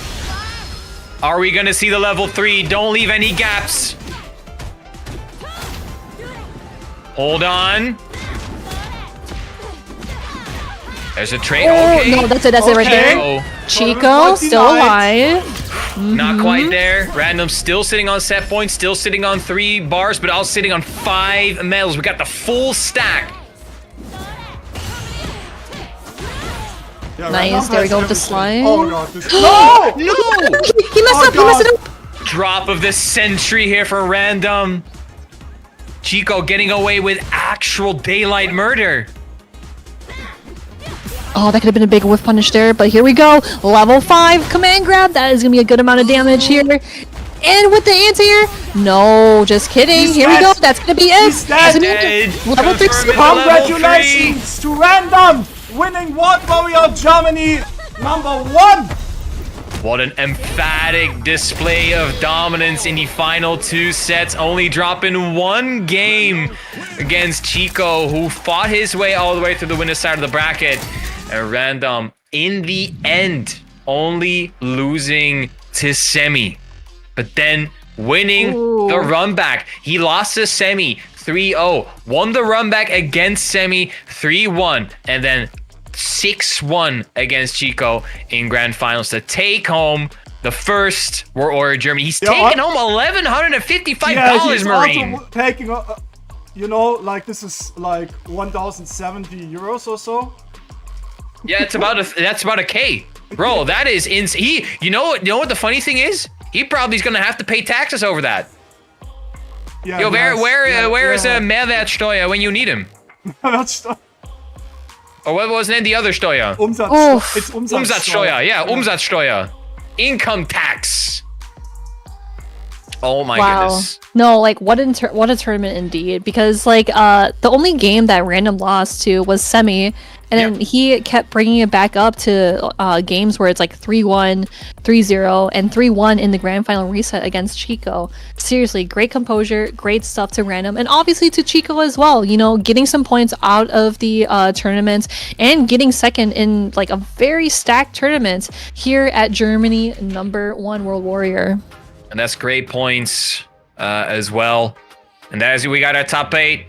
Are we gonna see the level 3? Don't leave any gaps. Hold on. There's a trade. Oh, Okay. no, that's it right there. Oh, Chico still alive. not quite there. Random still sitting on set points, still sitting on 3 bars, but also sitting on 5 medals. We got the full stack. Yeah, Nice, Random there we has go with the everything. slide. Oh god, this No! He messed up, he messed it up. Drop of the century here for Random. Chico getting away with actual daylight murder. Oh, that could have been a big whiff punish there, but here we go. Level 5 command grab. That is going to be a good amount of damage here. And with the anti-air, no, just kidding. He's Here we dead. go. That's going to be it. He's dead. That's gonna be Dead. it. Level 3. Confirming the level Congratulations to Random winning World Warrior Germany #1. What an emphatic display of dominance in the final 2 sets, only dropping 1 game against Chico, who fought his way all the way to the winner's side of the bracket. And Random, in the end, only losing to Semi, but then winning the run back. He lost to Semi 3-0, won the run back against Semi 3-1, and then 6-1 against Chico in grand finals to take home the first World Warrior Germany. He's taking home $1,155, he's Marine. also taking, you know, like this is like 1,070 euros or so. Yeah, that's about a K, bro. That is insane. You know what the funny thing is? He probably is gonna have to pay taxes over that. Yeah, Yo, where is yeah. Mehrwertsteuer when you need him? Or what was then the other Steuer? It's Umsatzsteuer. Umsatzsteuer, yeah, Umsatzsteuer. Income tax. Oh my goodness. No, like what a tournament indeed. Because like the only game that Random lost to was Semi, and then he kept bringing it back up to games where it's like 3-1, 3-0, and 3-1 in the grand final reset against Chico. Seriously, great composure, great stuff to Random, and obviously to Chico as well. You know, getting some points out of the tournament and getting second in like a very stacked tournament here at Germany #1 World Warrior. And that's great points as well. And as we got our top 8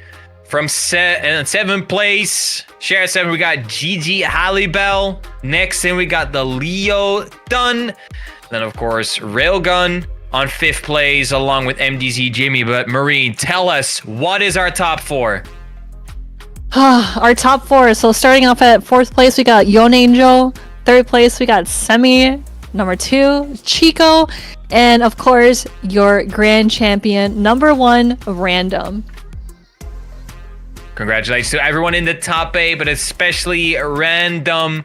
from 7th place. Share 7, we got GG Halibel. Next in, we got the Leo Dunn. Then, of course, Railgun on 5th place, along with MDZ Jimmy. But Marine, tell us, what is our top 4? Our top 4. So starting off at 4th place, we got Yon Angel. 3rd place, we got Semi. Number 2, Chico. And of course, your grand champion, #1, Random. Congratulations to everyone in the top 8, but especially Random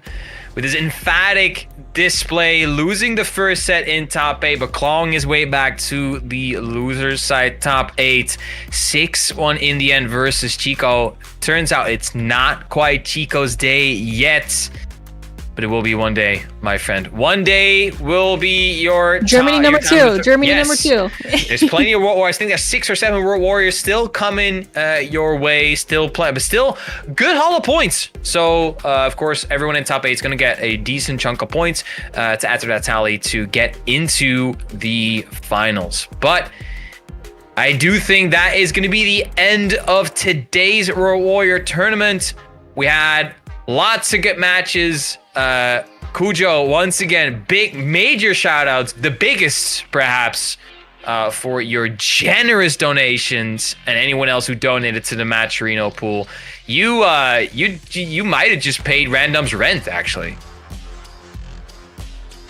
with his emphatic display, losing the first set in top 8, but clawing his way back to the loser's side top 8. 6-1 in the end versus Chico. Turns out it's not quite Chico's day yet, but it will be one day, my friend. One day will be your Germany number 2. Germany number 2. There's plenty of World Warriors. I think there's 6 or 7 World Warriors still coming your way, still play, but still good haul of points. So, of course, everyone in top 8 is going to get a decent chunk of points to add to that tally to get into the finals. But I do think that is going to be the end of today's World Warrior tournament. We had lots of good matches. Cujo, once again, big major shout outs, the biggest perhaps, for your generous donations, and anyone else who donated to the Matcherino pool. You might have just paid Random's rent, actually.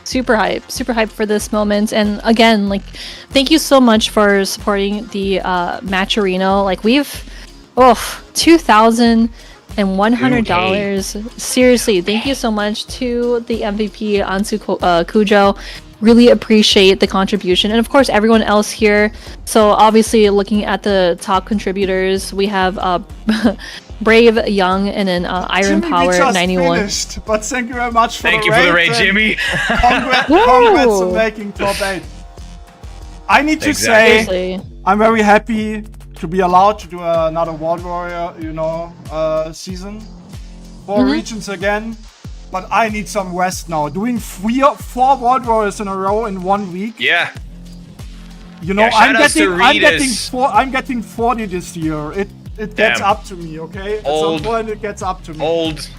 Super hype for this moment. And again, like, thank you so much for supporting the Matcherino. Like, we've $2,100. Seriously, thank you so much to the MVP Ansu Cujo. Really appreciate the contribution, and of course everyone else here. So obviously, looking at the top contributors, we have Brave Young, and then Iron Jimmy, Power we just 91. Finished, but thank you very much for Thank the you raid. for the raid, Jimmy. Congrats on making top 8. I need to Exactly. say, I'm very happy to be allowed to do another World Warrior, you know, season. 4 regions again. But I need some rest now. Doing 4 World Warriors in a row in 1 week. Yeah. You know, Yeah, I'm getting 40 this year. It gets up to me, okay? At some point it gets up to me. Old.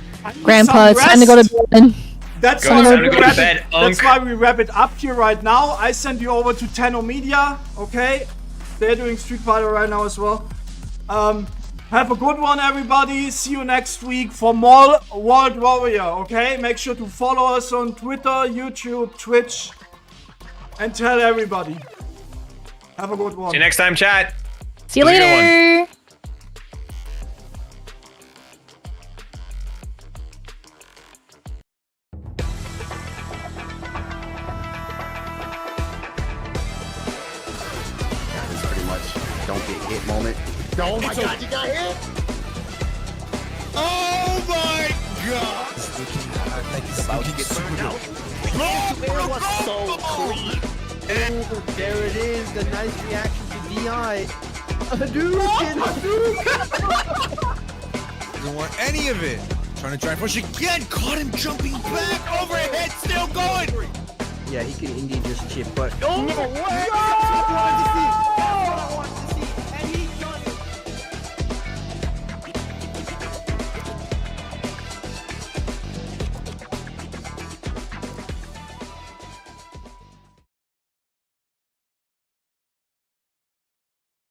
Grandpa, it's time to go to bed. That's Time to go to bed, that's why we wrap it up here right now. I send you over to Tenno Media, okay? They're doing Street Fighter right now as well. Have a good one, everybody. See you next week for more World Warrior, okay? Make sure to follow us on Twitter, YouTube, Twitch, and tell everybody. Have a good one. See you next time, chat. See you Have a good one. later. It's pretty much don't get hit moment. Oh my god, you got hit! Oh my god! About to get screwed out. It was so clean. Oh, there it is. The nice reaction to DI. Hadouken! Doesn't want any of it. Trying to drive push again. Caught him jumping back. Overhead, still going. Yeah, he could indeed just chip, but... No way!